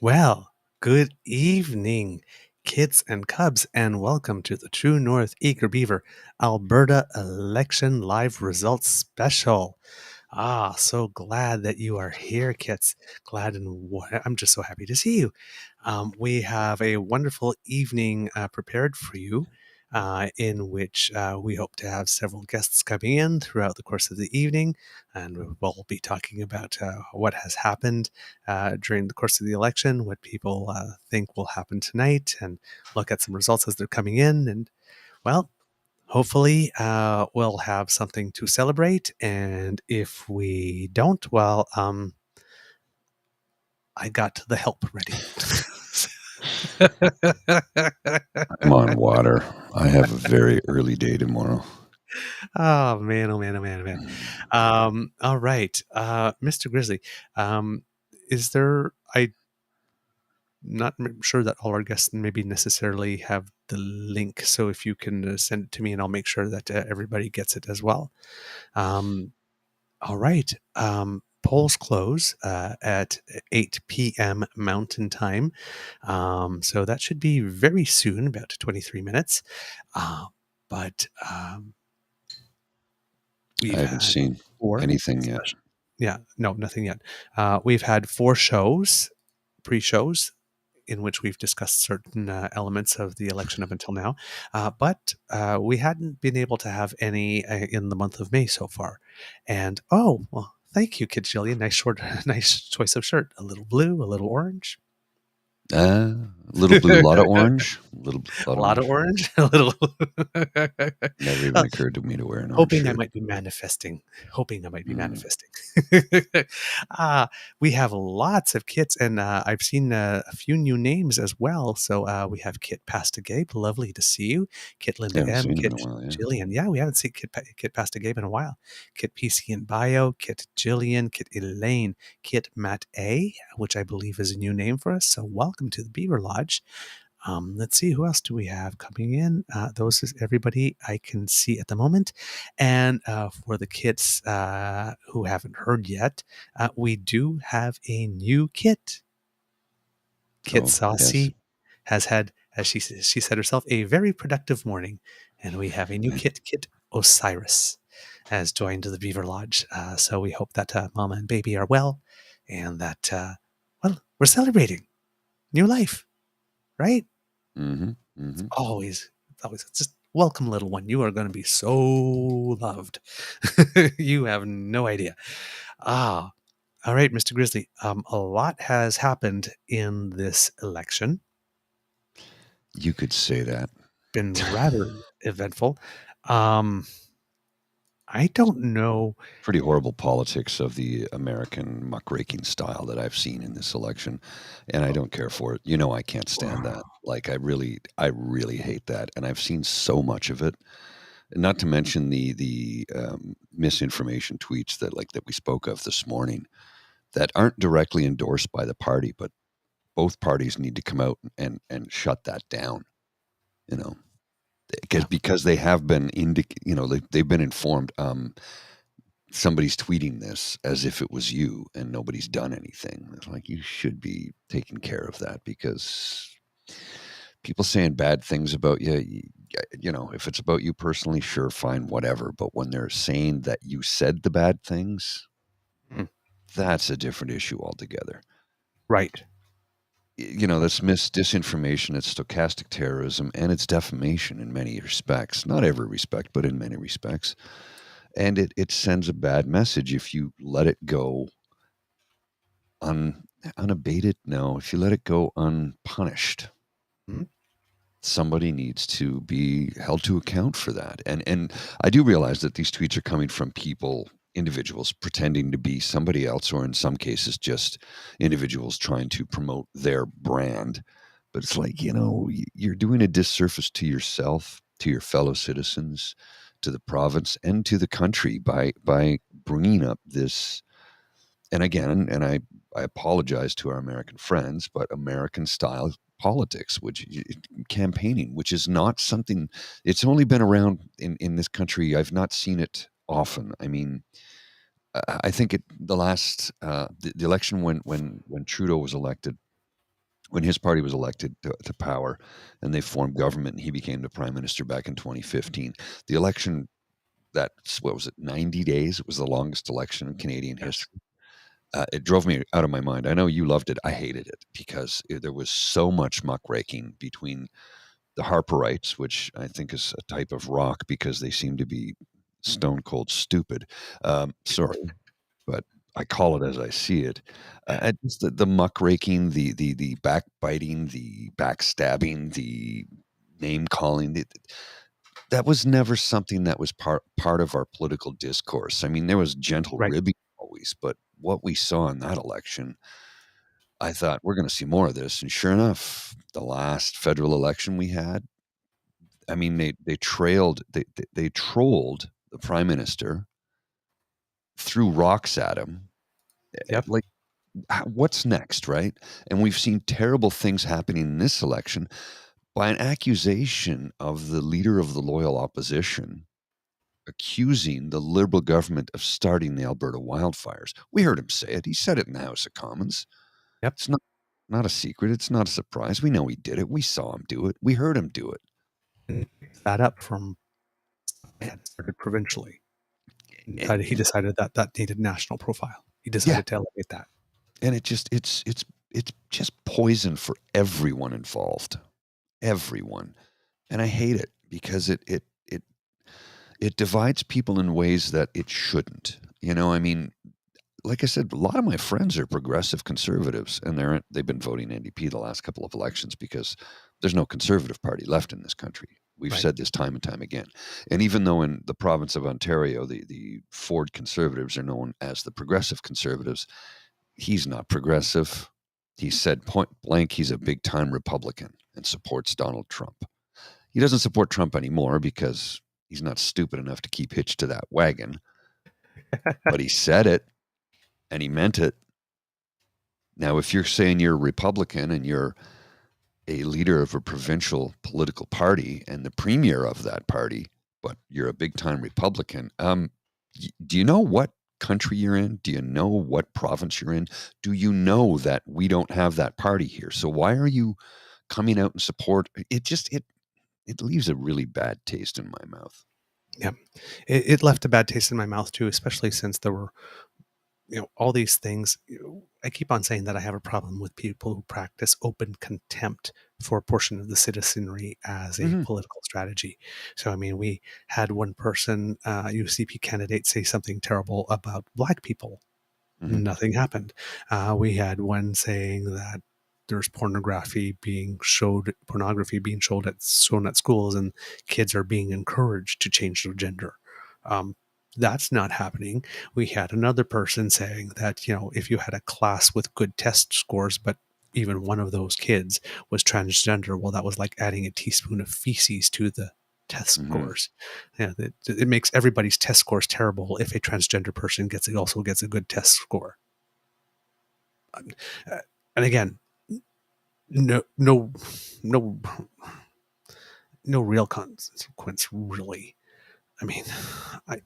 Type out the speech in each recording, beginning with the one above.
Well, good evening, kids and cubs, and welcome to the True North Eager Beaver Alberta Election Live Results Special. So glad that you are here, kids. Glad and I'm just so happy to see you. We have a wonderful evening prepared for you. In which we hope to have several guests coming in throughout the course of the evening, and we'll be talking about what has happened during the course of the election, what people think will happen tonight, and look at some results as they're coming in. And, well, hopefully we'll have something to celebrate. And if we don't, well, I got the help ready. I'm on water. I have a very early day tomorrow. Oh, man, oh, man, oh, man, oh, man. All right. Mr. Grizzly, is there, I'm not sure that all our guests maybe necessarily have the link. So if you can send it to me, and I'll make sure that everybody gets it as well. All right. Polls close at 8 p.m. Mountain Time. So that should be very soon, about 23 minutes. But I we've haven't had seen four anything yet. special. Yeah, no, nothing yet. We've had four shows, pre-shows, in which we've discussed certain elements of the election up until now, but we hadn't been able to have any in the month of May so far. And well, thank you, Kid Jillian. Nice choice of shirt. A little blue, a little orange. A little blue, lot of orange. A lot of orange, a little. Never even occurred to me to wear an orange Hoping I shirt. might be manifesting. Hoping I might be Mm. manifesting. We have lots of kits, and I've seen a few new names as well. So we have Kit Pasta Gabe, lovely to see you. Kit I Linda haven't M, seen him in Kit a while, yeah. Jillian. Yeah, we haven't seen Kit Pasta Gabe in a while. Kit PC and Bio, Kit Jillian, Kit Elaine, Kit Matt A, which I believe is a new name for us. So welcome to the Beaver Lodge. Let's see, who else do we have coming in? Those is everybody I can see at the moment. And for the kits who haven't heard yet, we do have a new kit. Kit Oh, yes. Saucy has had, as she said herself, a very productive morning. And we have a new kit, Kit Osiris, has joined the Beaver Lodge. So we hope that mama and baby are well, and that, well, we're celebrating new life, right? Mm-hmm. Mm-hmm. It's always just welcome, little one. You are going to be so loved. You have no idea. Ah, all right, Mr. Grizzly. A lot has happened in this election. You could say that. Been rather eventful. Um, I don't know. Pretty horrible politics of the American muckraking style that I've seen in this election, and I don't care for it. You know, I can't stand that. Like, I really hate that, and I've seen so much of it. Not to mention the misinformation tweets that we spoke of this morning that aren't directly endorsed by the party, but both parties need to come out and shut that down. You know, Yeah, because they have been they've been informed. Somebody's tweeting this as if it was you, and nobody's done anything. It's like you should be taking care of that because people saying bad things about you know, if it's about you personally, sure, fine, whatever. But when they're saying that you said the bad things, mm, that's a different issue altogether. right. You know, that's disinformation, it's stochastic terrorism, and it's defamation in many respects. Not every respect, but in many respects. And it sends a bad message if you let it go unabated. No, if you let it go unpunished, Mm, somebody needs to be held to account for that. And I do realize that these tweets are coming from people, individuals pretending to be somebody else, or in some cases just individuals trying to promote their brand. But it's like, you know, you're doing a disservice to yourself, to your fellow citizens, to the province, and to the country by bringing up this. And again, I apologize to our American friends, but American style politics, campaigning, which is not something, it's only been around in this country. I've not seen it often. I mean, I think the election when Trudeau was elected, when his party was elected to power and they formed government and he became the prime minister back in 2015. The election, that's what was it, 90 days? It was the longest election in Canadian Yes. history. It drove me out of my mind. I know you loved it. I hated it because there was so much muckraking between the Harperites, which I think is a type of rock because they seem to be stone cold stupid. Sorry, but I call it as I see it. Just the muckraking, the backbiting, the backstabbing, the name calling. That was never something that was part of our political discourse. I mean, there was gentle Right. ribbing always, but what we saw in that election, I thought we're going to see more of this. And sure enough, the last federal election we had, I mean, they trolled the prime minister, threw rocks at him. Yep. Like, what's next, right? And we've seen terrible things happening in this election by an accusation of the leader of the loyal opposition accusing the Liberal government of starting the Alberta wildfires. We heard him say it. He said it in the House of Commons. Yep. It's not a secret. It's not a surprise. We know he did it. We saw him do it. We heard him do it. And that up from had started provincially. Eh, He decided that that needed national profile. He Yeah, decided to elevate that. and it's just poison for everyone involved. Everyone. And I hate it because it divides people in ways that it shouldn't. I mean, like I said, a lot of my friends are progressive conservatives, and they've been voting NDP the last couple of elections because there's no conservative party left in this country. We've Right. said this time and time again. And even though in the province of Ontario, the Ford conservatives are known as the progressive conservatives, he's not progressive. He said point blank he's a big time Republican and supports Donald Trump. He doesn't support Trump anymore because he's not stupid enough to keep hitched to that wagon, but he said it and he meant it. Now, if you're saying you're a Republican and you're a leader of a provincial political party and the premier of that party, but you're a big time Republican, do you know what country you're in? Do you know what province you're in? Do you know that we don't have that party here? So why are you coming out and support? It leaves a really bad taste in my mouth. Yeah. It left a bad taste in my mouth too, especially since there were, all these things. I keep on saying that I have a problem with people who practice open contempt for a portion of the citizenry as a Hmm. political strategy. So, I mean, we had one person, UCP candidate, say something terrible about Black people. Hmm. Nothing happened. We had one saying that there's pornography being shown at schools, and kids are being encouraged to change their gender. Um, that's not happening. We had another person saying that, if you had a class with good test scores, but even one of those kids was transgender, well, that was like adding a teaspoon of feces to the test Hmm. scores. Yeah, it makes everybody's test scores terrible if a transgender person also gets a good test score. Uh, and again, no, no, no, no real consequence, really. I mean, I,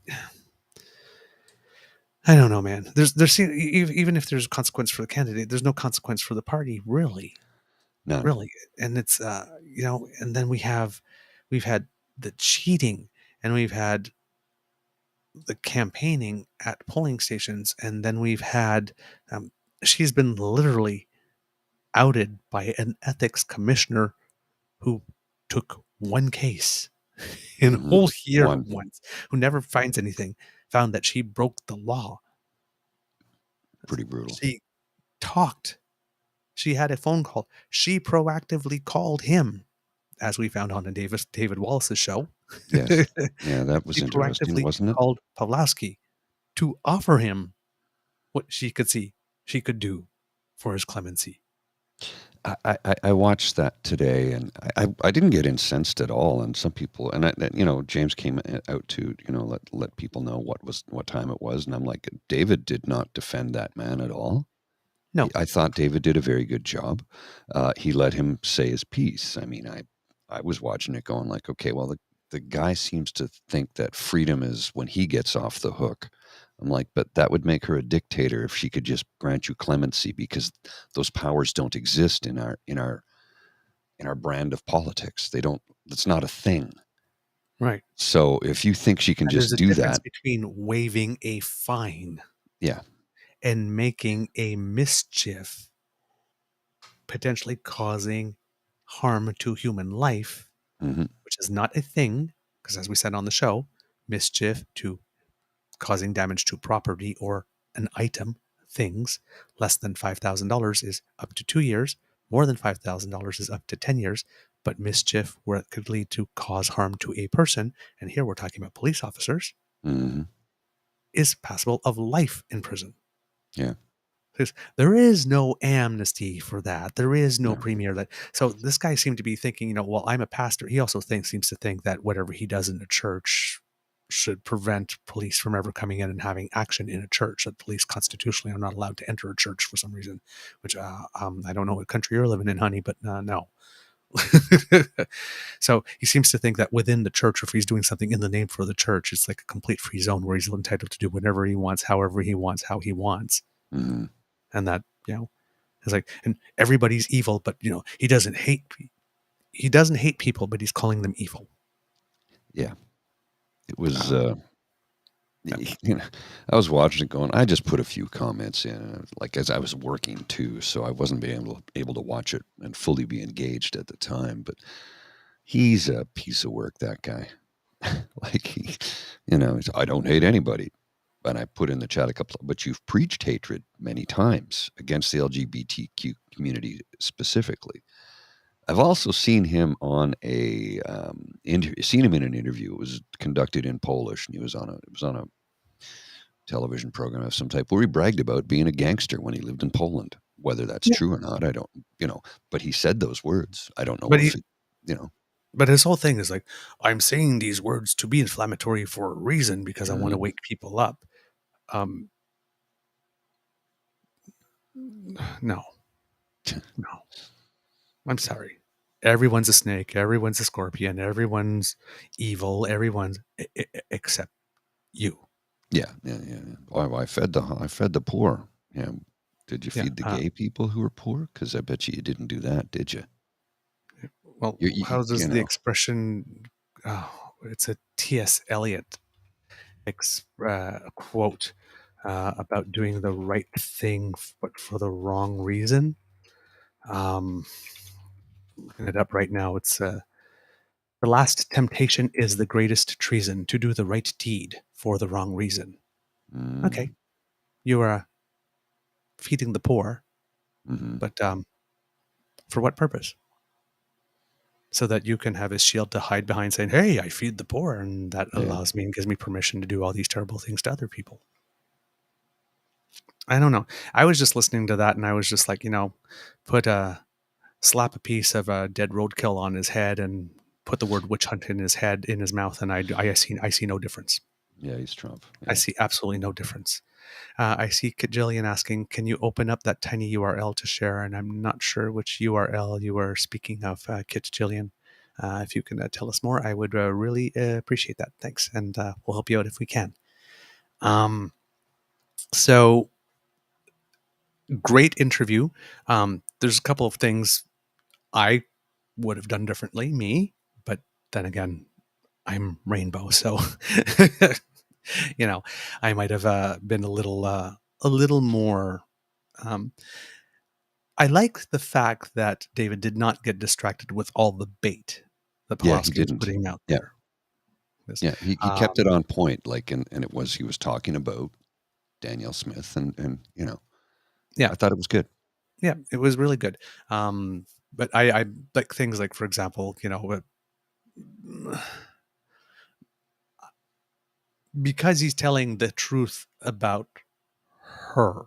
I don't know, man. Even if there's a consequence for the candidate, there's no consequence for the party, really, None. really. And it's, and then we've had the cheating, and we've had the campaigning at polling stations, and then we've had, um, she's been literally outed by an ethics commissioner who took one case in a Hmm. whole year One. once, who never finds anything, found that she broke the law. Pretty brutal. She talked. She had a phone call. She proactively called him, as we found on the David Wallace's show. Yes. Yeah, that was She interesting, proactively wasn't it? called Pawlowski to offer him what she could see she could do for his clemency. I watched that today, and I didn't get incensed at all. And some people, and James came out to let people know what time it was, and I'm like, David did not defend that man at all. No. I thought David did a very good job. He let him say his piece. I mean, I was watching it going like, okay, well, the guy seems to think that freedom is when he gets off the hook. I'm like, but that would make her a dictator if she could just grant you clemency, because those powers don't exist in our brand of politics. They don't. That's not a thing. Right. So if you think she can And there's just a do difference that, between waiving a fine yeah, and making a mischief, potentially causing harm to human life, hmm which is not a thing, because as we said on the show, mischief to causing damage to property or an item, things, less than $5,000 is up to 2 years, more than $5,000 is up to 10 years, but mischief where it could lead to cause harm to a person, and here we're talking about police officers, hmm is passible of life in prison. yeah, Because there is no amnesty for that. There is no no, premier that. So this guy seemed to be thinking, well, I'm a pastor. He also seems to think that whatever he does in a church should prevent police from ever coming in and having action in a church. That police constitutionally are not allowed to enter a church for some reason. Which I don't know what country you're living in, honey, but no. So he seems to think that within the church, or if he's doing something in the name for the church, it's like a complete free zone where he's entitled to do whatever he wants, however he wants, how he wants, hmm and that it's like, and everybody's evil, but he doesn't hate people, but he's calling them evil. yeah. It was. Um, yeah, You know, I was watching it going, I just put a few comments in, like as I was working too, so I wasn't being able to watch it and fully be engaged at the time. But he's a piece of work, that guy. Like I don't hate anybody. And I put in the chat a couple, but you've preached hatred many times against the LGBTQ community specifically. I've also seen him on seen him in an interview. It was conducted in Polish, and it was on a television program of some type where he bragged about being a gangster when he lived in Poland. Whether that's yeah. true or not, I don't, but he said those words. I don't know But if he, it, you know, but his whole thing is like, I'm saying these words to be inflammatory for a reason because I want to mm, wake people up. Um, no, no, I'm sorry. Everyone's a snake. Everyone's a scorpion. Everyone's evil. Everyone's except you. yeah, yeah, yeah. Yeah. Oh, I fed the poor. Yeah. Did you Yeah. feed the gay people who were poor? Because I bet you didn't do that, did you? Well, You, how does you the know. expression? Oh, it's a T.S. Eliot quote about doing the right thing, but for the wrong reason. Um, looking it up right now. It's the last temptation is the greatest treason to do the right deed for the wrong reason. Okay, Mm, you are feeding the poor, hmm but for what purpose? So that you can have a shield to hide behind, saying, "Hey, I feed the poor, and that Yeah. allows me and gives me permission to do all these terrible things to other people." I don't know. I was just listening to that, and I was just like, put a slap a piece of a dead roadkill on his head, and put the word witch hunt in his head, in his mouth, and I see no difference. Yeah, he's Trump. I Yeah. see absolutely no difference. I see Jillian asking, "Can you open up that tiny URL to share?" And I'm not sure which URL you are speaking of, Kit Jillian. If you can tell us more, I would really appreciate that. Thanks, and we'll help you out if we can. Um, so great interview. There's a couple of things I would have done differently, me, but then again, I'm rainbow, so you know, I might have been a little more. Um, I like the fact that David did not get distracted with all the bait that Yeah, he Pulaski was didn't. putting out Yeah. there. This, Yeah. He kept it um, on point. Like, and he was talking about Danielle Smith, and yeah, I thought it was good. yeah, it was really good. But I like things like, for example, because he's telling the truth about her.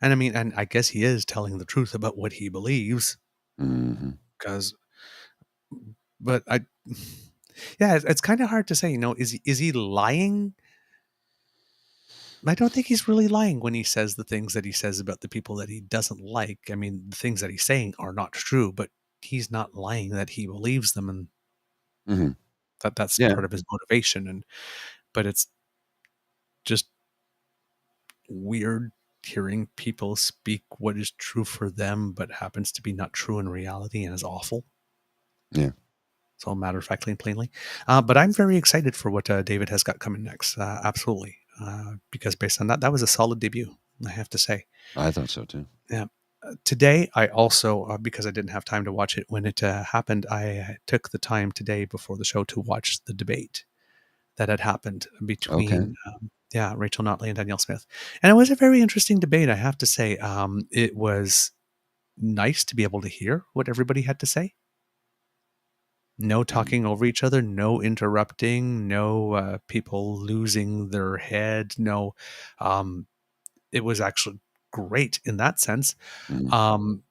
And I mean, and I guess he is telling the truth about what he believes, hmm because, but yeah, it's kind of hard to say, is he lying? I don't think he's really lying when he says the things that he says about the people that he doesn't like. I mean, the things that he's saying are not true, but he's not lying that he believes them, and hmm that's Yeah. part of his motivation. But it's just weird hearing people speak what is true for them, but happens to be not true in reality and is awful. Yeah. So matter of factly and plainly. But I'm very excited for what David has got coming next. Absolutely. Because based on that, that was a solid debut, I have to say. I thought so too. Yeah. Today, I also, because I didn't have time to watch it when it happened, I took the time today before the show to watch the debate that had happened Okay. between, Rachel Notley and Danielle Smith. And it was a very interesting debate, I have to say. It was nice to be able to hear what everybody had to say. No Mm. talking over each other, no interrupting, no people losing their head. No, um, it was actually great in that sense. Mm. Um,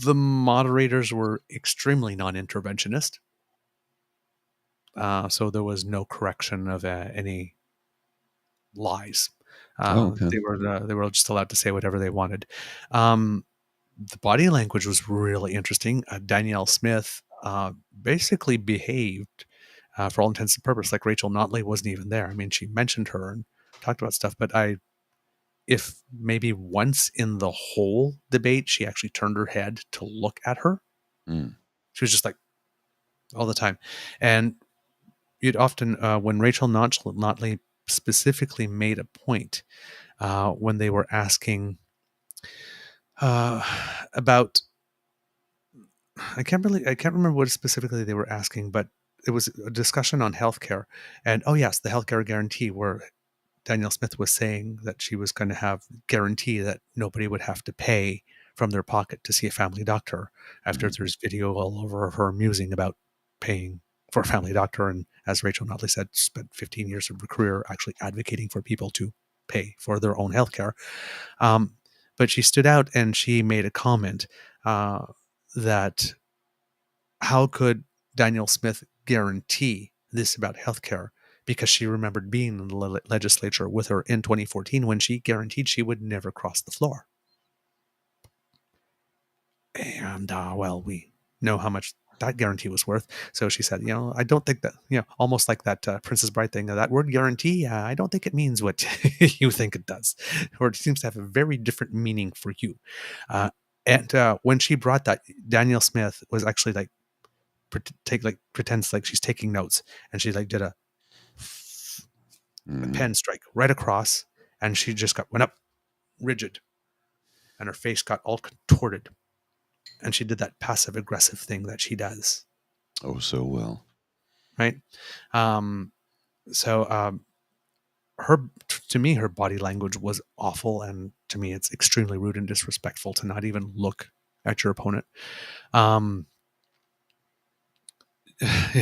the moderators were extremely non-interventionist, so there was no correction of any lies. Oh, okay. They were just allowed to say whatever they wanted. Um, the body language was really interesting. Danielle Smith basically behaved, for all intents and purposes, like Rachel Notley wasn't even there. I mean, she mentioned her and talked about stuff, but if maybe once in the whole debate she actually turned her head to look at her, Mm. she was just like all the time. And you'd often, when Rachel Notley specifically made a point when they were asking uh, about, I can't remember what specifically they were asking, but it was a discussion on healthcare. And oh yes, the healthcare guarantee, where Danielle Smith was saying that she was going to have guarantee that nobody would have to pay from their pocket to see a family doctor, after Mm. there's video all over of her musing about paying for a family doctor. And as Rachel Notley said, spent 15 years of her career actually advocating for people to pay for their own healthcare. Um, but she stood out and she made a comment uh, that how could Danielle Smith guarantee this about healthcare? Because she remembered being in the legislature with her in 2014 when she guaranteed she would never cross the floor. And, well, we know how much that guarantee was worth. So she said, I don't think that, almost like that Princess Bride thing, that word guarantee, I don't think it means what you think it does, or it seems to have a very different meaning for you. And when she brought that, Danielle Smith was actually like, pretends like she's taking notes, and she like did a Mm. pen strike right across, and she just went up rigid, and her face got all contorted, and she did that passive aggressive thing that she does, Oh, so well. right? um so her, to me, her body language was awful, and to me it's extremely rude and disrespectful to not even look at your opponent. um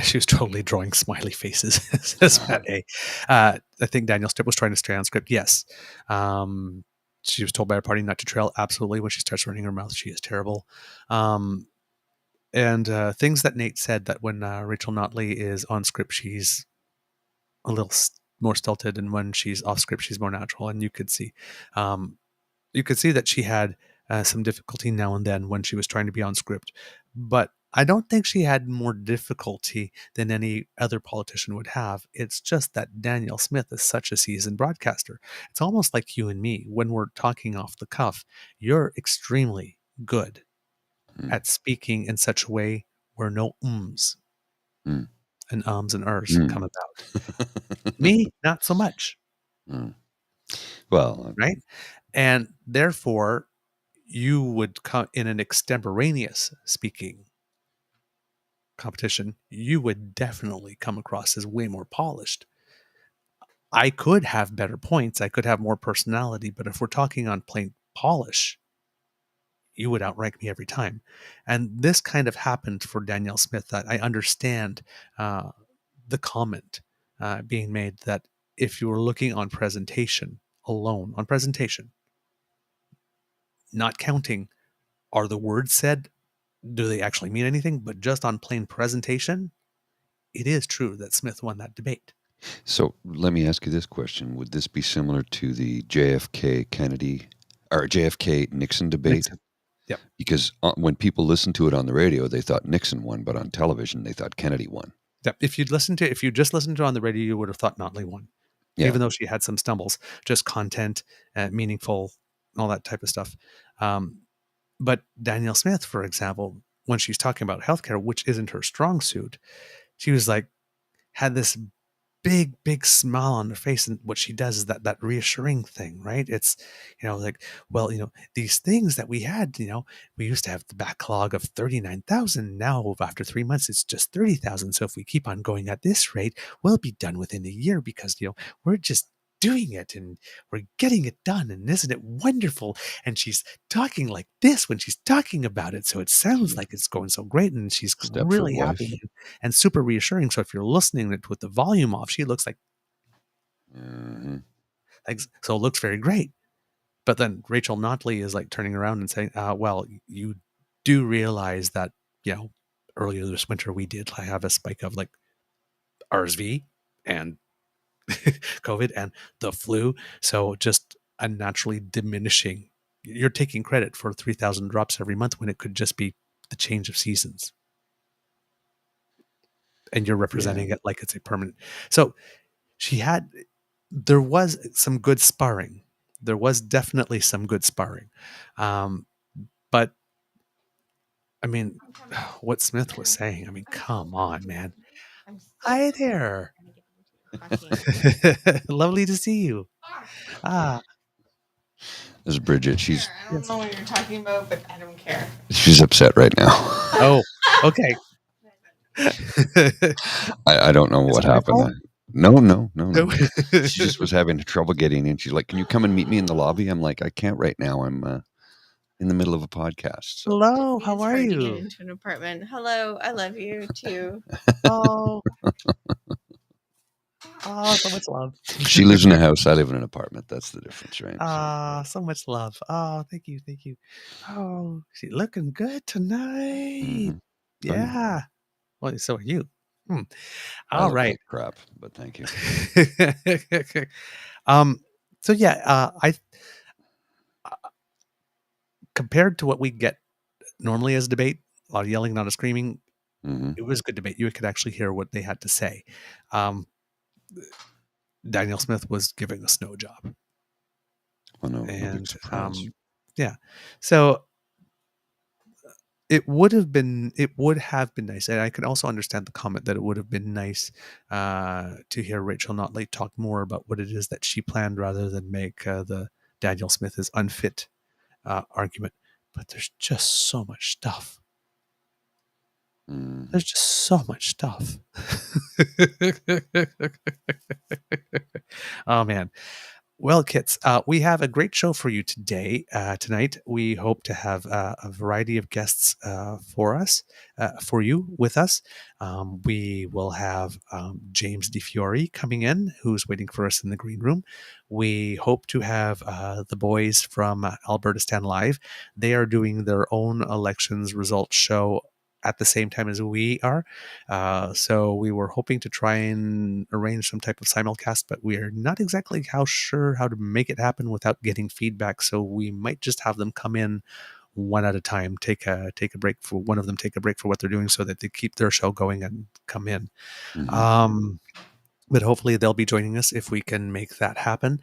she was totally drawing smiley faces, says Pat A. I think Daniel Stipp was trying to stay on script. Yes. She was told by her party not to trail. Absolutely. When she starts running her mouth, she is terrible. And things that Nate said, that when Rachel Notley is on script, she's a little more stilted, and when she's off script, she's more natural. And um, you could see that she had some difficulty now and then when she was trying to be on script, but I don't think she had more difficulty than any other politician would have. It's just that Danielle Smith is such a seasoned broadcaster. It's almost like you and me when we're talking off the cuff. You're extremely good Mm. at speaking in such a way where no ums Mm. and ums and ers Mm. come about. Me, not so much, Mm. Well, right? And therefore, you would come in an extemporaneous speaking competition, you would definitely come across as way more polished. I could have better points, I could have more personality, but if we're talking on plain polish, you would outrank me every time. And this kind of happened for Danielle Smith. That I understand uh, the comment being made that if you were looking on presentation alone, on presentation, not counting are the words said, do they actually mean anything, but just on plain presentation, it is true that Smith won that debate. so let me ask you this question. Would this be similar to the JFK Kennedy or JFK Nixon debate? Nixon. Yep. Because when people listened to it on the radio, they thought Nixon won, but on television, they thought Kennedy won. Yep. If you just listened to it on the radio, you would have thought Notley won. Yeah. even though she had some stumbles, just content, meaningful, all that type of stuff. Um, but Danielle Smith, for example, when she's talking about healthcare, which isn't her strong suit, she was like, had this big smile on her face, and what she does is that reassuring thing, right? It's, like, well, these things that we had, we used to have the backlog of 39,000. Now after 3 months it's just 30,000. So if we keep on going at this rate, we'll be done within a year, because we're just doing it and we're getting it done, and isn't it wonderful? And she's talking like this when she's talking about it, so it sounds She like it's going so great, and she's Stepford really wife. happy and super reassuring. So if you're listening with the volume off, she looks Mhm. like so it looks very great. But then Rachel Notley is like turning around and saying, well, you do realize that, earlier this winter we did have a spike of like RSV and COVID and the flu. So just a naturally diminishing, you're taking credit for 3,000 drops every month when it could just be the change of seasons. And you're Yeah. representing it like it's a permanent. So there was some good sparring. There was definitely some good sparring. But I mean, what Smith was saying, I mean, come on, man. Hi there. Lovely to see you. Ah, This is Bridget. She's I don't yes. know what you're talking about, but I don't care. she's upset right now. Oh, okay. I don't know Is what it my happened. fault? No. No. She just was having trouble getting in. She's like, "Can you come and meet me in the lobby?" I'm like, "I can't right now. I'm in the middle of a podcast." So Hello, how It's are hard to get you? into an apartment. Hello, I love you too. Oh, so much love. she lives in a house. I live in an apartment. That's the difference, right? So much love. Oh, thank you, thank you. Oh, she's looking good tonight. Mhm. Oh yeah. Yeah. Well, so are you. Hmm. I All look right. like crap, but thank you. um. So yeah, I compared to what we get normally as debate, a lot of yelling, not a screaming. Hmm. It was good debate. You could actually hear what they had to say. Um, Daniel Smith was giving us no job, Oh no big and surprise. yeah. So it would have been nice, and I could also understand the comment that it would have been nice to hear Rachel Notley talk more about what it is that she planned, rather than make the Daniel Smith is unfit argument. But there's just so much stuff. Mm. There's just so much stuff. Oh man. Well, Kits, we have a great show for you tonight. We hope to have a variety of guests for you with us. We will have James DiFiore coming in, who's waiting for us in the green room. We hope to have the boys from Albertastan Live. They are doing their own elections results show at the same time as we are. So we were hoping to try and arrange some type of simulcast, but we are not exactly sure how to make it happen without getting feedback. So we might just have them come in one at a time, take a break for one of them, take a break for what they're doing, so that they keep their show going and come in. Hmm. But hopefully they'll be joining us if we can make that happen.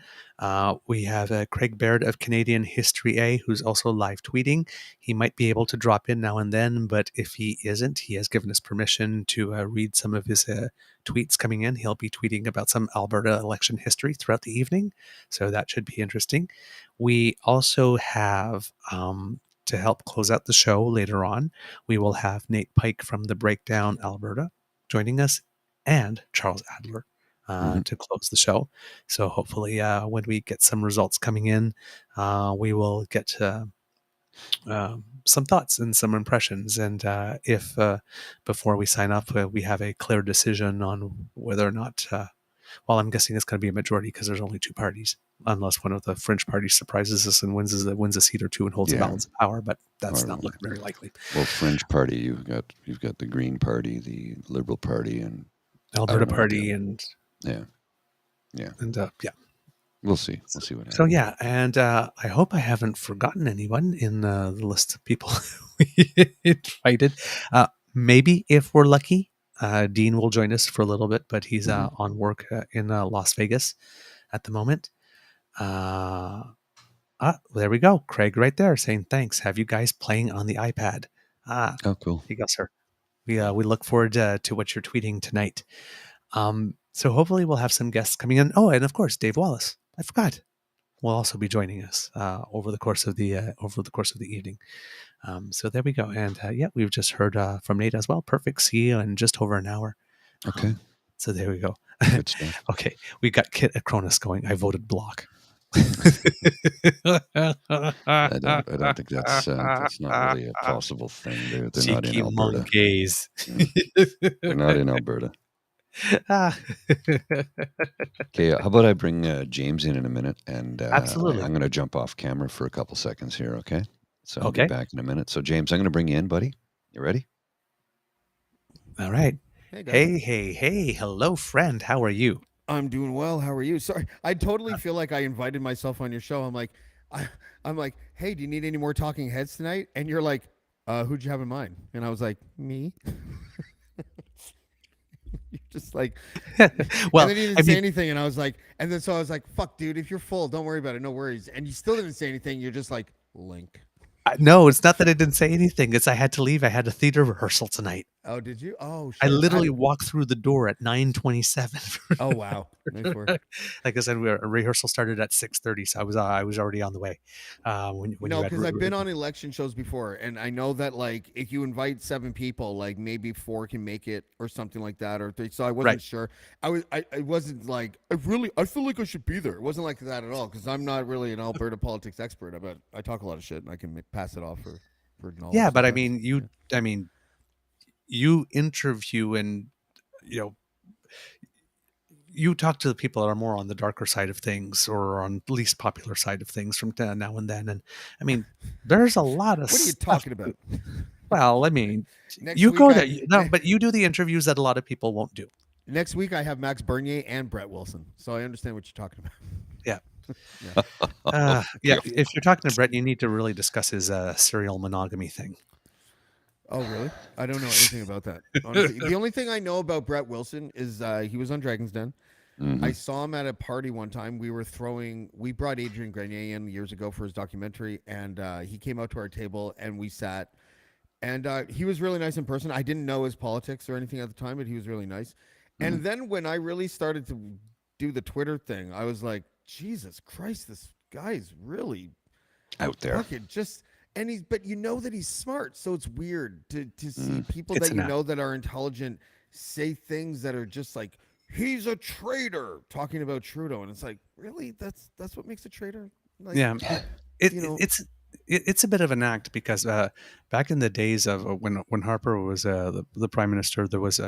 We have Craig Baird of Canadian History A, who's also live tweeting. He might be able to drop in now and then, but if he isn't, he has given us permission to read some of his tweets coming in. He'll be tweeting about some Alberta election history throughout the evening, so that should be interesting. We also have, to help close out the show later on, we will have Nate Pike from the Breakdown Alberta joining us, and Charles Adler Hmm. to close the show. So hopefully, when we get some results coming in, we will get some thoughts and some impressions. And if before we sign up, we have a clear decision on whether or not, well, I'm guessing it's going to be a majority, because there's only two parties, unless one of the fringe parties surprises us and wins a seat or two and holds the Yeah. balance of power. But that's Or not looking very likely. well, fringe party. You've got the Green Party, the Liberal Party, and I Alberta don't know what the Party other. and Yeah. Yeah. yeah. We'll see. We'll So, see what so happens. yeah, and I hope I haven't forgotten anyone in the list of people we invited. Maybe if we're lucky, Dean will join us for a little bit, but he's on work in Las Vegas at the moment. There we go. Craig right there saying thanks. Have you guys playing on the iPad? Oh, cool. You go, sir. We look forward to what you're tweeting tonight. So hopefully we'll have some guests coming in. Oh, and of course, Dave Wallace. I forgot. Will also be joining us over the course of the evening. So there we go. And yeah, we've just heard from Nate as well. Perfect. See you in just over an hour. Okay. So there we go. Good stuff. Okay, we got Kit Acronis going. I voted block. I don't think that's not really a possible thing. They're not in Cheeky Alberta. monkeys. They're not in Alberta. Okay, how about I bring James in a minute, and Absolutely. I'm going to jump off camera for a couple seconds here, okay? So I'll Okay. be back in a minute. So James, I'm going to bring you in, buddy. You ready? All right. Hey, guys. Hey. Hello, friend. How are you? I'm doing well. How are you? Sorry, I totally feel like I invited myself on your show. I'm like, hey, do you need any more talking heads tonight? And you're like, who'd you have in mind? And I was like, me. You're just like, well, and then you didn't say anything, and I was like, fuck, dude, if you're full, don't worry about it, no worries. And you still didn't say anything. You're just like, Link. No, it's not that I didn't say anything. It's I had to leave. I had a theater rehearsal tonight. Oh, did you? Oh, shit. I literally walked through the door at 9:27. Oh, wow. Nice work. Like I said, rehearsal started at 6:30, so I was already on the way. When no, because I've been on election shows before, and I know that like if you invite 7 people, like maybe 4 can make it or something like that, or 3. So I wasn't sure. I wasn't like I feel like I should be there. It wasn't like that at all because I'm not really an Alberta politics expert. But I talk a lot of shit, and I can pass it off for knowledge. Yeah, but I mean, you interview and you talk to the people that are more on the darker side of things or on the least popular side of things from now and then. And I mean, there's a lot of what are you stuff. talking about? Well, I mean, Next you week go there. No, but you do the interviews that a lot of people won't do. Next week, I have Max Bernier and Brett Wilson. So I understand what you're talking about. Yeah. Yeah. Yeah. If you're talking to Brett, you need to really discuss his serial monogamy thing. Oh, really? I don't know anything about that. Honestly. The only thing I know about Brett Wilson is he was on Dragon's Den. Mhm. I saw him at a party one time. We brought Adrian Grenier in years ago for his documentary, and he came out to our table and we sat. And he was really nice in person. I didn't know his politics or anything at the time, but he was really nice. And then when I really started to do the Twitter thing, I was like, Jesus Christ, this guy's really out there. But you know that he's smart, so it's weird to see people that you know that are intelligent say things that are just like, he's a traitor, talking about Trudeau, and it's like, really, that's what makes a traitor? Like, yeah, it's a bit of an act because back in the days of when Harper was the prime minister, there was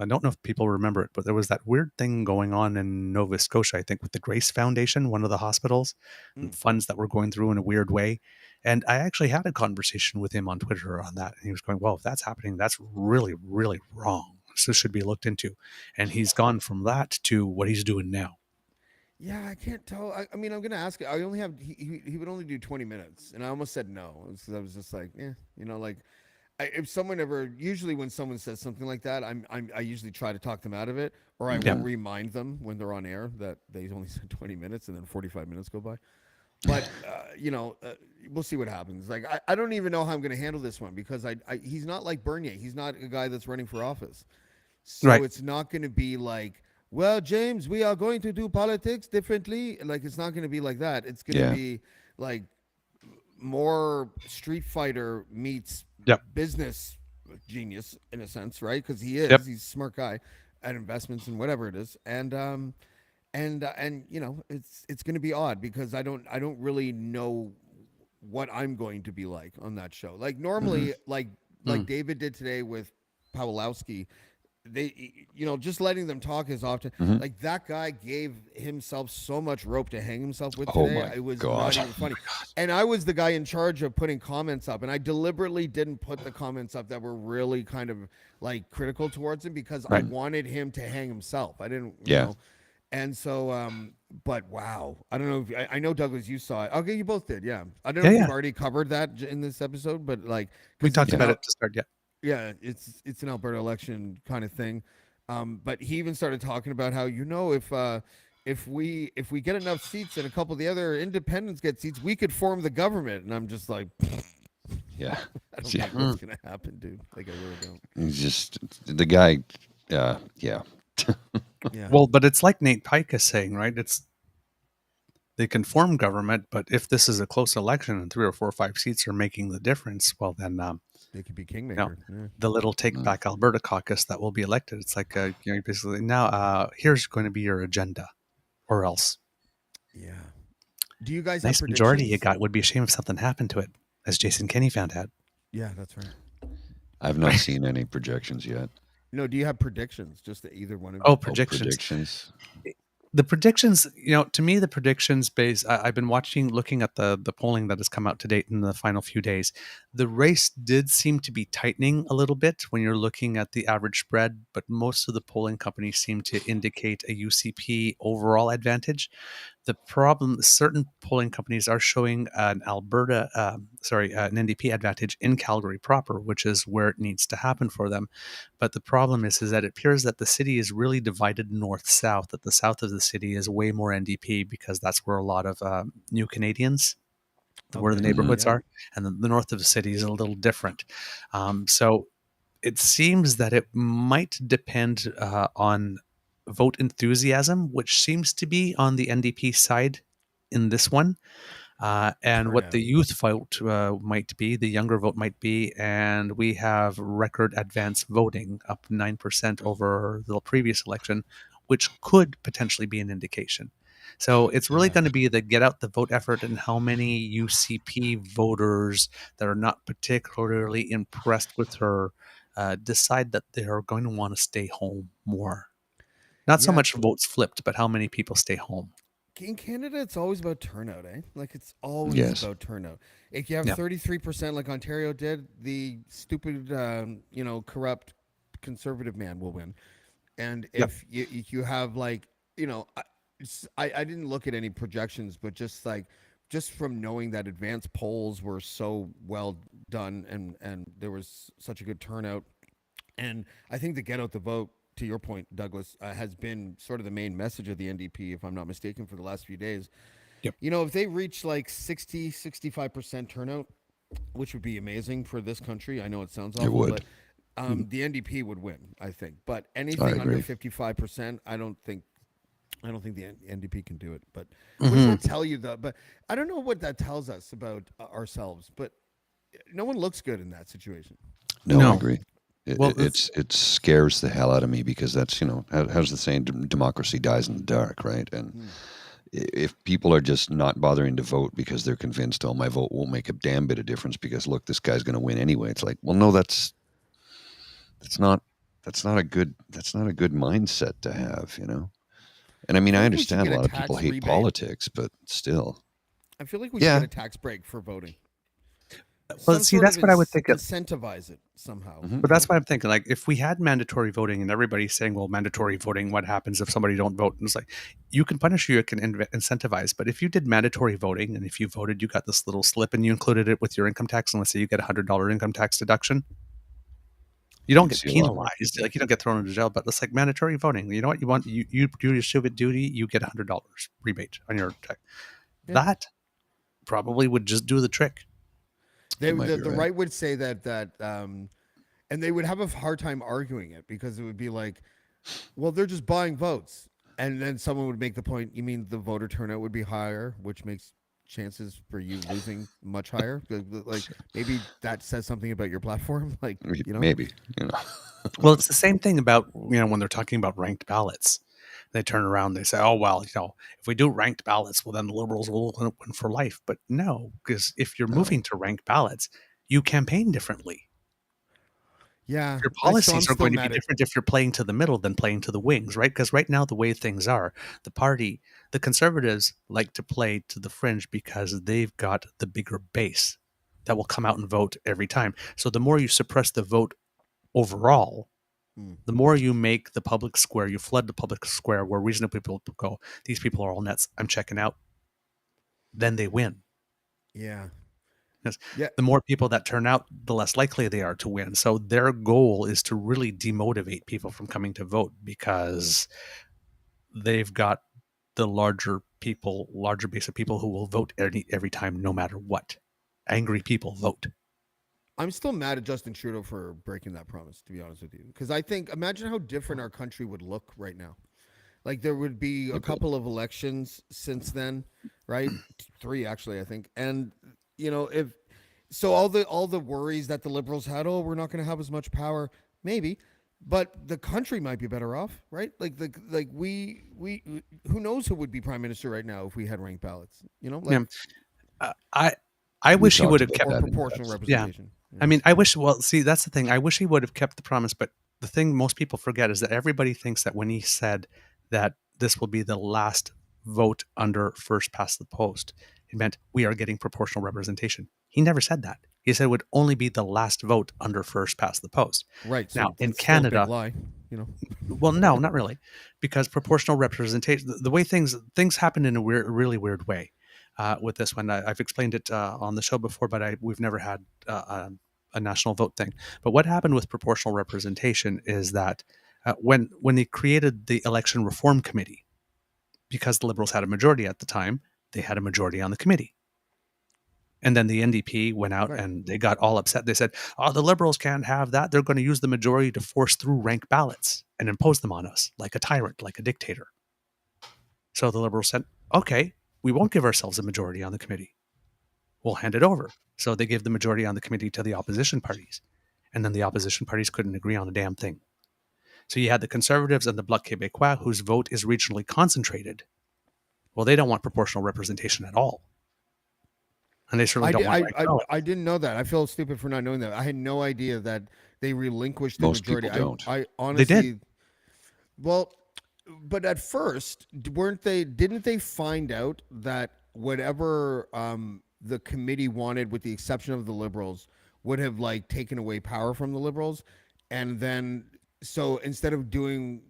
I don't know if people remember it, but there was that weird thing going on in Nova Scotia, I think, with the Grace Foundation, one of the hospitals, and funds that were going through in a weird way. And I actually had a conversation with him on Twitter on that. And he was going, well, if that's happening, that's really, really wrong. So it should be looked into. And he's gone from that to what he's doing now. Yeah, I can't tell. I mean, I'm going to ask. I only have, he would only do 20 minutes. And I almost said no. So I was just like, if someone usually when someone says something like that, I usually try to talk them out of it, or I will remind them when they're on air that they only said 20 minutes and then 45 minutes go by. But, we'll see what happens. Like, I don't even know how I'm going to handle this one because he's not like Bernier. He's not a guy that's running for office. So it's not going to be like, well, James, we are going to do politics differently. Like, it's not going to be like that. It's going to be like more Street Fighter meets business genius in a sense, right? Because he's a smart guy at investments and whatever it is. And it's going to be odd because I don't really know what I'm going to be like on that show. Like normally, like David did today with Pawlowski, they just letting them talk as often. Like that guy gave himself so much rope to hang himself with today. It was not even funny. And I was the guy in charge of putting comments up, and I deliberately didn't put the comments up that were really kind of like critical towards him because I wanted him to hang himself. I didn't, you know. And so, but wow, I don't know if I know Douglas, you saw it. Okay, you both did, yeah. I don't know if you've already covered that in this episode, but like we talked about it to start. Yeah. Yeah, it's an Alberta election kind of thing. But he even started talking about how if we get enough seats and a couple of the other independents get seats, we could form the government. And I'm just like, Yeah. I don't Yeah. think that's gonna happen, dude. Like I really don't. He's just the guy. Yeah. Yeah, Well, but it's like Nate Pike is saying, right? It's they can form government, but if this is a close election and 3 or 4 or 5 seats are making the difference, well, then they could be you know kingmaker. Yeah. the little Take Mm. Back Alberta caucus that will be elected. It's like basically now here's going to be your agenda, or else Yeah. Do you guys have nice majority you predictions? got. Would be a shame if something happened to it, as Jason Kenney found out. Yeah, that's right. I've not seen any projections yet. No, do you have predictions? Just that either one of Oh, you? Oh, predictions. predictions. The predictions, to me, the predictions base. I've been looking at the polling that has come out to date in the final few days. The race did seem to be tightening a little bit when you're looking at the average spread, but most of the polling companies seem to indicate a UCP overall advantage. The problem, certain polling companies are showing an NDP advantage in Calgary proper, which is where it needs to happen for them. But the problem is that it appears that the city is really divided north-south, that the south of the city is way more NDP because that's where a lot of new Canadians, where the Okay. Mhm. neighborhoods Yeah. are, and the north of the city is a little different. So it seems that it might depend on vote enthusiasm, which seems to be on the NDP side in this one, and what Turnout. the youth vote might be, the younger vote might be, and we have record advance voting up 9% over the previous election, which could potentially be an indication. So it's really Yeah. going to be the get out the vote effort and how many UCP voters that are not particularly impressed with her decide that they are going to want to stay home more. Not so Yeah. much votes flipped, but how many people stay home. In Canada, it's always about turnout, eh? Like it's always Yes. about turnout. If you have Yeah. 33%, like Ontario did, the stupid, corrupt conservative man will win. And Yep. if you have like, I didn't look at any projections, but just from knowing that advanced polls were so well done and there was such a good turnout, and I think the get out the vote, to your point, Douglas, has been sort of the main message of the NDP, if I'm not mistaken, for the last few days. Yep. If they reach like 65% turnout, which would be amazing for this country, I know it sounds It awful, would. but the NDP would win, I think. But I anything under agree. 55%, I don't think the NDP can do it. But what does Hmm. that tell you, though? But I don't know what that tells us about ourselves. But no one looks good in that situation. No, I No. agree. It, Well, it, it's it scares the hell out of me because that's how's the saying democracy dies in the dark, right? And Hmm. if people are just not bothering to vote because they're convinced, oh, my vote won't make a damn bit of difference because look, this guy's going to win anyway. It's like, well, no, that's not a good mindset to have. And I I mean, feel I like we should understand get a a lot of people tax hate rebate. politics, but still, I feel like we should get yeah, a tax break for voting. well, Some see, sort of that's what I would think. incentivize it somehow. hmm But that's what I'm thinking. Like, if we had mandatory voting and everybody's saying, "Well, mandatory voting, what happens if somebody don't vote?" And it's like, you can punish, you can incentivize. But if you did mandatory voting and if you voted, you got this little slip and you included it with your income tax, and let's say you get $100 income tax deduction, you don't you'd get see a lot more penalized. people. Like, you don't get thrown into jail. But it's like mandatory voting. You know what you want? You do your civic duty, you get $100 rebate on your tax. Yeah. That probably would just do the trick. They You might be the right. right would say and they would have a hard time arguing it because it would be like, well, they're just buying votes, and then someone would make the point. You mean the voter turnout would be higher, which makes chances for you losing much higher? Like maybe that says something about your platform, like Maybe, you know. Well, it's the same thing about, when they're talking about ranked ballots. They turn around, they say, oh, well, if we do ranked ballots, well, then the liberals will win for life. But no, because if you're No, moving to ranked ballots, you campaign differently. Yeah, Your I'm policies are still going to be mad at. different if you're playing to the middle than playing to the wings, right? Because right now, the way things are, the conservatives like to play to the fringe because they've got the bigger base that will come out and vote every time. So the more you suppress the vote overall, Hmm. the more you make the public square, you flood the public square where reasonable people go, these people are all nuts, I'm checking out, then they win. Yeah, Yes. Yeah. The more people that turn out, the less likely they are to win. So their goal is to really demotivate people from coming to vote because they've got the larger base of people who will vote every time, no matter what. Angry people vote. I'm still mad at Justin Trudeau for breaking that promise, to be honest with you. Because I think, imagine how different our country would look right now. Like there would be a couple of elections since then, right? 3 actually, I think. And if so, all the worries that the Liberals had, oh, we're not going to have as much power, maybe, but the country might be better off, right? We who knows who would be prime minister right now if we had ranked ballots, Yeah. I We wish he would talked have about kept. or that in proportional depth. Yeah. representation. I mean, I wish. Well, see, that's the thing. I wish he would have kept the promise. But the thing most people forget is that everybody thinks that when he said that this will be the last vote under first past the post, it meant we are getting proportional representation. He never said that. He said it would only be the last vote under first past the post. Right. So Now in that's still a big Canada, lie, you know. well, no, not really, because proportional representation, the way things happen in a really weird way. With this one, I've explained it on the show before, but we've never had a national vote thing. But what happened with proportional representation is that when they created the election reform committee, because the Liberals had a majority at the time, they had a majority on the committee. And then the NDP went out Right. and they got all upset. They said, oh, the Liberals can't have that. They're going to use the majority to force through rank ballots and impose them on us like a tyrant, like a dictator. So the Liberals said, okay, we won't give ourselves a majority on the committee. We'll hand it over. So they gave the majority on the committee to the opposition parties. And then the opposition parties couldn't agree on a damn thing. So you had the Conservatives and the Bloc Québécois, whose vote is regionally concentrated. Well, they don't want proportional representation at all. And they certainly don't want ranked ballots. I didn't know that. I feel stupid for not knowing that. I had no idea that they relinquished the Most majority. people don't. I honestly, They did. Well, but at first, didn't they find out that whatever the committee wanted, with the exception of the Liberals, would have like taken away power from the Liberals, and then so instead of doing,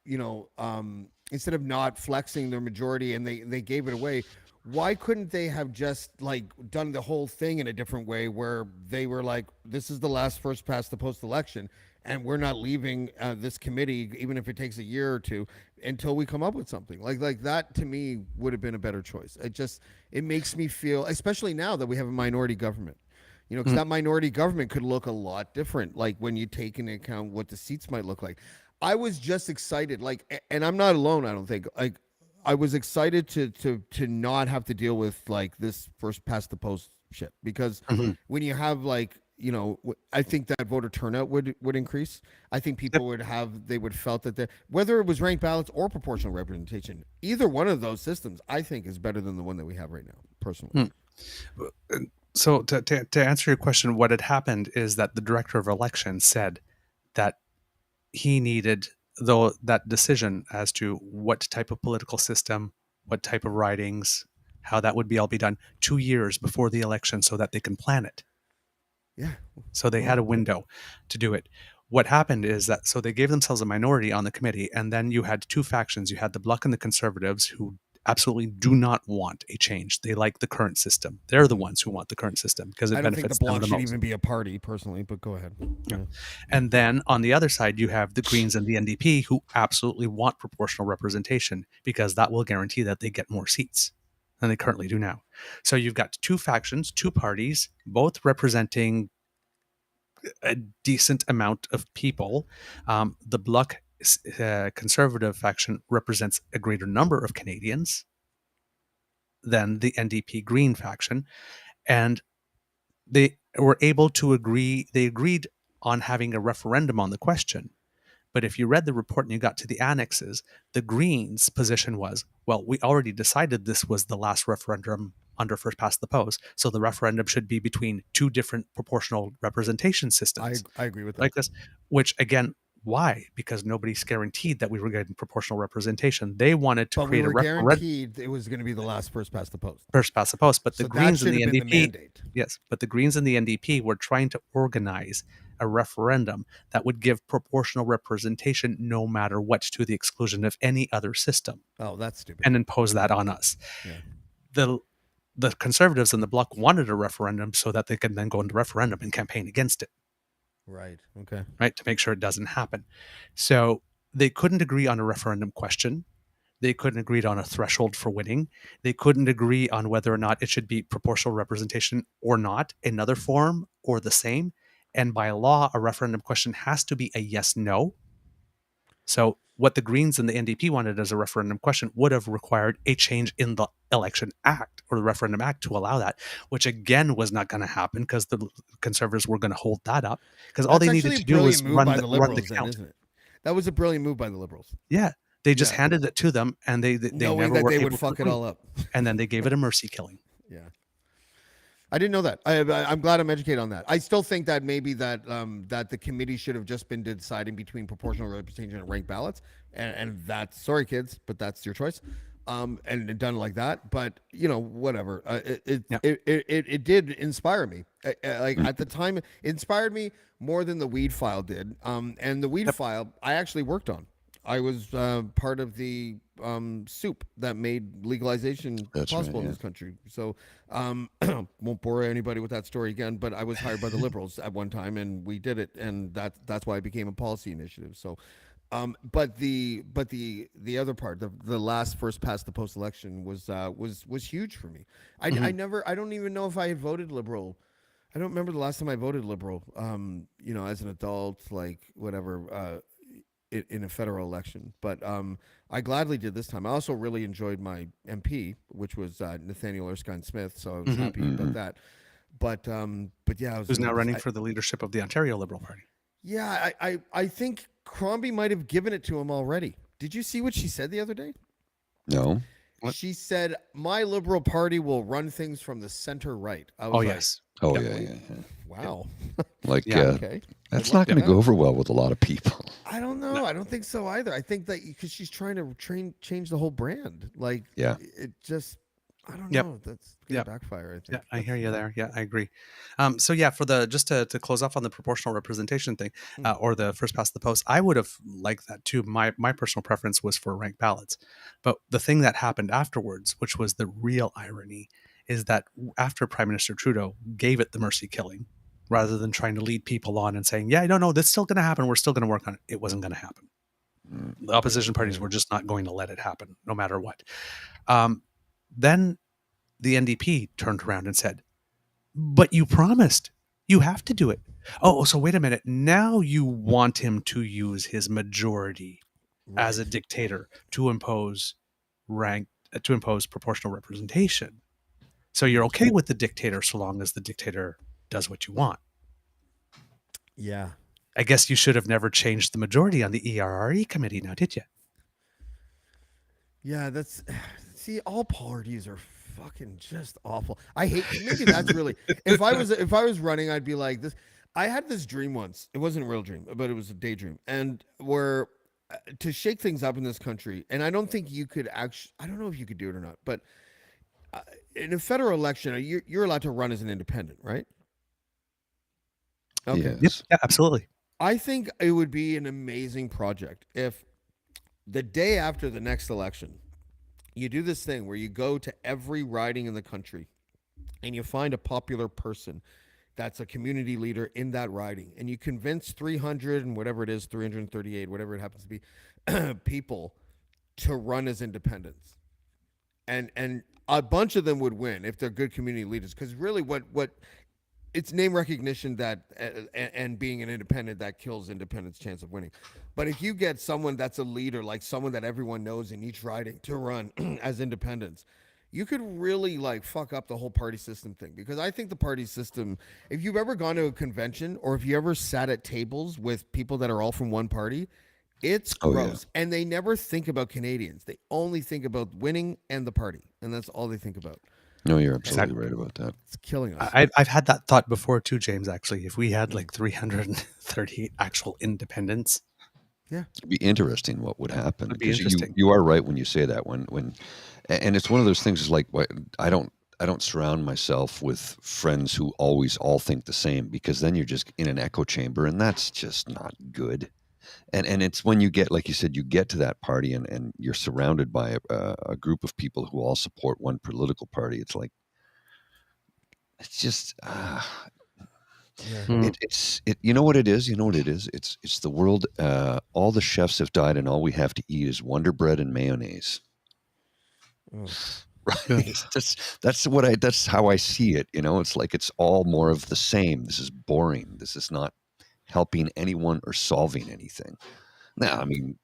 instead of not flexing their majority, and they gave it away. Why couldn't they have just like done the whole thing in a different way, where they were like, this is the last first past the post election, and we're not leaving this committee, even if it takes a year or two, until we come up with something like that? To me, would have been a better choice. It makes me feel, especially now that we have a minority government, because that minority government could look a lot different, like when you take into account what the seats might look like. I was just excited, and I'm not alone, I don't think. I was excited to not have to deal with like this first past the post shit, because when you have I think that voter turnout would increase. I think people would felt that whether it was ranked ballots or proportional representation, either one of those systems, I think, is better than the one that we have right now, personally. So to answer your question, what had happened is that the director of elections said that he needed that decision as to what type of political system, what type of ridings, how that would be all be done 2 years before the election so that they can plan it. Yeah. So they had a window to do it. What happened is that, so they gave themselves a minority on the committee, and then you had two factions. You had the Bloc and the Conservatives, who absolutely do not want a change. They like the current system. They're the ones who want the current system because it I don't think benefits the them Bloc the should most. even be a party, personally, but go ahead. Yeah. And then on the other side, you have the Greens and the NDP, who absolutely want proportional representation because that will guarantee that they get more seats than they currently do now. So you've got two factions, two parties, both representing a decent amount of people. The Bloc conservative faction represents a greater number of Canadians than the NDP Green faction. And they were able to agree. They agreed on having a referendum on the question. But if you read the report and you got to the annexes, the Greens' position was, well, we already decided this was the last referendum under first past the post, so the referendum should be between two different proportional representation systems. I agree with that. Like this, which again, why? Because nobody's guaranteed that we were getting proportional representation. They wanted to create a referendum. Guaranteed it was going to be the last first past the post. First past the post, but the So Greens that and should the have been the NDP, mandate. yes, but the Greens and the NDP were trying to organize a referendum that would give proportional representation no matter what, to the exclusion of any other system, Oh, that's stupid. and impose that on us. Yeah. the Conservatives and the Bloc wanted a referendum so that they could then go into referendum and campaign against it, Right. Okay. right, to make sure it doesn't happen. So they couldn't agree on a referendum question. They couldn't agree on a threshold for winning. They couldn't agree on whether or not it should be proportional representation or not, another form or the same. And by law, a referendum question has to be a yes no. So what the Greens and the NDP wanted as a referendum question would have required a change in the Election Act or the Referendum Act to allow that, which again was not going to happen because the Conservatives were going to hold that up because all That's they actually needed a to do was brilliant move by the run the Liberals, then, count. isn't it? That was a brilliant move by the Liberals. Yeah, they just Yeah. handed it to them, and they Knowing never that were they able would to fuck it agree. all up. And then they gave it a mercy killing. Yeah. I didn't know that. I'm glad I'm educated on that. I still think that maybe that that the committee should have just been deciding between proportional representation and ranked ballots, and that's, sorry kids, but that's your choice, and done like that. But you know, whatever. Yeah. It did inspire me. Like at the time, it inspired me more than the weed file did. And the weed file I actually worked on. I was part of the soup that made legalization That's possible right, in this country. So won't bore anybody with that story again, but I was hired by the Liberals at one time, and we did it, and that's why it became a policy initiative. So, but the other part, the last first past the post election was huge for me. I don't even know if I had voted Liberal. I don't remember the last time I voted Liberal. You know, as an adult, like whatever. In a federal election, but I gladly did this time. I also really enjoyed my MP, which was Nathaniel Erskine Smith, so I was happy about that. But yeah, I was Who's now running for the leadership of the Ontario Liberal Party. Yeah, I think Crombie might have given it to him already. Did you see what she said the other day? No. What? She said, "My Liberal Party will run things from the center right." I was like, yes. Oh Yep. yeah. wow. Like Yeah. Okay. that's not going to go over well with a lot of people. I don't know. I don't think so either. I think that because she's trying to change the whole brand. Like, Yeah. it just, I don't Yep. know. That's going to Yep. backfire, I think. Yeah, I hear you there. Yeah, I agree. So yeah, for the just to close off on the proportional representation thing, or the first past the post, I would have liked that too. My personal preference was for ranked ballots, but the thing that happened afterwards, which was the real irony, is that after Prime Minister Trudeau gave it the mercy killing, rather than trying to lead people on and saying, "Yeah, no, that's still going to happen. We're still going to work on it." It wasn't going to happen. The opposition parties were just not going to let it happen, no matter what. Then the NDP turned around and said, "But you promised. You have to do it." Oh, so wait a minute. Now you want him to use his majority as a dictator to impose proportional representation. So you're okay with the dictator so long as the dictator does what you want. Yeah. I guess you should have never changed the majority on the ERRE committee now, did you? Yeah, that's, see, all parties are fucking just awful. I hate, maybe that's really, if I was running, I'd be like this. I had this dream once. It wasn't a real dream, but it was a daydream. And where to shake things up in this country, and I don't think you could actually, I don't know if you could do it or not, but in a federal election, you're allowed to run as an independent, right? Okay. Yes. Yeah, absolutely. I think it would be an amazing project if the day after the next election, you do this thing where you go to every riding in the country and you find a popular person that's a community leader in that riding, and you convince 300 and whatever it is, 338, whatever it happens to be, people to run as independents. And a bunch of them would win if they're good community leaders, because really what it's name recognition that and being an independent that kills independent's chance of winning. But if you get someone that's a leader, like someone that everyone knows in each riding to run as independents, you could really like fuck up the whole party system thing. Because I think the party system, if you've ever gone to a convention or if you ever sat at tables with people that are all from one party, it's gross. And they never think about Canadians. They only think about winning and the party. And that's all they think about. No, you're absolutely right about that. It's killing us. I've had that thought before too, James, actually. If we had like 338 actual independents. Yeah. It'd be interesting what would happen. It'd be Because interesting. you are right when you say that. And it's one of those things is like, I don't surround myself with friends who always all think the same, because then you're just in an echo chamber, and that's just not good. And it's when you get, like you said, you get to that party and you're surrounded by a group of people who all support one political party. It's like, it's just Yeah. you know what it is. You know what it is. It's the world. All the chefs have died, and all we have to eat is Wonder Bread and mayonnaise. Oh. Right. That's how I see it. You know, it's like it's all more of the same. This is boring. This is not helping anyone or solving anything. Now, I mean,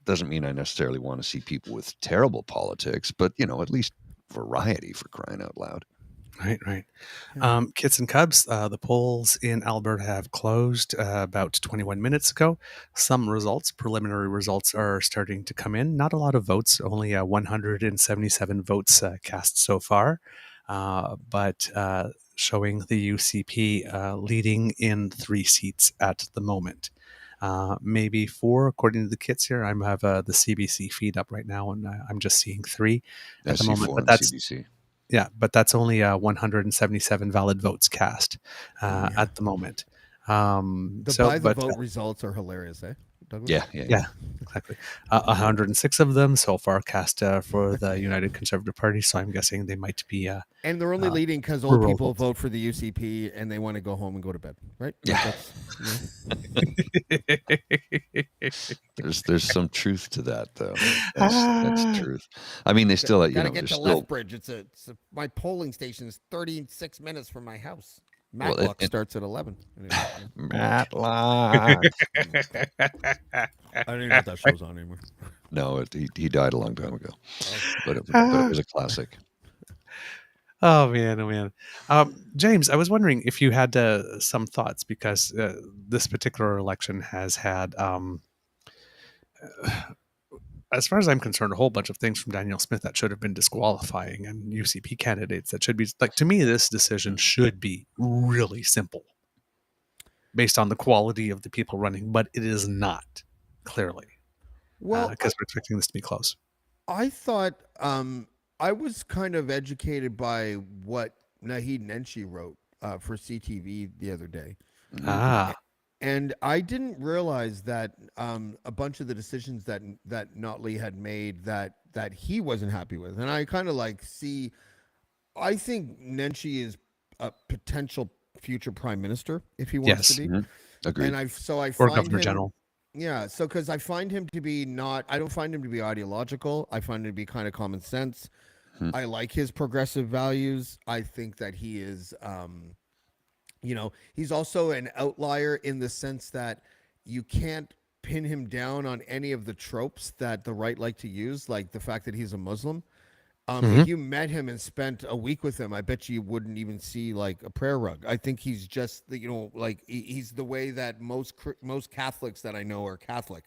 doesn't mean I necessarily want to see people with terrible politics, but you know, at least variety for crying out loud. Right, right. Yeah. Kits and Cubs, the polls in Alberta have closed about 21 minutes ago. Some results, preliminary results, are starting to come in. Not a lot of votes, only 177 votes cast so far, but showing the UCP leading in 3 seats at the moment. Maybe 4, according to the kits here. I have the CBC feed up right now, and I'm just seeing 3 at the moment. SC4 But and CBC. that's only 177 valid votes cast Yeah. at the moment. The by the vote results are hilarious, eh, Douglas? Yeah, exactly. 106 of them so far cast for the United Conservative Party, so I'm guessing they might be And they're only leading because old rural people votes. vote for the UCP and they want to go home and go to bed, right? Like Yeah. There's some truth to that, though. That's truth. I mean, they still, you Gotta know, get there's to still Lethbridge. My polling station is 36 minutes from my house. Well, Matlock starts at 11. Anyway, Matlock. I don't even know if that show's on anymore. No, he died a long time ago, but it was a classic. Oh man, oh man. James, I was wondering if you had some thoughts because this particular election has had, as far as I'm concerned, a whole bunch of things from Daniel Smith that should have been disqualifying and UCP candidates that should be like, to me, this decision should be really simple based on the quality of the people running, but it is not, clearly, Well, because we're expecting this to be close. I thought I was kind of educated by what Naheed Nenshi wrote for CTV the other day. Ah, And I didn't realize that a bunch of the decisions that Notley had made that he wasn't happy with, and I kind of like see. I think Nenshi is a potential future prime minister if he wants yes. to be, Agreed. and I Or find Governor him. General. Yeah, so because I find him to be not, I don't find him to be ideological. I find him to be kind of common sense. Hmm. I like his progressive values. I think that he is, he's also an outlier in the sense that you can't pin him down on any of the tropes that the right like to use, like the fact that he's a Muslim. If you met him and spent a week with him, I bet you wouldn't even see like a prayer rug. I think he's just, like he's the way that most Catholics that I know are Catholic.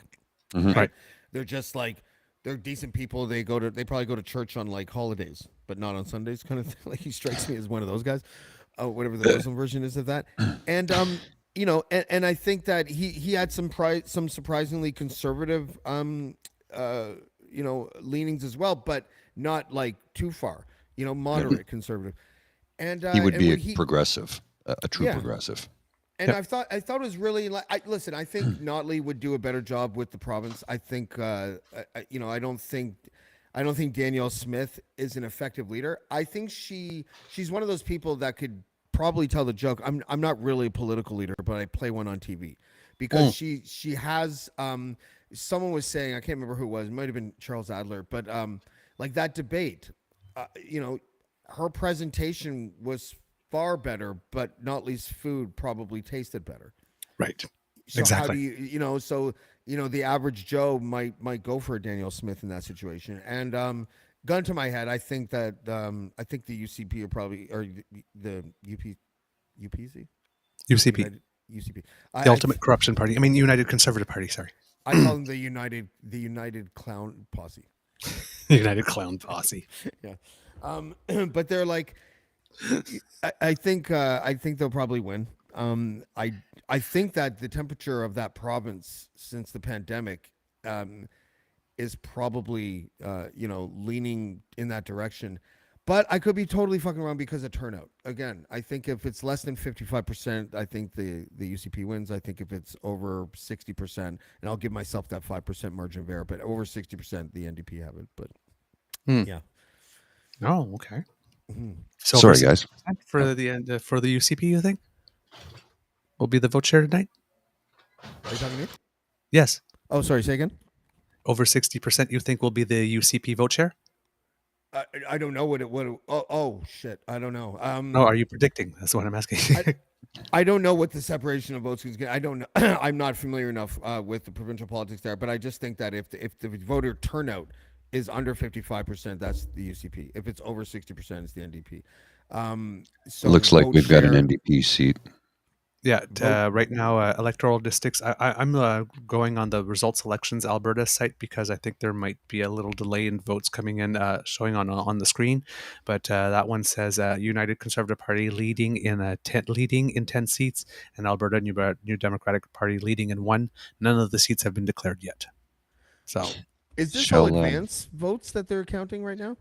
Mhm. Right. They're just like they're decent people. They probably go to church on like holidays, but not on Sundays, kind of thing. Like he strikes me as one of those guys. Whatever the Muslim version is of that. And and I think that he had some surprisingly conservative leanings as well, but not like too far. Moderate conservative. And He would and be when a progressive, a true progressive. and Yep. I thought it was really like. Listen, I think Notley would do a better job with the province. I think, I don't think Danielle Smith is an effective leader. I think she's one of those people that could probably tell the joke. I'm not really a political leader, but I play one on TV because she has. Someone was saying, I can't remember who it was. It might have been Charles Adler, but like that debate, her presentation was far better, but Notley's food probably tasted better. Right. So Exactly. how do the average Joe might go for a Daniel Smith in that situation. And gun to my head, I think that I think the UCP are probably or the UPC UCP, United, UCP. the Ultimate Corruption Party. I mean, United Conservative Party. Sorry, I call them the United Clown Posse. United Clown Posse. Yeah, but they're like, I think they'll probably win. I think that the temperature of that province since the pandemic is probably leaning in that direction. But I could be totally fucking wrong because of turnout. Again, I think if it's less than 55%, I think the UCP wins. I think if it's over 60%, and I'll give myself that 5% margin of error, but over 60%, the NDP have it. But yeah. Oh, okay. So over Sorry, guys. 60% for the UCP, you think will be the vote share tonight? Are you talking to me? Yes, Oh, sorry. Say again. over 60%. You think will be the UCP vote share? I don't know what it. Oh shit. I don't know. Oh, are you predicting? That's what I'm asking. I don't know what the separation of votes is. I don't know. I'm not familiar enough with the provincial politics there, but I just think that if the voter turnout is under 55%, that's the UCP. If it's over 60%, it's the NDP. So Looks like vote we've got an share- NDP seat. Yeah, Vote- right now, electoral districts. I'm going on the results elections Alberta site because I think there might be a little delay in votes coming in, showing on the screen. But that one says United Conservative Party leading in 10 seats, and Alberta New Democratic Party leading in 1. None of the seats have been declared yet. So Is this Shall, all advance votes that they're counting right now?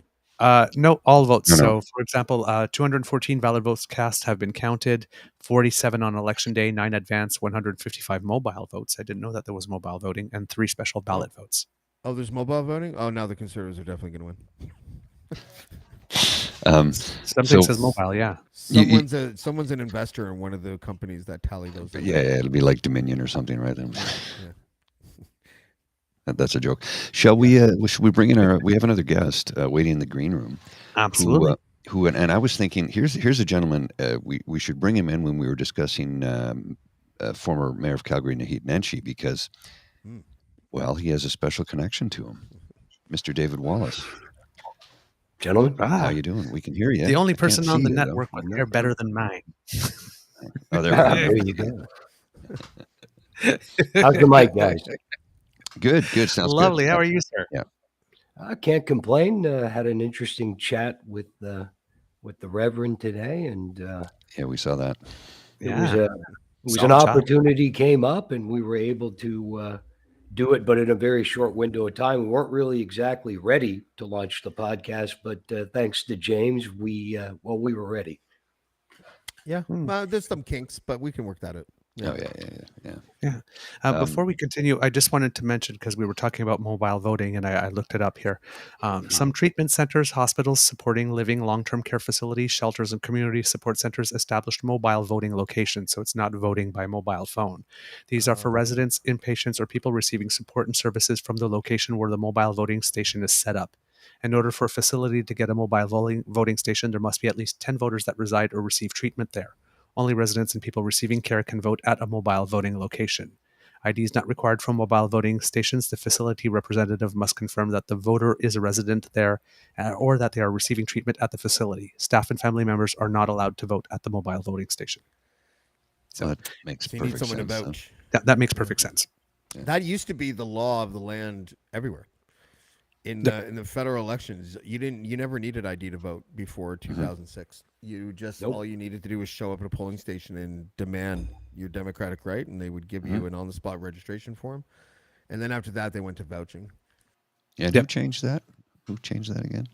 no, all votes. No. So, for example, 214 valid votes cast have been counted, 47 on election day, 9 advance, 155 mobile votes. I didn't know that there was mobile voting, and 3 special ballot votes. Oh, there's mobile voting. Oh, now the Conservatives are definitely going to win. Something So- says mobile, yeah. Someone's an investor in one of the companies that tally those. Yeah, it'll be like Dominion or something, right? Then. Yeah. That's a joke. Shall we? Should we bring in our? We have another guest waiting in the green room. Absolutely. Who and I was thinking, here's a gentleman. We should bring him in when we were discussing former mayor of Calgary, Naheed Nenshi, because, well, he has a special connection to him, Mr. David Wallace. Gentlemen, How you doing? We can hear you. The only I can't person on see the you, though. network with hair better than mine. Oh, there we go. there you go. How's the mic, guys? Good. Sounds Lovely. good. How are you, sir? Yeah. I can't complain. Had an interesting chat with the Reverend today, and Yeah, we saw that. it Yeah. was an Solid job. opportunity came up, and we were able to do it, but in a very short window of time. We weren't really exactly ready to launch the podcast, but thanks to James, we were ready. Yeah. There's some kinks, but we can work that out. Oh yeah. Before we continue, I just wanted to mention, because we were talking about mobile voting, and I looked it up here. Some treatment centers, hospitals, supporting living, long-term care facilities, shelters, and community support centers established mobile voting locations, so it's not voting by mobile phone. These are for residents, inpatients, or people receiving support and services from the location where the mobile voting station is set up. In order for a facility to get a mobile voting station, there must be at least 10 voters that reside or receive treatment there. Only residents and people receiving care can vote at a mobile voting location. ID is not required for mobile voting stations. The facility representative must confirm that the voter is a resident there or that they are receiving treatment at the facility. Staff and family members are not allowed to vote at the mobile voting station. So that makes So you need perfect someone sense. to vouch. That makes perfect sense. That used to be the law of the land everywhere. In the federal elections, you never needed ID to vote before 2006. You just all you needed to do was show up at a polling station and demand your democratic right, and they would give you an on-the-spot registration form. And then after that, they went to vouching. Yeah, who changed that? Who changed that again?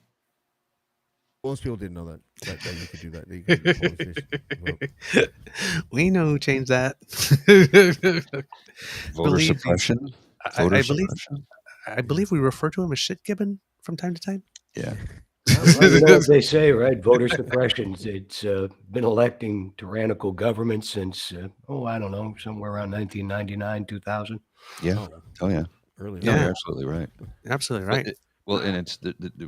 Most people didn't know that you could do that. That you could go to the polling station and vote. We know who changed that. Voter Believe suppression. I Voter believe suppression. I believe we refer to him as shit gibbon from time to time. Yeah. Well, you know what they say, right? Voter suppression. It's been electing tyrannical government since, I don't know, somewhere around 1999, 2000. Yeah. Oh yeah. Early. No, Yeah. you're absolutely right. Absolutely Well, right. Well, and it's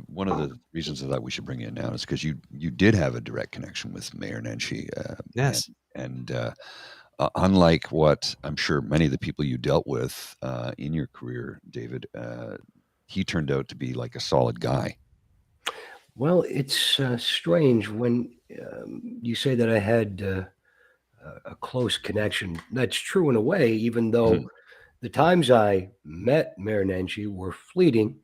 one of the reasons I thought we should bring you in now is because you did have a direct connection with Mayor Nenshi. Yes. And unlike what I'm sure many of the people you dealt with in your career, David, he turned out to be like a solid guy. Well, it's strange when you say that I had a close connection. That's true in a way, even though the times I met Mayor Nenshi were fleeting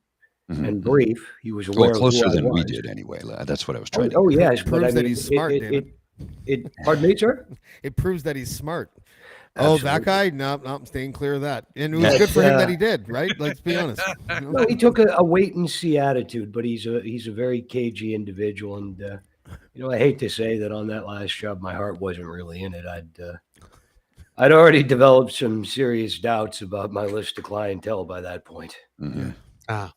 and brief. He was aware Well, closer of who I than we was. did anyway. That's what I was trying to Oh, get. yes, Proves but I that mean, he's smart, David. Pardon me, sir? It proves that he's smart. Absolutely. Oh, that guy? No, I'm staying clear of that. And it was good for him that he did, right? Let's be honest. No, he took a wait and see attitude, but he's a very cagey individual, and I hate to say that on that last job, my heart wasn't really in it. I'd already developed some serious doubts about my list of clientele by that point. Mhm. Ah.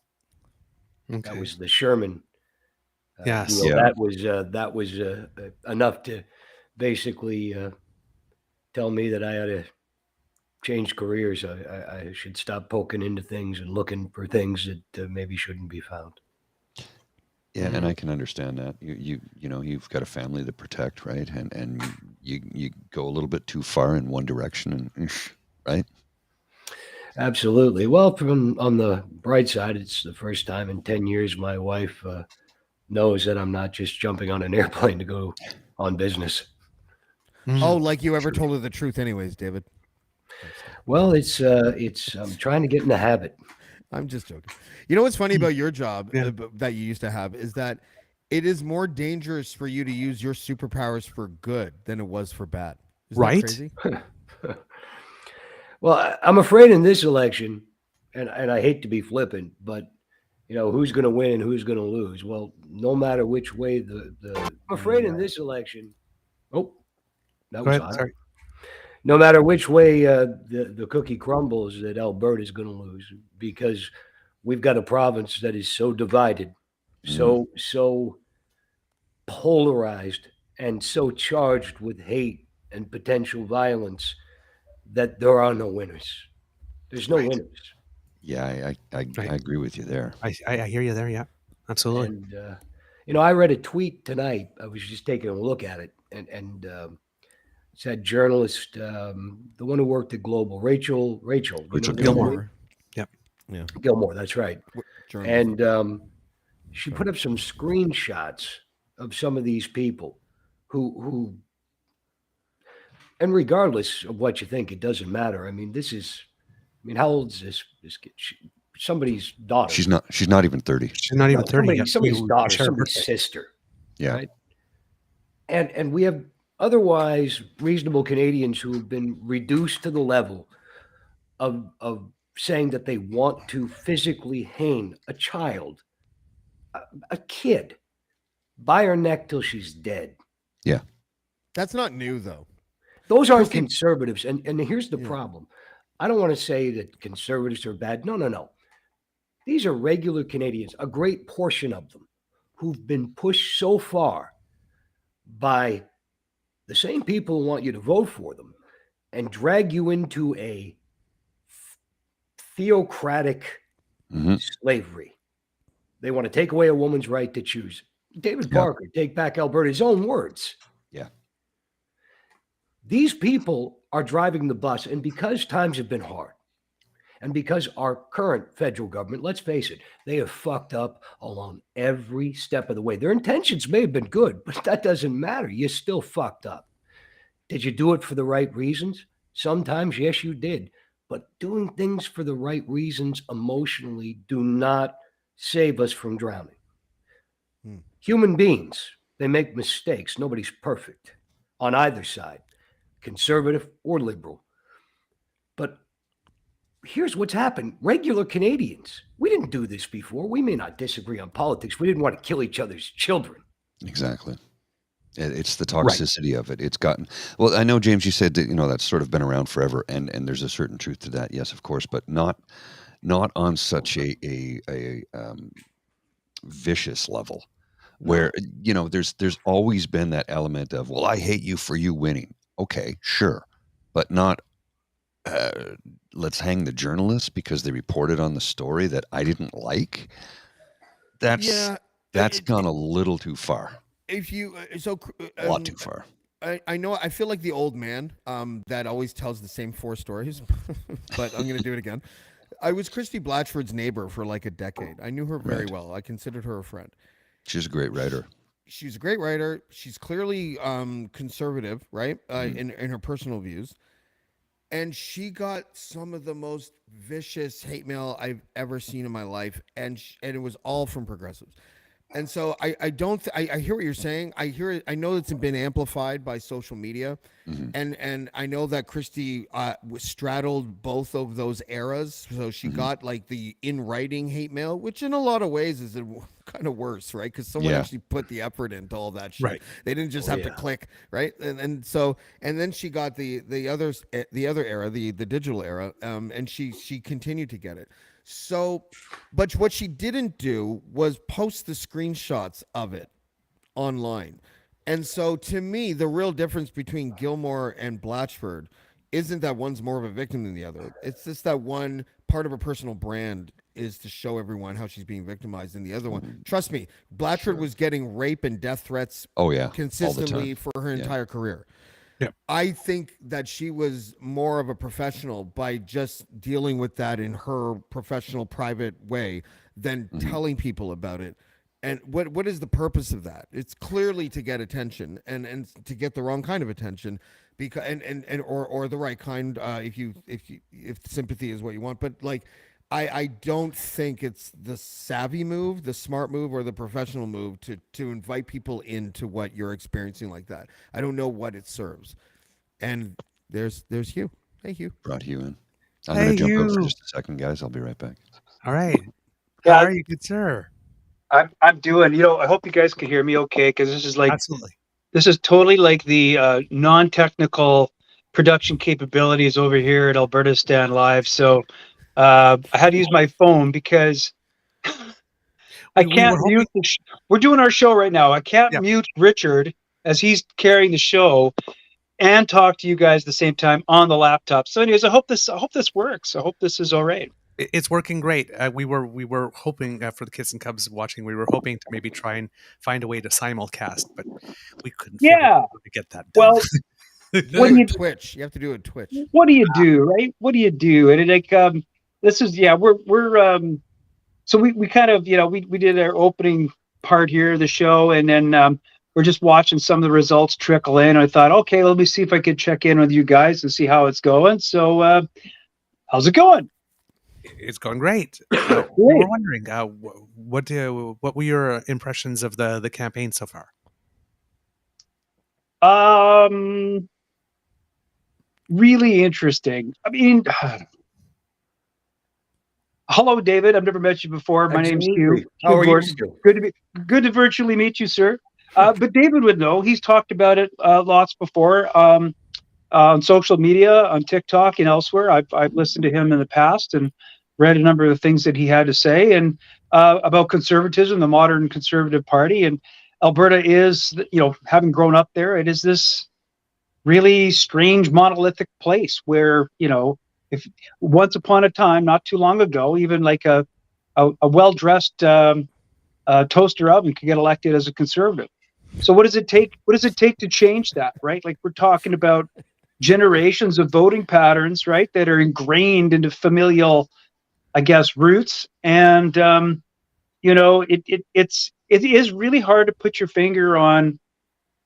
Okay. That was the Sherman Yes. You know, Yeah. that was enough to basically tell me that I ought to change careers. I should stop poking into things and looking for things that maybe shouldn't be found. Yeah, and I can understand that. You know, you've got a family to protect, right? And you go a little bit too far in one direction, and right? Absolutely. Well, from on the bright side, it's the first time in 10 years my wife knows that I'm not just jumping on an airplane to go on business. Oh, Mm. like you ever True. told her the truth, anyways, David? Well, it's I'm trying to get in the habit. I'm just joking. You know what's funny about your job Yeah. that you used to have is that it is more dangerous for you to use your superpowers for good than it was for bad. Isn't that Right? crazy? Well, I'm afraid in this election, and I hate to be flippant, but you know who's going to win and who's going to lose. Well, no matter which way I'm afraid in this election. Oh, that Go was ahead. odd. Sorry. No matter which way the cookie crumbles, that Alberta is going to lose because we've got a province that is so divided, so polarized, and so charged with hate and potential violence that there are no winners. There's no Right. winners. Yeah, I Right. agree with you there. I hear you there. Yeah. Absolutely. And you know, I read a tweet tonight. I was just taking a look at it, and it's that journalist, the one who worked at Global, Rachel, Rachel this Gilmore. lady? Yep. Yeah. Gilmore, that's right. Journalism. And she put up some screenshots of some of these people who, and regardless of what you think, it doesn't matter. I mean, how old is this kid? Somebody's daughter. She's not even 30. She's not even No, 30 yet. somebody's We daughter, share a somebody's birthday. sister. Yeah. Right? And we have otherwise reasonable Canadians who have been reduced to the level of saying that they want to physically hang a child, a kid, by her neck till she's dead. Yeah. That's not new, though. Those aren't Christy- conservatives. And here's the Yeah. problem. I don't want to say that conservatives are bad. No. These are regular Canadians, a great portion of them, who've been pushed so far by the same people who want you to vote for them and drag you into a theocratic Mhm. slavery. They want to take away a woman's right to choose. David Yeah. Parker, take back Alberta, his own words. Yeah. These people are driving the bus, and because times have been hard, and because our current federal government, let's face it, they have fucked up along every step of the way. Their intentions may have been good, but that doesn't matter. You still fucked up. Did you do it for the right reasons? Sometimes, yes, you did. But doing things for the right reasons emotionally do not save us from drowning. Human beings, they make mistakes. Nobody's perfect on either side, conservative or liberal. But here's what's happened. Regular Canadians, we didn't do this before. We may not disagree on politics. We didn't want to kill each other's children. Exactly. It's the toxicity of it. It's gotten well. I know, James, you said that that's sort of been around forever, and there's a certain truth to that. Yes, of course, but not on such a vicious level, where there's always been that element of, well, I hate you for you winning. Okay, sure, but not. Let's hang the journalists because they reported on the story that I didn't like. That's gone a little too far. If you A lot too far. I know. I feel like the old man that always tells the same 4 stories, but I'm going to do it again. I was Christy Blatchford's neighbor for like a decade. I knew her very well. I considered her a friend. She's a great writer. She's a great writer. She's clearly conservative, right? In her personal views. And she got some of the most vicious hate mail I've ever seen in my life, and it was all from progressives. And so I hear what you're saying. I hear it. I know it's been amplified by social media, and I know that Christy straddled both of those eras. So she got like the in writing hate mail, which in a lot of ways is kind of worse, right? Because someone actually put the effort into all that shit. Right. They didn't just have to click, right? And then she got the other era, the digital era, and she continued to get it. So, but what she didn't do was post the screenshots of it online. And so to me, the real difference between Gilmore and Blatchford isn't that one's more of a victim than the other. It's just that one part of her personal brand is to show everyone how she's being victimized, and the other one, trust me, Blatchford was getting rape and death threats Oh yeah, all the consistently time. for her Yeah. entire career. Yeah. I think that she was more of a professional by just dealing with that in her professional, private way than telling people about it. And what is the purpose of that? It's clearly to get attention and to get the wrong kind of attention, because and or the right kind, if sympathy is what you want. But like, I don't think it's the savvy move, the smart move, or the professional move to invite people into what you're experiencing like that. I don't know what it serves. And there's Hugh. Hey, Hugh. Brought Hugh in. I'm Hey, going to jump out for Hugh. just a second, guys. I'll be right back. All right. Yeah. How are you, good sir? I'm doing, I hope you guys can hear me okay, because Absolutely. this is totally like the non-technical production capabilities over here at Albertastan Live. So I had to use my phone because I We can't were hoping. mute we're doing our show right now. I can't Yeah. mute Richard as he's carrying the show and talk to you guys at the same time on the laptop. So anyways, I hope this works. I hope this is all right. It's working great. We were hoping for the kids and cubs watching. We were hoping to maybe try and find a way to simulcast, but we couldn't figure Yeah. out how to get that done. Well, What do you- Twitch? You have to do it Twitch. what do you do, right? What do you do? And like, this is, we're so we kind of, we did our opening part here of the show, and then we're just watching some of the results trickle in. I thought, okay, let me see if I could check in with you guys and see how it's going. So how's it going? It's going great. We were wondering what were your impressions of the campaign so far? Really interesting. I mean, hello, David. I've never met you before. My name's Absolutely. Hugh. How are you, Gordon. Stu? Good to virtually meet you, sir. But David would know. He's talked about it lots before on social media, on TikTok, and elsewhere. I've listened to him in the past and read a number of the things that he had to say and about conservatism, the modern conservative party. And Alberta is, having grown up there, it is this really strange monolithic place where, if once upon a time, not too long ago, even like a well-dressed toaster oven could get elected as a conservative. So what does it take? What does it take to change that, right? Like, we're talking about generations of voting patterns, right, that are ingrained into familial, I guess, roots. And it is really hard to put your finger on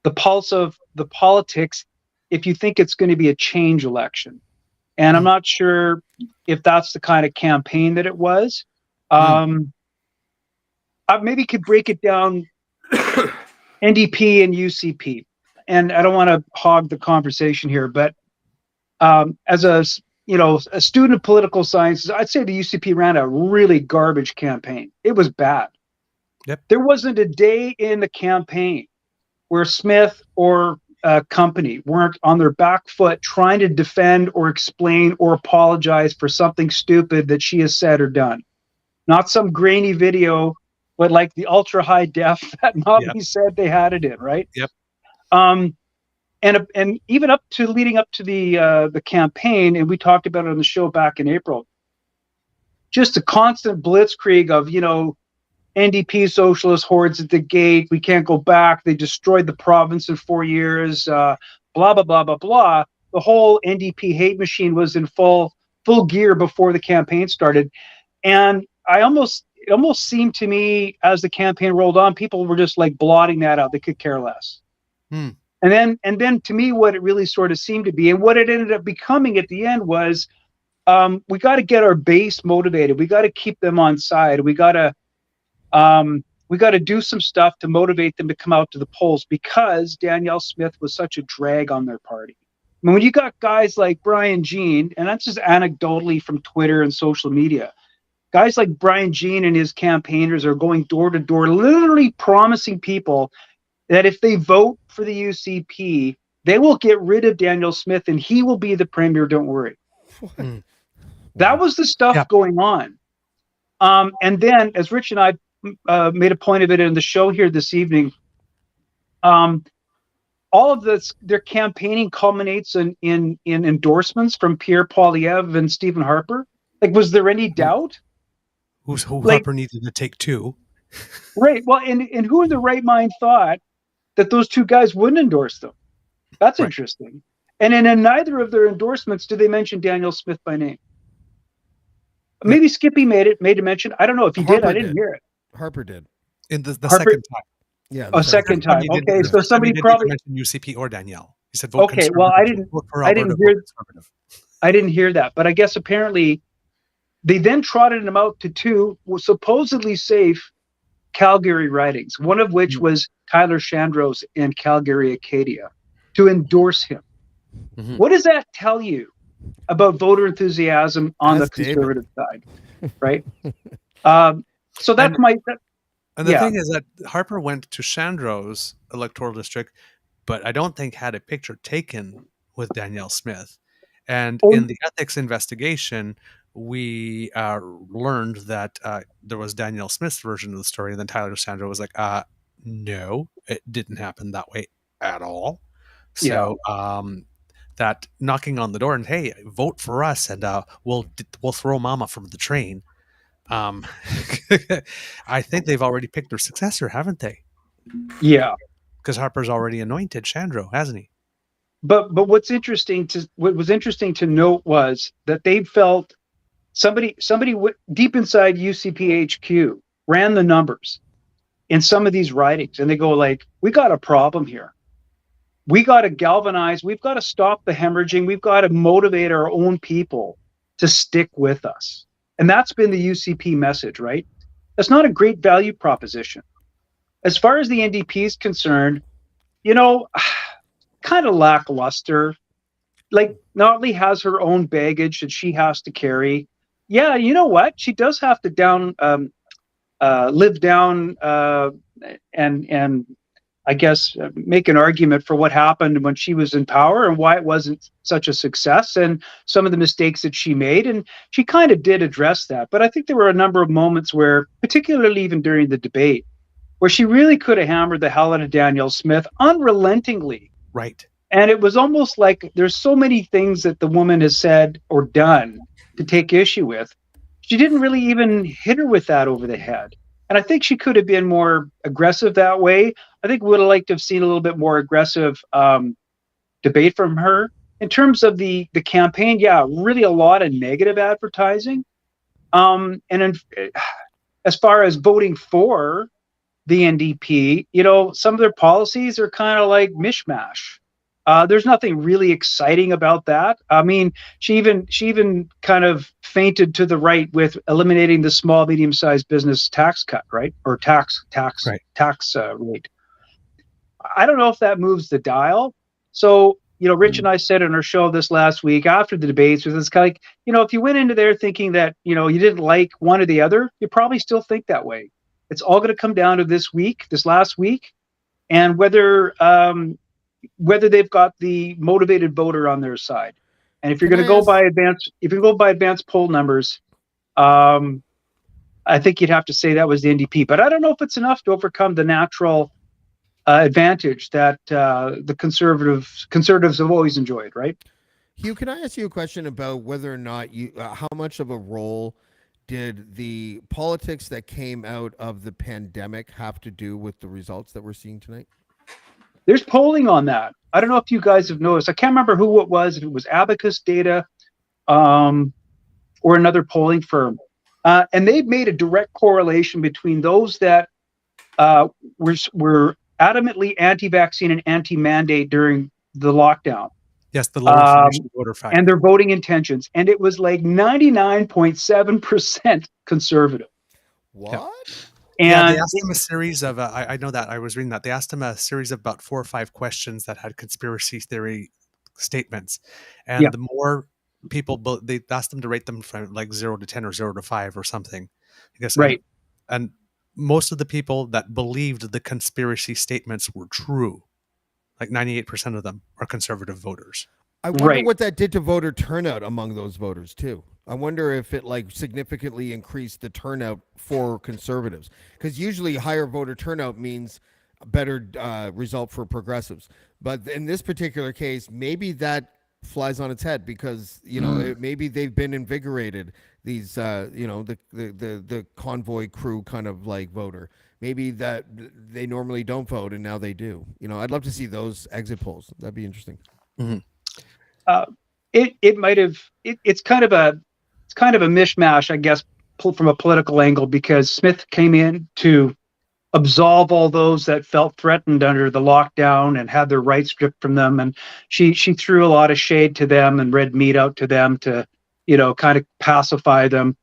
the pulse of the politics if you think it's going to be a change election. And I'm not sure if that's the kind of campaign that it was. I maybe could break it down NDP and UCP. And I don't want to hog the conversation here, but as a student of political sciences, I'd say the UCP ran a really garbage campaign. It was bad. Yep. There wasn't a day in the campaign where Smith or company weren't on their back foot trying to defend or explain or apologize for something stupid that she has said or done. Not some grainy video, but like the ultra high def that Nobby said they had it in, right? Yep. And even leading up to the campaign, and we talked about it on the show back in April, just a constant blitzkrieg of, NDP socialist hordes at the gate. We can't go back. They destroyed the province in 4 years. Blah, blah, blah, blah, blah. The whole NDP hate machine was in full gear before the campaign started. And it almost seemed to me as the campaign rolled on, people were just like blotting that out. They could care less. And then to me, what it really sort of seemed to be, and what it ended up becoming at the end was, we got to get our base motivated. We got to keep them on side. We got to do some stuff to motivate them to come out to the polls, because Danielle Smith was such a drag on their party. I mean, when you got guys like Brian Jean, and that's just anecdotally from Twitter and social media, guys like Brian Jean and his campaigners are going door to door, literally promising people that if they vote for the UCP, they will get rid of Danielle Smith and he will be the premier. Don't worry. That was the stuff going on. And then, as Rich and I made a point of it in the show here this evening, all of their campaigning culminates in endorsements from Pierre Poilievre and Stephen Harper. Like, was there any doubt? Who Like- Harper needed to take two. Right. Well, and who in the right mind thought that those two guys wouldn't endorse them? That's Right. interesting. And in neither of their endorsements do they mention Danielle Smith by name. Maybe Skippy made a mention. I don't know if he did. Harper I didn't did. hear it. Harper did. In the Harper- second time. Yeah. A second time. He didn't- Okay, the so first time he somebody didn't probably. even mention UCP or Danielle. He said vote Okay, well, I conservative, didn't- vote for I didn't Alberta, hear- vote conservative. I didn't hear that, but I guess apparently they then trotted him out to two supposedly safe Calgary ridings, one of which was Tyler Shandros in Calgary Acadia, to endorse him. Mhm. What does that tell you about voter enthusiasm on That's the David. conservative side, right? So that's And the Yeah. thing is that Harper went to Shandro's electoral district, but I don't think had a picture taken with Danielle Smith. And Oh. in the ethics investigation, we learned that there was Danielle Smith's version of the story, and then Tyler Sandro was like, no, it didn't happen that way at all. So that knocking on the door and, hey, vote for us, and we'll throw Mama from the train. I think they've already picked their successor, haven't they? yeah. Because Harper's already anointed Shandro, hasn't he? But what was interesting to note was that they felt somebody deep inside UCPHQ ran the numbers in some of these ridings, and they go like, we got a problem here. We got to galvanize. We've got to stop the hemorrhaging. We've got to motivate our own people to stick with us. And that's been the UCP message, right? That's not a great value proposition. As far as the NDP is concerned, kind of lackluster. Like, Notley has her own baggage that she has to carry. Yeah, you know what? She does have to live down and I guess make an argument for what happened when she was in power and why it wasn't such a success and some of the mistakes that she made. And she kind of did address that. But I think there were a number of moments where, particularly even during the debate, where she really could have hammered the hell out of Danielle Smith unrelentingly. Right. And it was almost like there's so many things that the woman has said or done to take issue with. She didn't really even hit her with that over the head. And I think she could have been more aggressive that way. I think we would have liked to have seen a little bit more aggressive debate from her. In terms of the campaign, yeah, really a lot of negative advertising. As far as voting for the NDP, some of their policies are kind of like mishmash. There's nothing really exciting about that. I mean, she even kind of fainted to the right with eliminating the small, medium-sized business tax cut, right? Or tax rate. I don't know if that moves the dial. So, Rich and I said in our show this last week after the debates, was it's kind of like, if you went into there thinking that, you didn't like one or the other, you probably still think that way. It's all going to come down to this last week, and whether they've got the motivated voter on their side. And if you're going to go by advanced poll numbers, I think you'd have to say that was the NDP. But I don't know if it's enough to overcome the natural advantage that the conservatives have always enjoyed, right? Hugh, can I ask you a question about whether or not how much of a role did the politics that came out of the pandemic have to do with the results that we're seeing tonight? There's polling on that. I don't know if you guys have noticed. I can't remember who it was, if it was Abacus Data or another polling firm. And they've made a direct correlation between those that were adamantly anti-vaccine and anti-mandate during the lockdown. Yes, the low information voter factor. And their voting intentions. And it was like 99.7% conservative. What? Yeah. And they asked him a series of, I know that, I was reading that. They asked him a series of about 4 or 5 questions that had conspiracy theory statements. And the more people, they asked them to rate them from like 0 to 10 or 0 to 5 or something. I guess, right. And most of the people that believed the conspiracy statements were true, like 98% of them, are conservative voters. I wonder what that did to voter turnout among those voters too. I wonder if it like significantly increased the turnout for conservatives, because usually higher voter turnout means a better result for progressives. But in this particular case, maybe that flies on its head because maybe they've been invigorated. These the convoy crew kind of like voter. Maybe that they normally don't vote and now they do. I'd love to see those exit polls. That'd be interesting. It might have. It's kind of a mishmash, I guess, from a political angle, because Smith came in to absolve all those that felt threatened under the lockdown and had their rights stripped from them, and she threw a lot of shade to them and red meat out to them to kind of pacify them.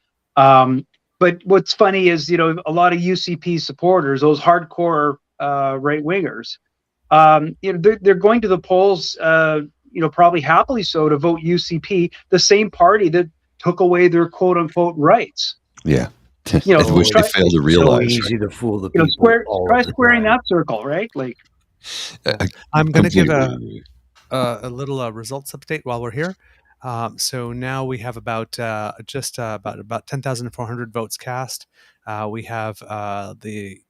But what's funny is a lot of UCP supporters, those hardcore right wingers, they're going to the polls, probably happily so, to vote UCP, the same party that took away their quote unquote rights. Yeah. Which they fail to realize. So easy to fool the people. Try squaring that circle, right? Like, I'm going to give a little results update while we're here. So now we have about 10,400 votes cast. We have the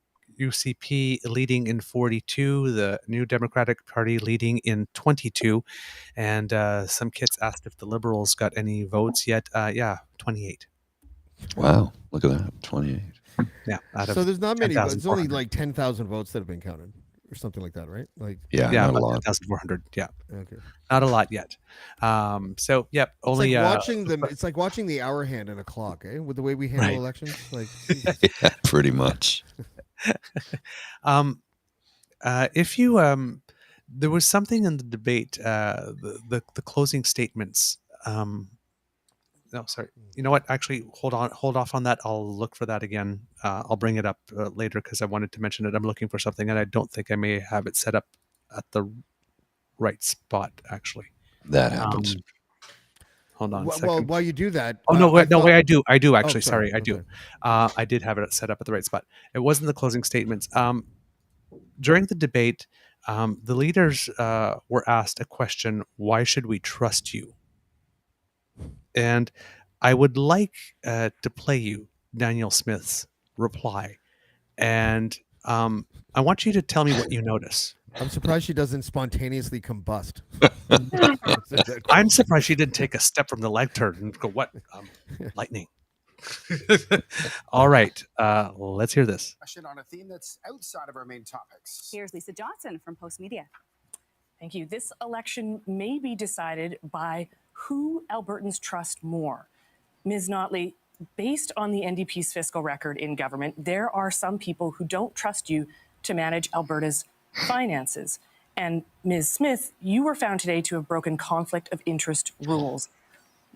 UCP leading in 42, the New Democratic Party leading in 22, and some kids asked if the Liberals got any votes yet. 28. Wow, look at that, 28. Yeah. So there's not many. It's only 10,400. like 10,000 votes that have been counted, or something like that, right? Like Yeah, Yeah, not a about lot. 10,400. Yeah, okay. not a lot yet. So yep, only It's like watching them. It's like watching the hour hand in a clock, eh? With the way we handle Right. elections, like Yeah, pretty much. if you there was something in the debate, the closing statements. No, sorry. You know what? Actually, hold off on that. I'll look for that again. I'll bring it up later because I wanted to mention it. I'm looking for something, and I don't think I may have it set up at the right spot. Actually, That happens. hold on. A well, second. while you do that. Oh no! Wait, I I do actually. sorry. Sorry, I do. Okay. I did have it set up at the right spot. It wasn't the closing statements. During the debate, the leaders were asked a question: "Why should we trust you?" And I would like to play you Daniel Smith's reply, and I want you to tell me what you notice. I'm surprised she doesn't spontaneously combust. I'm surprised she didn't take a step from the lectern and go, "What? Lightning." All right, let's hear this. Question on a theme that's outside of our main topics. Here's Lisa Johnson from Post Media. Thank you. This election may be decided by who Albertans trust more. Ms. Notley, based on the NDP's fiscal record in government, there are some people who don't trust you to manage Alberta's finances. And Ms. Smith, you were found today to have broken conflict of interest rules.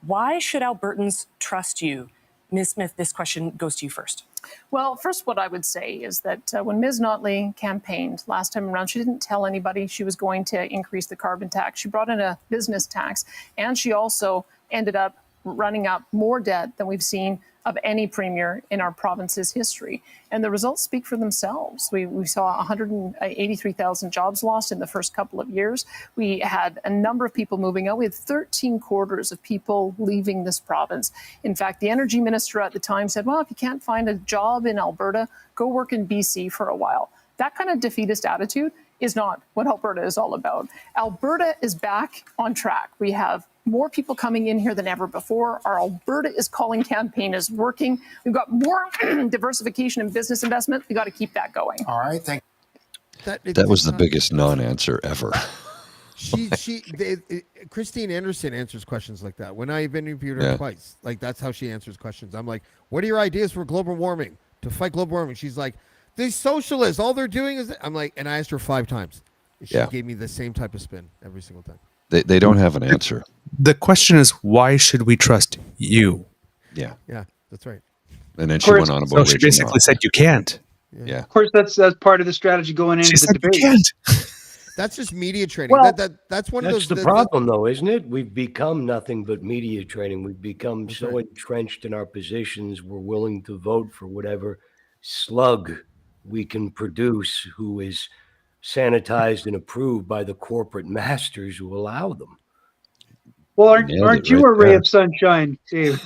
Why should Albertans trust you? Ms. Smith, this question goes to you first. Well, first, what I would say is that when Ms. Notley campaigned last time around, she didn't tell anybody she was going to increase the carbon tax. She brought in a business tax, and she also ended up running up more debt than we've seen of any premier in our province's history. And the results speak for themselves. We saw 183,000 jobs lost in the first couple of years. We had a number of people moving out. We had 13 quarters of people leaving this province. In fact, the energy minister at the time said, well, if you can't find a job in Alberta, go work in BC for a while. That kind of defeatist attitude is not what Alberta is all about. Alberta is back on track. We have more people coming in here than ever before. Our Alberta is Calling campaign is working. We've got more diversification and business investment. We got to keep that going. All right, thank you. That was the biggest non-answer ever. Christine Anderson answers questions like that. When I've interviewed her twice, like that's how she answers questions. I'm like, what are your ideas for global warming, to fight global warming? She's like, these socialists, all they're doing is, I'm like, and I asked her 5 times. She gave me the same type of spin every single time. They don't have an answer. The question is, why should we trust you? Yeah. Yeah, that's right. And then she went on about So she basically said you can't. Yeah. Of course, that's part of the strategy going into the debate. You can't. That's just media training. Well, that's one of That's those. the problem, though, isn't it? We've become nothing but media training. We've become so entrenched in our positions, we're willing to vote for whatever slug we can produce who is sanitized and approved by the corporate masters who allow them. Well, Nailed aren't it you right a ray there. of sunshine, Dave?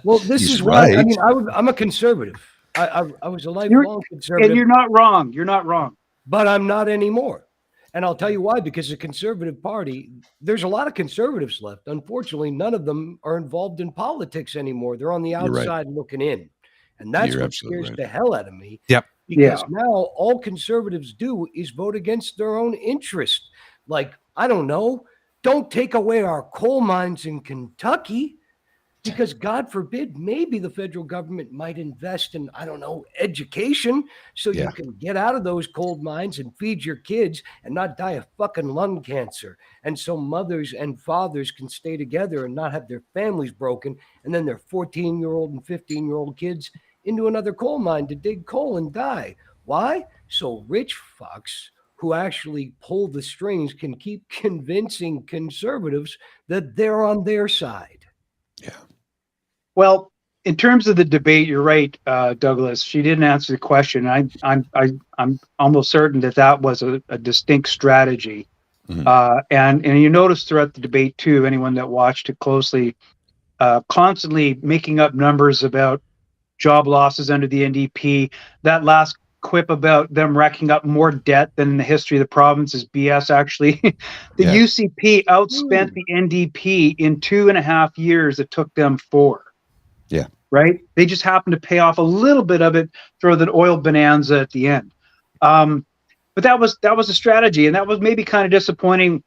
Well, this He's is why. I right. mean, I'm a conservative. I was a You're, lifelong and conservative, you're not wrong. You're not wrong. but I'm not anymore. And I'll tell you why, because the Conservative Party, there's a lot of conservatives left. Unfortunately, none of them are involved in politics anymore. They're on the You're right. outside looking in. And that's You're what absolutely scares right. the hell out of me. Yep. Because Yeah. now all conservatives do is vote against their own interest. Like, I don't know, don't take away our coal mines in Kentucky. Because God forbid, maybe the federal government might invest in, I don't know, education so Yeah. you can get out of those coal mines and feed your kids and not die of fucking lung cancer. And so mothers and fathers can stay together and not have their families broken and then their 14-year-old and 15-year-old kids into another coal mine to dig coal and die. Why? So rich fucks who actually pull the strings can keep convincing conservatives that they're on their side. Yeah. Well, in terms of the debate, you're right, Douglas. She didn't answer the question. I'm almost certain that was a distinct strategy. Mhm. And you notice throughout the debate too, anyone that watched it closely, constantly making up numbers about job losses under the NDP. That last quip about them racking up more debt than in the history of the province is BS. Actually, the Yeah. UCP outspent the NDP in 2.5 years. It took them 4. Yeah. Right. They just happened to pay off a little bit of it through the oil bonanza at the end. But that was a strategy, and that was maybe kind of disappointing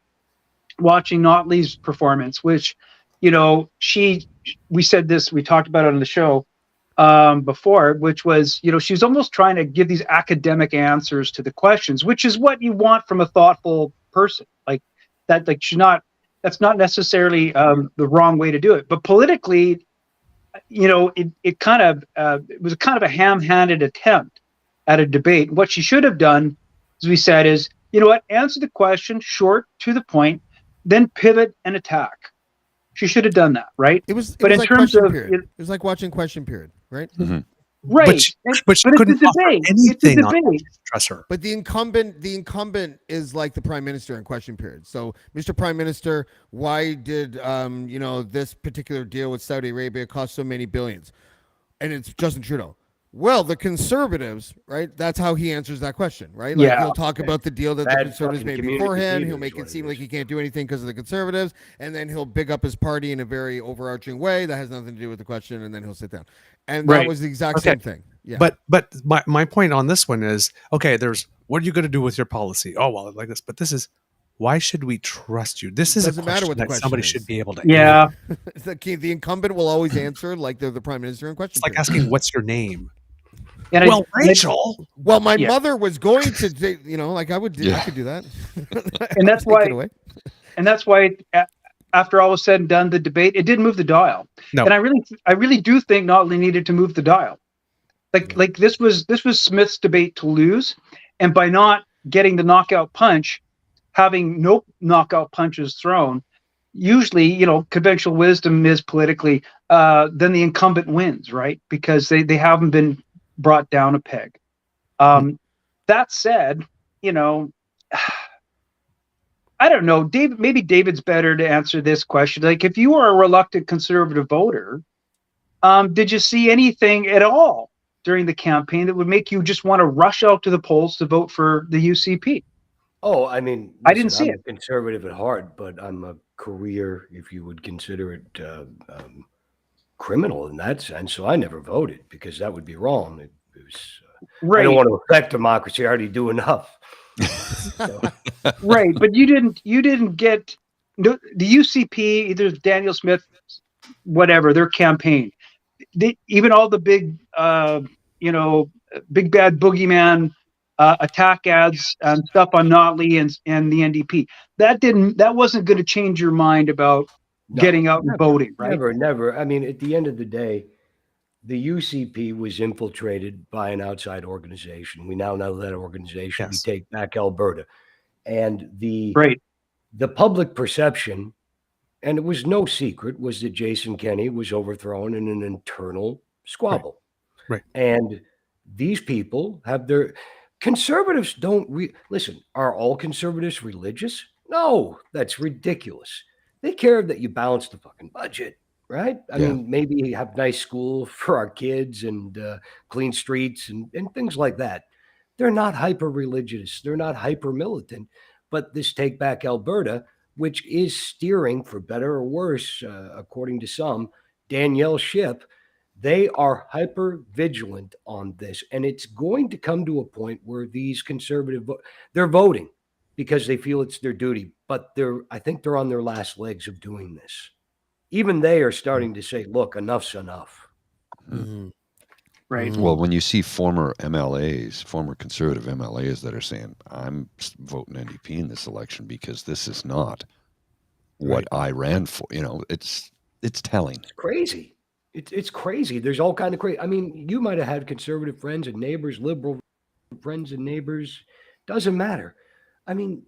watching Notley's performance, which, we said this, we talked about it on the show before, which was, she was almost trying to give these academic answers to the questions, which is what you want from a thoughtful person. Like that, that's not necessarily the wrong way to do it. But politically, it kind of it was kind of a ham-handed attempt at a debate. What she should have done, as we said, is, answer the question short, to the point, then pivot and attack. She should have done that, right? It was But in like terms question of period. It was like watching question period, right? Mhm. right, But she but couldn't it's a offer debate. It's a anything on debate. stress her. But the incumbent is like the prime minister in question period. So, Mr. Prime Minister, why did this particular deal with Saudi Arabia cost so many billions? And it's Justin Trudeau. Well, the conservatives, right? That's how he answers that question, right? Like Yeah. he'll talk about the deal that the Bad conservatives fucking made beforehand. communicator He'll is make what it seem it like is. he can't do anything because of the conservatives, and then he'll big up his party in a very overarching way that has nothing to do with the question, and then he'll sit down. And that Right. was the exact Okay. same thing. Yeah. But my point on this one is, okay, what are you going to do with your policy? Oh, well, like this. But this is, why should we trust you? This is a Doesn't matter question what the that question somebody is. should be able to Yeah. answer. the incumbent will always answer like they're the prime minister in question. It's like period. asking, what's your name? And Well, Rachel. Well, my Yeah. mother was going to, like I Yeah. could do that. And that's Take it why- away. and that's why, after all was said and done, the debate, it didn't move the dial. No. And I really do think Notley needed to move the dial. Like this was Smith's debate to lose, and by not getting the knockout punch, having no knockout punches thrown, usually, conventional wisdom is politically, then the incumbent wins, right? Because they haven't been brought down a peg. That said, I don't know, David. Maybe David's better to answer this question. Like, if you are a reluctant conservative voter, did you see anything at all during the campaign that would make you just want to rush out to the polls to vote for the UCP? Oh, I mean, I didn't see I'm a conservative at heart, but I'm a career, if you would consider it, criminal in that sense. So I never voted because that would be wrong. It was, I don't want to affect democracy. I already do enough. So, Right, but you didn't get the UCP, either Daniel Smith, whatever, their campaign. Even all the big, big bad boogeyman attack ads and stuff on Notley and the NDP. That wasn't going to change your mind about no, getting out and never, voting, right? Never. I mean, at the end of the day, the UCP was infiltrated by an outside organization. We now know that organization. Yes. We take back Alberta. And the public perception, and it was no secret, was that Jason Kenney was overthrown in an internal squabble. Right. And these people have their conservatives don't listen. Are all conservatives religious? No, that's ridiculous. They care that you balance the fucking budget, right? I Yeah. mean, maybe have nice school for our kids and clean streets and things like that. They're not hyper religious. They're not hyper militant. But this Take Back Alberta, which is steering for better or worse, according to some, Danielle Ship, they are hyper vigilant on this. And it's going to come to a point where these conservative, they're voting because they feel it's their duty, but I think they're on their last legs of doing this. Even they are starting to say, look, enough's enough. Mhm. Right. Well, when you see former MLAs, former conservative MLAs that are saying, I'm voting NDP in this election because this is not what I ran for, it's telling. It's crazy. It's crazy. There's all kind of crazy. I mean, you might have had conservative friends and neighbors, liberal friends and neighbors. Doesn't matter. I mean,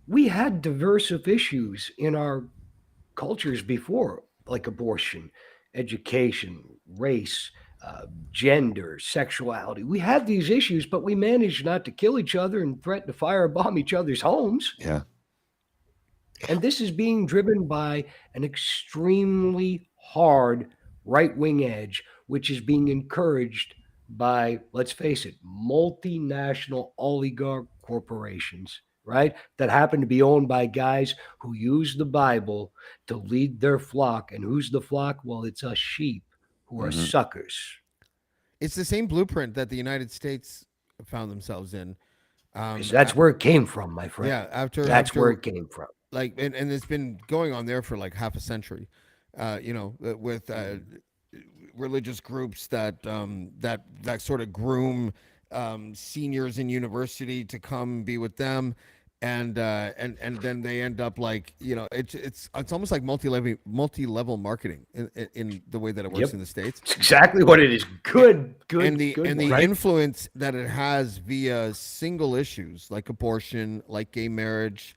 we had diverse of issues in our cultures before, like abortion, education, race, gender, sexuality. We had these issues, but we managed not to kill each other and threaten to firebomb each other's homes. Yeah. And this is being driven by an extremely hard right-wing edge, which is being encouraged by, let's face it, multinational oligarch corporations, right? That happen to be owned by guys who use the Bible to lead their flock. And who's the flock? Well, it's us sheep who are suckers. It's the same blueprint that the United States found themselves in. That's where it came from, my friend. Yeah, That's where it came from. Like, and it's been going on there for like half a century, with religious groups that sort of groom seniors in university to come be with them, and then they end up like, it's almost like multi-level marketing in the way that it works in the States. It's exactly what it is. Good. And the Right? influence that it has via single issues like abortion, like gay marriage,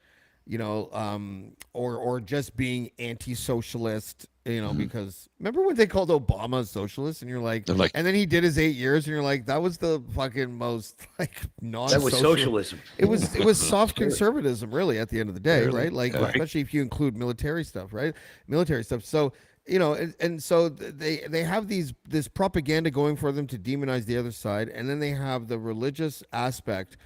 or just being anti-socialist, because remember when they called Obama a socialist, and you're like, and then he did his 8 years, and you're like, that was the fucking most like That was socialism. It was soft conservatism, really, at the end of the day, Really? right? Like, especially if you include military stuff, right? Military stuff. So, and so they have this propaganda going for them to demonize the other side, and then they have the religious aspect.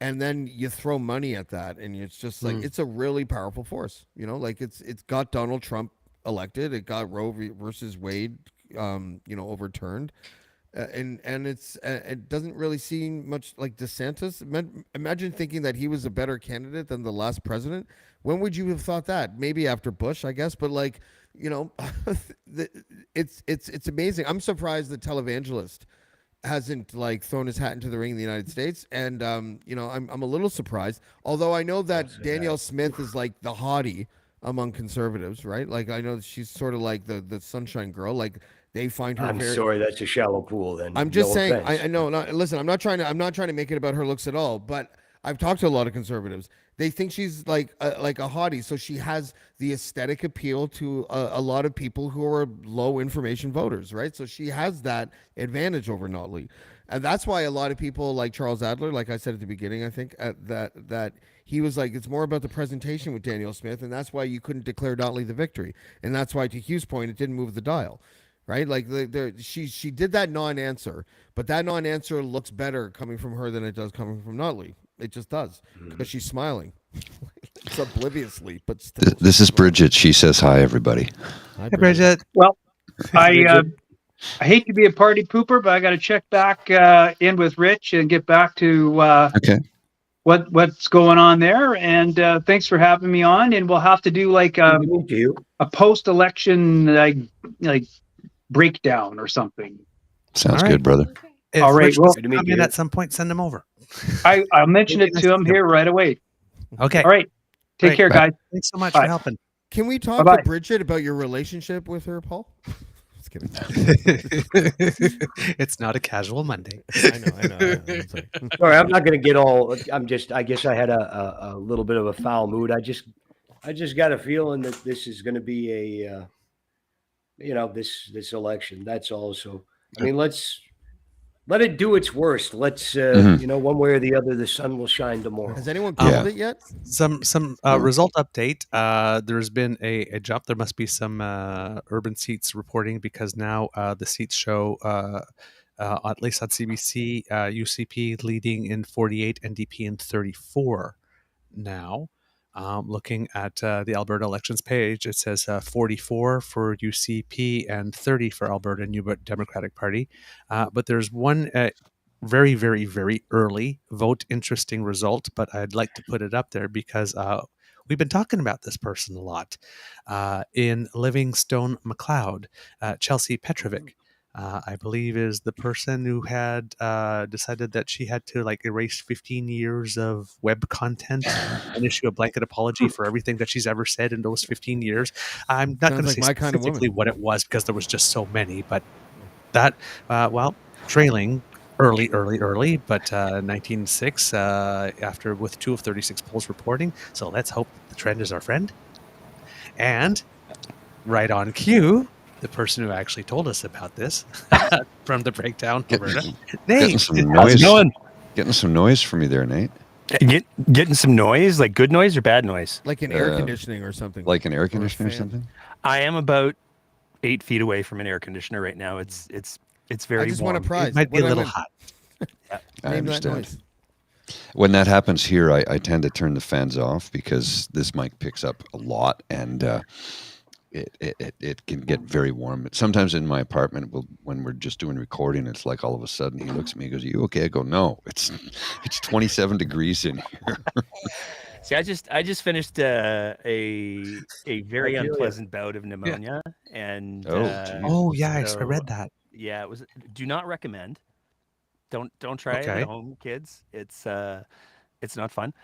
And then you throw money at that, and it's just like it's a really powerful force. Like it's got Donald Trump elected, it got Roe versus Wade, overturned, and it doesn't really seem much like DeSantis. Imagine thinking that he was a better candidate than the last president. When would you have thought that? Maybe after Bush, I guess. But like, it's amazing. I'm surprised the televangelist hasn't like thrown his hat into the ring in the United States, and I'm a little surprised. Although I know that Danielle Smith is like the hottie among conservatives, right? Like I know that she's sort of like the sunshine girl. Like they find her. I'm sorry, that's a shallow pool. Then I'm just saying. offense. I know. Listen, I'm not trying to make it about her looks at all. But I've talked to a lot of conservatives. They think she's like a hottie, so she has the aesthetic appeal to a lot of people who are low information voters, right? So she has that advantage over Notley, and that's why a lot of people like Charles Adler, like I said at the beginning, I think that he was like, it's more about the presentation with Danielle Smith, and that's why you couldn't declare Notley the victory, and that's why, to Hugh's point, it didn't move the dial. Right, like she did that non-answer, but that non-answer looks better coming from her than it does coming from Notley. It just does, because she's smiling. It's obliviously, but still. This is Bridget. She says hi, everybody. Hi, Bridget. Well, I hate to be a party pooper, but I got to check back in with Rich and get back to what's going on there. And thanks for having me on. And we'll have to do like a post-election like breakdown or something. Sounds good, brother. If all right. Rich Well, wants to come in at some point, send him over. I'll mention it to him here right away. Okay. All right. Take care, guys. Thanks so much Bye. for helping. Can we talk to Bridget about your relationship with her, Paul? Just kidding. It's not a casual Monday. I know. Sorry, I'm not going to get all. I guess I had a little bit of a foul mood. I just got a feeling that this is going to be a, this election. That's all. So I mean, let's let it do its worst. Let's, one way or the other, the sun will shine tomorrow. Has anyone called Yeah. it yet? Some result update. There's been a jump. There must be some urban seats reporting because now the seats show at least on CBC UCP leading in 48, NDP in 34 now. Looking at the Alberta elections page, it says 44 for UCP and 30 for Alberta New Democratic Party. But there's one very, very, very early vote interesting result, but I'd like to put it up there because we've been talking about this person a lot. In Livingstone McLeod, Chelsea Petrovic, I believe, is the person who had decided that she had to erase 15 years of web content and issue a blanket apology for everything that she's ever said in those 15 years. I'm not going to say my kind of specifically woman. what it was because there was just so many, but that, trailing early, but 19.6 after with 2 of 36 polls reporting. So let's hope the trend is our friend. And right on cue, the person who actually told us about this from the breakdown, Alberta, Nate. Getting some noise from you there, Nate. Getting some noise, like good noise or bad noise? Like an air conditioning or something. Like an air conditioner or something? I am about 8 feet away from an air conditioner right now. It's very I just warm. want a prize. It might be a little hot. I Name that understand. noise. When that happens here, I tend to turn the fans off because this mic picks up a lot and it can get very warm. Sometimes in my apartment, when we're just doing recording, it's like all of a sudden he looks at me and goes, "Are you okay?" I go, "No, it's 27 degrees in here." See, I just finished a very unpleasant bout of pneumonia, and I read that. Yeah, it was. Do not recommend. Don't try it at home, kids. It's not fun.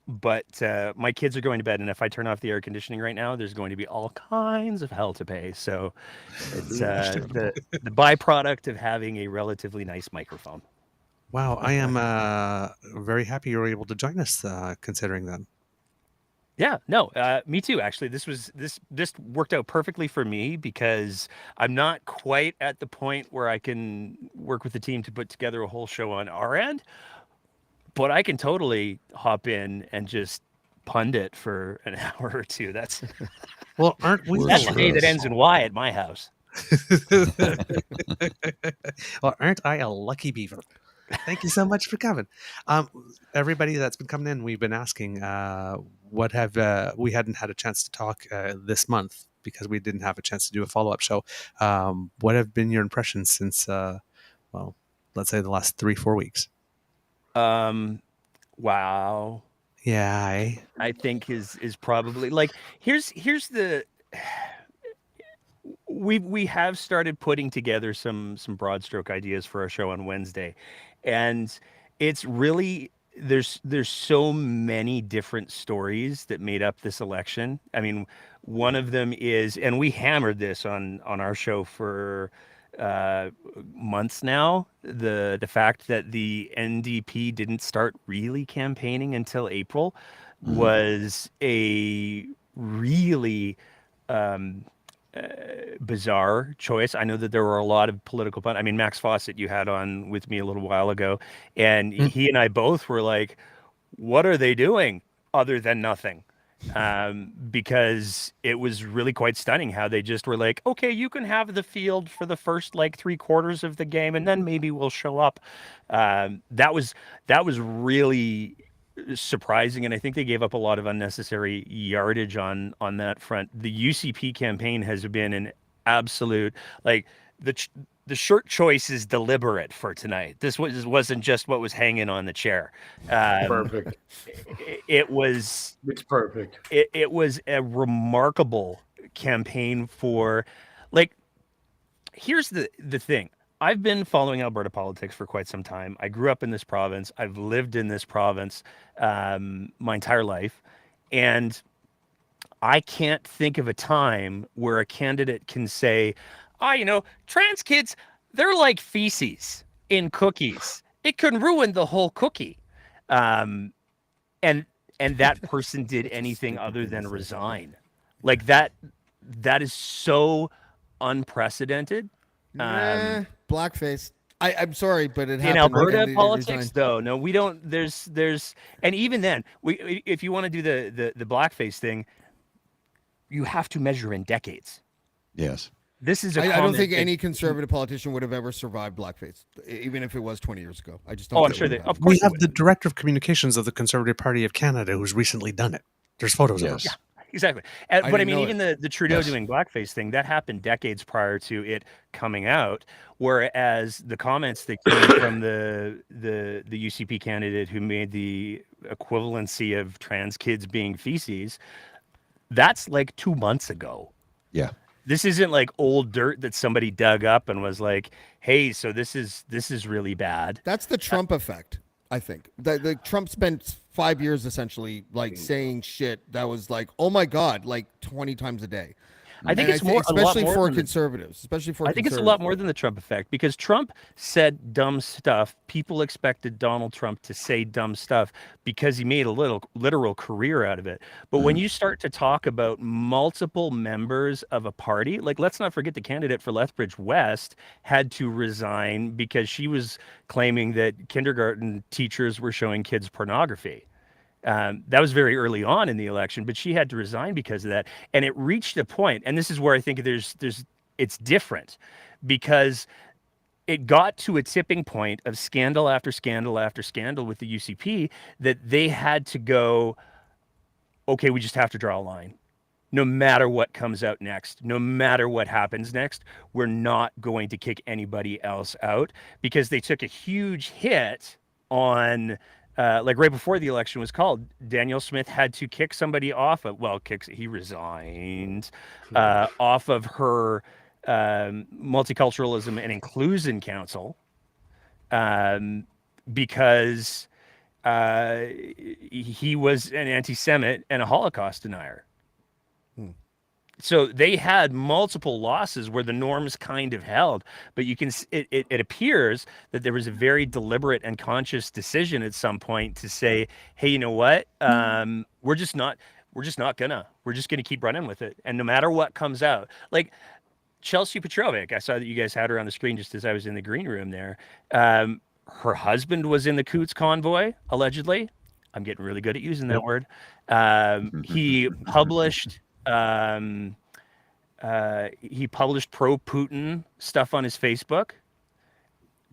But my kids are going to bed, and if I turn off the air conditioning right now, there's going to be all kinds of hell to pay. So it's the byproduct of having a relatively nice microphone. Wow, I am very happy you were able to join us, considering that. Yeah, no, me too. Actually, this worked out perfectly for me because I'm not quite at the point where I can work with the team to put together a whole show on our end, but I can totally hop in and just pundit for an hour or two. That's aren't we? That's a day that ends in Y at my house. Well, aren't I a lucky beaver? Thank you so much for coming. Everybody that's been coming in, we've been asking what have we hadn't had a chance to talk this month because we didn't have a chance to do a follow-up show. What have been your impressions since let's say the last 3-4 weeks? Wow. Yeah, I think is probably like here's the we have started putting together some broad stroke ideas for our show on Wednesday, and it's really there's so many different stories that made up this election. I mean, one of them is, and we hammered this on our show for months now, the fact that the NDP didn't start really campaigning until April was a really bizarre choice. I know that there were a lot of political I mean, Max Fawcett you had on with me a little while ago, and he and I both were like, what are they doing other than nothing? Because it was really quite stunning how they just were like, okay, you can have the field for the first 3/4 of the game, and then maybe we'll show up. That was really surprising, and I think they gave up a lot of unnecessary yardage on that front. The UCP campaign has been an absolute the shirt choice is deliberate for tonight. This wasn't just what was hanging on the chair. Perfect. It's perfect. It was a remarkable campaign for, here's the thing. I've been following Alberta politics for quite some time. I grew up in this province. I've lived in this province my entire life. And I can't think of a time where a candidate can say, trans kids, they're like feces in cookies. It can ruin the whole cookie. And that person did anything other than resign. That is so unprecedented. Blackface. I'm sorry, but it In happened. Alberta and they politics, resigned. though, no, we don't. And even then, if you want to do the blackface thing, you have to measure in decades. Yes. This is a I don't comment think that- any conservative politician would have ever survived blackface, even if it was 20 years ago. I just don't. Oh, I'm think sure it they. would Of happen. course, We they have would. the director of communications of the Conservative Party of Canada who's recently done it. There's photos of him. Yes. Exactly. I But I didn't mean, know even the Trudeau Yes. doing blackface thing, that happened decades prior to it coming out. Whereas the comments that came from the UCP candidate who made the equivalency of trans kids being feces, that's like 2 months ago. Yeah. This isn't like old dirt that somebody dug up and was like, "Hey, so this is really bad." That's the Trump effect, I think. The Trump spent 5 years essentially like saying shit that was like, oh my god, like 20 times a day. I think And it's more, a lot especially more for than the- conservatives, especially for I think it's a lot more than the Trump effect, because Trump said dumb stuff. People expected Donald Trump to say dumb stuff because he made a literal career out of it. But when you start to talk about multiple members of a party, like, let's not forget the candidate for Lethbridge West had to resign because she was claiming that kindergarten teachers were showing kids pornography. That was very early on in the election, but she had to resign because of that. And it reached a point, and this is where I think it's different, because it got to a tipping point of scandal after scandal after scandal with the UCP that they had to go, okay, we just have to draw a line. No matter what comes out next, no matter what happens next, we're not going to kick anybody else out, because they took a huge hit on like right before the election was called. Daniel Smith had to kick somebody off of, he resigned off of her Multiculturalism and Inclusion Council because he was an anti-Semite and a Holocaust denier. So they had multiple losses where the norms kind of held, but it appears that there was a very deliberate and conscious decision at some point to say, hey, you know what? We're just gonna keep running with it. And no matter what comes out, like Chelsea Petrovic, I saw that you guys had her on the screen just as I was in the green room there. Her husband was in the Coots convoy, allegedly. I'm getting really good at using that word. He published pro-Putin stuff on his Facebook.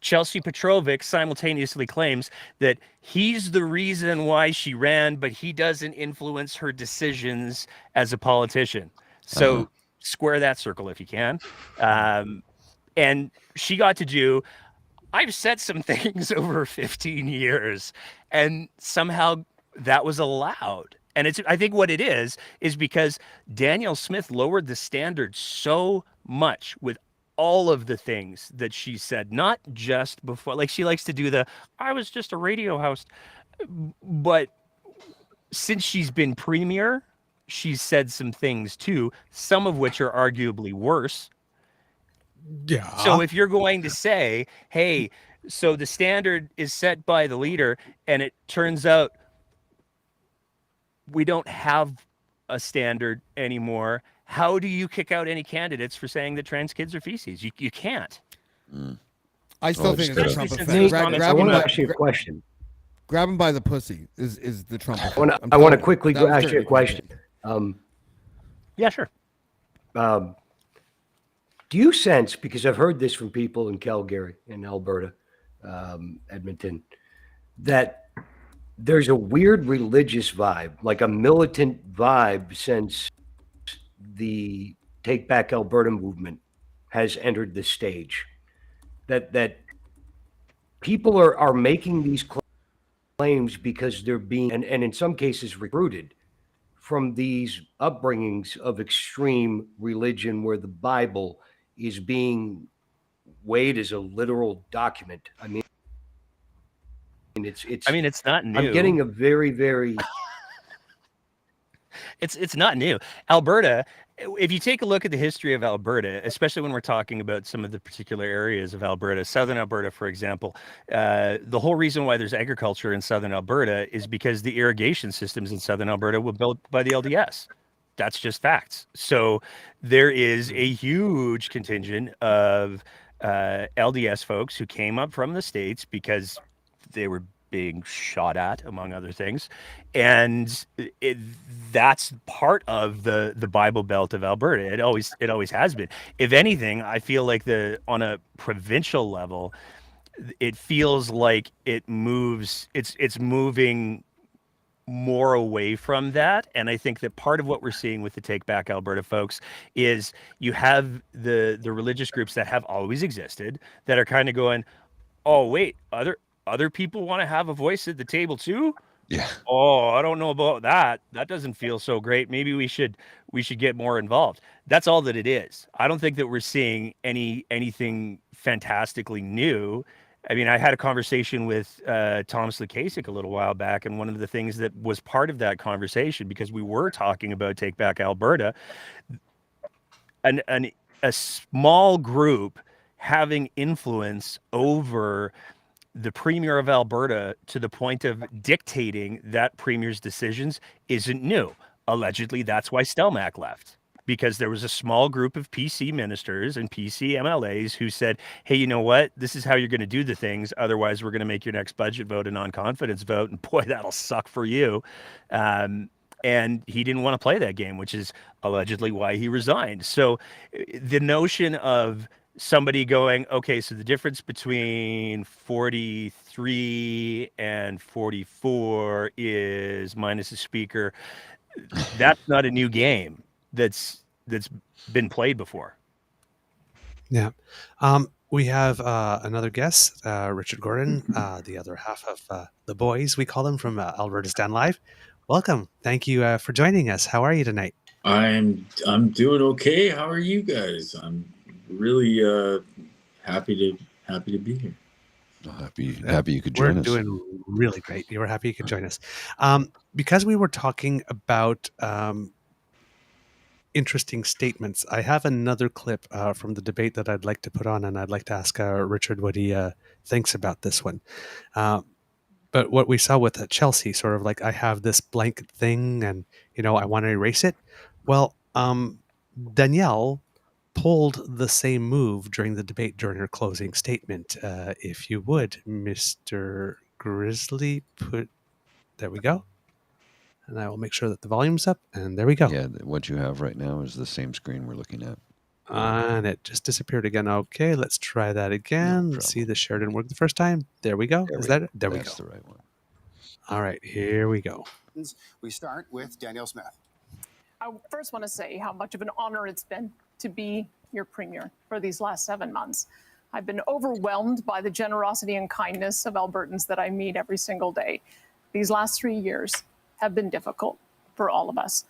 Chelsea Petrovic simultaneously claims that he's the reason why she ran, but he doesn't influence her decisions as a politician. So square that circle if you can. And she got to do, I've said some things over 15 years, and somehow that was allowed. And I think what it is because Daniel Smith lowered the standard so much with all of the things that she said, not just before, like she likes to do I was just a radio host, but since she's been premier, she's said some things too, some of which are arguably worse. Yeah. So if you're going to say, hey, so the standard is set by the leader, and it turns out we don't have a standard anymore, how do you kick out any candidates for saying that trans kids are feces? You can't. I still think it's the Trump effect. Nate, I want to ask you a question. Grab him by the pussy is the Trump effect. I want to quickly ask you a question. Yeah, sure. Do you sense, because I've heard this from people in Calgary, in Alberta, Edmonton, that there's a weird religious vibe, like a militant vibe, since the Take Back Alberta movement has entered the stage, that people are making these claims because they're being, and in some cases recruited from these upbringings of extreme religion where the Bible is being weighed as a literal document. I mean, it's not new. I'm getting a very, very. It's not new. Alberta, if you take a look at the history of Alberta, especially when we're talking about some of the particular areas of Alberta, Southern Alberta, for example, the whole reason why there's agriculture in Southern Alberta is because the irrigation systems in Southern Alberta were built by the LDS. That's just facts. So there is a huge contingent of LDS folks who came up from the States because they were being shot at, among other things. And that's part of the Bible Belt of Alberta. It always has been. If anything, I feel like on a provincial level, it feels like it's moving more away from that. And I think that part of what we're seeing with the Take Back Alberta folks is you have the religious groups that have always existed that are kind of going, oh wait, other people want to have a voice at the table too. Yeah. Oh, I don't know about that. That doesn't feel so great. Maybe we should get more involved. That's all that it is. I don't think that we're seeing anything fantastically new. I mean, I had a conversation with Thomas Lukasik a little while back, and one of the things that was part of that conversation, because we were talking about Take Back Alberta, a small group having influence over the Premier of Alberta to the point of dictating that Premier's decisions isn't new. Allegedly, that's why Stelmach left, because there was a small group of PC ministers and PC MLAs who said, hey, you know what? This is how you're going to do the things. Otherwise, we're going to make your next budget vote a non-confidence vote. And boy, that'll suck for you. And he didn't want to play that game, which is allegedly why he resigned. So the notion of somebody going, okay, so the difference between 43 and 44 is minus a speaker. That's not a new game that's been played before. Yeah. We have another guest, Richard Gordon, the other half of the boys, we call them, from Albertastan Live. Welcome. Thank you for joining us. How are you tonight? I'm doing okay. How are you guys? I'm really happy to be here. Happy you could join us. We're doing really great. You were happy you could join us. Because we were talking about interesting statements, I have another clip from the debate that I'd like to put on, and I'd like to ask Richard what he thinks about this one. But what we saw with Chelsea, sort of like, I have this blank thing and, I want to erase it. Well, Danielle pulled the same move during the debate during her closing statement. If you would, Mr. Grizzly, there we go. And I will make sure that the volume's up, and there we go. Yeah, what you have right now is the same screen we're looking at. And it just disappeared again. Okay, let's try that again. Let's see, the share didn't work the first time. There we go. Is that it? There we go. That's the right one. All right, here we go. We start with Danielle Smith. I first want to say how much of an honor it's been to be your premier for these last 7 months. I've been overwhelmed by the generosity and kindness of Albertans that I meet every single day. These last 3 years have been difficult for all of us.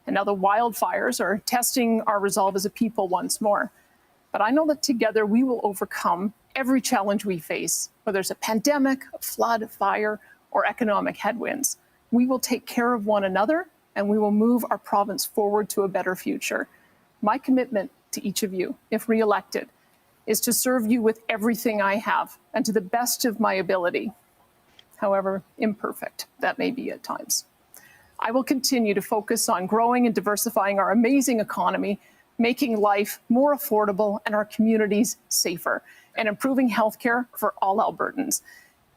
And now the wildfires are testing our resolve as a people once more. But I know that together we will overcome every challenge we face, whether it's a pandemic, a flood, a fire, or economic headwinds. We will take care of one another, and we will move our province forward to a better future. My commitment to each of you, if re-elected, is to serve you with everything I have and to the best of my ability, however imperfect that may be at times. I will continue to focus on growing and diversifying our amazing economy, making life more affordable and our communities safer, and improving healthcare for all Albertans.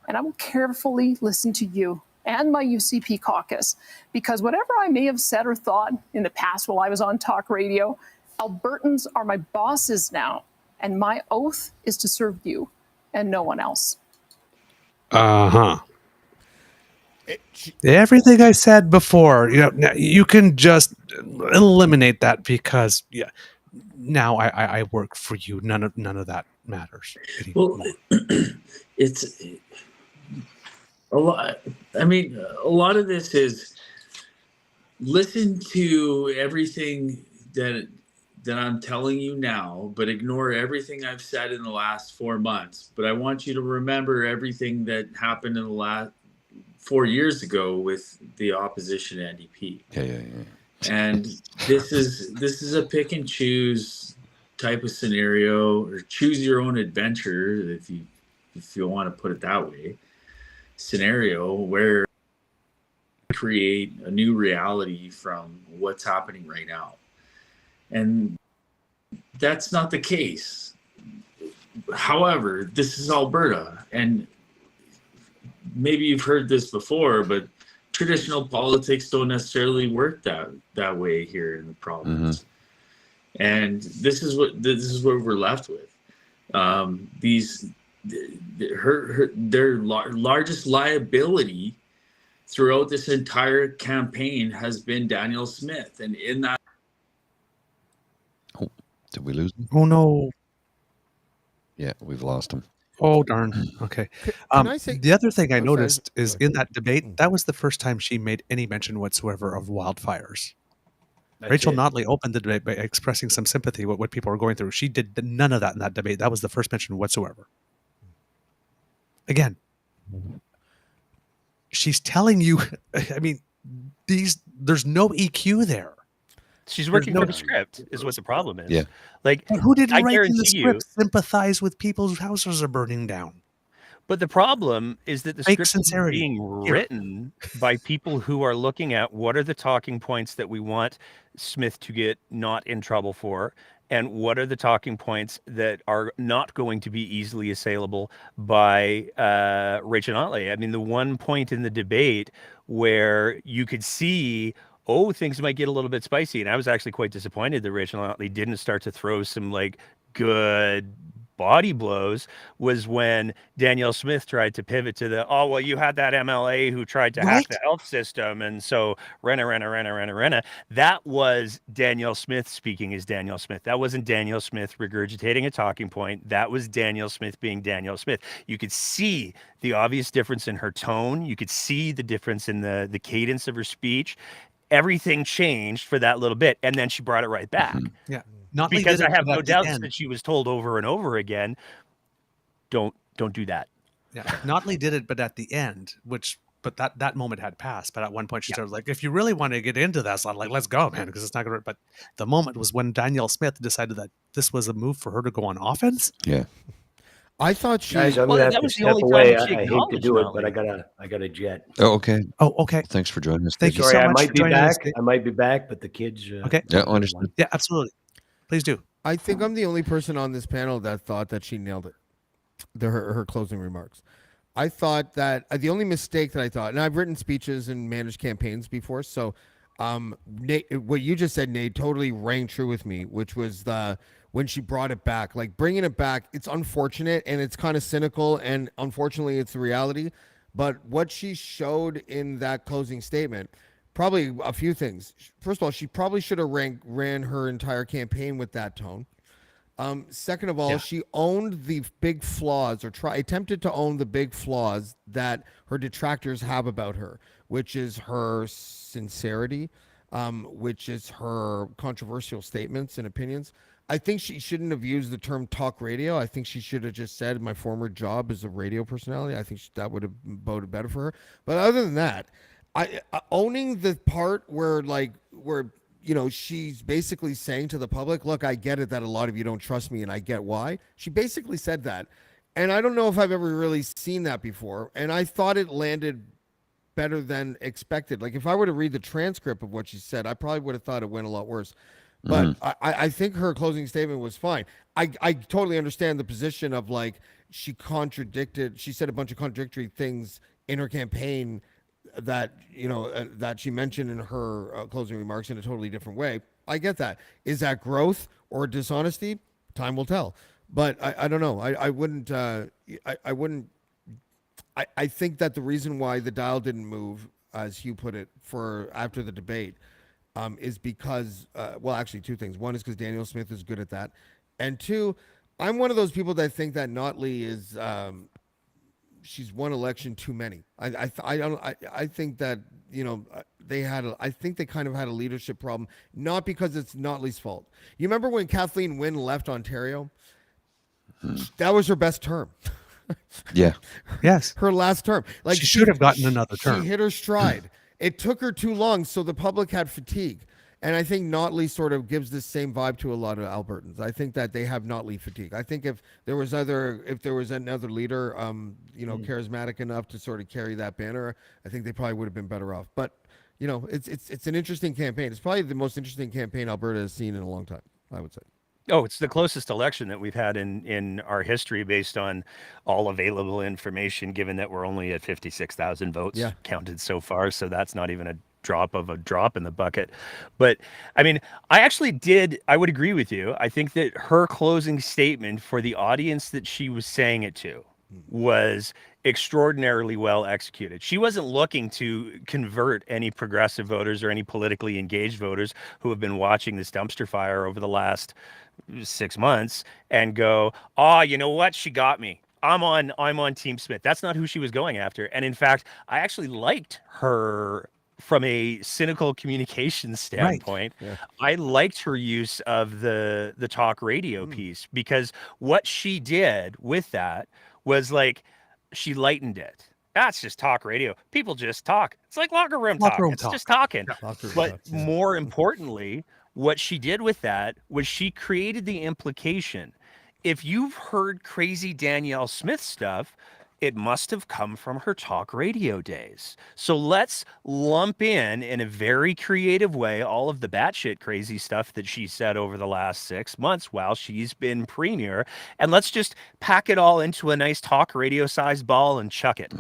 And I will carefully listen to you and my UCP caucus, because whatever I may have said or thought in the past while I was on talk radio, Albertans are my bosses now, and my oath is to serve you and no one else. Uh-huh. Everything I said before, you can just eliminate that, because now I work for you. None of that matters anymore. Well, it's a lot. I mean, a lot of this is listen to everything that I'm telling you now, but ignore everything I've said in the last 4 months. But I want you to remember everything that happened in the last 4 years ago with the opposition NDP. Yeah. And this is a pick and choose type of scenario, or choose your own adventure, if you want to put it that way, scenario where you create a new reality from what's happening right now. And that's not the case. however, this is Alberta, and maybe you've heard this before, but traditional politics don't necessarily work that way here in the province. And this is what we're left with. Their largest liability throughout this entire campaign has been Daniel Smith, and in that. Oh, did we lose him? Oh no. Yeah, we've lost him. Oh darn. Okay. Can I say The other thing I I'm sorry. noticed is in that debate, that was the first time she made any mention whatsoever of wildfires. That's Rachel it. Notley opened the debate by expressing some sympathy with what people were going through. She did none of that in that debate. That was the first mention whatsoever. Again, she's telling you, I mean, there's no EQ there. She's working no- for the script, is what the problem is. Yeah. Like, But who did I write in the guarantee you- script sympathize with people whose houses are burning down? but the problem is that the Fake script is sincerity. being written by people who are looking at what are the talking points that we want Smith to get not in trouble for, and what are the talking points that are not going to be easily assailable by Rachel Notley. I mean, the one point in the debate where you could see, oh, things might get a little bit spicy, and I was actually quite disappointed that Rachel Notley didn't start to throw some like good body blows, was when Danielle Smith tried to pivot to the, oh, well, you had that MLA who tried to hack the health system. And so Rena. That was Danielle Smith speaking as Danielle Smith. That wasn't Danielle Smith regurgitating a talking point. That was Danielle Smith being Danielle Smith. You could see the obvious difference in her tone. You could see the difference in the cadence of her speech. Everything changed for that little bit. And then she brought it right back. Yeah. Notley Because did I it, have but no at the doubts end- that she was told over and over again, don't do that. Yeah, Notley did it, but at the end, but that moment had passed. But at one point, she started like, "If you really want to get into this, I'm like, let's go, man, because it's not gonna." But the moment was when Danielle Smith decided that this was a move for her to go on offense. Yeah. I thought she. Guys, I'm Well, gonna that have to was the step only time away. that she I hate to acknowledged do it, but Notley. I got a jet. Oh, okay. Oh, okay. Thanks for joining us. Thank Dave. you Sorry, so I much might for be joining us, back. Dave. I might be back, but the kids. Okay. Yeah, understood. Yeah, absolutely. Please do. I think I'm the only person on this panel that thought that she nailed it. Her closing remarks. I thought that the only mistake that I thought, and I've written speeches and managed campaigns before, so Nate, what you just said, Nate, totally rang true with me, which was when she brought it back, like bringing it back. It's unfortunate and it's kind of cynical, and unfortunately, it's the reality. But what she showed in that closing statement, probably a few things. First of all, she probably should have ran her entire campaign with that tone. Second of all, she owned the big flaws, or attempted to own the big flaws that her detractors have about her, which is her sincerity, which is her controversial statements and opinions. I think she shouldn't have used the term talk radio. I think she should have just said my former job as a radio personality. I think that would have boded better for her. But other than that, owning the part where she's basically saying to the public, look, I get it that a lot of you don't trust me and I get why. She basically said that. And I don't know if I've ever really seen that before. And I thought it landed better than expected. Like if I were to read the transcript of what she said, I probably would have thought it went a lot worse. But I think her closing statement was fine. I totally understand the position of like she said a bunch of contradictory things in her campaign that that she mentioned in her closing remarks in a totally different way. I get that. Is that growth or dishonesty? Time will tell. But I don't know. I wouldn't. I wouldn't. I think that the reason why the dial didn't move, as Hugh put it, for after the debate, is because actually two things. One is because Danielle Smith is good at that, and two, I'm one of those people that think that Notley is. She's won election too many. I think that I think they kind of had a leadership problem, not because it's Notley's fault. You remember when Kathleen Wynne left Ontario? That was her best term. Yeah. Yes. Her last term. Like she should have gotten another term. She hit her stride. It took her too long, so the public had fatigue. And I think Notley sort of gives the same vibe to a lot of Albertans. I think that they have Notley fatigue. I think if there was another leader, charismatic enough to sort of carry that banner, I think they probably would have been better off. But it's an interesting campaign. It's probably the most interesting campaign Alberta has seen in a long time, I would say. Oh, it's the closest election that we've had in our history based on all available information, given that we're only at 56,000 votes Yeah. counted so far. So that's not even a drop in the bucket. But I mean, I would agree with you. I think that her closing statement for the audience that she was saying it to was extraordinarily well executed. She wasn't looking to convert any progressive voters or any politically engaged voters who have been watching this dumpster fire over the last 6 months and go, "Oh, you know what? She got me. I'm on Team Smith." That's not who she was going after. And in fact, I actually liked her from a cynical communication standpoint. Yeah. I liked her use of the talk radio piece, because what she did with that was like she lightened it. That's just talk radio. People just talk. It's like locker room talk. It's just talking. But more importantly, what she did with that was she created the implication. If you've heard crazy Danielle Smith stuff, it must have come from her talk radio days. So let's lump in a very creative way, all of the batshit crazy stuff that she said over the last 6 months while she's been premier, and let's just pack it all into a nice talk radio sized ball and chuck it.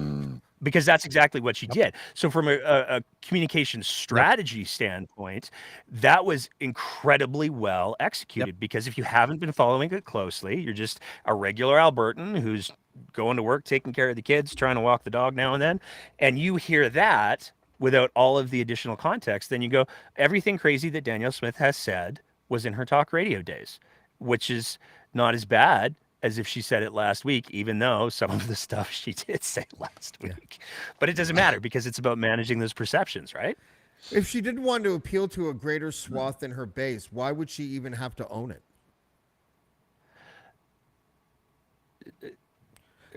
Because that's exactly what she did. So from a communication strategy standpoint, that was incredibly well executed. Because if you haven't been following it closely, you're just a regular Albertan who's going to work, taking care of the kids, trying to walk the dog now and you hear that without all of the additional context, then you go, everything crazy that Danielle Smith has said was in her talk radio days, which is not as bad as if she said it last week, even though some of the stuff she did say last week. But it doesn't matter, because it's about managing those perceptions, right? If she didn't want to appeal to a greater swath than her base, why would she even have to own it?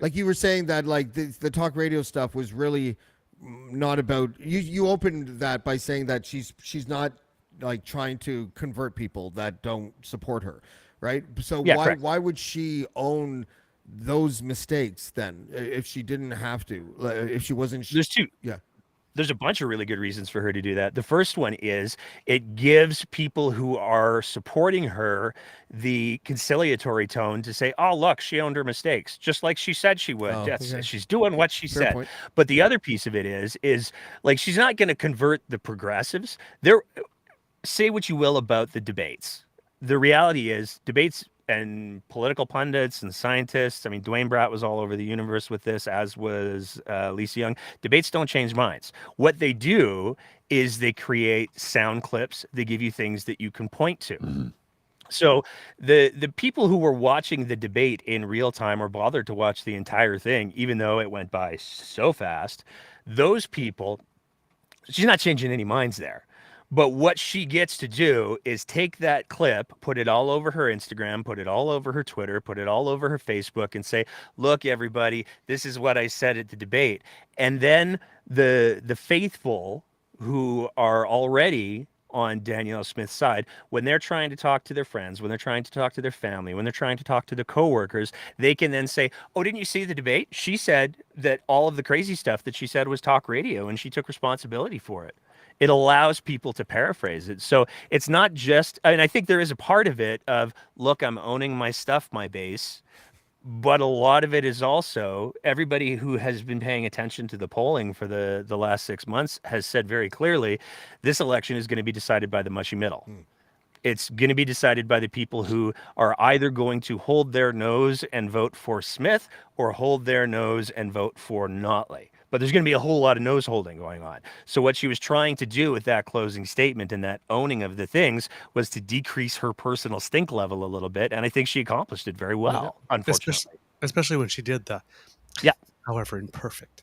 Like you were saying that, like the talk radio stuff was really not about you. You opened that by saying that she's not like trying to convert people that don't support her, right? So why would she own those mistakes then if she didn't have to? If she wasn't, there's two. Yeah. There's a bunch of really good reasons for her to do that. The first one is it gives people who are supporting her the conciliatory tone to say, "Oh, look, she owned her mistakes, just like she said she would. She's doing what she said." Point. But the other piece of it is like, she's not going to convert the progressives. Say what you will about the debates. The reality is debates and political pundits and scientists. I mean, Dwayne Bratt was all over the universe with this, as was Lisa Young. Debates don't change minds. What they do is they create sound clips. They give you things that you can point to. So the people who were watching the debate in real time or bothered to watch the entire thing, even though it went by so fast, those people, she's not changing any minds there. But what she gets to do is take that clip, put it all over her Instagram, put it all over her Twitter, put it all over her Facebook, and say, "Look, everybody, this is what I said at the debate." And then the faithful who are already on Danielle Smith's side, when they're trying to talk to their friends, when they're trying to talk to their family, when they're trying to talk to their coworkers, they can then say, "Oh, didn't you see the debate? She said that all of the crazy stuff that she said was talk radio, and she took responsibility for it." It allows people to paraphrase it. So it's not just, I mean, I think there is a part of it of, look, I'm owning my stuff, my base. But a lot of it is also, everybody who has been paying attention to the polling for the last 6 months has said very clearly, this election is going to be decided by the mushy middle. It's going to be decided by the people who are either going to hold their nose and vote for Smith or hold their nose and vote for Notley. But there's going to be a whole lot of nose holding going on. So what she was trying to do with that closing statement and that owning of the things was to decrease her personal stink level a little bit. And I think she accomplished it very well, unfortunately. Especially when she did the, however imperfect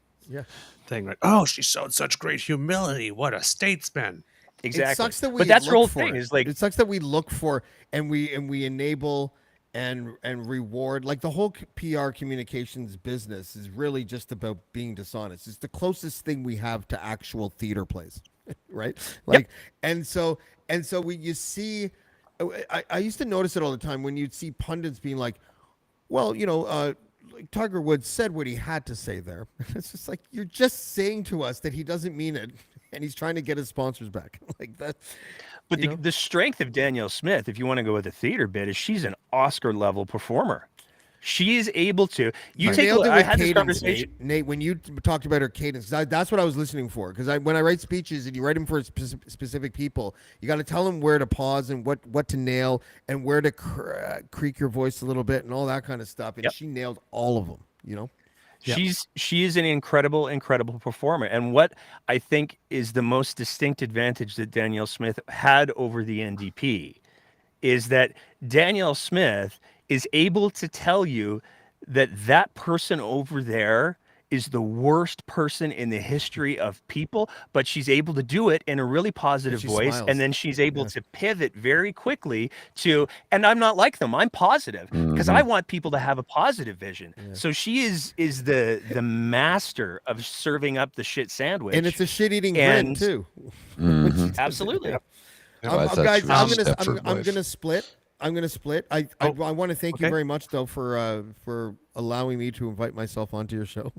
thing. Right? Oh, she showed such great humility. What a statesman. Exactly. It sucks that we but that's her look whole for thing. it. Is like, it sucks that we look for and we enable and reward, like the whole PR communications business is really just about being dishonest. It's the closest thing we have to actual theater plays, right? Like, and so you see, I used to notice it all the time when you'd see pundits being like, well, you know, like Tiger Woods said what he had to say there. It's just like, you're just saying to us that he doesn't mean it, and he's trying to get his sponsors back, like that. But the strength of Danielle Smith, if you want to go with a theater bit, is she's an Oscar level performer. She is able to. You take a look. I had this conversation, Nate, when you talked about her cadence. That's what I was listening for. Because when I write speeches and you write them for specific people, you got to tell them where to pause and what to nail and where to creak your voice a little bit and all that kind of stuff. And she nailed all of them. You know. She is an incredible performer. And what I think is the most distinct advantage that Danielle Smith had over the NDP is that Danielle Smith is able to tell you that that person over there is the worst person in the history of people, but she's able to do it in a really positive voice. Smiles. And then she's able to pivot very quickly to, and I'm not like them. I'm positive because I want people to have a positive vision. So she is the master of serving up the shit sandwich. And it's a shit eating grin too. Absolutely. Guys, I'm gonna split. I want to thank you very much, though, for allowing me to invite myself onto your show.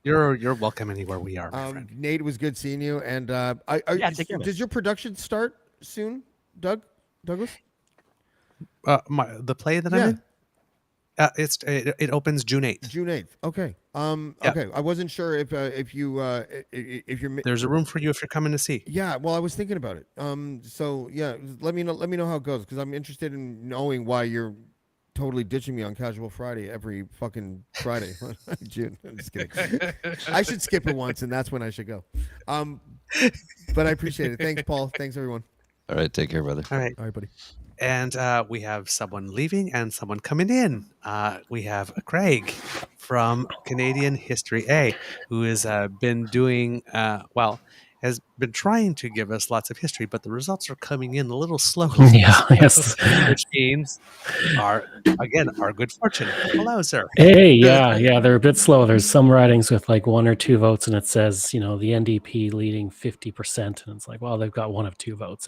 You're welcome anywhere we are, my friend. Nate, it was good seeing you. And take care, does your production start soon, Douglas? The play that I'm in? It opens June 8th. June 8th. Okay. Okay. I wasn't sure if you're there's a room for you if you're coming to see. Yeah. Well, I was thinking about it. So yeah, let me know how it goes because I'm interested in knowing why you're totally ditching me on Casual Friday every fucking Friday. June. I'm just kidding. I should skip it once, and that's when I should go. But I appreciate it. Thanks, Paul. Thanks, everyone. All right. Take care, brother. All right, buddy. And we have someone leaving and someone coming in. We have Craig from Canadian History A, who has been doing, has been trying to give us lots of history, but the results are coming in a little slowly. Yes. Which means our good fortune. Hello, sir. Hey, yeah, they're a bit slow. There's some ridings with like 1 or 2 votes, and it says, the NDP leading 50%, and it's like, well, they've got 1 of 2 votes.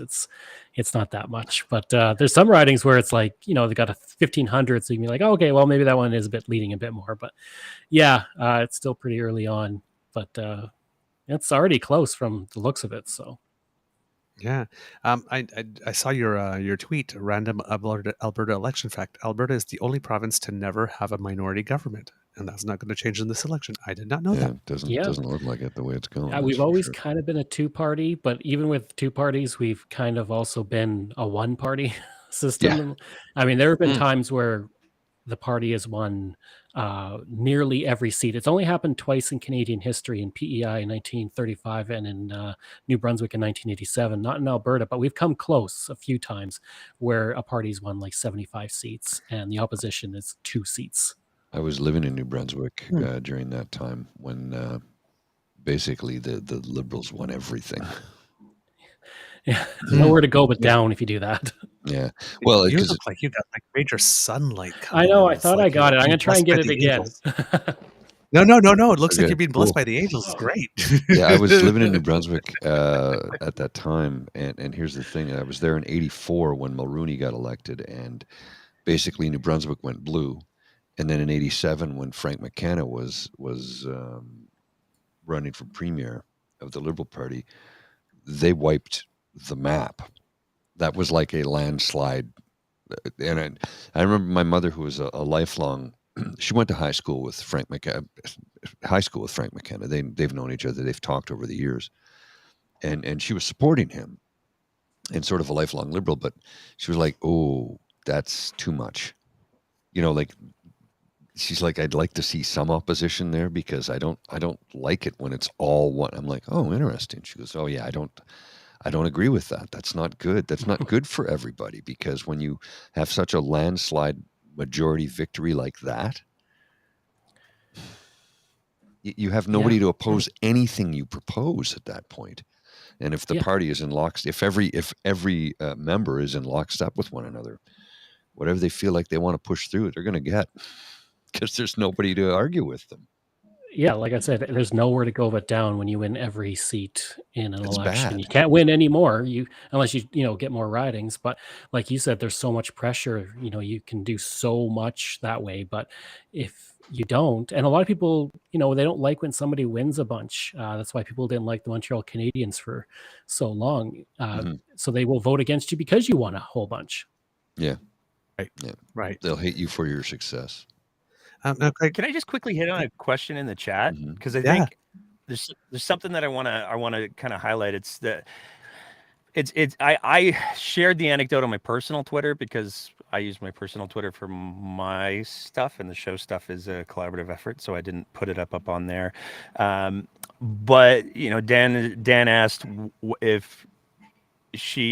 It's not that much, but there's some ridings where it's like, they got a 1,500, so you can be like, oh, okay, well, maybe that one is leading a bit more, but yeah, it's still pretty early on, but it's already close from the looks of it. So, yeah, I saw your tweet. Random Alberta election fact: Alberta is the only province to never have a minority government, and that's not going to change in this election. I did not know that. It doesn't look like it the way it's going. We've always kind of been a 2-party, but even with 2 parties, we've kind of also been a 1-party system. Yeah. I mean, there have been times where the party has won nearly every seat. It's only happened twice in Canadian history, in PEI in 1935 and in New Brunswick in 1987, not in Alberta, but we've come close a few times where a party's won like 75 seats and the opposition is 2 seats. I was living in New Brunswick during that time when basically the Liberals won everything. Yeah, nowhere to go but down if you do that. Yeah. Well, you look like you got like major sunlight coming I know. in. I thought I got it. I'm going to try and get it again. No. It looks like you're being blessed by the angels. It's great. Yeah, I was living in New Brunswick at that time. And here's the thing. I was there in 84 when Mulrooney got elected. And basically New Brunswick went blue. And then in 87 when Frank McKenna was running for premier of the Liberal Party, they wiped the map. That was like a landslide. And I remember my mother, who was a lifelong, she went to high school with Frank McKenna. They've known each other. They've talked over the years. And she was supporting him and sort of a lifelong Liberal, but she was like, oh, that's too much. She's like, I'd like to see some opposition there because I don't like it when it's all one. I'm like, oh, interesting. She goes, oh yeah, I don't agree with that. That's not good. That's not good for everybody because when you have such a landslide majority victory like that, you have nobody to oppose anything you propose at that point. And if the party is in lockstep, if every member is in lockstep with one another, whatever they feel like they want to push through, they're going to get. Because there's nobody to argue with them. Yeah, like I said, there's nowhere to go but down when you win every seat in an election. Bad. You can't win anymore, unless you get more ridings. But like you said, there's so much pressure. You can do so much that way. But if you don't. And a lot of people, they don't like when somebody wins a bunch. That's why people didn't like the Montreal Canadiens for so long. So they will vote against you because you won a whole bunch. Yeah. Right. Yeah. Right. They'll hate you for your success. Okay. Can I just quickly hit on a question in the chat? Because I Yeah. think there's something that I want to kind of highlight. It's that I shared the anecdote on my personal Twitter because I use my personal Twitter for my stuff, and the show stuff is a collaborative effort, so I didn't put it up on there. But Dan asked if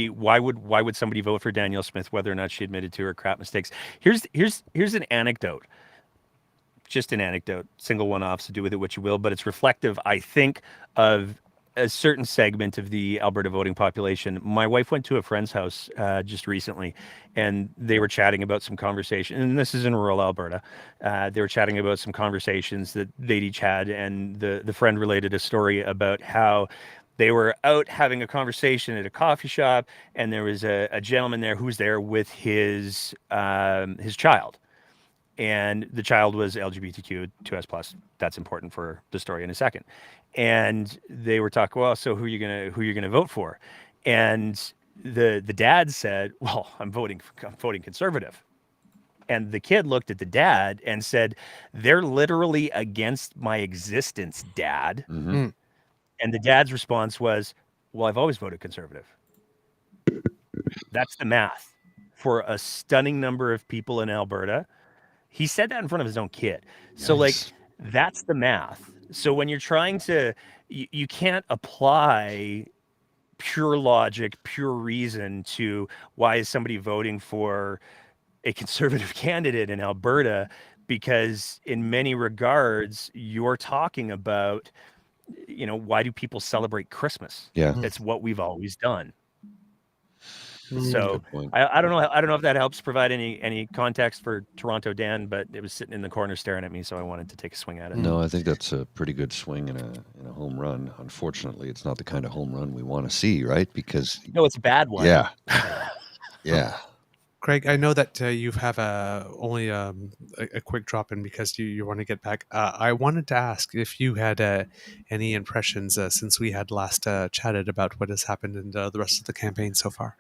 why would somebody vote for Danielle Smith whether or not she admitted to her crap mistakes. Here's an anecdote. Just an anecdote, single one-off, so do with it what you will, but it's reflective, I think, of a certain segment of the Alberta voting population. My wife went to a friend's house just recently, and they were chatting about some conversation, and this is in rural Alberta. They were chatting about some conversations that they'd each had, and the friend related a story about how they were out having a conversation at a coffee shop, and there was a gentleman there who was there with his child. And the child was LGBTQ 2S+. That's important for the story in a second. And they were talking, well, so who are you gonna vote for? And the dad said, well, I'm voting conservative. And the kid looked at the dad and said, they're literally against my existence, Dad. And the dad's response was, well, I've always voted conservative. That's the math for a stunning number of people in Alberta. He said that in front of his own kid. So that's the math. So when you're trying to, you can't apply pure logic, pure reason to why is somebody voting for a conservative candidate in Alberta, because in many regards, you're talking about, why do people celebrate Christmas? Yeah. It's what we've always done. That's a So good point. I don't know if that helps provide any context for Toronto Dan, but it was sitting in the corner staring at me, so I wanted to take a swing at it. No, I think that's a pretty good swing in a home run. Unfortunately, it's not the kind of home run we want to see, right? Because no, it's a bad one. Yeah. Yeah. Craig, I know that you have only a quick drop in because you want to get back. I wanted to ask if you had any impressions since we had last chatted about what has happened in the rest of the campaign so far.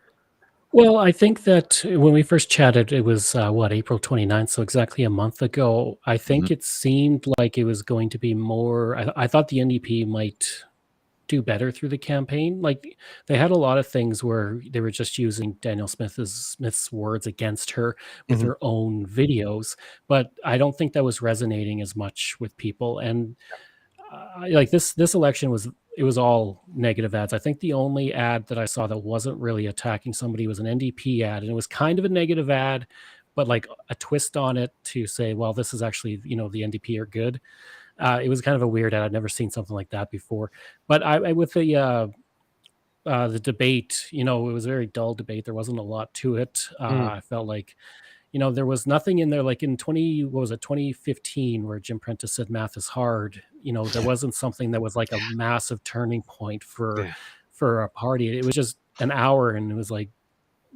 Well, I think that when we first chatted, it was, April 29th, so exactly a month ago. I think it seemed like it was going to be more... I thought the NDP might do better through the campaign. Like, they had a lot of things where they were just using Danielle Smith's words against her with her own videos, but I don't think that was resonating as much with people. And this election was all negative ads. I think the only ad that I saw that wasn't really attacking somebody was an NDP ad, and it was kind of a negative ad, but like a twist on it to say, well, this is actually, the NDP are good. It was kind of a weird ad. I'd never seen something like that before. But with the debate, it was a very dull debate. There wasn't a lot to it. I felt like, there was nothing in there like in 2015 where Jim Prentice said math is hard. There wasn't something that was like a massive turning point for a party. It was just an hour, and it was like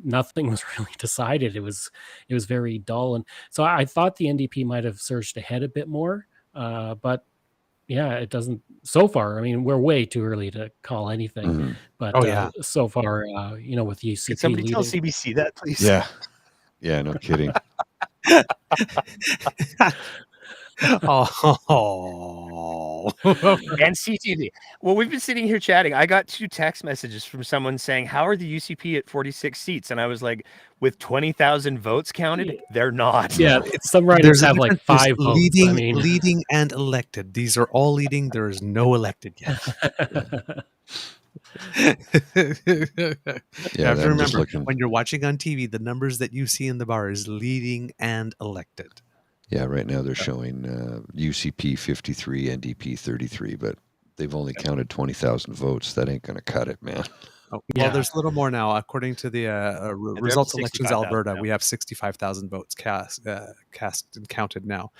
nothing was really decided. It was very dull. And so I thought the NDP might have surged ahead a bit more. But yeah, it doesn't so far. I mean, we're way too early to call anything, but so far, with UCP Could somebody leading. tell CBC that, please? Yeah. Yeah, no kidding. Oh. And CTV. Well, we've been sitting here chatting. I got 2 text messages from someone saying, how are the UCP at 46 seats? And I was like, with 20,000 votes counted, they're not. Yeah, some writers have like 5 votes. Leading and elected. These are all leading. There is no elected yet. You have to remember, when you're watching on TV, the numbers that you see in the bar is leading and elected. Yeah, right now they're showing UCP 53, NDP 33, but they've only counted 20,000 votes. That ain't going to cut it, man. Oh, well, there's a little more now. According to the Results Elections Alberta, we have 65,000 votes cast and counted now.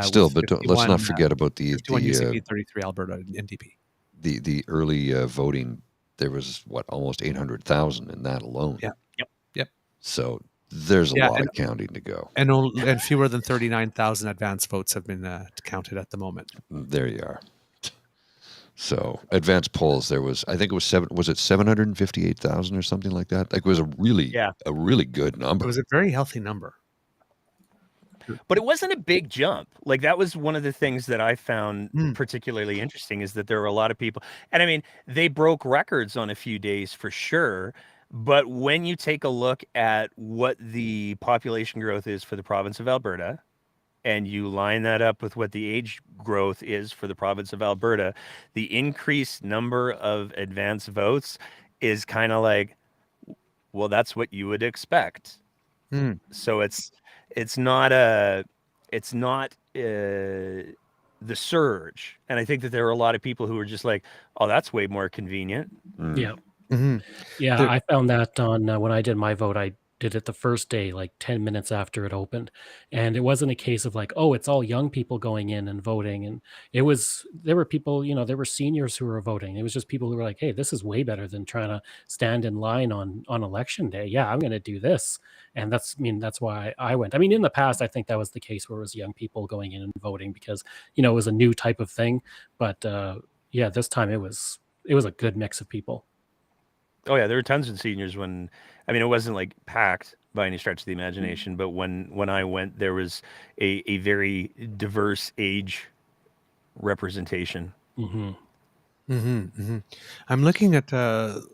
Still, but let's not forget about the UCP 33 Alberta NDP. The early voting. There was almost 800,000 in that alone. Yeah. Yep. So there's a Yeah, lot and of counting to go. and fewer than 39,000 advance votes have been counted at the moment. There you are. So advanced polls, there was, I think it was 758,000 or something like that. Like it was a really good number. It was a very healthy number. But it wasn't a big jump. Like that was one of the things that I found particularly interesting is that there were a lot of people. And I mean, they broke records on a few days for sure. But when you take a look at what the population growth is for the province of Alberta, and you line that up with what the age growth is for the province of Alberta, the increased number of advance votes is kind of like, well, that's what you would expect. So it's not the surge. And I think that there are a lot of people who are just like, oh, that's way more convenient. Yeah. Mm-hmm. Yeah, I found that on when I did my vote. I did it the first day, like 10 minutes after it opened. And it wasn't a case of like, oh, it's all young people going in and voting. And there were people, there were seniors who were voting. It was just people who were like, hey, this is way better than trying to stand in line on election day. Yeah, I'm going to do this. And that's why I went. I mean, in the past, I think that was the case where it was young people going in and voting because, it was a new type of thing. But yeah, this time it was a good mix of people. Oh yeah, there were tons of seniors when, I mean, it wasn't like packed by any stretch of the imagination, but when I went, there was a very diverse age representation. I'm looking at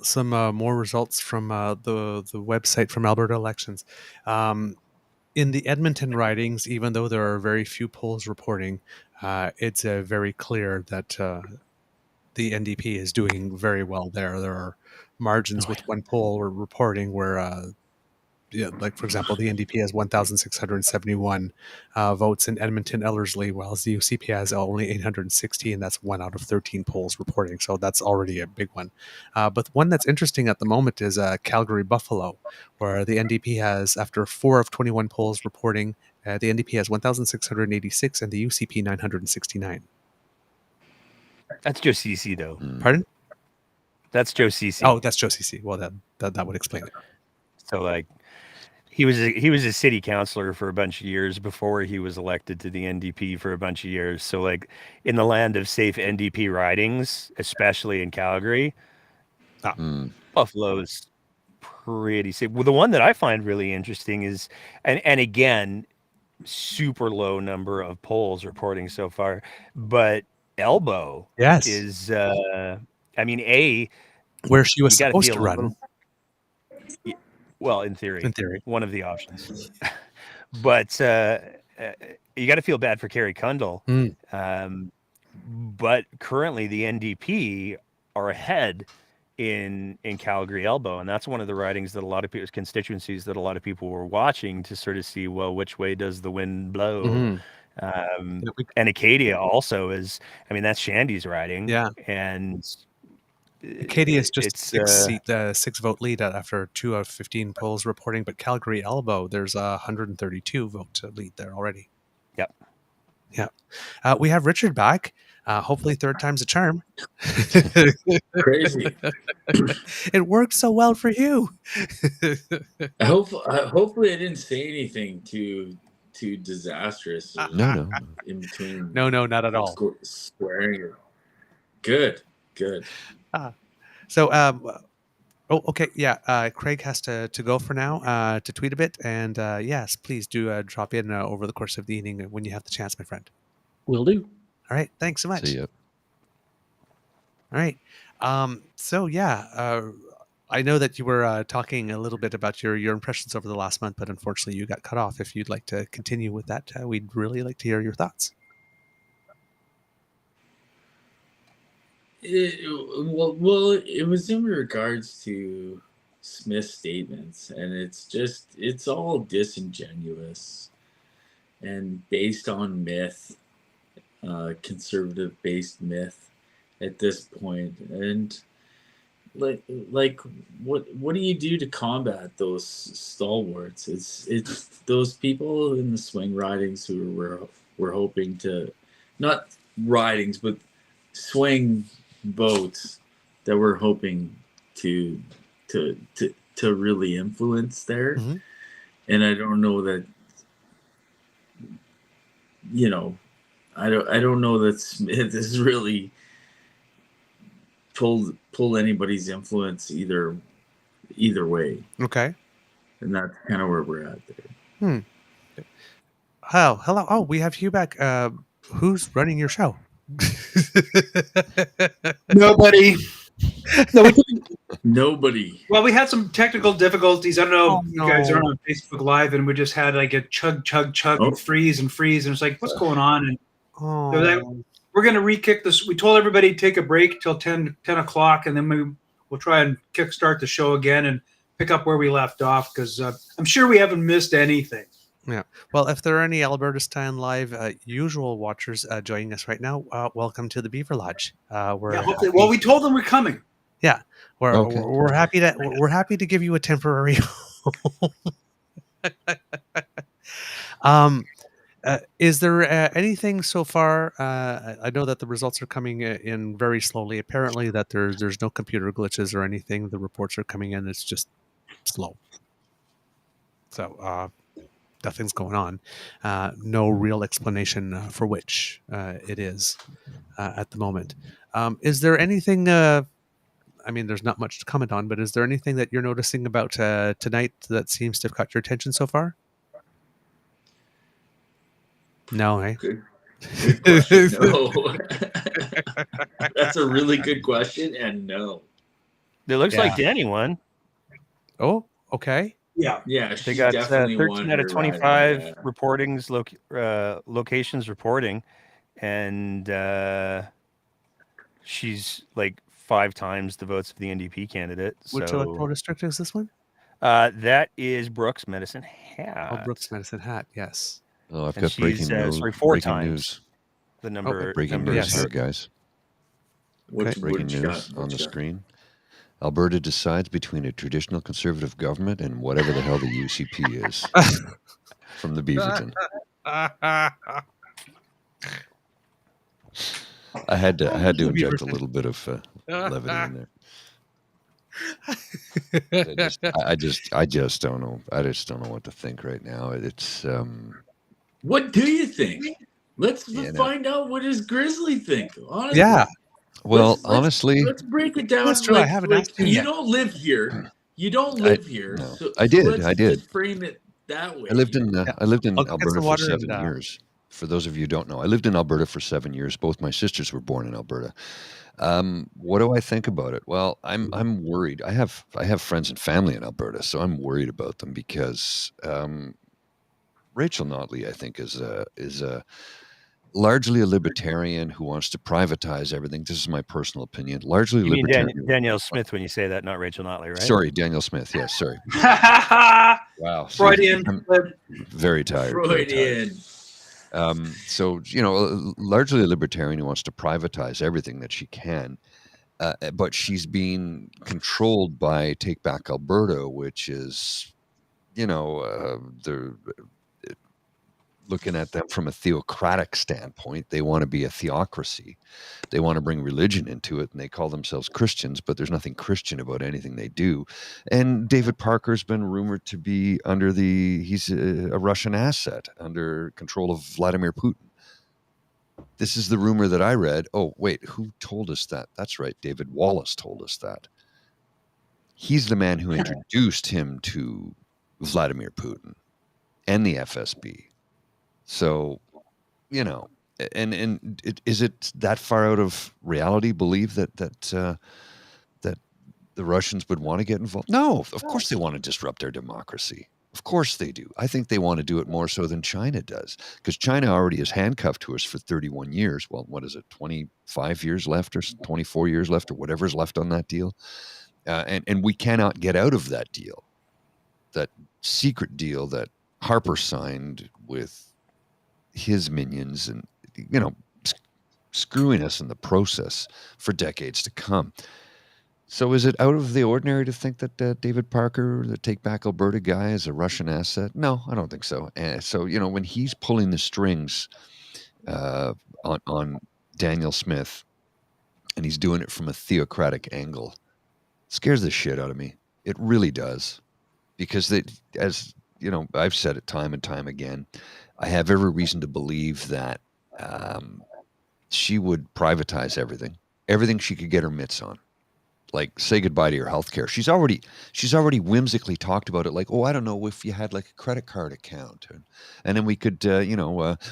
some more results from the website from Alberta Elections. In the Edmonton ridings, even though there are very few polls reporting, it's very clear that the NDP is doing very well there. There are margins with one poll we're reporting where, like for example, the NDP has 1,671 votes in Edmonton Ellerslie, while the UCP has only 860, and that's 1 out of 13 polls reporting. So that's already a big one. But one that's interesting at the moment is Calgary Buffalo, where the NDP has, after 4 of 21 polls reporting, the NDP has 1,686 and the UCP 969. That's Joe Cece, though. Pardon? That's Joe Cece. Oh, that's Joe Cece. Well, that would explain it. So, like, he was a city councilor for a bunch of years before he was elected to the NDP for a bunch of years. So, like, in the land of safe NDP ridings, especially in Calgary, Buffalo's pretty safe. Well, the one that I find really interesting is, and again, super low number of polls reporting so far, but Elbow is I mean, where she was supposed to run. Well, in theory, one of the options. But you got to feel bad for Kerry Kundal. But currently, the NDP are ahead in Calgary Elbow, and that's one of the ridings that a lot of people's constituencies that a lot of people were watching to sort of see, well, which way does the wind blow? And Acadia also is, I mean, that's Shandy's riding. Yeah. And Acadia is just 6 vote lead after 2 out of 15 polls reporting, but Calgary Elbow, there's a 132 vote lead there already. Yep. Yeah. We have Richard back. Hopefully third time's a charm. Crazy. It worked so well for you. Hopefully I didn't say anything too disastrous. No. In between. No, not at all. Swearing. Good. So, okay. Yeah. Craig has to go for now to tweet a bit. And yes, please do drop in over the course of the evening when you have the chance, my friend. Will do. All right. Thanks so much. See ya. All right. So, yeah, I know that you were talking a little bit about your impressions over the last month, but unfortunately you got cut off. If you'd like to continue with that, we'd really like to hear your thoughts. Well, it was in regards to Smith's statements, and it's all disingenuous and based on myth, conservative-based myth at this point. And like what do you do to combat those stalwarts? It's those people in the swing ridings who were hoping to, not ridings, but swing votes that we're hoping to really influence there. and I don't know that, I don't know that Smith has really pulled anybody's influence either way. Okay. And that's kind of where we're at there. Oh, hello. Oh, we have Hugh back. Who's running your show? Nobody. No, Nobody. Well, we had some technical difficulties. I don't know if you guys no. are on Facebook Live, and we just had like a chug, and freeze, and it's like, what's going on? And Oh. they're like, we're going to re-kick this. We told everybody to take a break till 10 o'clock, and then we'll try and kickstart the show again and pick up where we left off, because I'm sure we haven't missed anything. Yeah. Well, if there are any Albertastan Live usual watchers joining us right now, welcome to the Beaver Lodge. Well, we told them we're coming. Yeah, we're Okay. happy to give you a temporary home. Is there anything so far? I know that the results are coming in very slowly. Apparently, that there's no computer glitches or anything. The reports are coming in. It's just slow. So nothing's going on. No real explanation for which it is at the moment. Is there anything? I mean, there's not much to comment on, but is there anything that you're noticing about tonight that seems to have caught your attention so far? No, eh? Good question. No. That's a really good question, and no. It looks like Danny won. Oh, okay. Yeah. Yeah, They she got definitely 13 won out of her 25 ride, yeah. reportings, locations reporting, and she's like 5 times the votes of the NDP candidate. Which So electoral district is this one? that is Brooks Medicine Hat. Oh, Brooks Medicine Hat. Yes. Oh, I've And got breaking she's, news. sorry, 4 breaking times news. the number. Breaking number news yes. here, guys. What Breaking you news got? on What the you got? screen. Alberta decides between a traditional conservative government and whatever the hell the UCP is. From the Beaverton. I had to inject a little bit of levity in there. I just don't know. I just don't know what to think right now. It's What do you think? Let's find out what does Grizzly think. Honestly. Yeah. Well, honestly, let's break it down. That's true. I haven't asked you you yet. don't live here. You don't live here. no. So, I did. Let's I did. just frame it that way. I lived in I'll get Alberta some for water 7 and, years. For those of you who don't know, I lived in Alberta for 7 years. Both my sisters were born in Alberta. What do I think about it? Well, I'm worried. I have friends and family in Alberta, so I'm worried about them because Rachel Notley, I think, is a largely a libertarian who wants to privatize everything. This is my personal opinion. Largely You mean libertarian. Danielle Smith when you say that, not Rachel Notley, right? Sorry, Daniel Smith. Yes, sorry. Wow. Freudian. I'm very tired. very tired. Freudian. So, largely a libertarian who wants to privatize everything that she can. But she's being controlled by Take Back Alberta, which is, they're looking at them from a theocratic standpoint. They want to be a theocracy. They want to bring religion into it, and they call themselves Christians, but there's nothing Christian about anything they do. And David Parker's been rumored to be he's a Russian asset under control of Vladimir Putin. This is the rumor that I read. Oh, wait, who told us that? That's right, David Wallace told us that. He's the man who introduced him to Vladimir Putin and the FSB. So, is it that far out of reality? Believe that the Russians would want to get involved? No, of course they want to disrupt their democracy. Of course they do. I think they want to do it more so than China does, because China already is handcuffed to us for 31 years. Well, what is it, 25 years left or 24 years left or whatever's left on that deal? And we cannot get out of that deal, that secret deal that Harper signed with his minions and, screwing us in the process for decades to come. So is it out of the ordinary to think that David Parker, the Take Back Alberta guy, is a Russian asset? No, I don't think so. So, when he's pulling the strings on Daniel Smith, and he's doing it from a theocratic angle, it scares the shit out of me. It really does. Because as I've said it time and time again. I have every reason to believe that she would privatize everything she could get her mitts on. Like, say goodbye to your health care. She's already whimsically talked about it, like, oh, I don't know, if you had like a credit card account, and then we could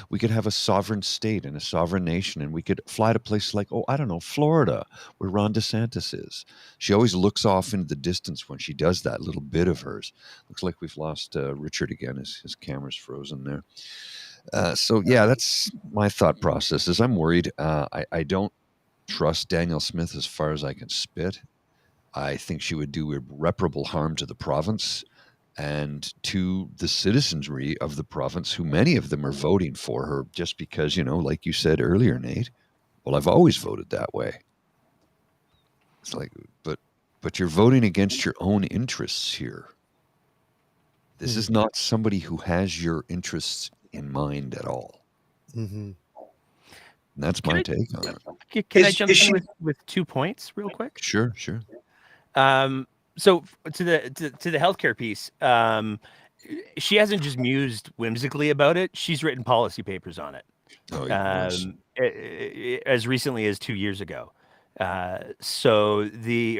we could have a sovereign state and a sovereign nation, and we could fly to places like, oh, I don't know, Florida, where Ron DeSantis is. She always looks off into the distance when she does that little bit of hers. Looks like we've lost Richard again. His camera's frozen there. So yeah, that's my thought process. Is I'm worried. I don't trust Danielle Smith as far as I can spit. I think she would do irreparable harm to the province and to the citizenry of the province, who many of them are voting for her just because, like you said earlier, Nate, well, I've always voted that way. It's like, but you're voting against your own interests here. This is not somebody who has your interests in mind at all. Mm-hmm. And that's my take on it. Can I jump in with 2 points real quick? Sure. So to the healthcare piece, she hasn't just mused whimsically about it. She's written policy papers on it. Oh, yes. As recently as 2 years ago. So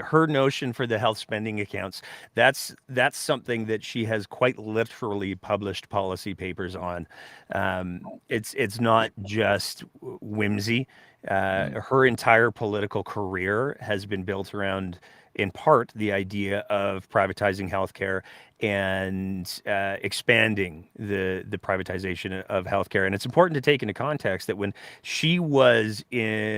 her notion for the health spending accounts, that's something that she has quite literally published policy papers on. It's not just whimsy. Her entire political career has been built around, in part, the idea of privatizing healthcare and expanding the privatization of healthcare. And it's important to take into context that when she was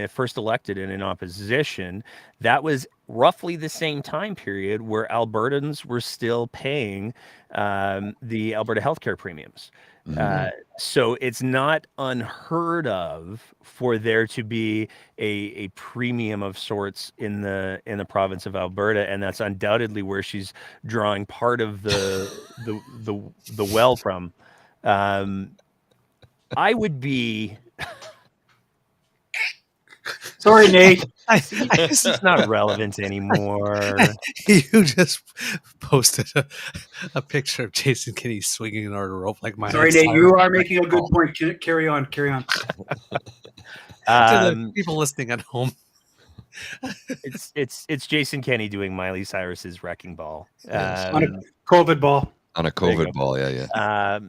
first elected and in opposition, that was roughly the same time period where Albertans were still paying the Alberta healthcare premiums. So it's not unheard of for there to be a premium of sorts in the province of Alberta, and that's undoubtedly where she's drawing part of the well from. I would be. Sorry, Nate. This is not relevant anymore. You just posted a picture of Jason Kinney swinging an order rope like my. Sorry, Nate. You are making a good point. Carry on. To the people listening at home. It's Jason Kenney doing Miley Cyrus's Wrecking Ball. Yes. On a COVID ball. On a COVID ball, yeah.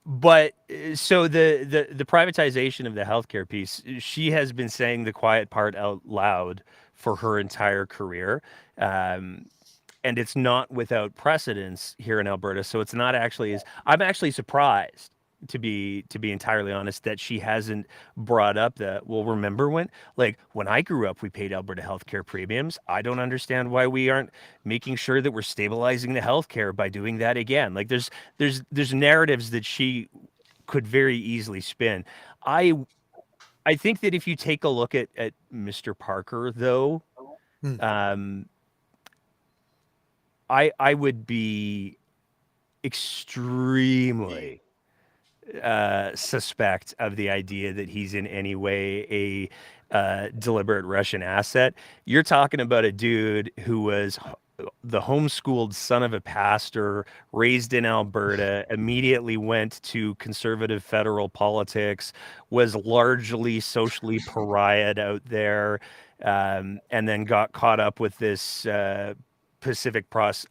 But so the privatization of the healthcare piece, she has been saying the quiet part out loud for her entire career. And it's not without precedence here in Alberta. So it's not actually I'm actually surprised, to be entirely honest, that she hasn't brought up that, well, remember when I grew up, we paid Alberta healthcare premiums. I don't understand why we aren't making sure that we're stabilizing the healthcare by doing that again. Like there's narratives that she could very easily spin. I think that if you take a look at Mr. Parker, though, I would be extremely suspect of the idea that he's in any way a deliberate Russian asset. You're talking about a dude who was the homeschooled son of a pastor, raised in Alberta, immediately went to conservative federal politics, was largely socially pariahed out there, and then got caught up with this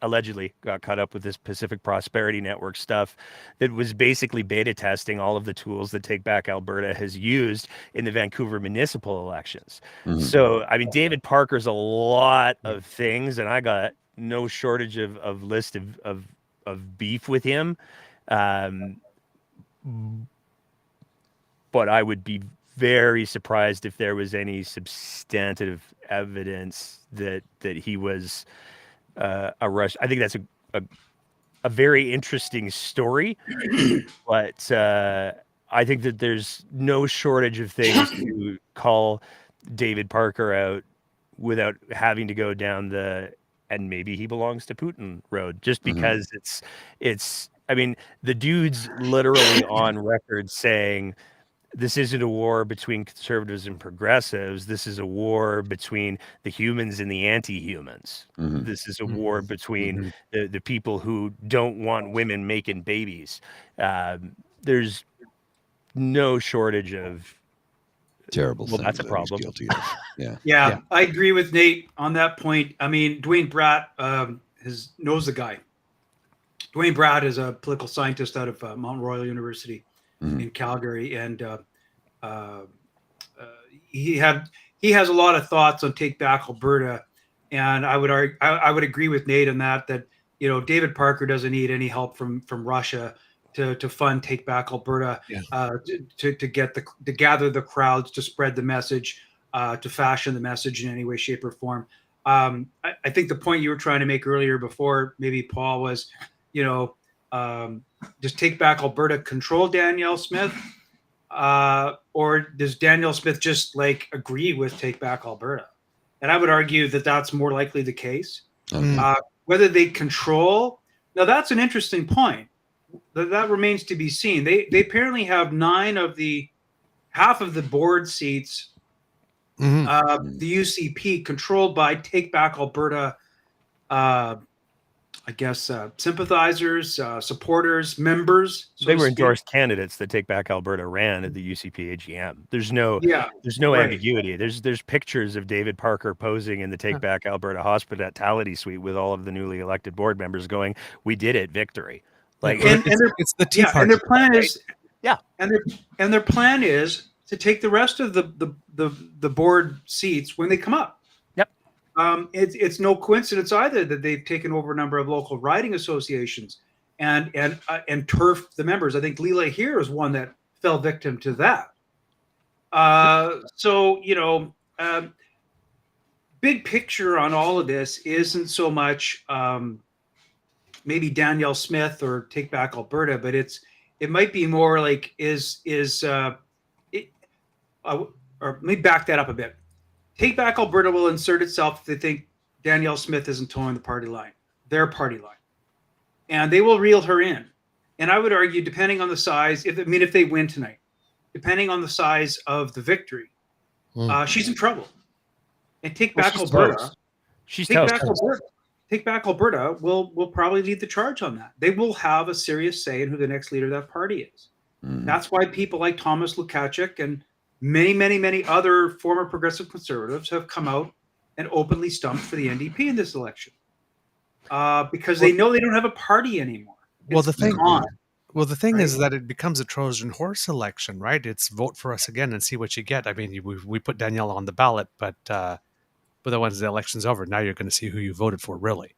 allegedly got caught up with this Pacific Prosperity Network stuff that was basically beta testing all of the tools that Take Back Alberta has used in the Vancouver municipal elections. So, I mean, David Parker's a lot of things, and I got no shortage of list of beef with him. But I would be very surprised if there was any substantive evidence that he was a Rush. I think that's a very interesting story, but I think that there's no shortage of things to call David Parker out without having to go down and maybe he belongs to Putin road, just because it's. I mean, the dude's literally on record saying This isn't a war between conservatives and progressives. This is a war between the humans and the anti-humans. This is a war between the people who don't want women making babies. There's no shortage of terrible things that's a that problem. he's guilty of. Yeah, I agree with Nate on that point. I mean, Dwayne Bratt knows the guy. Dwayne Bratt is a political scientist out of Mount Royal University in Calgary, and he has a lot of thoughts on Take Back Alberta. And I would agree with Nate on that David Parker doesn't need any help from Russia to fund Take Back Alberta, to gather the crowds, to spread the message, to fashion the message in any way, shape, or form. I think the point you were trying to make earlier before maybe Paul was, does Take Back Alberta control Danielle Smith, or does Danielle Smith just agree with Take Back Alberta? And I would argue that that's more likely the case. Whether they control, now that's an interesting point. That remains to be seen. They apparently have half of the board seats, the UCP, controlled by Take Back Alberta, sympathizers, supporters, members. They were endorsed candidates that Take Back Alberta ran at the UCP AGM. There's no ambiguity. There's pictures of David Parker posing in the Take Back Alberta hospitality suite with all of the newly elected board members going, "We did it, victory." It's the Tea Party. And their plan is and their plan is to take the rest of the board seats when they come up. It's no coincidence either that they've taken over a number of local riding associations and turfed the members. I think Leela here is one that fell victim to that. Big picture on all of this isn't so much maybe Danielle Smith or Take Back Alberta, but it might be more like or let me back that up a bit. Take Back Alberta will insert itself if they think Danielle Smith isn't towing the party line, their party line. And they will reel her in. And I would argue, depending on the size, if they win tonight, depending on the size of the victory, she's in trouble. And Take Back Alberta, Take Back Alberta will probably lead the charge on that. They will have a serious say in who the next leader of that party is. That's why people like Thomas Lukaszuk and many, many, many other former progressive conservatives have come out and openly stumped for the NDP in this election, because they know they don't have a party anymore. The thing is that it becomes a Trojan horse election, right? It's vote for us again and see what you get. I mean, we put Danielle on the ballot, but once the election's over, now you're going to see who you voted for, really.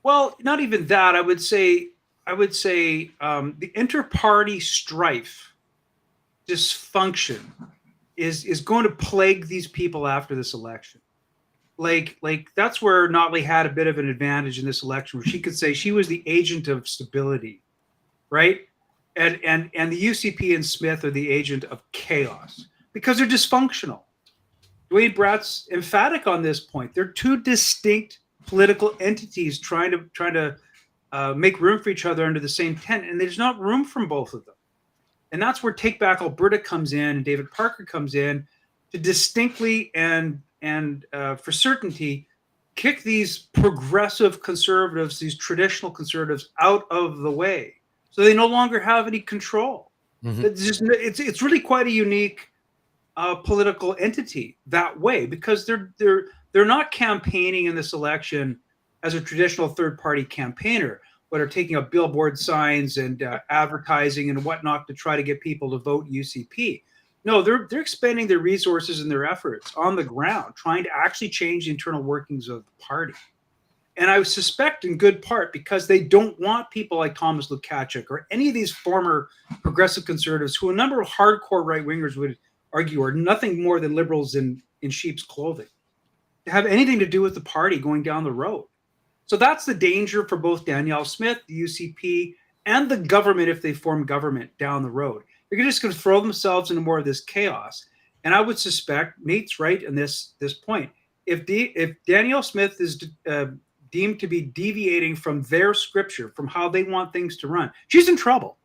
Well, not even that. I would say the inter-party strife, dysfunction is going to plague these people after this election. Like that's where Notley had a bit of an advantage in this election, where she could say she was the agent of stability, right? And the UCP and Smith are the agent of chaos because they're dysfunctional. Dwayne Bratt's emphatic on this point. They're two distinct political entities trying to make room for each other under the same tent, and there's not room for both of them. And that's where Take Back Alberta comes in, and David Parker comes in to distinctly and for certainty kick these progressive conservatives, these traditional conservatives, out of the way, so they no longer have any control. It's really quite a unique political entity that way, because they're not campaigning in this election as a traditional third-party campaigner, but are taking up billboard signs and advertising and whatnot to try to get people to vote UCP. No, they're expending their resources and their efforts on the ground, trying to actually change the internal workings of the party. And I suspect in good part because they don't want people like Thomas Lukaszuk or any of these former progressive conservatives, who a number of hardcore right-wingers would argue are nothing more than liberals in sheep's clothing, to have anything to do with the party going down the road. So that's the danger for both Danielle Smith, the UCP, and the government if they form government down the road. They're just going to throw themselves into more of this chaos. And I would suspect Nate's right in this point. If Danielle Smith is deemed to be deviating from their scripture, from how they want things to run, she's in trouble.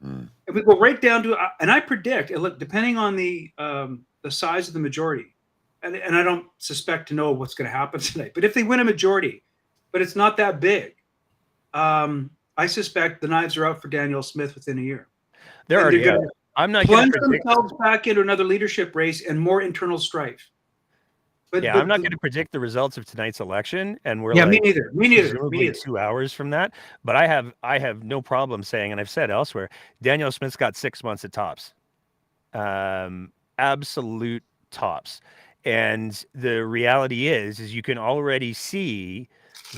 If we go right down to, and I predict, look, depending on the size of the majority, and I don't suspect to know what's going to happen tonight, but if they win a majority, but it's not that big, I suspect the knives are out for Danielle Smith within a year. They're already out. I'm not going plunge themselves back into another leadership race and more internal strife. But I'm not going to predict the results of tonight's election, and we're me neither. Me neither. 2 hours from that. But I have no problem saying, and I've said elsewhere, Danielle Smith's got 6 months at tops, absolute tops. And the reality is you can already see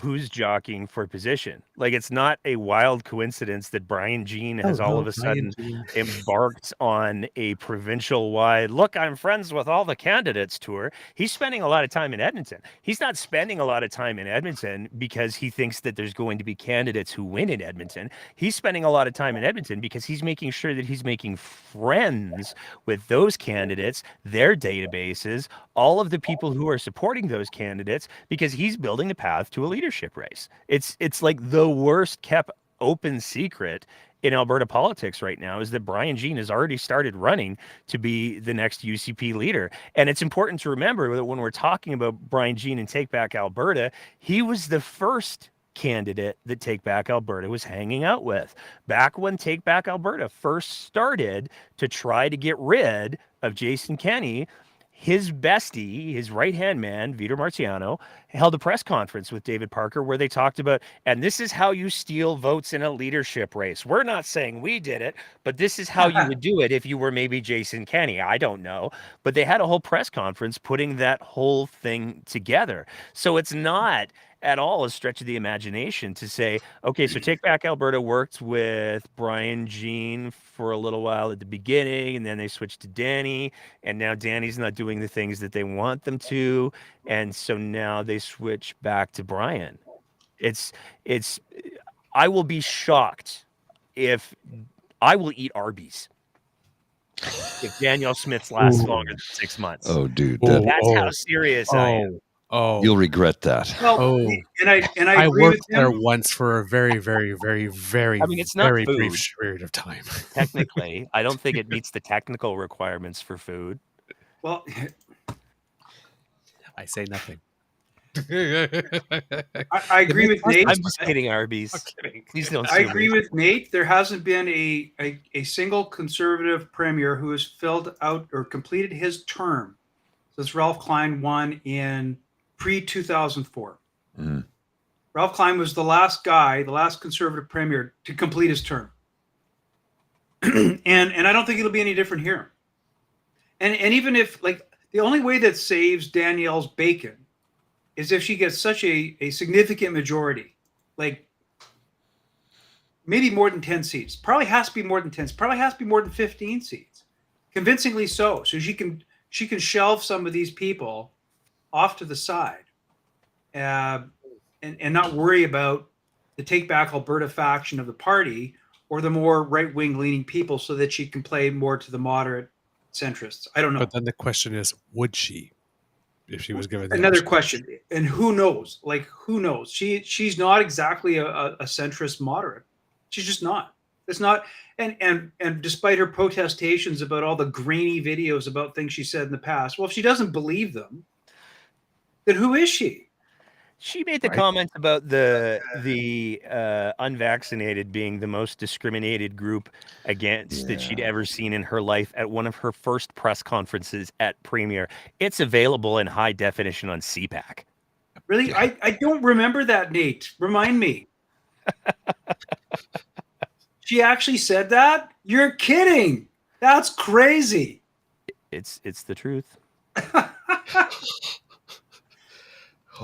who's jockeying for position. Like, it's not a wild coincidence that Brian Jean has all of a sudden embarked on a provincial-wide, look, I'm friends with all the candidates tour. He's spending a lot of time in Edmonton. He's not spending a lot of time in Edmonton because he thinks that there's going to be candidates who win in Edmonton. He's spending a lot of time in Edmonton because he's making sure that he's making friends with those candidates, their databases, all of the people who are supporting those candidates, because he's building the path to a leadership race. It's like the worst kept open secret in Alberta politics right now is that Brian Jean has already started running to be the next UCP leader. And it's important to remember that when we're talking about Brian Jean and Take Back Alberta, he was the first candidate that Take Back Alberta was hanging out with. Back when Take Back Alberta first started to try to get rid of Jason Kenney, his bestie, his right-hand man, Vitor Marciano, held a press conference with David Parker where they talked about, and this is how you steal votes in a leadership race. We're not saying we did it, but this is how you would do it if you were maybe Jason Kenney. I don't know. But they had a whole press conference putting that whole thing together. So it's not at all a stretch of the imagination to say, okay, so Take Back Alberta worked with Brian Jean for a little while at the beginning, and then they switched to Danny, and now Danny's not doing the things that they want them to, and so now they switch back to Brian. I will be shocked if I will eat Arby's if Danielle Smith's lasts longer than 6 months. Oh, dude, that's how serious I am. Oh, you'll regret that. Well, and I agree worked with him. there once for a very, very, very, very, I mean, it's not very food. brief period of time. Technically, I don't think it meets the technical requirements for food. Well, I say nothing. I agree with Nate. I'm just kidding, Arby's. I'm kidding. Please don't I sue agree me. with Nate. There hasn't been a single Conservative premier who has filled out or completed his term since Ralph Klein won in pre-2004. Ralph Klein was the last Conservative premier to complete his term. and I don't think it'll be any different here. And even if, like, the only way that saves Danielle's bacon is if she gets such a significant majority, like maybe more than 10 seats. Probably has to be more than 10. Probably has to be more than 15 seats. Convincingly so. So she can shelve some of these people off to the side and not worry about the Take Back Alberta faction of the party or the more right-wing leaning people, so that she can play more to the moderate centrists. I don't know. But then the question is, would she, if she was given the Another option? question, and who knows? Like, who knows? She's not exactly a centrist moderate. She's just not. It's not. And despite her protestations about all the grainy videos about things she said in the past, well, if she doesn't believe them, then who is she? She made the comment about the unvaccinated being the most discriminated group against that she'd ever seen in her life at one of her first press conferences at Premier. It's available in high definition on CPAC. Really? Yeah. I don't remember that, Nate. Remind me. She actually said that? You're kidding. That's crazy. It's the truth.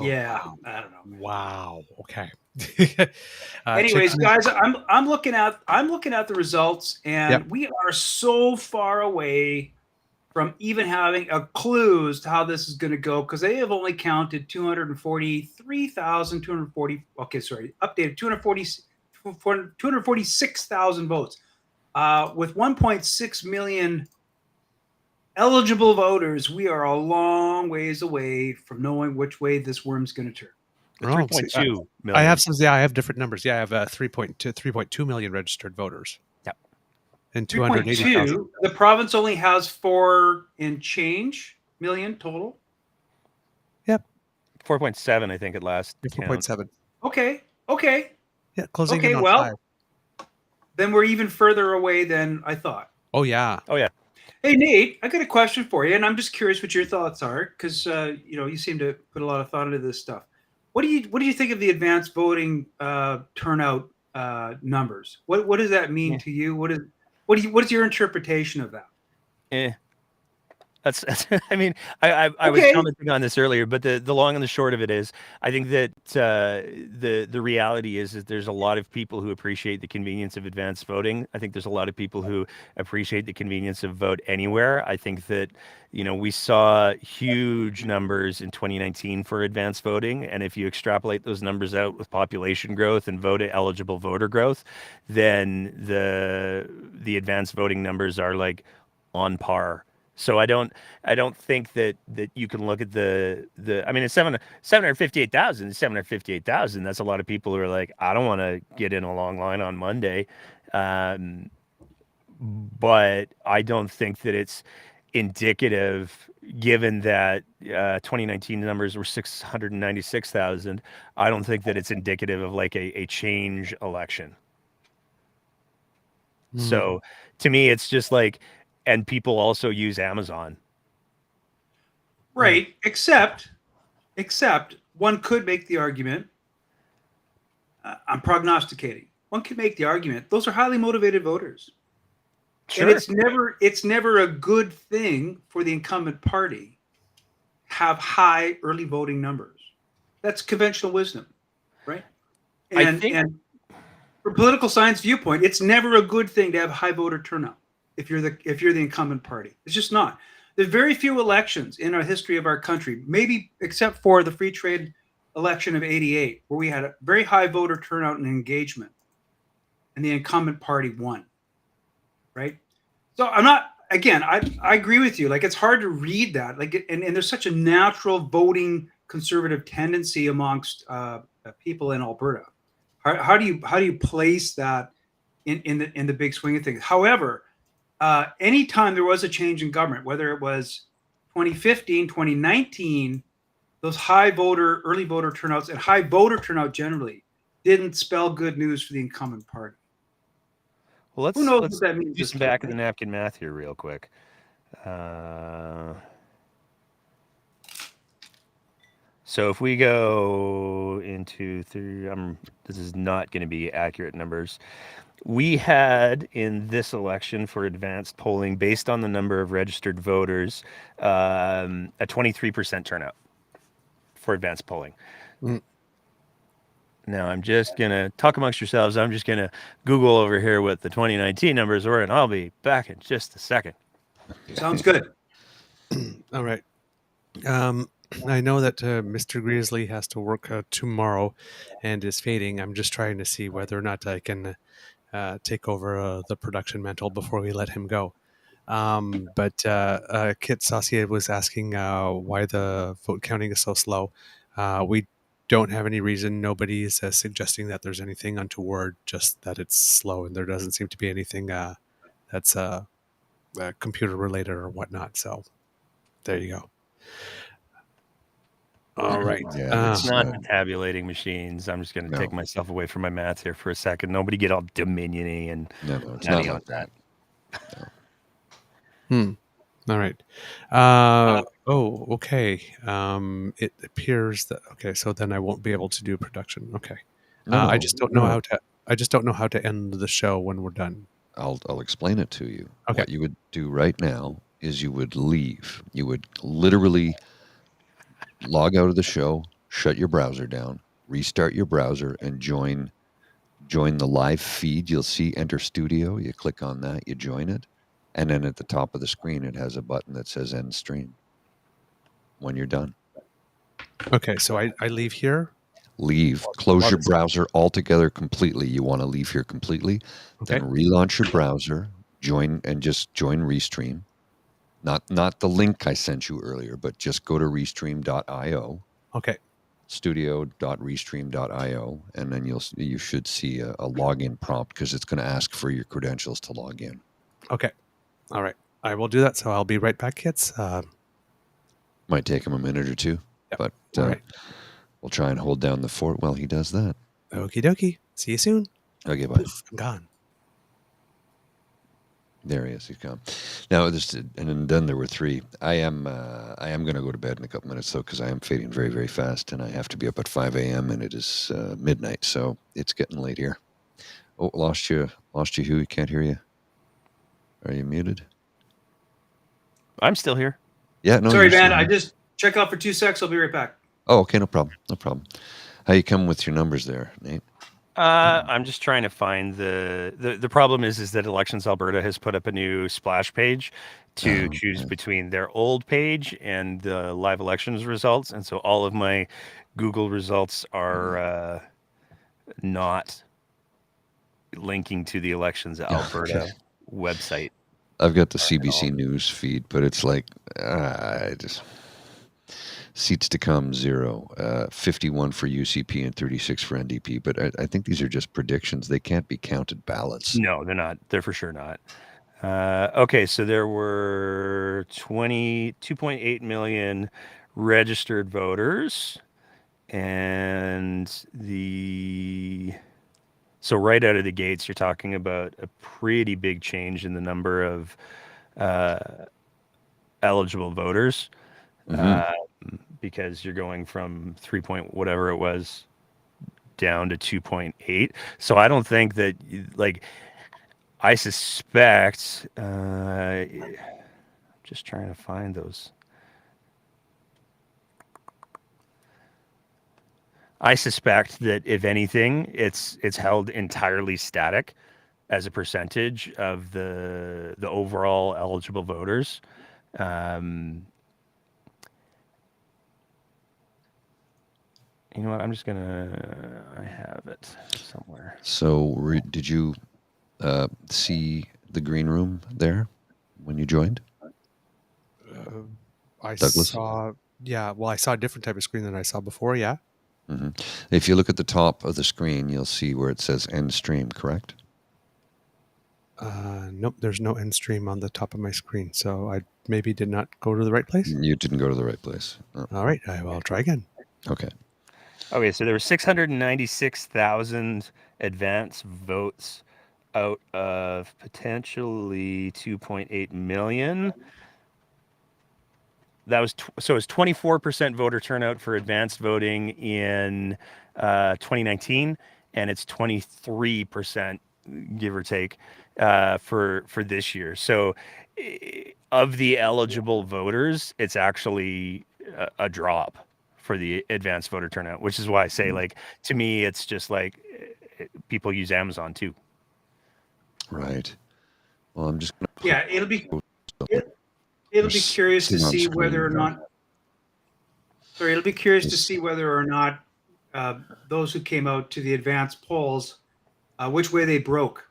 Yeah, I don't know. Wow. Okay. Anyways, guys, I'm looking at the results, and we are so far away from even having a clue as to how this is going to go, because they have only counted 243,240. Okay, sorry, updated 246,000 votes, with 1.6 million eligible voters. We are a long ways away from knowing which way this worm's going to turn. 3.2 million. I have some. Yeah, I have different numbers. Yeah, I have 3.2 million registered voters. Yep. and 280,000. 3.2. The province only has 4 and change million total. Yep. 4.7, I think, at last count. 4.7. Okay. Yeah, closing Okay, in on well, 5. then we're even further away than I thought. Oh, yeah. Hey, Nate, I got a question for you, and I'm just curious what your thoughts are, because you seem to put a lot of thought into this stuff. What do you think of the advanced voting turnout numbers? What does that mean to you? What is your interpretation of that? That's I mean, I was Okay. commenting on this earlier, but the long and the short of it is, I think that the reality is that there's a lot of people who appreciate the convenience of advanced voting. I think there's a lot of people who appreciate the convenience of vote anywhere. I think that, we saw huge numbers in 2019 for advanced voting, and if you extrapolate those numbers out with population growth and eligible voter growth, then the advanced voting numbers are like on par. So I don't think that you can look at I mean, it's 758,000. 758,000. That's a lot of people who are like, I don't want to get in a long line on Monday, but I don't think that it's indicative, given that 2019 numbers were 696,000. I don't think that it's indicative of like a change election. So to me, it's just like. And people also use Amazon. Right. Except one could make the argument, I'm prognosticating. One could make the argument, those are highly motivated voters. Sure. And it's never a good thing for the incumbent party to have high early voting numbers. That's conventional wisdom, right? And from political science viewpoint, it's never a good thing to have high voter turnout. If you're the incumbent party, it's just not. There's very few elections in our history of our country, maybe except for the free trade election of '88, where we had a very high voter turnout and engagement, and the incumbent party won. Right. So I agree with you. Like, it's hard to read that. Like, and there's such a natural voting conservative tendency amongst people in Alberta. How do you place that in the big swing of things? However, anytime there was a change in government, whether it was 2015, 2019, those early voter turnouts and high voter turnout generally didn't spell good news for the incumbent party. Well, let's what that means. Do some back of the napkin math here real quick. So if we go into this is not going to be accurate numbers. We had in this election for advanced polling, based on the number of registered voters, a 23% turnout for advanced polling. Now, I'm just going to talk amongst yourselves. I'm just going to Google over here what the 2019 numbers were, and I'll be back in just a second. Sounds good. All right. I know that Mr. Grizzly has to work tomorrow and is fading. I'm just trying to see whether or not I can take over the production mantle before we let him go. But Kit Saucier was asking why the vote counting is so slow. We don't have any reason. Nobody's suggesting that there's anything untoward, just that it's slow, and there doesn't seem to be anything that's computer related or whatnot. So there you go. All right. Yeah, It's not the tabulating machines. I'm just going to take myself away from my math here for a second. Nobody get all dominion-y and no, it's not like that. No. All right. Okay. It appears that so then I won't be able to do production. Okay. I just don't know how to end the show when we're done. I'll explain it to you. Okay. What you would do right now is you would leave. You would literally log out of the show, shut your browser down, restart your browser, and join the live feed. You'll see Enter Studio. You click on that, you join it, and then at the top of the screen it has a button that says End Stream when you're done. Okay, so I leave here? Leave. Close your browser altogether completely. You want to leave here completely. Okay. Then relaunch your browser, join Restream. Not the link I sent you earlier, but just go to restream.io. Okay. studio.restream.io, and then you should see a login prompt because it's going to ask for your credentials to log in. Okay. All right. I will do that. So I'll be right back, kids. Might take him a minute or two, Yep. but All right. we'll try and hold down the fort while he does that. Okie dokie. See you soon. Okay, bye. Poof, I'm gone. There he is. He's gone. Now, and then there were three. I am going to go to bed in a couple minutes though, because I am fading very, very fast, and I have to be up at 5 a.m. and it is midnight, so it's getting late here. Oh, lost you, Hugh. We can't hear you. Are you muted? I'm still here. Yeah, no. Sorry, you're man. still I here. just check out for 2 secs. I'll be right back. Oh, okay. No problem. No problem. How you coming with your numbers there, Nate? I'm just trying to find the problem is that Elections Alberta has put up a new splash page to choose between their old page and the live elections results, and so all of my Google results are not linking to the Elections Alberta website. I've got the CBC News feed, but it's like just seats to come 0, 51 for UCP and 36 for NDP. But I think these are just predictions. They can't be counted ballots. No, they're not. They're for sure not. Okay, so there were 2.8 million registered voters, and so right out of the gates, you're talking about a pretty big change in the number of eligible voters, because you're going from 3 point whatever it was down to 2.8. So I don't think that, like, I suspect, just trying to find those. I suspect that if anything, it's held entirely static as a percentage of the overall eligible voters. You know what? I'm just gonna. I have it somewhere. So, did you see the green room there when you joined? I Douglas? saw. Yeah. Well, I saw a different type of screen than I saw before. Yeah. If you look at the top of the screen, you'll see where it says end stream, correct? Nope. There's no end stream on the top of my screen, so I maybe did not go to the right place. You didn't go to the right place. Oh. All right. I'll try again. Okay. Okay, so there were 696,000 advance votes out of potentially 2.8 million. That was so it was 24% voter turnout for advanced voting in 2019, and it's 23%, give or take, for this year. So of the eligible voters, it's actually a drop for the advanced voter turnout, which is why I say, like, to me, it's just like people use Amazon too. Right. Well, I'm just gonna It'll be curious to see whether or not. Sorry, it'll be curious to see whether or not those who came out to the advanced polls, which way they broke.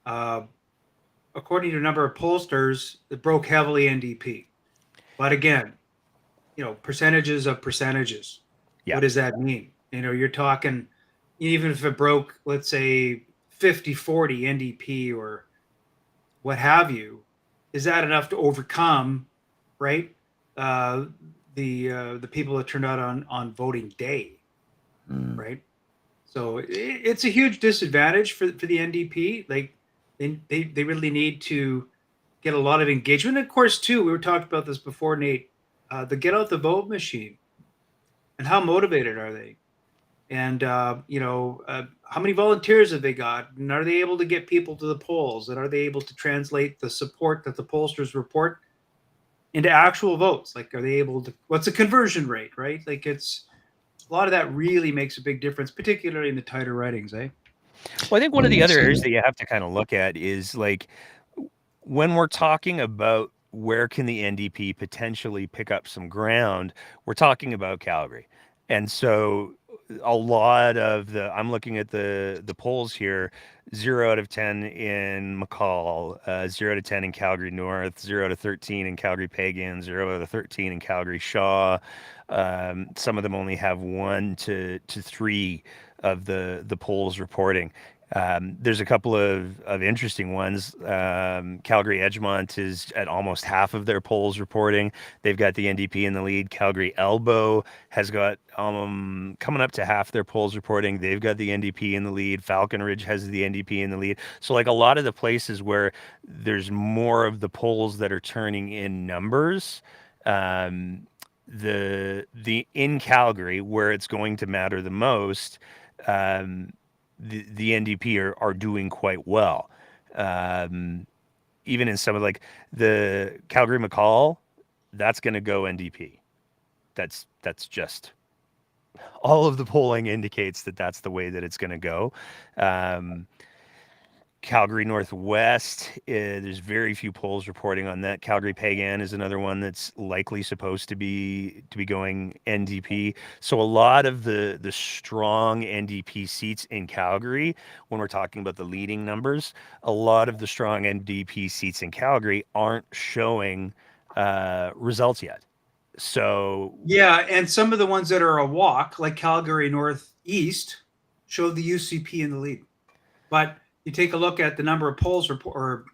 According to a number of pollsters, it broke heavily NDP. But again, percentages of percentages. Yeah. What does that mean? You're talking, even if it broke, let's say 50-40 NDP or what have you, is that enough to overcome, right? The people that turned out on voting day, right? So it's a huge disadvantage for the NDP. Like they really need to get a lot of engagement. And of course, too, we were talking about this before, Nate. The get out the vote machine, and how motivated are they? And how many volunteers have they got? And are they able to get people to the polls? And are they able to translate the support that the pollsters report into actual votes? Like, are they able to? What's the conversion rate? Right? Like, it's a lot of that really makes a big difference, particularly in the tighter writings, eh? Well, I think one of the other areas that you have to kind of look at is, like, when we're talking about where can the NDP potentially pick up some ground, we're talking about Calgary. And so a lot of I'm looking at the polls here, 0 out of 10 in McCall, 0 out of 10 in Calgary North, 0 out of 13 in Calgary Pagan, 0 out of 13 in Calgary Shaw. Some of them only have 1 to 3 of the polls reporting. There's a couple of interesting ones. Calgary Edgemont is at almost half of their polls reporting. They've got the NDP in the lead. Calgary Elbow has got coming up to half their polls reporting. They've got the NDP in the lead. Falcon Ridge has the NDP in the lead. So like a lot of the places where there's more of the polls that are turning in numbers, the in Calgary where it's going to matter the most, the NDP are doing quite well. Even in some of like the Calgary McCall, that's going to go NDP. That's just all of the polling indicates that that's the way that it's going to go. Calgary Northwest, there's very few polls reporting on that. Calgary Pagan is another one that's likely supposed to be going NDP. So a lot of the strong NDP seats in Calgary, when we're talking about the leading numbers, a lot of the strong NDP seats in Calgary aren't showing results yet. So yeah, and some of the ones that are a walk, like Calgary Northeast, show the UCP in the lead, but you take a look at the number of polls or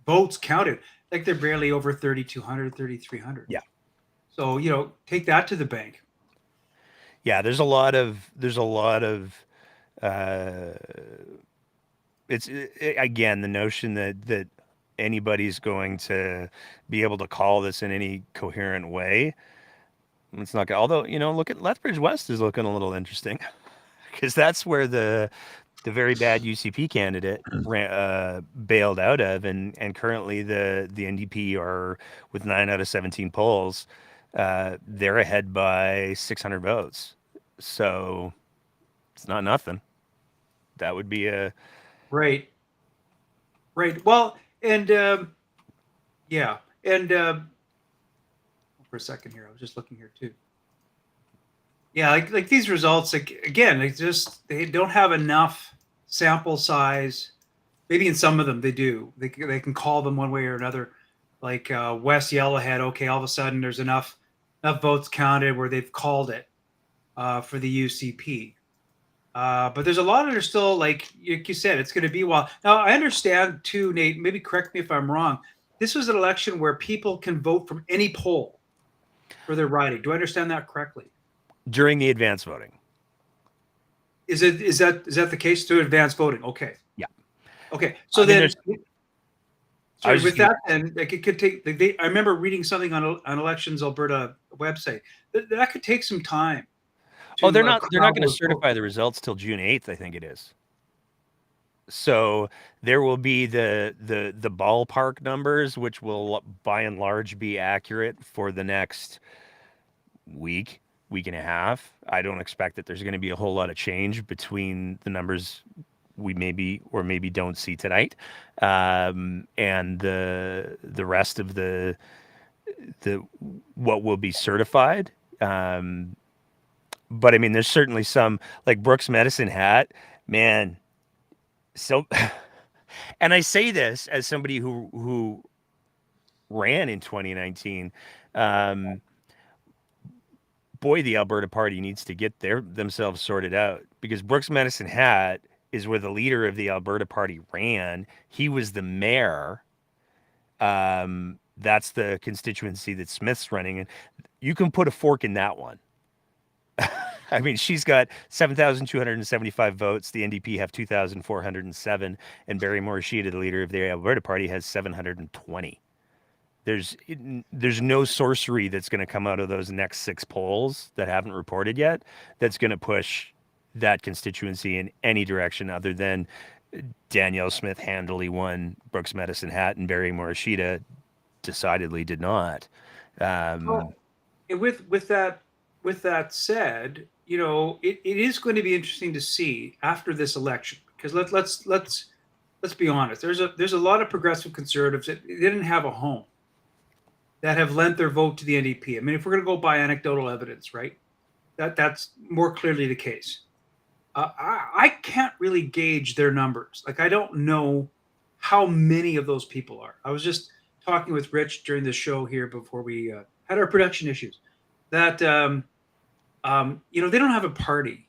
votes counted, like they're barely over 3,200, 3,300. Yeah. So, take that to the bank. Yeah, there's a lot of it's again, the notion that anybody's going to be able to call this in any coherent way. It's not, although, look at Lethbridge West is looking a little interesting because that's where the very bad UCP candidate bailed out of, and currently the NDP are with 9 out of 17 polls. They're ahead by 600 votes, so it's not nothing. That would be a right. Well, and yeah, and for a second here, I was just looking here too. Yeah, like these results, like again, they don't have enough sample size. Maybe in some of them they do. They can call them one way or another. Like West Yellowhead, okay, all of a sudden there's enough votes counted where they've called it for the UCP. But there's a lot that are still, like you said, it's going to be a while. Now, I understand too, Nate, maybe correct me if I'm wrong. This was an election where people can vote from any poll for their riding. Do I understand that correctly? During the advance voting. Is that the case to advance voting? Okay. Yeah. Okay. So then, with that, then like it could take. I remember reading something on Elections Alberta website that could take some time. They're not going to certify the results till June 8th, I think it is. So there will be the ballpark numbers, which will by and large be accurate for the next week and a half. I don't expect that there's going to be a whole lot of change between the numbers we maybe don't see tonight, and the rest of the what will be certified. But I mean, there's certainly some, like Brooks Medicine Hat, man. So, and I say this as somebody who ran in 2019. Boy, the Alberta Party needs to get themselves sorted out, because Brooks Medicine Hat is where the leader of the Alberta Party ran. He was the mayor. That's the constituency that Smith's running in. You can put a fork in that one. I mean, she's got 7,275 votes. The NDP have 2,407, and Barry Morishita, the leader of the Alberta Party, has 720. There's no sorcery that's going to come out of those next 6 polls that haven't reported yet that's going to push that constituency in any direction other than Danielle Smith handily won Brooks Medicine Hat, and Barry Morishita decidedly did not. With that said, it is going to be interesting to see after this election, because let's be honest. There's a lot of progressive conservatives that didn't have a home that have lent their vote to the NDP. I mean, if we're going to go by anecdotal evidence, right, that's more clearly the case. I can't really gauge their numbers. Like, I don't know how many of those people are. I was just talking with Rich during the show here before we had our production issues that, they don't have a party.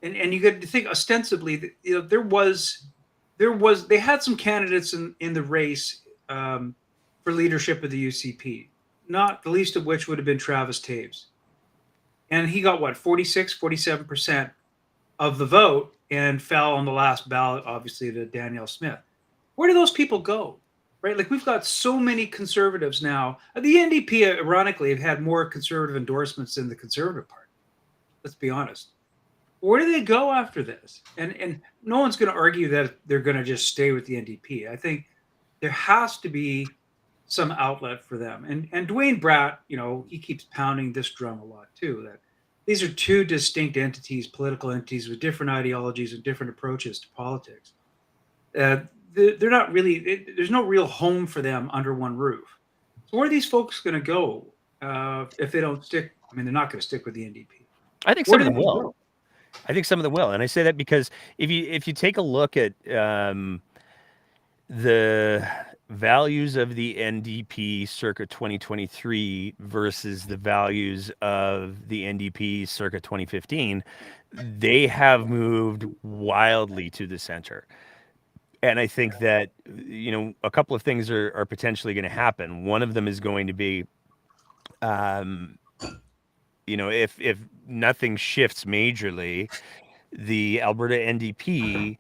and you got to think ostensibly that, you know, they had some candidates in the race for leadership of the UCP, not the least of which would have been Travis Taves. And he got what, 47% of the vote and fell on the last ballot, obviously, to Danielle Smith. Where do those people go? Right? Like, we've got so many conservatives now. The NDP, ironically, have had more conservative endorsements than the Conservative Party. Let's be honest. Where do they go after this? And no one's going to argue that they're going to just stay with the NDP. I think there has to be some outlet for them. And Dwayne Bratt, you know, he keeps pounding this drum a lot too, that these are two distinct entities, political entities with different ideologies and different approaches to politics. They're not really, there's no real home for them under one roof. So where are these folks going to go if they don't stick? I mean, they're not going to stick with the NDP. I think some of them will. I think some of them will, and I say that because if you take a look at the values of the NDP circa 2023 versus the values of the NDP circa 2015, they have moved wildly to the center. And I think that, you know, a couple of things are potentially going to happen. One of them is going to be, you know, if nothing shifts majorly, the Alberta NDP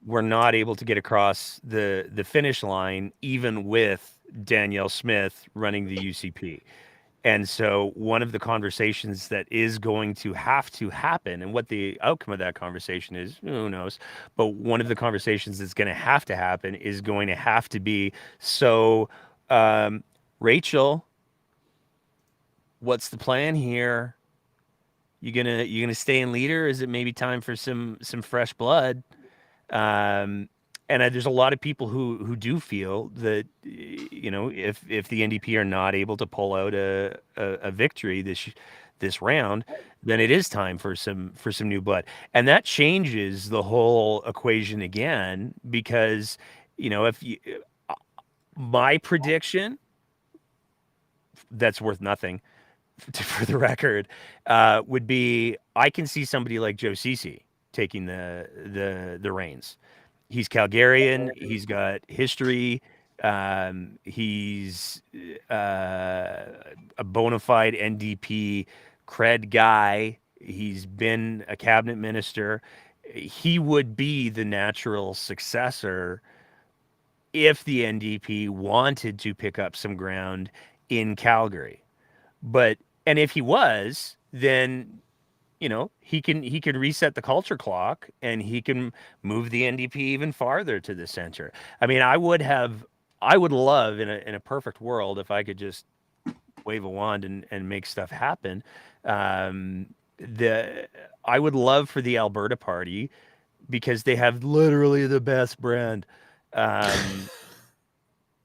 were not able to get across the finish line, even with Danielle Smith running the UCP. And so one of the conversations that is going to have to happen, and what the outcome of that conversation is, who knows, but one of the conversations that's going to have to happen is going to have to be, so Rachel, what's the plan here? You gonna stay in leader? Is it maybe time for some fresh blood? And there's a lot of people who do feel that, you know, if the NDP are not able to pull out a victory this round, then it is time for some new blood, and that changes the whole equation again, because, you know, my prediction, that's worth nothing, for the record, would be, I can see somebody like Joe Ceci taking the reins. He's Calgarian. He's got history. He's a bona fide NDP cred guy. He's been a cabinet minister. He would be the natural successor if the NDP wanted to pick up some ground in Calgary. And if he was, then, you know, he could reset the culture clock, and he can move the NDP even farther to the center. I mean, I would love in a perfect world if I could just wave a wand and make stuff happen. I would love for the Alberta Party, because they have literally the best brand.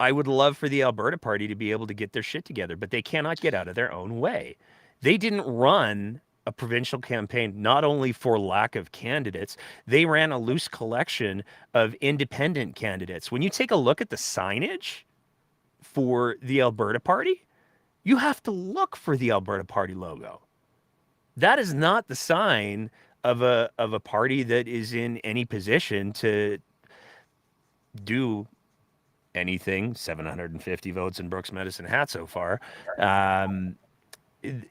I would love for the Alberta Party to be able to get their shit together, but they cannot get out of their own way. They didn't run a provincial campaign not only for lack of candidates, they ran a loose collection of independent candidates. When you take a look at the signage for the Alberta Party, you have to look for the Alberta Party logo. That is not the sign of a party that is in any position to do anything. 750 votes in Brooks Medicine Hat so far.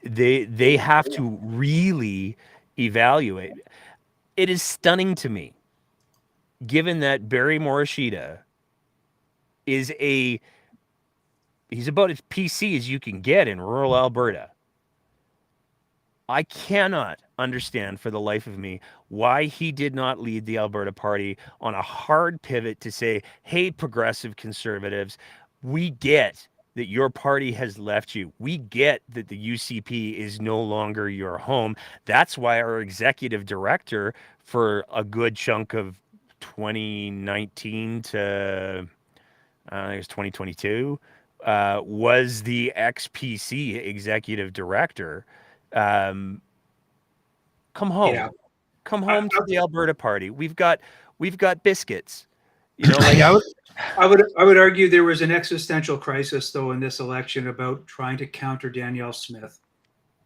They have to really evaluate. It is stunning to me, given that Barry Morishita is he's about as PC as you can get in rural Alberta. I cannot understand for the life of me why he did not lead the Alberta Party on a hard pivot to say, hey, progressive conservatives, we get that your party has left you. We get that the UCP is no longer your home. That's why our executive director for a good chunk of 2019 to I think it was 2022 was the ex-PC executive director. Come home. Yeah. Come home to the Alberta Party. We've got biscuits. You know, like I would argue there was an existential crisis though in this election about trying to counter Danielle Smith.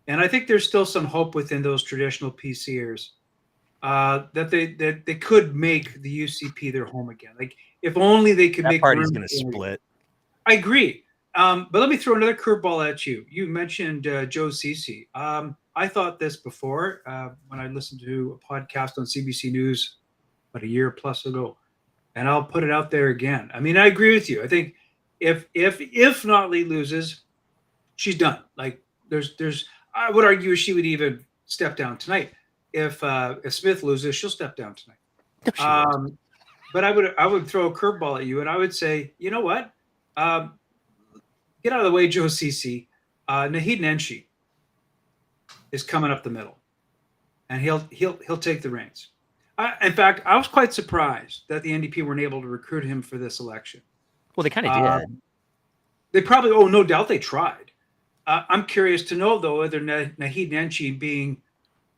And I think there's still some hope within those traditional PCers that they could make the UCP their home again. Like if only they could That make party's room going to for it. split. I agree. But let me throw another curveball at you. You mentioned Joe Cece. I thought this before when I listened to a podcast on CBC News about a year plus ago, and I'll put it out there again. I mean, I agree with you. I think if Notley loses, she's done. Like there's I would argue she would even step down tonight. If Smith loses, she'll step down tonight. No, she won't. But I would throw a curveball at you, and I would say, you know what? Get out of the way, Joe Cece. Naheed Nenshi is coming up the middle, and he'll take the reins. In fact, I was quite surprised that the NDP weren't able to recruit him for this election. Well, they kind of did. They probably, no doubt they tried. I'm curious to know, though, whether Naheed Nenshi, being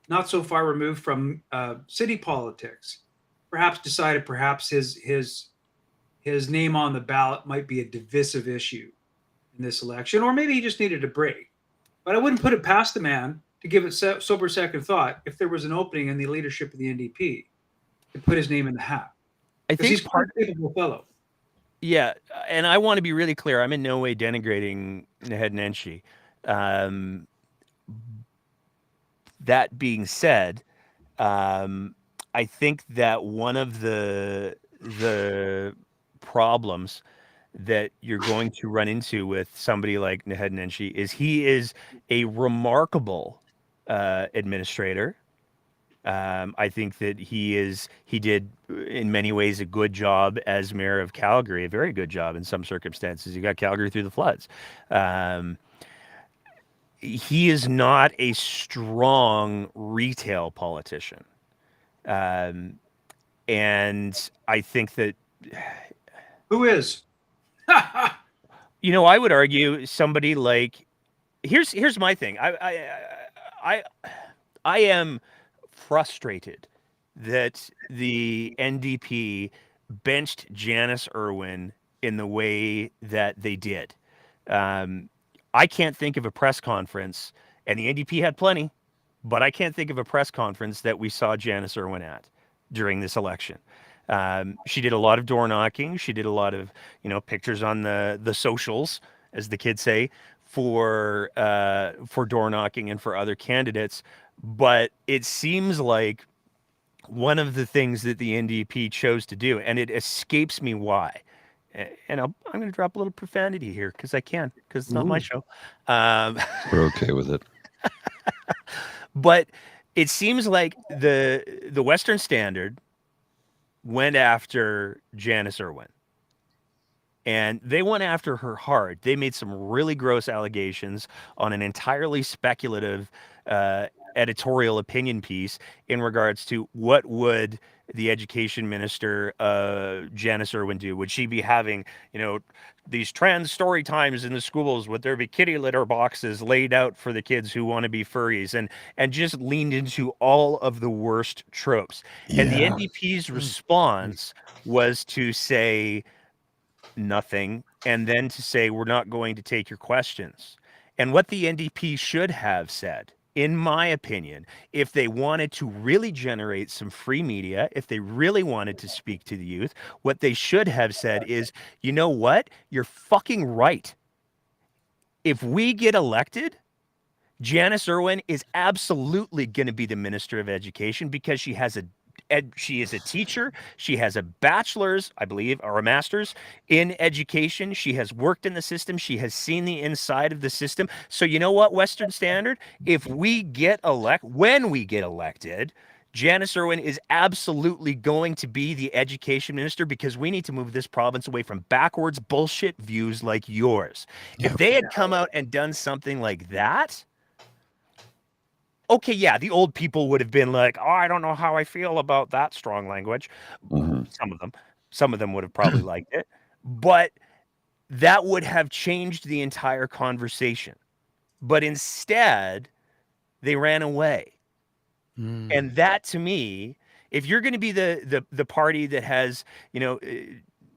not so far removed from city politics, perhaps decided his name on the ballot might be a divisive issue in this election, or maybe he just needed a break. But I wouldn't put it past the man to give it sober second thought if there was an opening in the leadership of the NDP to put his name in the hat. I think he's quite a capable fellow. Yeah, and I want to be really clear. I'm in no way denigrating Naheed Nenshi. That being said, I think that one of the problems that you're going to run into with somebody like Naheed Nenshi is he is a remarkable administrator. I think that he did in many ways a good job as mayor of Calgary, a very good job in some circumstances. He got Calgary through the floods. He is not a strong retail politician. And I think that who is, I would argue somebody like, here's my thing. I am frustrated that the NDP benched Janice Irwin in the way that they did. I can't think of a press conference, and the NDP had plenty, but I can't think of a press conference that we saw Janice Irwin at during this election. She did a lot of door knocking. She did a lot of, pictures on the socials, as the kids say, for door knocking and for other candidates. But it seems like one of the things that the NDP chose to do, and it escapes me why. And I'm going to drop a little profanity here because I can, because it's not my show. We're okay with it. But it seems like the Western Standard went after Janice Irwin. And they went after her hard. They made some really gross allegations on an entirely speculative editorial opinion piece in regards to what would the education minister, Janice Irwin, do? Would she be having, these trans story times in the schools? Would there be kitty litter boxes laid out for the kids who want to be furries? And just leaned into all of the worst tropes. Yeah. And the NDP's response was to say nothing, and then to say, we're not going to take your questions. And what the NDP should have said, in my opinion, if they wanted to really generate some free media, if they really wanted to speak to the youth, what they should have said is, you know what? You're fucking right. If we get elected, Janice Irwin is absolutely going to be the Minister of Education because she is a teacher. She has a bachelor's, I believe, or a master's in education. She has worked in the system. She has seen the inside of the system. So you know what, Western Standard? When we get elected, Janice Irwin is absolutely going to be the education minister because we need to move this province away from backwards bullshit views like yours. Yep. If they had come out and done something like that, okay, yeah, the old people would have been like, oh, I don't know how I feel about that strong language. Mm-hmm. Some of them would have probably liked it, but that would have changed the entire conversation. But instead, they ran away. And that, to me, if you're going to be the party that has,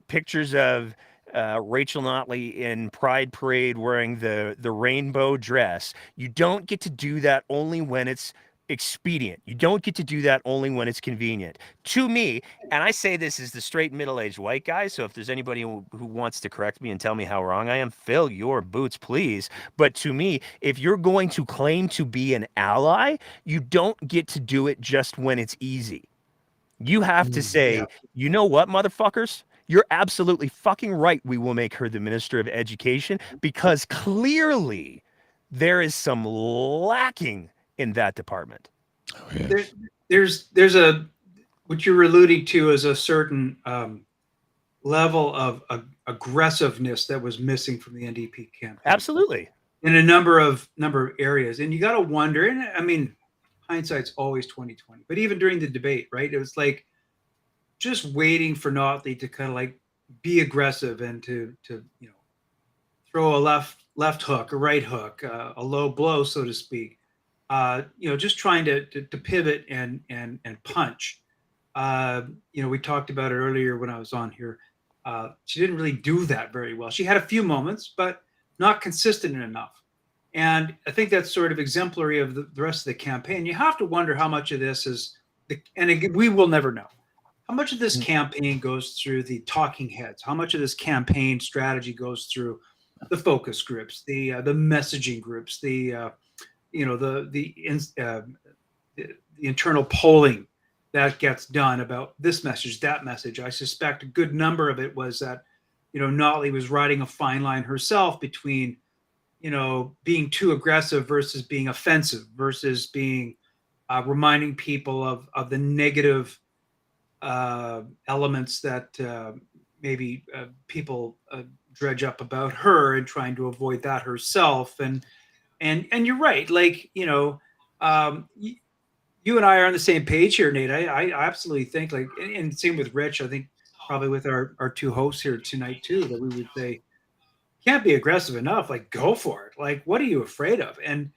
pictures of Rachel Notley in Pride Parade wearing the rainbow dress, you don't get to do that only when it's expedient. You don't get to do that only when it's convenient. To me, and I say this as the straight middle-aged white guy, so if there's anybody who wants to correct me and tell me how wrong I am, fill your boots, please. But to me, if you're going to claim to be an ally, you don't get to do it just when it's easy. You have to say, you know what, motherfuckers? You're absolutely fucking right. We will make her the Minister of Education, because clearly there is some lacking in that department. Oh, yes. There's a, what you're alluding to is a certain level of aggressiveness that was missing from the NDP campaign. Absolutely. In a number of areas. And you got to wonder, and I mean, hindsight's always 2020, but even during the debate, right? It was like just waiting for Notley to kind of like be aggressive and to throw a left hook, a right hook, a low blow, so to speak. Just trying to pivot and punch. We talked about it earlier when I was on here. She didn't really do that very well. She had a few moments, but not consistent enough. And I think that's sort of exemplary of the rest of the campaign. You have to wonder how much of this is, and again, we will never know, how much of this campaign goes through the talking heads, how much of this campaign strategy goes through the focus groups, the messaging groups, the internal polling that gets done about this message, that message. I suspect a good number of it was that, Notley was riding a fine line herself between, being too aggressive versus being offensive versus being reminding people of the negative elements that maybe people dredge up about her, and trying to avoid that herself. And you're right. Like, you and I are on the same page here, Nate. I absolutely think, like, and same with Rich, I think probably with our two hosts here tonight too, that we would say, can't be aggressive enough. Like, go for it. Like, what are you afraid of? And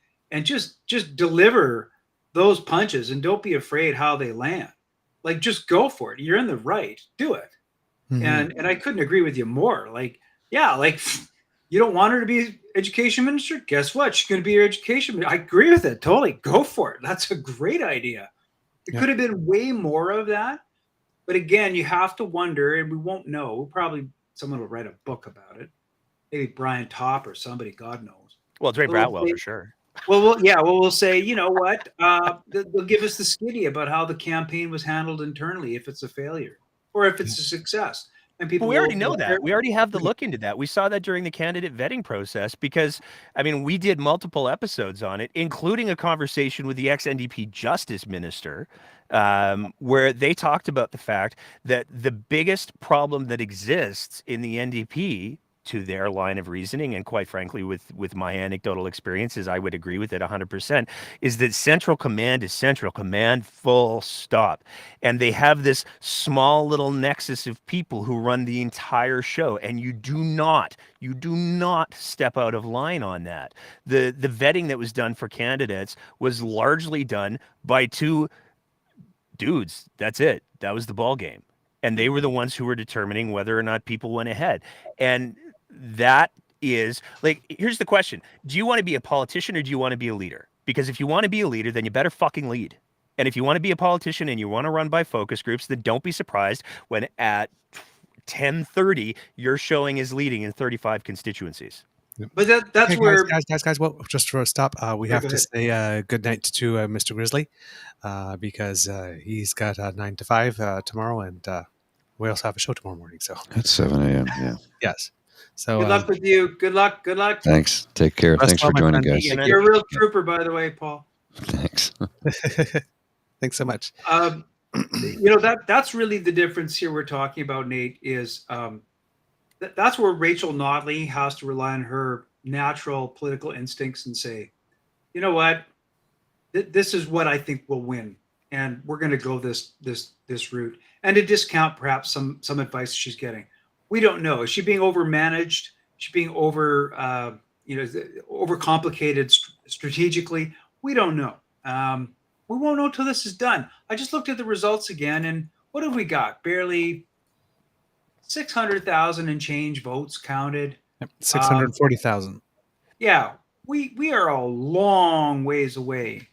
just deliver those punches, and don't be afraid how they land. Like, just go for it. You're in the right. Do it. Mm-hmm. And I couldn't agree with you more. Like, yeah, like, you don't want her to be education minister? Guess what? She's going to be your education minister. I agree with it. Totally. Go for it. That's a great idea. It could have been way more of that. But again, you have to wonder, and we won't know. Probably someone will write a book about it. Maybe Brian Topp or somebody, God knows. Well, it's Ray Bratwell for sure. We'll say, you know what? They'll give us the skitty about how the campaign was handled internally, if it's a failure or if it's a success. And people, we already know that. We already have the look into that. We saw that during the candidate vetting process, because, I mean, we did multiple episodes on it, including a conversation with the ex-NDP Justice Minister, where they talked about the fact that the biggest problem that exists in the NDP, to their line of reasoning, and quite frankly, with my anecdotal experiences, I would agree with it 100%, is that central command is central command, full stop. And they have this small little nexus of people who run the entire show, and you do not step out of line on that. The vetting that was done for candidates was largely done by two dudes. That's it. That was the ball game. And they were the ones who were determining whether or not people went ahead. And that is, like, here's the question. Do you want to be a politician, or do you want to be a leader? Because if you want to be a leader, then you better fucking lead. And if you want to be a politician and you want to run by focus groups, then don't be surprised when at 10:30 your showing is leading in 35 constituencies. But that's where guys. Well, just for a stop, we have to say good night to Mr. Grizzly, because he's got 9 to 5 tomorrow, and we also have a show tomorrow morning. So at 7 a.m. Yeah. Yes. So good luck with you. Good luck. Thanks. Take care. Thanks for joining, guys. You're a real trooper, by the way, Paul. Thanks. Thanks so much. That's really the difference here we're talking about, Nate, is that's where Rachel Notley has to rely on her natural political instincts and say, you know what, this is what I think will win, and we're going to go this route, and to discount perhaps some advice she's getting. We don't know. Is she being overmanaged? Is she being overcomplicated strategically? We don't know. We won't know till this is done. I just looked at the results again, and what have we got? Barely 600,000 and change votes counted. 640,000. Yeah, we are a long ways away.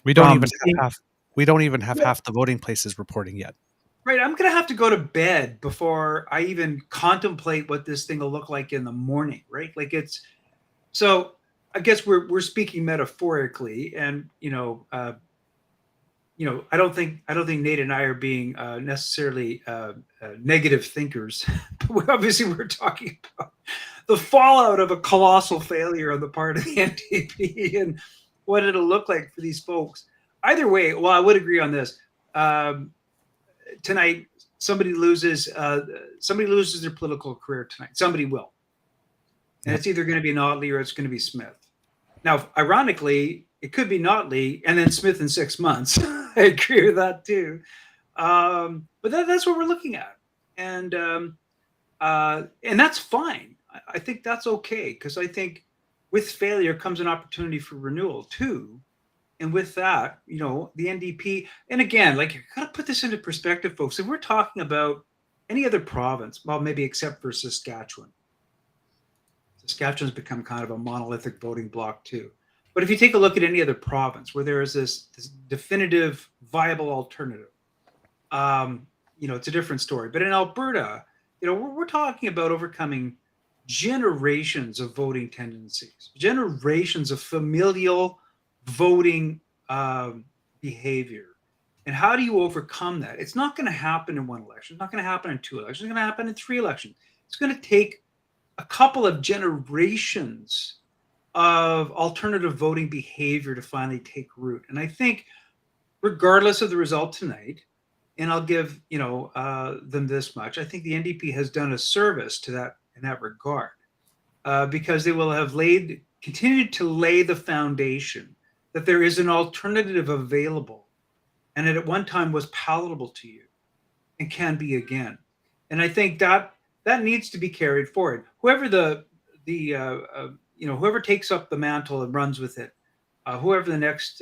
We don't from even seeing- have half. We don't even have half the voting places reporting yet. Right, I'm gonna have to go to bed before I even contemplate what this thing will look like in the morning. Right, like it's so. I guess we're speaking metaphorically, and I don't think Nate and I are being necessarily negative thinkers. But obviously, we're talking about the fallout of a colossal failure on the part of the NDP and what it'll look like for these folks. Either way, well, I would agree on this. Tonight, somebody loses their political career tonight. Somebody will, and it's either going to be Notley or it's going to be Smith. Now, ironically, it could be Notley and then Smith in 6 months. I agree with that too. But that's what we're looking at, and that's fine. I think that's okay, because I think with failure comes an opportunity for renewal too. And with that, the NDP, and again, like, you got to put this into perspective, folks. If we're talking about any other province, well, maybe except for Saskatchewan. Saskatchewan's become kind of a monolithic voting bloc too. But if you take a look at any other province where there is this definitive, viable alternative, it's a different story. But in Alberta, we're talking about overcoming generations of voting tendencies, generations of familial voting behavior. And how do you overcome that? It's not going to happen in one election. It's not going to happen in 2 elections. It's going to happen in 3 elections. It's going to take a couple of generations of alternative voting behavior to finally take root. And I think, regardless of the result tonight, and I'll give them this much, I think the NDP has done a service to that in that regard, because they will have continued to lay the foundation that there is an alternative available, and it at one time was palatable to you, and can be again. And I think that needs to be carried forward. Whoever whoever takes up the mantle and runs with it, whoever the next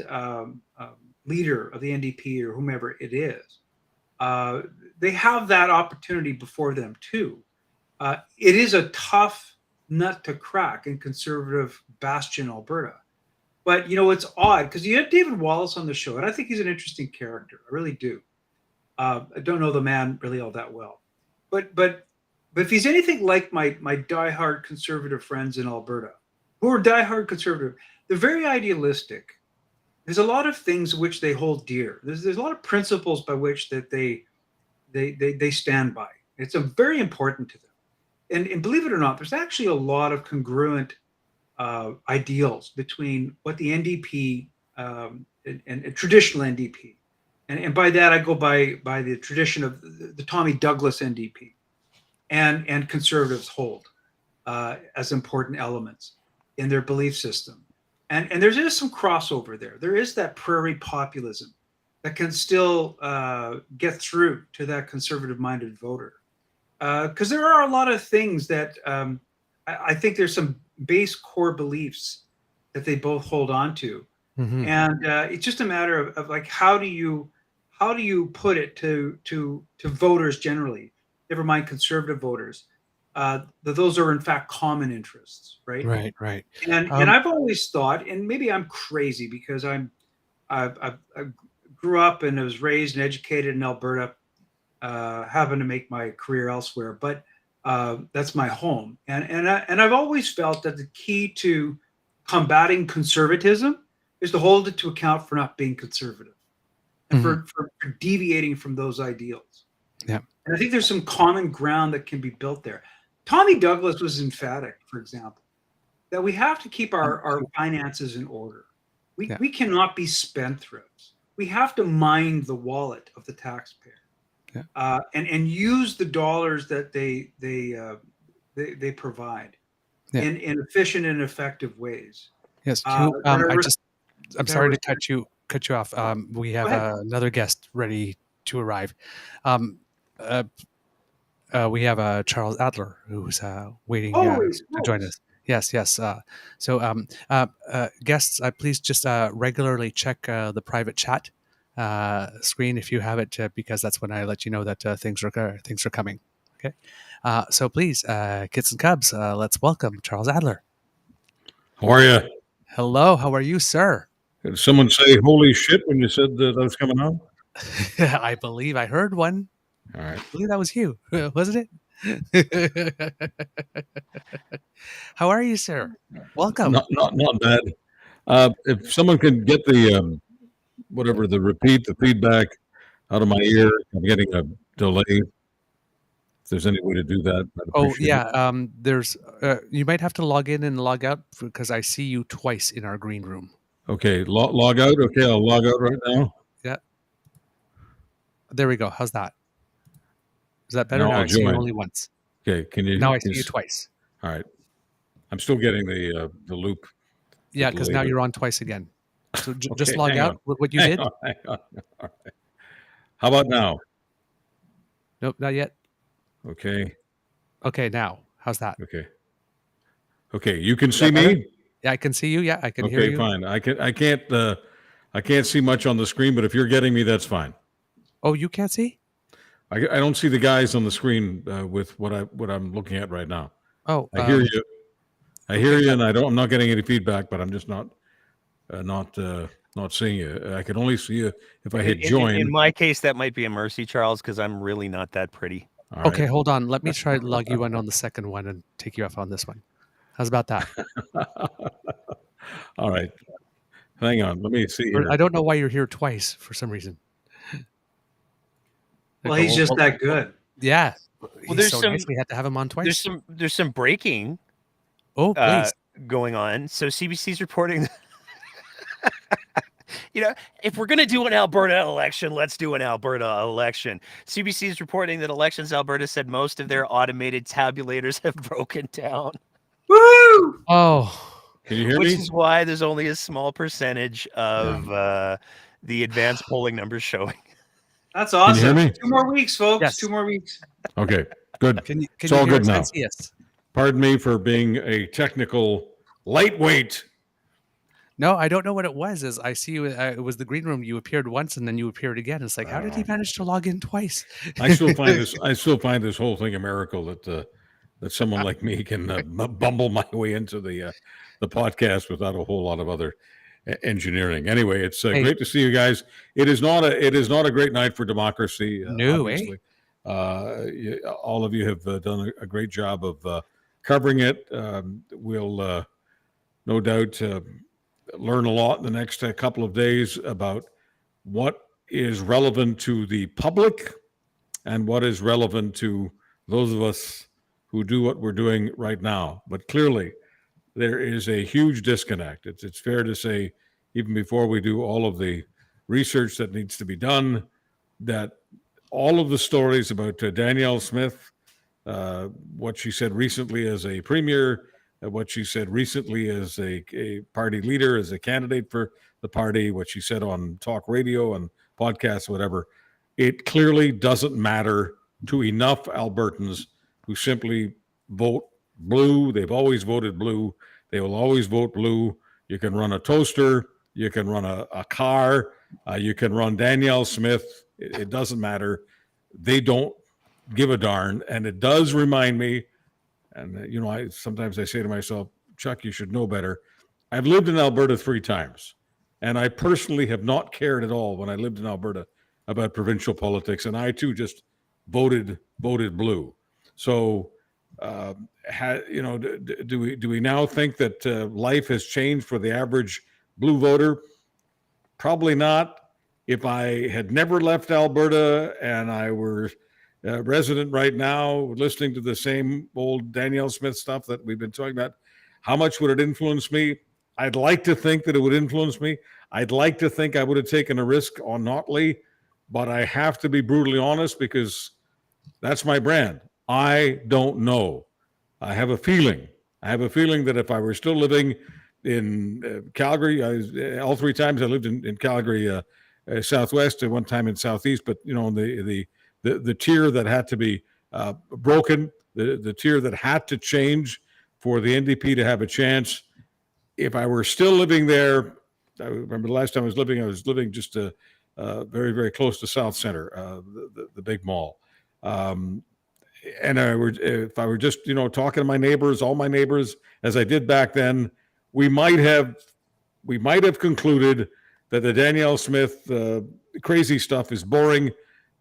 leader of the NDP or whomever it is, they have that opportunity before them too. It is a tough nut to crack in conservative bastion Alberta. But it's odd because you had David Wallace on the show, and I think he's an interesting character. I really do. I don't know the man really all that well, but if he's anything like my diehard conservative friends in Alberta, who are diehard conservative, they're very idealistic. There's a lot of things which they hold dear. There's a lot of principles by which that they stand by. It's very important to them. And believe it or not, there's actually a lot of congruent ideals between what the NDP and traditional NDP, and by that I go by the tradition of the Tommy Douglas NDP, and conservatives hold as important elements in their belief system. And there is some crossover there. There is that prairie populism that can still get through to that conservative-minded voter. Because there are a lot of things that I think there's some base core beliefs that they both hold on to. Mm-hmm. And it's just a matter of like, how do you put it to voters generally, never mind conservative voters, that those are in fact common interests, right? Right. And I've always thought, and maybe I'm crazy because I grew up and was raised and educated in Alberta, happened to make my career elsewhere, but that's my home. And I've always felt that the key to combating conservatism is to hold it to account for not being conservative and for deviating from those ideals. Yeah. And I think there's some common ground that can be built there. Tommy Douglas was emphatic, for example, that we have to keep our finances in order. We cannot be spendthrifts. We have to mind the wallet of the taxpayer, and use the dollars that they provide in efficient and effective ways. Yes, Hugh, I'm sorry to cut you off. We have another guest ready to arrive. We have Charles Adler who's waiting to join us. Yes. So guests, please just regularly check the private chat screen if you have it, because that's when I let you know that things are coming. Okay. So please, kids and cubs, let's welcome Charles Adler. How are you? Hello. How are you, sir? Did someone say "holy shit" when you said that was coming on? I believe I heard one. All right. I believe that was Hugh, wasn't it? How are you, sir? Welcome. Not bad. If someone can get the whatever the feedback out of my ear, I'm getting a delay. If there's any way to do that, I'd Oh appreciate yeah, it. there's you might have to log in and log out because I see you twice in our green room. Okay, log out. Okay, I'll log out right now. Yeah. There we go. How's that? Is that better? Now No, I'll I see you join. only once. Okay, can you? Now I see you twice. All right. I'm still getting the loop. Yeah, because now delay. you're on twice again. So just Okay, log hang out. on. What you Hang did? on, hang on. All right. How about now? Nope, not yet. Okay. Okay, now how's that? Okay. Okay, you can Is see that better? me? Yeah, I can see you. Yeah, I can hear Okay, you. fine. I can't see much on the screen, but if you're getting me, that's fine. Oh, you can't see? I don't see the guys on the screen with what I'm looking at right now. Oh, I hear you. I hear okay, you, and I'm not getting any feedback, but I'm just not seeing you. I can only see you if I hit join. In my case, that might be a mercy, Charles, because I'm really not that pretty. All right. Okay, hold on. Let me try to log you in on the second one and take you off on this one. How's about that? All right. Hang on. Let me see here. I don't know why you're here twice for some reason. Well, he's just that good. Yeah. Well, He's there's so some. nice. We had to have him on twice. There's some breaking. Oh, please. Going on. So CBC's reporting. If we're going to do an Alberta election, let's do an Alberta election. CBC is reporting that Elections Alberta said most of their automated tabulators have broken down. Woo! Oh. Can you hear Which me? is why there's only a small percentage of the advanced polling numbers showing. That's Can you hear awesome. me? 2 more weeks, folks. Yes. 2 more weeks. Okay, good. Can It's you all hear good us now. and see us? Pardon me for being a technical lightweight. No, I don't know what it was. Is I see you. It was the green room. You appeared once and then you appeared again. It's like, how did he manage to log in twice? I still find this whole thing a miracle that someone like me can bumble my way into the podcast without a whole lot of other engineering. Anyway, it's great to see you guys. It is not a great night for democracy. No, obviously. All of you have done a great job of covering it. We'll no doubt learn a lot in the next couple of days about what is relevant to the public and what is relevant to those of us who do what we're doing right now. But clearly, there is a huge disconnect. It's fair to say, even before we do all of the research that needs to be done, that all of the stories about Danielle Smith, what she said recently as a premier, what she said recently as a party leader, as a candidate for the party, what she said on talk radio and podcasts, whatever, it clearly doesn't matter to enough Albertans who simply vote blue. They've always voted blue. They will always vote blue. You can run a toaster. You can run a car. You can run Danielle Smith. It doesn't matter. They don't give a darn. And it does remind me, and sometimes I say to myself, Chuck, you should know better. I've lived in Alberta 3 times, and I personally have not cared at all when I lived in Alberta about provincial politics, and I too just voted blue. So, do we now think that life has changed for the average blue voter? Probably not. If I had never left Alberta and I were resident right now, listening to the same old Danielle Smith stuff that we've been talking about, how much would it influence me? I'd like to think that it would influence me. I'd like to think I would have taken a risk on Notley, but I have to be brutally honest because that's my brand. I don't know. I have a feeling. That if I were still living in Calgary, all 3 times I lived in Calgary, Southwest, and one time in Southeast, but the tier that had to be broken, the tier that had to change for the NDP to have a chance. If I were still living there, I remember the last time I was living just very, very close to South Center, the big mall. And if I were just, talking to my neighbors, all my neighbors, as I did back then, we might have concluded that the Danielle Smith crazy stuff is boring.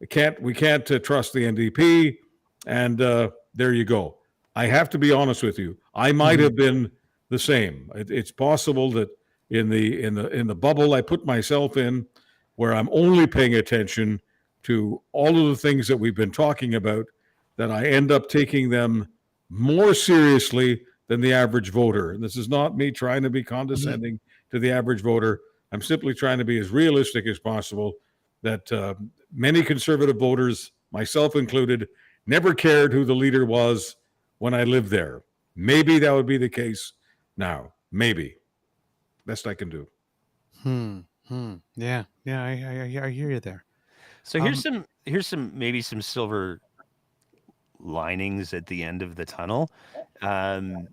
We can't trust the NDP, and there you go. I have to be honest with you. I might have been the same. It's possible that in the bubble I put myself in, where I'm only paying attention to all of the things that we've been talking about, that I end up taking them more seriously than the average voter. And this is not me trying to be condescending to the average voter. I'm simply trying to be as realistic as possible, that many conservative voters, myself included, never cared who the leader was when I lived there. Maybe that would be the case now. Maybe. Best I can do. Yeah. I hear you there. So here's some silver linings at the end of the tunnel. When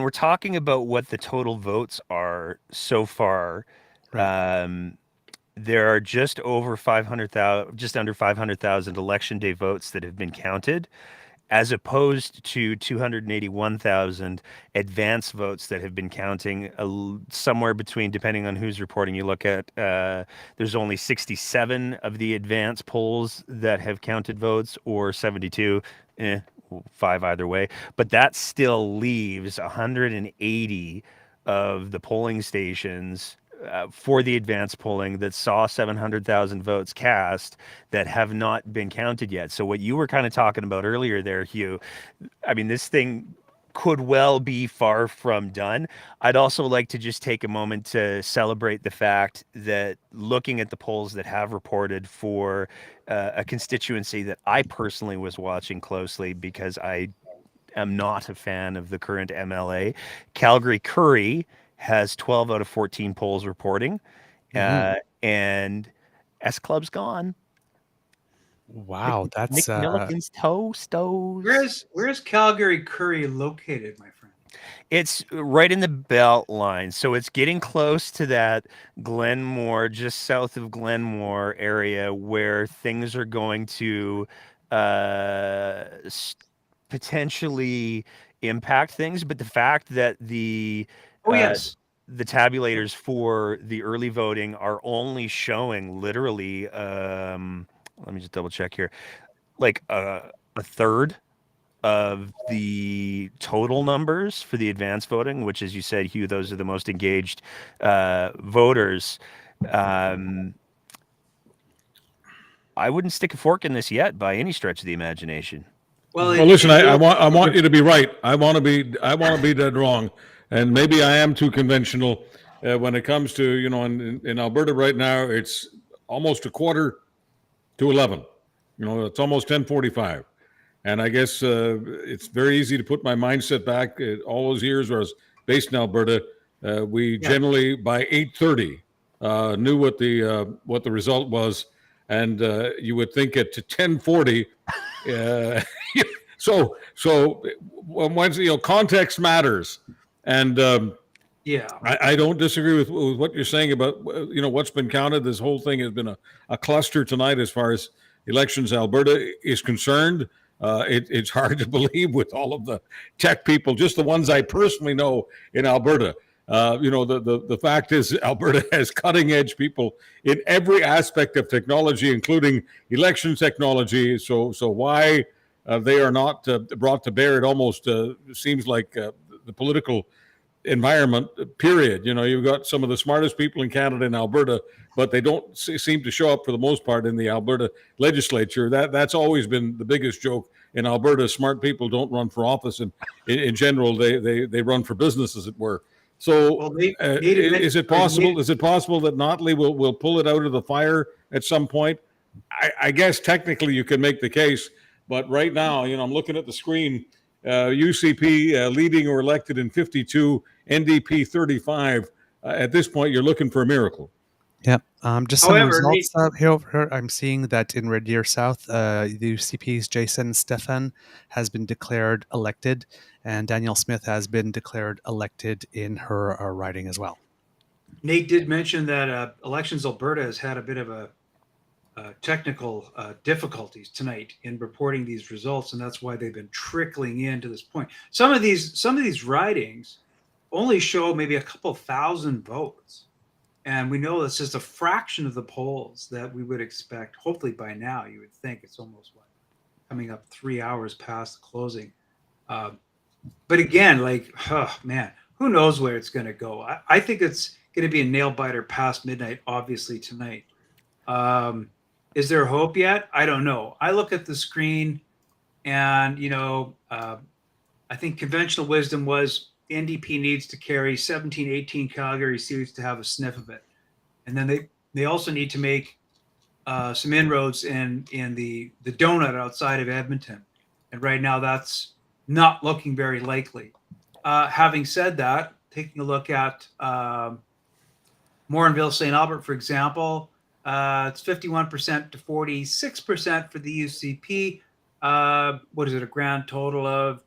we're talking about what the total votes are so far, there are just under 500,000 election day votes that have been counted, as opposed to 281,000 advance votes that have been counting. Somewhere between, depending on whose reporting you look at, there's only 67 of the advance polls that have counted votes, or 72, 5 either way. But that still leaves 180 of the polling stations for the advanced polling that saw 700,000 votes cast that have not been counted yet. So what you were kind of talking about earlier there, Hugh, I mean, this thing could well be far from done. I'd also like to just take a moment to celebrate the fact that, looking at the polls that have reported for a constituency that I personally was watching closely because I am not a fan of the current MLA, Calgary-Currie has 12 out of 14 polls reporting, and S Club's gone. Wow, that's Nick Milliken's toastos. Where's Calgary-Currie located, my friend? It's right in the belt line, so it's getting close to that Glenmore, just south of Glenmore area, where things are going to potentially impact things. But the fact that the tabulators for the early voting are only showing literally, let me just double check here, like a third of the total numbers for the advanced voting, which, as you said, Hugh, those are the most engaged voters. I wouldn't stick a fork in this yet by any stretch of the imagination. Well, listen, I want you to be right. I want to be dead wrong, and maybe I am too conventional when it comes to, in Alberta right now, it's almost 11:15. It's almost 10:45, and I guess it's very easy to put my mindset back all those years where I was based in Alberta. We generally by 8:30 knew what the result was, and you would think at 10:40. So once context matters, and I don't disagree with what you're saying about what's been counted. This whole thing has been a cluster tonight as far as elections Alberta is concerned. It's hard to believe with all of the tech people, just the ones I personally know in Alberta. The fact is Alberta has cutting edge people in every aspect of technology, including election technology. So why they are not brought to bear, it almost seems like the political environment, period. You've got some of the smartest people in Canada in Alberta, but they don't seem to show up for the most part in the Alberta legislature. That's always been the biggest joke in Alberta. Smart people don't run for office, and in general, they run for business, as it were. So is it possible that Notley will pull it out of the fire at some point? I guess technically you can make the case, but right now, I'm looking at the screen, UCP leading or elected in 52, NDP 35. At this point, you're looking for a miracle. Yep. Just some results here. I'm seeing that in Red Deer South, the UCP's Jason Stefan has been declared elected, and Danielle Smith has been declared elected in her riding as well. Nate did mention that Elections Alberta has had a bit of a technical difficulties tonight in reporting these results, and that's why they've been trickling in to this point. Some of these ridings only show maybe a couple thousand votes. And we know it's just a fraction of the polls that we would expect. Hopefully by now, you would think it's almost coming up 3 hours past the closing. But again, like, oh, man, who knows where it's going to go? I think it's going to be a nail biter past midnight, obviously, tonight. Is there hope yet? I don't know. I look at the screen and, I think conventional wisdom was the NDP needs to carry 17, 18 Calgary seats to have a sniff of it. And then they also need to make some inroads in the donut outside of Edmonton. And right now that's not looking very likely. Having said that, taking a look at Morinville, St. Albert, for example, it's 51% to 46% for the UCP. What is it? A grand total of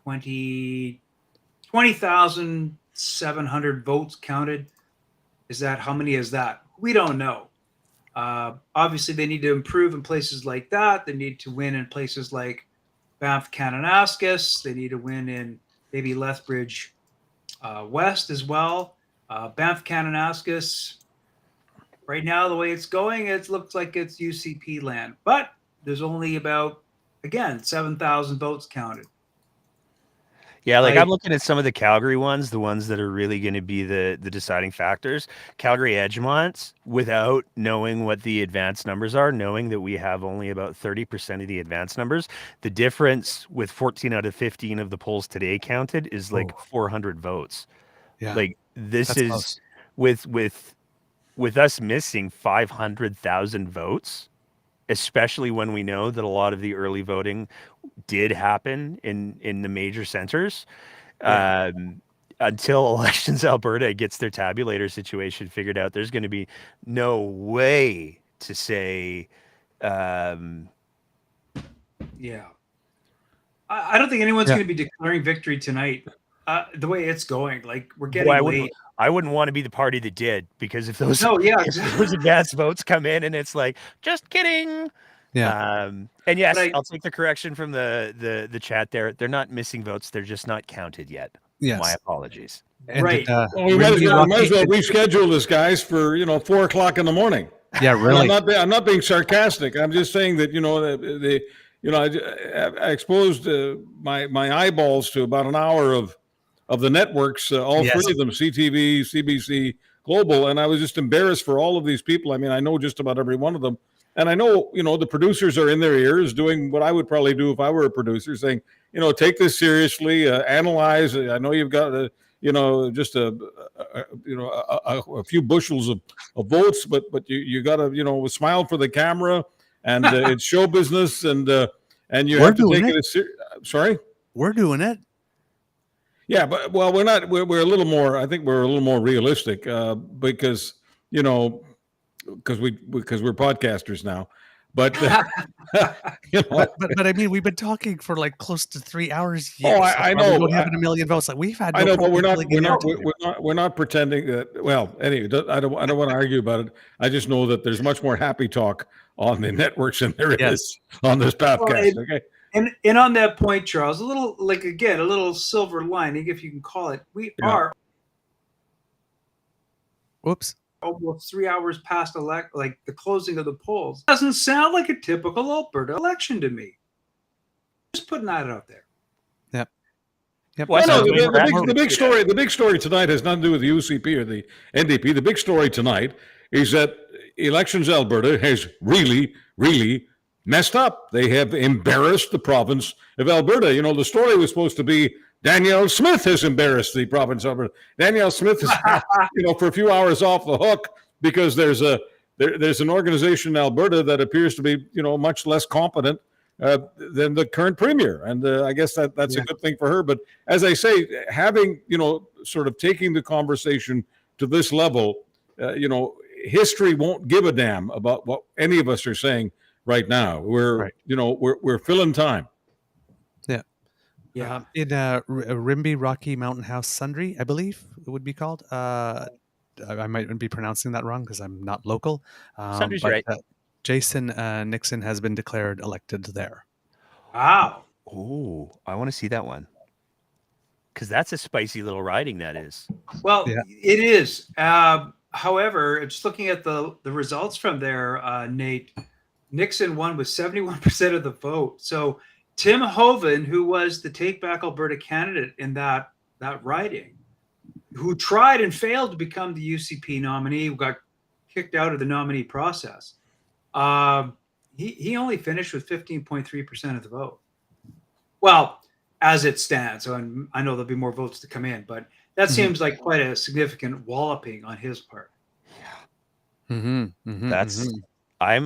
20,700 votes counted. How many is that? We don't know. Obviously, they need to improve in places like that. They need to win in places like Banff, Kananaskis. They need to win in maybe Lethbridge West as well. Banff, Kananaskis, right now, the way it's going, it looks like it's UCP land. But there's only about, again, 7,000 votes counted. Yeah, like I'm looking at some of the Calgary ones, the ones that are really going to be the deciding factors. Calgary Edgemont, without knowing what the advanced numbers are, knowing that we have only about 30% of the advanced numbers, the difference with 14 out of 15 of the polls today counted is like 400 votes. Yeah, like this that's is close. with us missing 500,000 votes, especially when we know that a lot of the early voting did happen in the major centers. Until Elections Alberta gets their tabulator situation figured out, there's going to be no way to say I don't think anyone's going to be declaring victory tonight. The way it's going, like we're getting late. I wouldn't want to be the party that did, because if those exactly. those advanced votes come in and it's like, just kidding. Yeah. And yes, I'll take the correction from the chat there. They're not missing votes. They're just not counted yet. Yes. My apologies. And right. Well, we might as well reschedule this, guys, for 4:00 in the morning. Yeah, really. I'm not being sarcastic. I'm just saying that I exposed my eyeballs to about an hour of the networks, all three of them, CTV, CBC, Global, and I was just embarrassed for all of these people. I mean, I know just about every one of them. And I know, the producers are in their ears doing what I would probably do if I were a producer, saying, take this seriously, analyze. I know you've got, just a few bushels of votes, but you got to, smile for the camera, and it's show business, and you have to take it. Sorry, we're doing it. Yeah, but we're not. We're a little more. I think we're a little more realistic because we're podcasters now, but but I mean, we've been talking for like close to 3 hours. I know. We don't have a million votes. Like we've had. I know, but we're not pretending that. Well, anyway, I don't want to argue about it. I just know that there's much more happy talk on the networks than there is on this podcast. Okay. And on that point, Charles, a little silver lining, if you can call it. We are. Whoops. Almost 3 hours past the closing of the polls. Doesn't sound like a typical Alberta election to me. Just putting that out there. Yep. Well, the big story tonight has nothing to do with the UCP or the NDP. The big story tonight is that Elections Alberta has really, really messed up. They have embarrassed the province of Alberta. The story was supposed to be Danielle Smith has embarrassed the province of Alberta. Danielle Smith is, for a few hours off the hook because there's an organization in Alberta that appears to be, much less competent than the current premier, and I guess that's a good thing for her. But as I say, having sort of taking the conversation to this level, history won't give a damn about what any of us are saying right now. We're filling time. Yeah. In Rimby Rocky Mountain House Sundry, I believe it would be called. I might be pronouncing that wrong because I'm not local. Sundry's right. Jason Nixon has been declared elected there. Wow. Oh, I want to see that one. Because that's a spicy little riding, that is. Well, it is. However, just looking at the results from there, Nate, Nixon won with 71% of the vote. So Tim Hoven, who was the Take Back Alberta candidate in that riding, who tried and failed to become the UCP nominee, got kicked out of the nominee process. He only finished with 15.3% of the vote. Well, as it stands, so I know there'll be more votes to come in, but that seems like quite a significant walloping on his part. I'm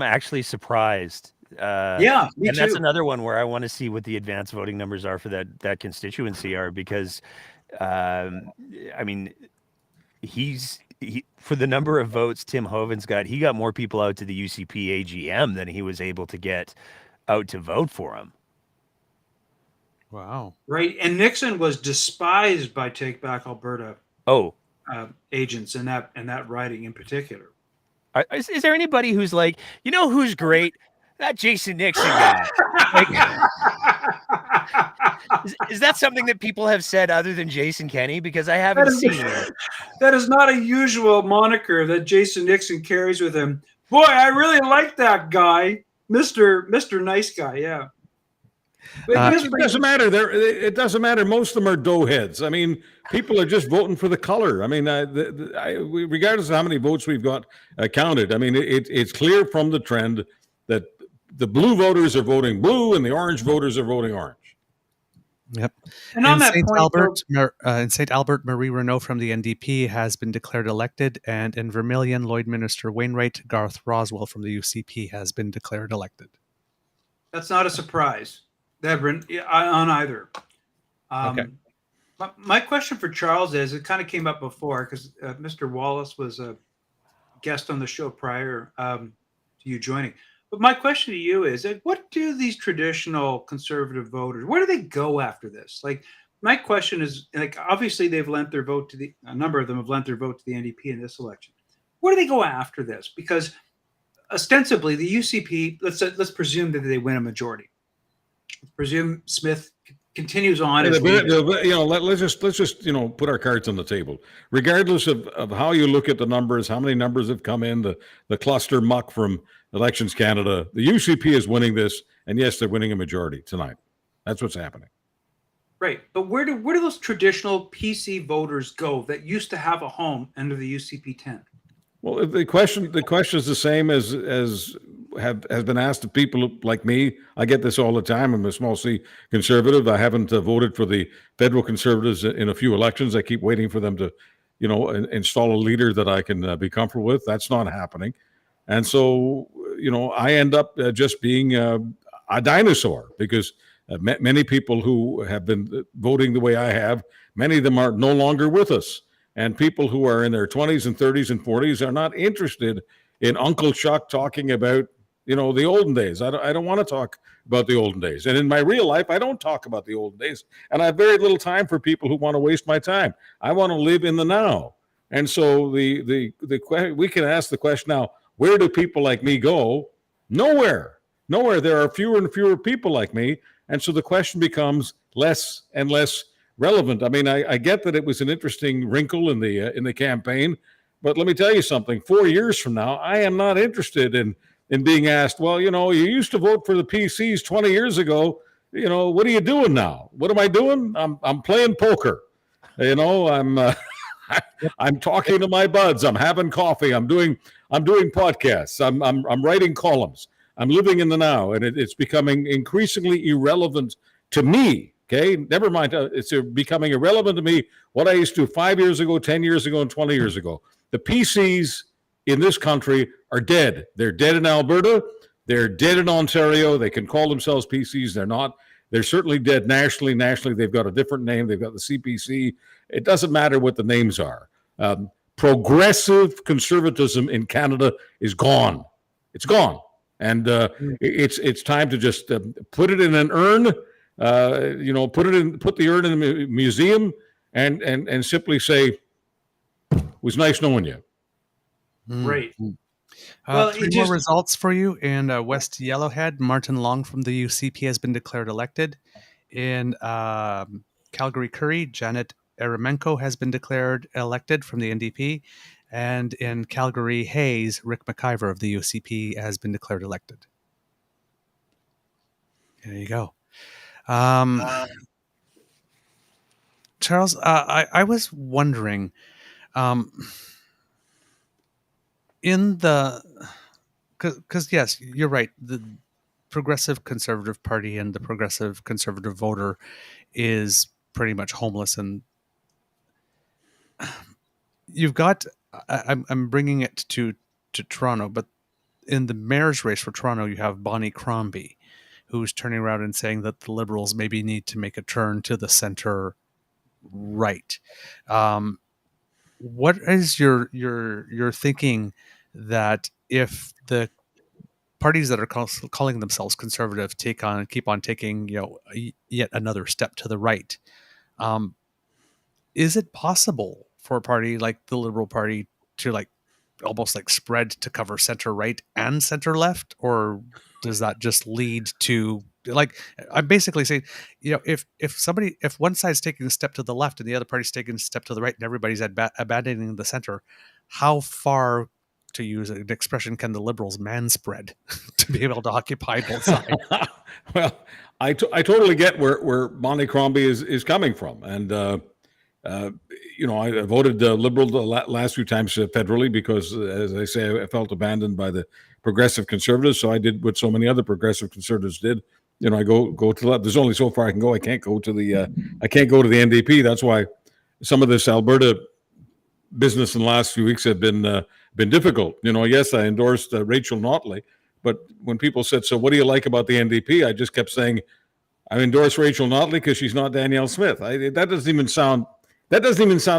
actually surprised. Yeah, me and too. that's another one where I want to see what the advanced voting numbers are for that constituency are, because I mean, for the number of votes Tim Hoven's got, he got more people out to the UCP AGM than he was able to get out to vote for him. Wow. Right. And Nixon was despised by Take Back Alberta agents in that riding in particular. Is there anybody who's like, you know who's great? That Jason Nixon guy. Like, is that something that people have said other than Jason Kenney? Because I haven't seen it. That is not a usual moniker that Jason Nixon carries with him. Boy, I really like that guy. Mr. Nice Guy, yeah. It doesn't matter. It doesn't matter. Most of them are doughheads. I mean, people are just voting for the color. I mean, regardless of how many votes we've got counted, I mean, it's clear from the trend that the blue voters are voting blue and the orange voters are voting orange. Yep. And on in that St. point, in St. Albert, Marie Renault from the NDP has been declared elected, and in Vermilion, Lloydminster Wainwright, Garth Roswell from the UCP has been declared elected. That's not a surprise, Deborah, on either. Okay. My question for Charles is, it kind of came up before because Mr. Wallace was a guest on the show prior to you joining. But my question to you is, like, what do these traditional conservative voters, where do they go after this? Like, my question is, like, obviously they've lent their vote to a number of them have lent their vote to the NDP in this election. Where do they go after this? Because ostensibly the UCP, let's presume that they win a majority. Presume Smith continues on. As let's just put our cards on the table. Regardless of how you look at the numbers, how many numbers have come in, the cluster muck from Elections Canada, the UCP is winning this, and yes, they're winning a majority tonight. That's what's happening. Right, but where do those traditional PC voters go that used to have a home under the UCP tent? Well, the question is the same as has been asked of people like me. I get this all the time. I'm a small C conservative. I haven't voted for the federal Conservatives in a few elections. I keep waiting for them to, install a leader that I can be comfortable with. That's not happening. And so, I end up just being a dinosaur because many people who have been voting the way I have, many of them are no longer with us. And people who are in their 20s and 30s and 40s are not interested in Uncle Chuck talking about, the olden days. I don't want to talk about the olden days. And in my real life, I don't talk about the olden days. And I have very little time for people who want to waste my time. I want to live in the now. And so we can ask the question now, where do people like me go? Nowhere. There are fewer and fewer people like me. And so the question becomes less and less relevant. I mean, I get that it was an interesting wrinkle in the campaign, but let me tell you something. 4 years from now, I am not interested in being asked, well, you used to vote for the PCs 20 years ago. What are you doing now? What am I doing? I'm playing poker. I'm talking to my buds. I'm having coffee. I'm doing podcasts. I'm writing columns. I'm living in the now, and it's becoming increasingly irrelevant to me. Okay, never mind. It's becoming irrelevant to me what I used to do 5 years ago, 10 years ago, and 20 years ago. The PCs in this country are dead. They're dead in Alberta. They're dead in Ontario. They can call themselves PCs. They're not. They're certainly dead nationally. Nationally, they've got a different name. They've got the CPC. It doesn't matter what the names are. Progressive conservatism in Canada is gone. It's gone. And it's time to just put it in an urn. Put the urn in the museum and simply say, it was nice knowing you. Right. Well, three more results for you. In West Yellowhead, Martin Long from the UCP has been declared elected. In Calgary Curry, Janet Eremenko has been declared elected from the NDP. And in Calgary, Hayes, Rick McIver of the UCP has been declared elected. There you go. Charles, I was wondering, in the, because yes, you're right, the Progressive Conservative Party and the Progressive Conservative voter is pretty much homeless, and you've got, I'm bringing it to Toronto, but in the mayor's race for Toronto, you have Bonnie Crombie, who's turning around and saying that the Liberals maybe need to make a turn to the center right. What is your thinking that if the parties that are calling themselves conservative keep on taking yet another step to the right, is it possible for a party like the Liberal Party to almost spread to cover center right and center left, or does that just lead to, I'm basically saying, if one side's taking a step to the left and the other party's taking a step to the right and everybody's abandoning the center, how far, to use an expression, can the Liberals manspread to be able to occupy both sides? Well, I totally get where Bonnie Crombie is coming from, and I voted Liberal the last few times federally because, as I say, I felt abandoned by the Progressive Conservatives. So I did what so many other Progressive Conservatives did. I go to the left. There's only so far I can go. I can't go to the NDP. That's why some of this Alberta business in the last few weeks have been difficult. Yes, I endorsed Rachel Notley, but when people said, "So what do you like about the NDP?" I just kept saying, "I endorse Rachel Notley because she's not Danielle Smith." That doesn't even sound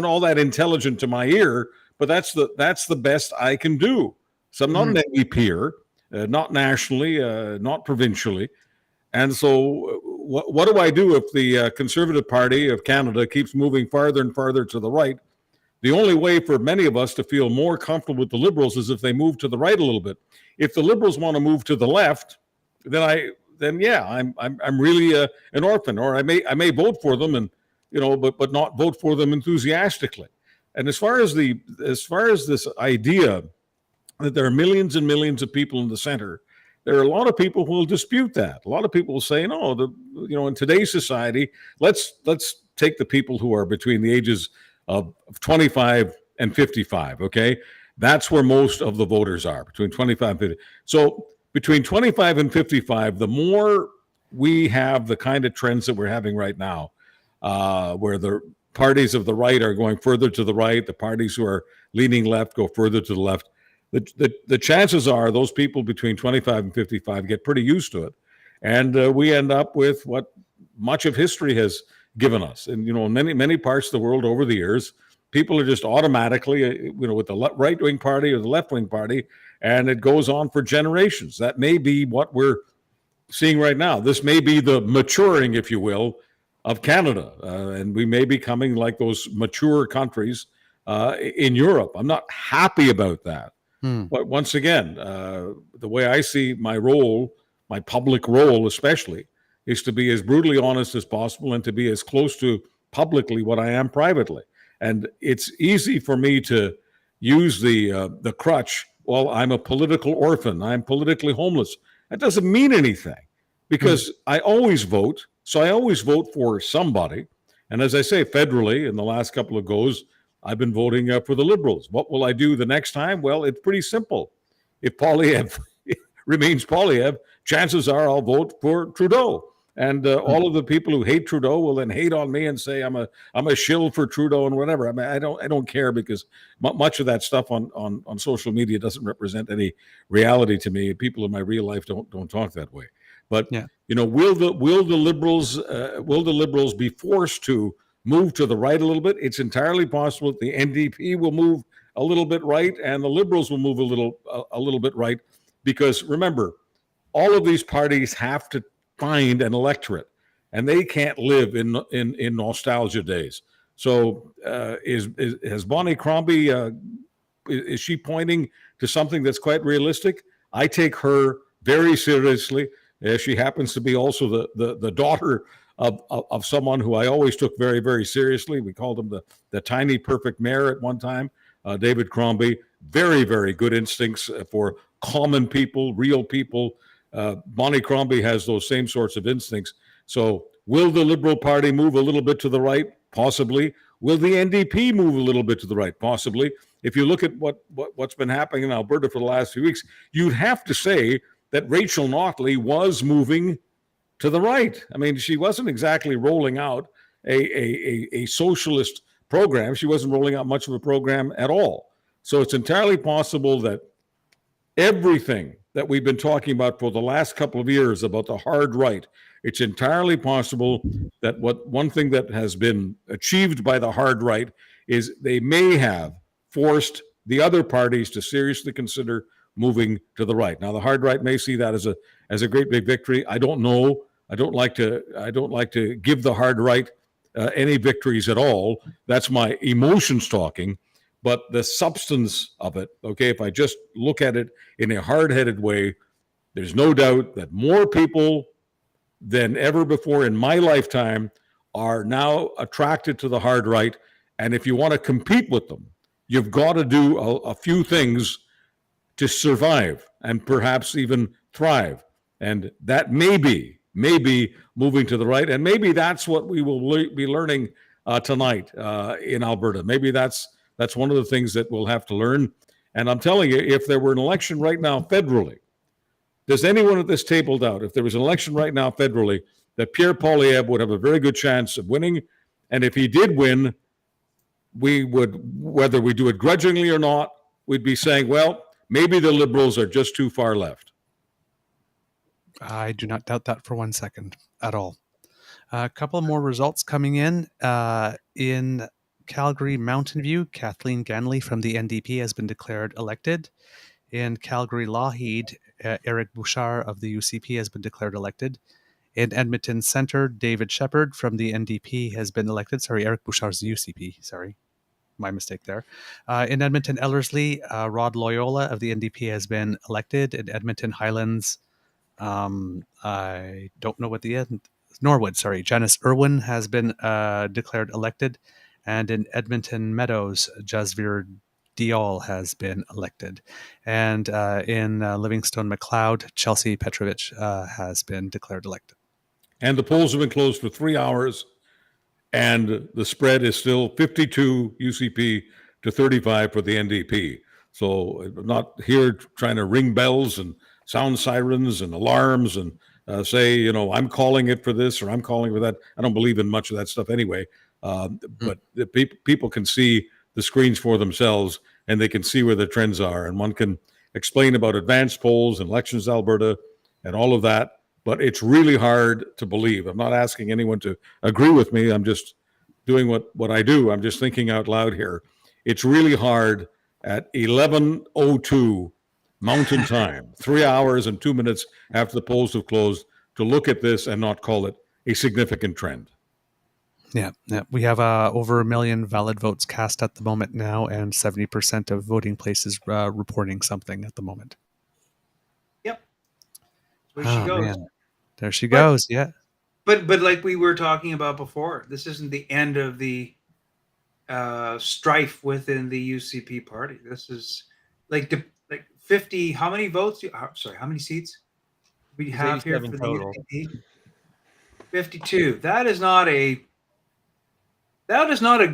all that intelligent to my ear, but that's the best I can do. So I'm not an NDPer, not nationally, not provincially. And so what do I do if the Conservative Party of Canada keeps moving farther and farther to the right? The only way for many of us to feel more comfortable with the Liberals is if they move to the right a little bit. If the Liberals want to move to the left, then yeah, I'm really an orphan, or I may vote for them, and but not vote for them enthusiastically. And as far as this idea that there are millions and millions of people in the center, there are a lot of people who will dispute that. A lot of people will say, no, in today's society, let's take the people who are between the ages of 25 and 55. Okay, that's where most of the voters are, between 25 and 50. So between 25 and 55, the more we have the kind of trends that we're having right now, where the parties of the right are going further to the right, the parties who are leaning left go further to the left. The chances are those people between 25 and 55 get pretty used to it, and we end up with what much of history has given us. And many parts of the world over the years, people are just automatically with the right-wing party or the left-wing party, and it goes on for generations. That may be what we're seeing right now. This may be the maturing, if you will, of Canada, and we may be becoming like those mature countries in Europe. I'm not happy about that. But once again, the way I see my role, my public role especially, is to be as brutally honest as possible and to be as close to publicly what I am privately. And it's easy for me to use the crutch, well, I'm a political orphan, I'm politically homeless. That doesn't mean anything, because I always vote. So I always vote for somebody. And as I say, federally, in the last couple of goes, I've been voting for the Liberals. What will I do the next time? Well, it's pretty simple. If Poilievre remains Poilievre, chances are I'll vote for Trudeau. And all of the people who hate Trudeau will then hate on me and say I'm a shill for Trudeau and whatever. I mean, I don't care, because much of that stuff on social media doesn't represent any reality to me. People in my real life don't talk that way. But will the Liberals be forced to move to the right a little bit? It's entirely possible that the NDP will move a little bit right and the Liberals will move a little bit right, because remember, all of these parties have to find an electorate, and they can't live in nostalgia days. So has Bonnie Crombie, is she pointing to something that's quite realistic? I take her very seriously. She happens to be also the daughter of someone who I always took very, very seriously. We called him the tiny perfect mayor at one time. David Crombie, very, very good instincts for common people, real people. Bonnie Crombie has those same sorts of instincts. So will the Liberal Party move a little bit to the right? Possibly. Will the NDP move a little bit to the right? Possibly. If you look at what's been happening in Alberta for the last few weeks, you'd have to say that Rachel Notley was moving to the right. I mean, she wasn't exactly rolling out a socialist program. She wasn't rolling out much of a program at all. So it's entirely possible that everything that we've been talking about for the last couple of years about the hard right, it's entirely possible that one thing that has been achieved by the hard right is they may have forced the other parties to seriously consider moving to the right. Now, the hard right may see that as a great big victory. I don't know. I don't like to give the hard right any victories at all. That's my emotions talking. But the substance of it, okay, if I just look at it in a hard-headed way, there's no doubt that more people than ever before in my lifetime are now attracted to the hard right. And if you want to compete with them, you've got to do a few things to survive and perhaps even thrive. And that may be moving to the right. And maybe that's what we will be learning tonight in Alberta. Maybe that's one of the things that we'll have to learn. And I'm telling you, if there were an election right now federally, does anyone at this table doubt if there was an election right now federally that Pierre Poilievre would have a very good chance of winning? And if he did win, we would, whether we do it grudgingly or not, we'd be saying, well, maybe the Liberals are just too far left. I do not doubt that for 1 second at all. A couple more results coming in. In Calgary Mountain View, Kathleen Ganley from the NDP has been declared elected. In Calgary Lougheed, Eric Bouchard of the UCP has been declared elected. In Edmonton Centre, David Shepherd from the NDP has been elected. Sorry, Eric Bouchard's the UCP. Sorry, my mistake there. In Edmonton Ellerslie, Rod Loyola of the NDP has been elected. In Edmonton Highlands, I don't know what the end. Norwood, sorry, Janice Irwin has been declared elected. And in Edmonton Meadows, Jasvir Diol has been elected. And in Livingstone McLeod, Chelsea Petrovich has been declared elected. And the polls have been closed for 3 hours, and the spread is still 52 UCP to 35 for the NDP. So I'm not here trying to ring bells and sound sirens and alarms and say, you know, I'm calling it for this or I'm calling for that. I don't believe in much of that stuff anyway. But the people can see the screens for themselves, and they can see where the trends are. And one can explain about advanced polls and Elections Alberta and all of that. But it's really hard to believe. I'm not asking anyone to agree with me. I'm just doing what I do. I'm just thinking out loud here. It's really hard at 11:02 Mountain Time, 3 hours and 2 minutes after the polls have closed, to look at this and not call it a significant trend. Yeah. We have over 1 million valid votes cast at the moment now, and 70% of voting places reporting something at the moment. Yep. Where she goes. Man. There she goes. Yeah. But like we were talking about before, this isn't the end of the strife within the UCP party. This is like 50. How many votes? How many seats we have here for total. the UCP? 52. That is not a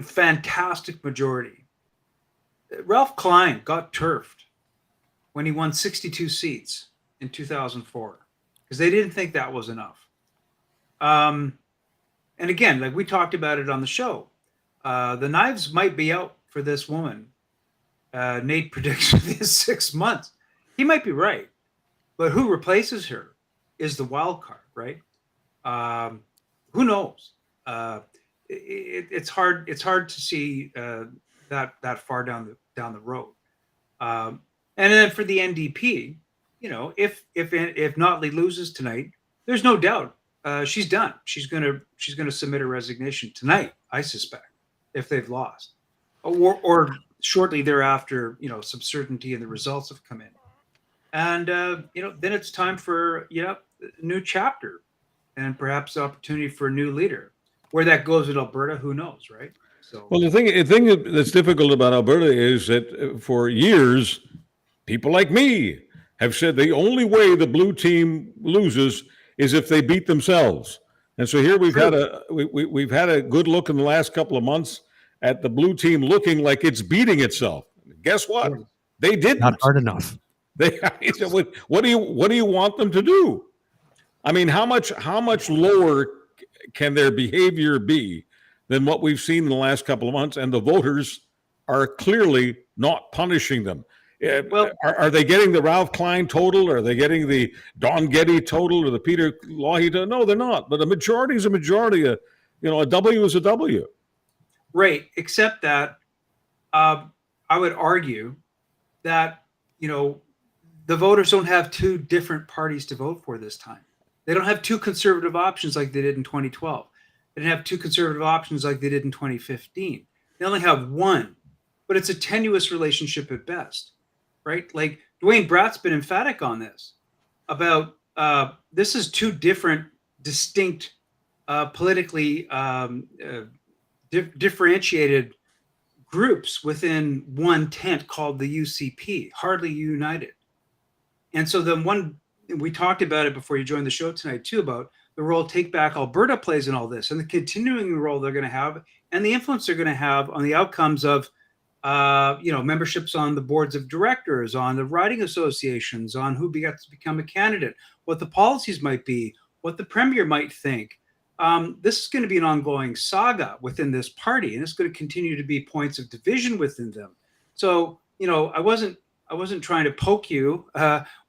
fantastic majority. Ralph Klein got turfed when he won 62 seats in 2004 because they didn't think that was enough. And again, like we talked about it on the show, the knives might be out for this woman. Nate predicts within 6 months. He might be right, but who replaces her is the wild card, right? Who knows? It's hard to see that far down the road. And then for the NDP, you know, if Notley loses tonight, there's no doubt she's done. She's gonna submit a resignation tonight, I suspect, if they've lost, or shortly thereafter. You know, some certainty in the results have come in, and then it's time for a new chapter, and perhaps opportunity for a new leader. Where that goes in Alberta, who knows, right? So, Well, the thing that's difficult about Alberta is that for years, people like me have said the only way the blue team loses is if they beat themselves. And so here we've had we've had a good look in the last couple of months at the blue team looking like it's beating itself. Guess what? They didn't. Not hard enough. They what do you want them to do? I mean, how much lower can their behavior be than what we've seen in the last couple of months? And the voters are clearly not punishing them. Well, are they getting the Ralph Klein total? Are they getting the Don Getty total or the Peter Loughy total? No, they're not. But a majority is a majority. A W is a W. Right. Except that I would argue that, the voters don't have two different parties to vote for this time. They don't have two conservative options like they did in 2012. They didn't have two conservative options like they did in 2015. They only have one, but it's a tenuous relationship at best. Right? Like Dwayne Bratt's been emphatic on this about this is two different, distinct, politically differentiated groups within one tent called the UCP, hardly united. And so then we talked about it before you joined the show tonight too, about the role Take Back Alberta plays in all this and the continuing role they're going to have and the influence they're going to have on the outcomes of memberships on the boards of directors, on the riding associations, on who gets to become a candidate, what the policies might be, what the premier might think. This is going to be an ongoing saga within this party, and it's going to continue to be points of division within them. So, I wasn't trying to poke you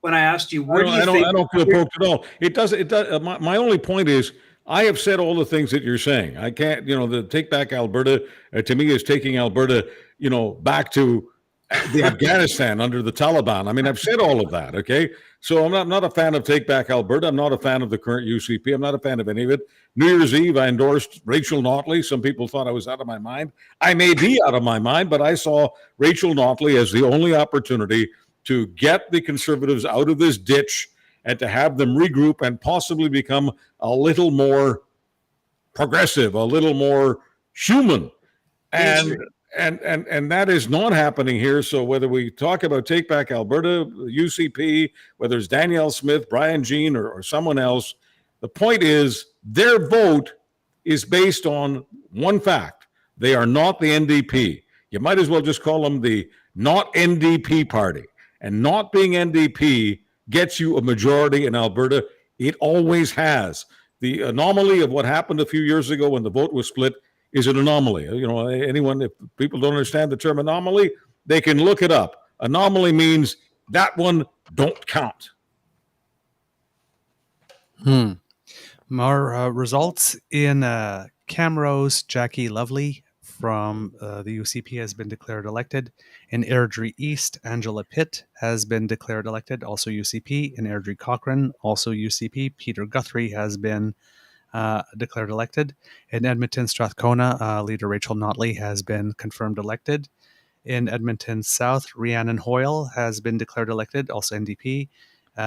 when I asked you, where do you think? I don't feel poked at all. It does. My only point is, I have said all the things that you're saying. I can't, the Take Back Alberta, to me, is taking Alberta, back to the Afghanistan under the Taliban. I mean, I've said all of that, okay? So I'm not a fan of Take Back Alberta. I'm not a fan of the current UCP. I'm not a fan of any of it. New Year's Eve, I endorsed Rachel Notley. Some people thought I was out of my mind. I may be out of my mind, but I saw Rachel Notley as the only opportunity to get the Conservatives out of this ditch and to have them regroup and possibly become a little more progressive, a little more human. And that is not happening here. So whether we talk about Take Back Alberta, UCP, whether it's Danielle Smith, Brian Jean, or someone else, the point is their vote is based on one fact. They are not the NDP. You might as well just call them the not NDP party. And not being NDP gets you a majority in Alberta. It always has. The anomaly of what happened a few years ago when the vote was split is an anomaly. If people don't understand the term anomaly, they can look it up. Anomaly means that one don't count. More results in Camrose. Jackie Lovely from the UCP has been declared elected. In Airdrie East, Angela Pitt has been declared elected, also UCP. In Airdrie Cochrane, also UCP. Peter Guthrie has been declared elected. In Edmonton Strathcona, leader Rachel Notley has been confirmed elected. In Edmonton South, Rhiannon Hoyle has been declared elected, also NDP.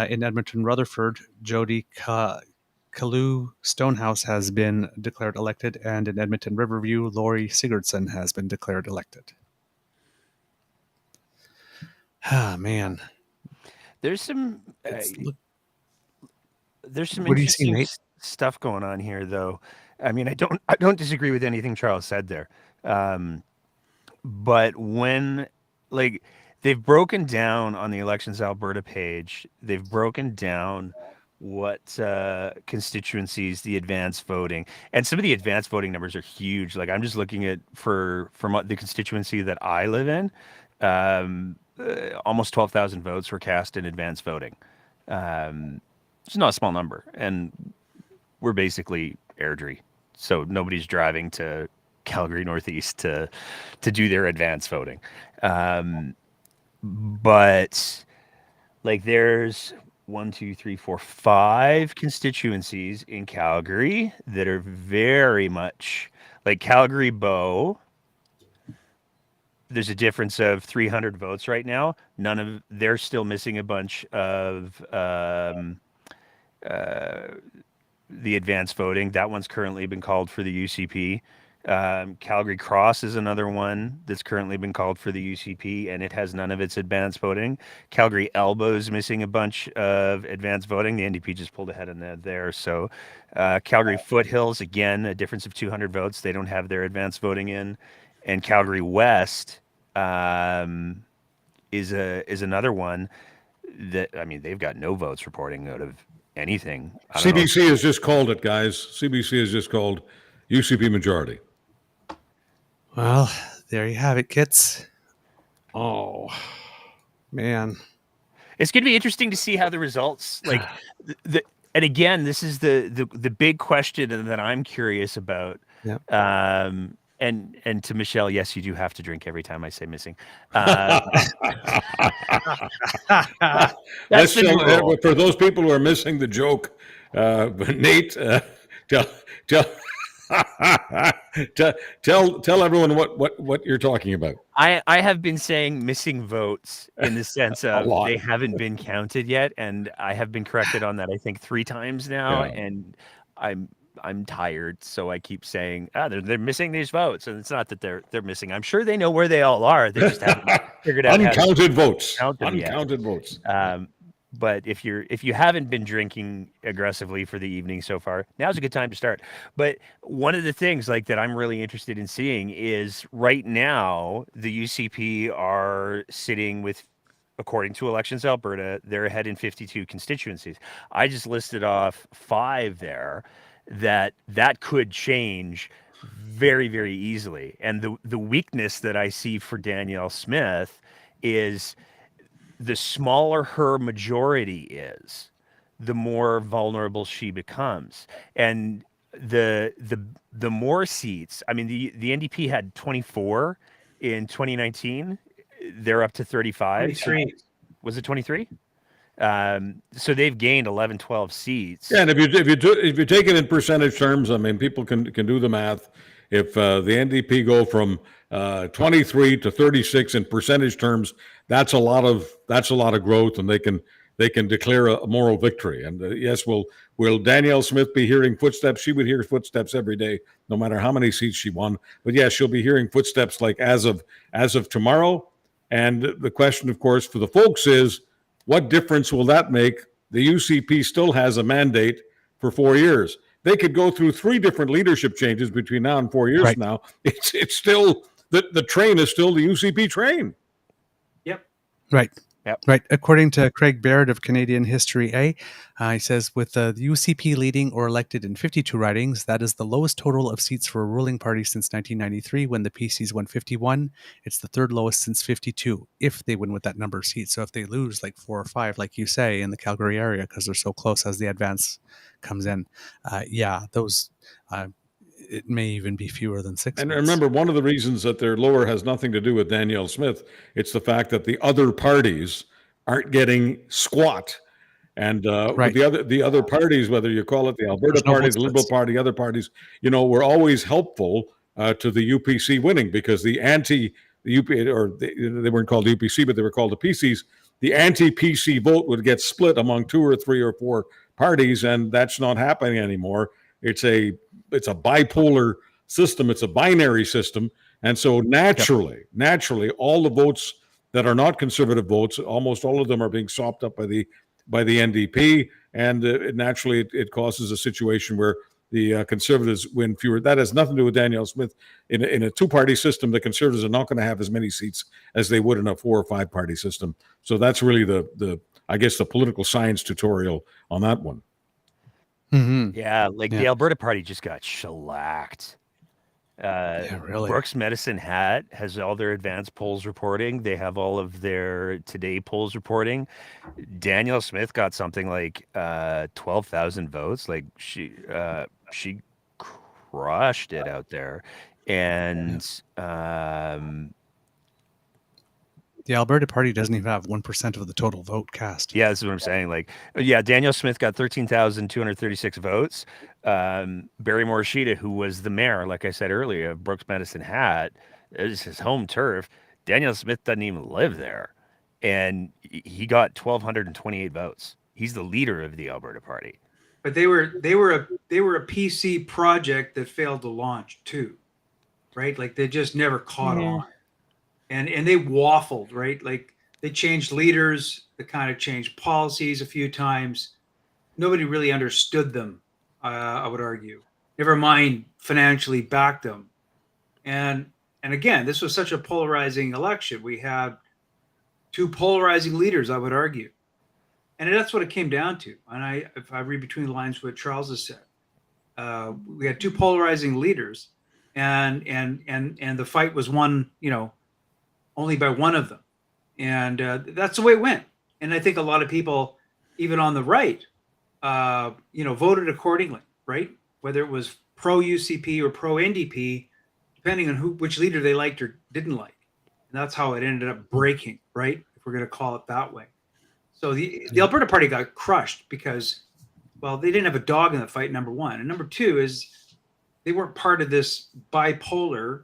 In Edmonton Rutherford, Jody Kalu Stonehouse has been declared elected, and in Edmonton Riverview, Laurie Sigurdsson has been declared elected. Ah, man. There's some What do you see, interesting Nate? stuff going on here, though. I mean, I don't disagree with anything Charles said there. But when, they've broken down on the Elections Alberta page, they've broken down what constituencies the advanced voting, and some of the advanced voting numbers are huge. Like, I'm just looking at from the constituency that I live in, almost 12,000 votes were cast in advanced voting. It's not a small number, and we're basically Airdrie, so nobody's driving to Calgary Northeast to do their advanced voting. But there's 5 constituencies in Calgary that are very much like Calgary Bow. There's a difference of 300 votes right now. They're still missing a bunch of the advanced voting. That one's currently been called for the UCP. Calgary Cross is another one that's currently been called for the UCP, and it has none of its advanced voting. Calgary Elbow is missing a bunch of advanced voting. The NDP just pulled ahead on that there. So Calgary Foothills, again, a difference of 200 votes. They don't have their advanced voting in. And Calgary West is another one that, I mean, they've got no votes reporting out of anything. CBC has just called it, guys. CBC has just called UCP majority. Well, there you have it, kits. Oh, man. It's going to be interesting to see how the results, like, and again, this is the big question that I'm curious about. Yep. And to Michelle, yes, you do have to drink every time I say missing. That's for those people who are missing the joke. Nate, tell everyone what you're talking about. I have been saying missing votes in the sense of they haven't been counted yet, and I have been corrected on that I think 3 times now, and I'm tired, so I keep saying they're missing these votes, and it's not that they're missing. I'm sure they know where they all are. They just haven't figured out uncounted votes. Uncounted votes. But if you haven't been drinking aggressively for the evening so far, now's a good time to start. But one of the things like that I'm really interested in seeing is right now the UCP are sitting with, according to Elections Alberta, they're ahead in 52 constituencies. I just listed off 5 there that could change very, very easily. And the weakness that I see for Danielle Smith is the smaller her majority is, the more vulnerable she becomes. And the more seats, I mean, the NDP had 24 in 2019. They're up to 35. 23. Was it 23? So they've gained 11, 12 seats. Yeah, and if you take it in percentage terms, I mean, people can do the math. If the NDP go from 23 to 36 in percentage terms, that's a lot of growth, and they can declare a moral victory. And yes, will Danielle Smith be hearing footsteps? She would hear footsteps every day, no matter how many seats she won. But yes, she'll be hearing footsteps like as of tomorrow. And the question, of course, for the folks is, what difference will that make? The UCP still has a mandate for 4 years. They could go through 3 different leadership changes between now and 4 years Right. now. It's still the train is still the UCP train. Yep. Right. Yep. Right. According to Craig Baird of Canadian History A, he says, with the UCP leading or elected in 52 ridings, that is the lowest total of seats for a ruling party since 1993 when the PCs won 51. It's the 3rd lowest since 52 if they win with that number of seats. So if they lose like 4 or 5, like you say, in the Calgary area, because they're so close as the advance comes in, those... it may even be fewer than 6. And votes. remember, one of the reasons that they're lower has nothing to do with Danielle Smith. It's the fact that the other parties aren't getting squat. And Right. the other parties, whether you call it the Alberta There's no Party, vote the Liberal splits. Party, other parties, were always helpful to the UPC winning, because the UP, or they weren't called UPC, but they were called the PCs. The anti-PC vote would get split among 2 or 3 or 4 parties, and that's not happening anymore. It's a bipolar system. It's a binary system. And so naturally, all the votes that are not conservative votes, almost all of them are being sopped up by the NDP. And naturally, it causes a situation where the Conservatives win fewer. That has nothing to do with Danielle Smith. In a 2-party system, the Conservatives are not going to have as many seats as they would in a 4 or 5-party system. So that's really the political science tutorial on that one. Mm-hmm. Yeah, the Alberta Party just got shellacked. Really. Brooks Medicine Hat has all their advanced polls reporting. They have all of their today polls reporting. Danielle Smith got something like 12,000 votes. Like she crushed it out there, and The Alberta Party doesn't even have 1% of the total vote cast. Yeah, that's what I'm saying. Danielle Smith got 13,236 votes. Barry Morishita, who was the mayor, like I said earlier, of Brooks Medicine Hat, is his home turf. Danielle Smith doesn't even live there. And he got 1,228 votes. He's the leader of the Alberta Party. But they were a PC project that failed to launch too. right? Like they just never caught Yeah. on, and they waffled, right? Like they changed leaders, they kind of changed policies a few times. Nobody really understood them. I would argue. Never mind financially backed them, and again, this was such a polarizing election. We had two polarizing leaders, I would argue, and that's what it came down to. And if I read between the lines what Charles has said, we had two polarizing leaders, and the fight was won, only by one of them, and that's the way it went. And I think a lot of people, even on the right, voted accordingly, right? Whether it was pro UCP or pro NDP, depending on which leader they liked or didn't like, and that's how it ended up breaking, right? If we're going to call it that way. So the Alberta Party got crushed because, well, they didn't have a dog in the fight, number one. And number two is they weren't part of this bipolar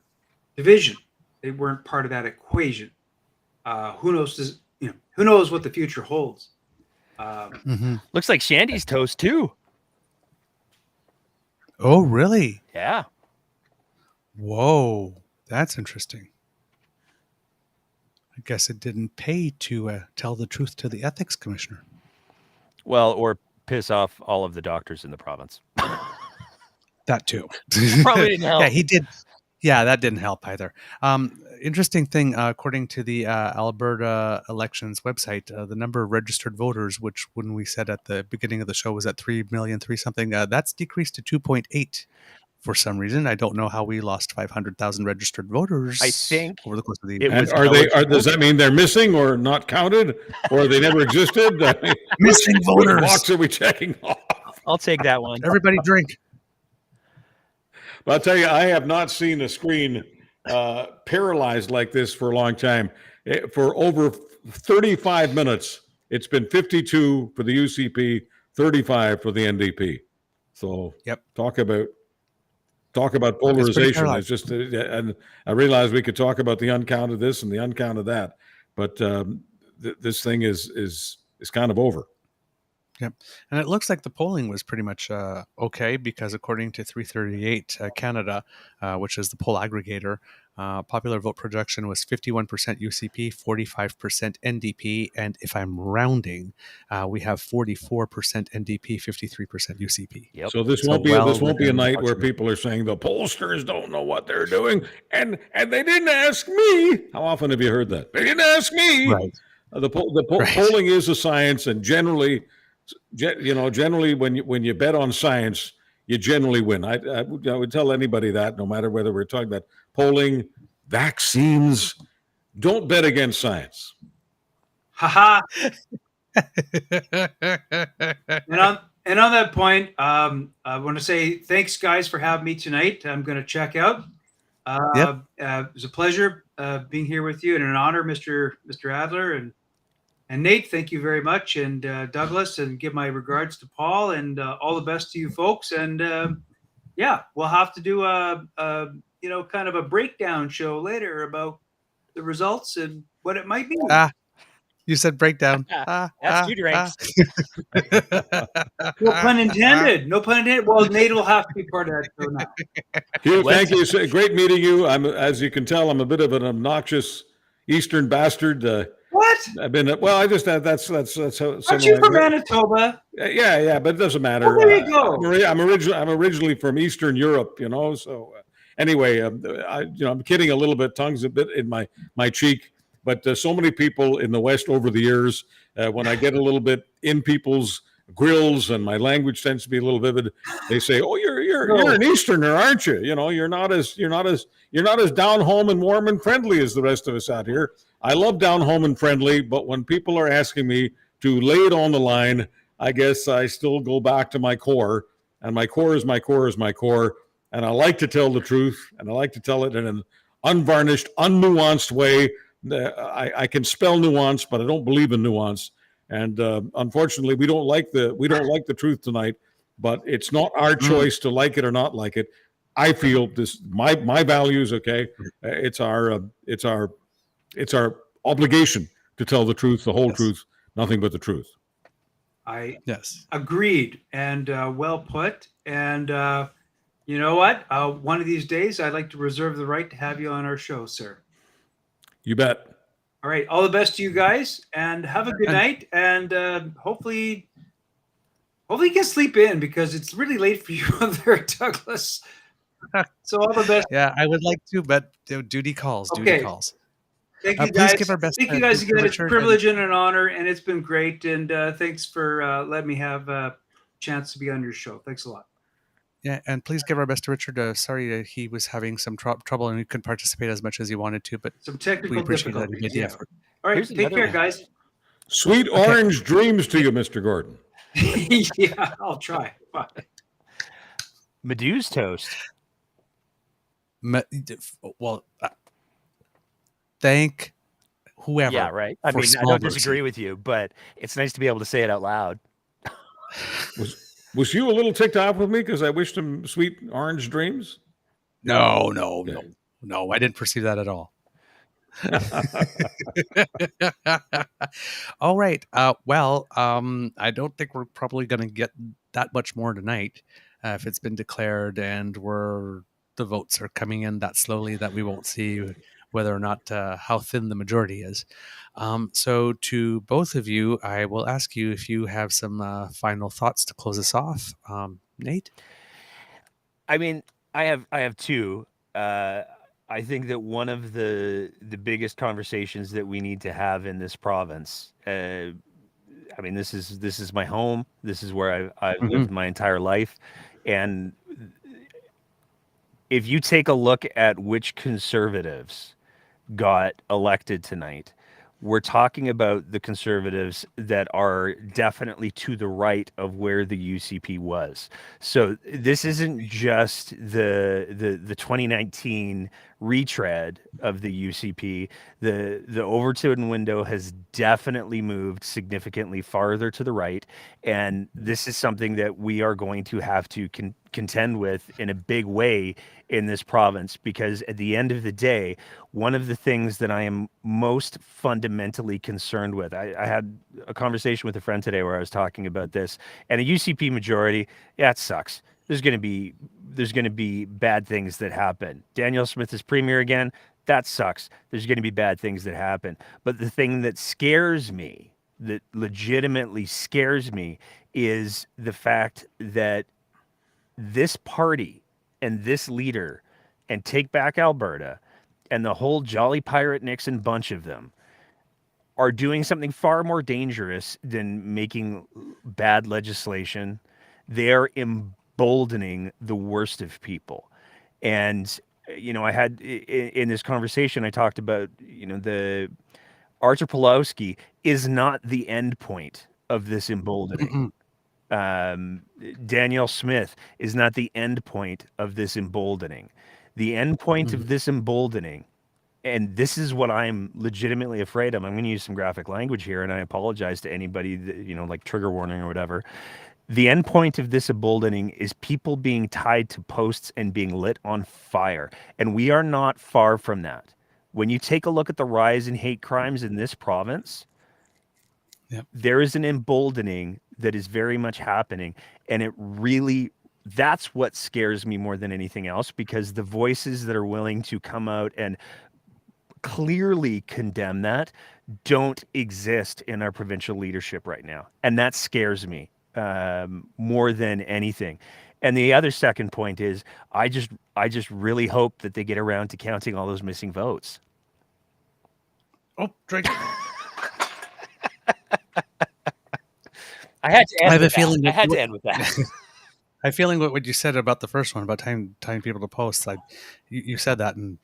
division. They weren't part of that equation. Who knows what the future holds? Looks like Shandy's toast too. Oh, really? Yeah. Whoa, that's interesting. I guess it didn't pay to tell the truth to the ethics commissioner. Well, or piss off all of the doctors in the province. That too. Probably didn't help. Yeah, he did. Yeah, that didn't help either. Interesting thing, according to the Alberta elections website, the number of registered voters, which when we said at the beginning of the show was at 3 million, something, that's decreased to 2.8 for some reason. I don't know how we lost 500,000 registered voters. I think over the course of the it year. was Does that mean they're missing or not counted, or they never existed? Missing voters. Which box are we checking off? I'll take that one. Everybody drink. But I'll tell you, I have not seen a screen paralyzed like this for a long time. For over 35 minutes, it's been 52 for the UCP, 35 for the NDP. So talk about polarization. It's just, and I realized we could talk about the uncounted this and the uncounted that, but this thing is kind of over. Yep. And it looks like the polling was pretty much okay, because according to 338 Canada, which is the poll aggregator, popular vote projection was 51% UCP, 45% NDP, and if I'm rounding, we have 44% NDP, 53% UCP. Yep. So this won't be a night where people are saying the pollsters don't know what they're doing, and they didn't ask me. How often have you heard that? They didn't ask me. Right. Polling is a science, and generally when you bet on science, you generally win. I would tell anybody that, no matter whether we're talking about polling, vaccines, don't bet against science. Haha. And on that point, I want to say thanks, guys, for having me tonight. I'm going to check out. It was a pleasure being here with you, and an honor, Mr. Adler and Nate. Thank you very much, and Douglas, and give my regards to Paul, and all the best to you folks. And we'll have to do a kind of a breakdown show later about the results and what it might be. You said breakdown. That's 2 drinks. No pun intended. No pun intended. Well, Nate will have to be part of that show now. Hugh, thank you. It's great meeting you. As you can tell, I'm a bit of an obnoxious Eastern bastard. What? I've been that's how. Aren't you from Manitoba? Yeah, but it doesn't matter. Well, there you go. I'm originally from Eastern Europe, So anyway, I'm kidding a little bit, tongue's a bit in my cheek. But so many people in the West over the years, when I get a little bit in people's grills and my language tends to be a little vivid, they say, "Oh, you're an Easterner, aren't you? You're not as down home and warm and friendly as the rest of us out here." I love down home and friendly, but when people are asking me to lay it on the line, I guess I still go back to my core, and my core is my core is my core, and I like to tell the truth, and I like to tell it in an unvarnished, unnuanced way. I can spell nuance, but I don't believe in nuance. And unfortunately, we don't like the truth tonight. But it's not our choice to like it or not like it. I feel this my values. Okay, it's our obligation to tell the truth, the whole truth, nothing but the truth. Agreed, and well put. And You know what? One of these days, I'd like to reserve the right to have you on our show, sir. You bet. All right. All the best to you guys, and have a good And- night. And hopefully you can sleep in because it's really late for you there, Douglas. So all the best. Yeah, I would like to, but duty calls. Duty Okay. calls. Thank you, Please guys. give our best. Thank you guys to again. It's a Richard privilege and an honor, and it's been great. And thanks for letting me have a chance to be on your show. Thanks a lot. Yeah, and please give our best to Richard. Sorry he was having some trouble and he couldn't participate as much as he wanted to, but Some we technical appreciate that he difficulties. made the Yeah. effort. All right. Here's Take another care, one. guys. Sweet orange dreams to you, Mr. Gordon. Yeah, I'll try. Bye. Medu's toast. Well, thank whoever. Yeah, right. I for mean, I small don't mercy. disagree with you, but it's nice to be able to say it out loud. Was you a little ticked off with me because I wished him sweet orange dreams? No, Yeah. I didn't perceive that at all. All right. Well, I don't think we're probably going to get that much more tonight. If it's been declared and the votes are coming in that slowly, that we won't see whether or not how thin the majority is. So to both of you, I will ask you if you have some final thoughts to close us off. Nate? I mean, I have two. I think that one of the biggest conversations that we need to have in this province. I mean, this is my home. This is where I've lived my entire life, and if you take a look at which conservatives got elected tonight, we're talking about the conservatives that are definitely to the right of where the UCP was. So this isn't just the 2019 retread of the UCP. The Overton window has definitely moved significantly farther to the right, and this is something that we are going to have to contend with in a big way in this province, because at the end of the day, one of the things that I am most fundamentally concerned with, I had a conversation with a friend today where I was talking about this, and a UCP majority, yeah, it sucks. There's going to be bad things that happen. Danielle Smith is premier again. That sucks. There's going to be bad things that happen. But the thing that scares me, that legitimately scares me, is the fact that this party and this leader and Take Back Alberta and the whole Jolly Pirate Nixon bunch of them are doing something far more dangerous than making bad legislation. They're emboldening the worst of people. And, I had in this conversation, I talked about, the Artur Pawlowski is not the end point of this emboldening. Danielle Smith is not the end point of this emboldening. The end point of this emboldening, and this is what I'm legitimately afraid of. I'm going to use some graphic language here, and I apologize to anybody that, like trigger warning or whatever. The end point of this emboldening is people being tied to posts and being lit on fire. And we are not far from that. When you take a look at the rise in hate crimes in this province, there is an emboldening that is very much happening. And it really, that's what scares me more than anything else, because the voices that are willing to come out and clearly condemn that don't exist in our provincial leadership right now. And that scares me more than anything. And the other second point is I just really hope that they get around to counting all those missing votes. Oh, drink. I had to end I have with a feeling that. I had to end with that. I have a feeling what you said about the first one about tying people to posts. You said that, and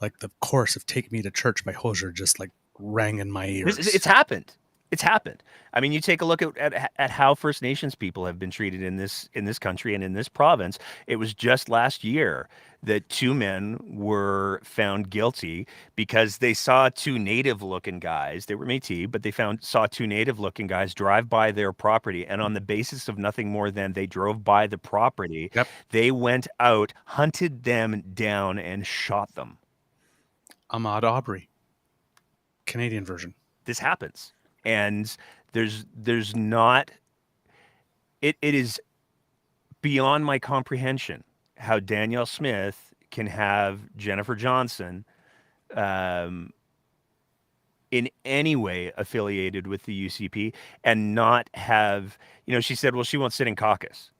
like the chorus of "Take Me to Church" by Hozier just like rang in my ears. It's happened. It's happened. I mean, you take a look at how First Nations people have been treated in this country and in this province. It was just last year that 2 men were found guilty because they saw 2 native-looking guys. They were Métis, but they saw 2 native-looking guys drive by their property, and on the basis of nothing more than they drove by the property, they went out, hunted them down, and shot them. Ahmaud Arbery, Canadian version. This happens. And there's not, it is beyond my comprehension how Danielle Smith can have Jennifer Johnson in any way affiliated with the UCP and not have, she said, well, she won't sit in caucus.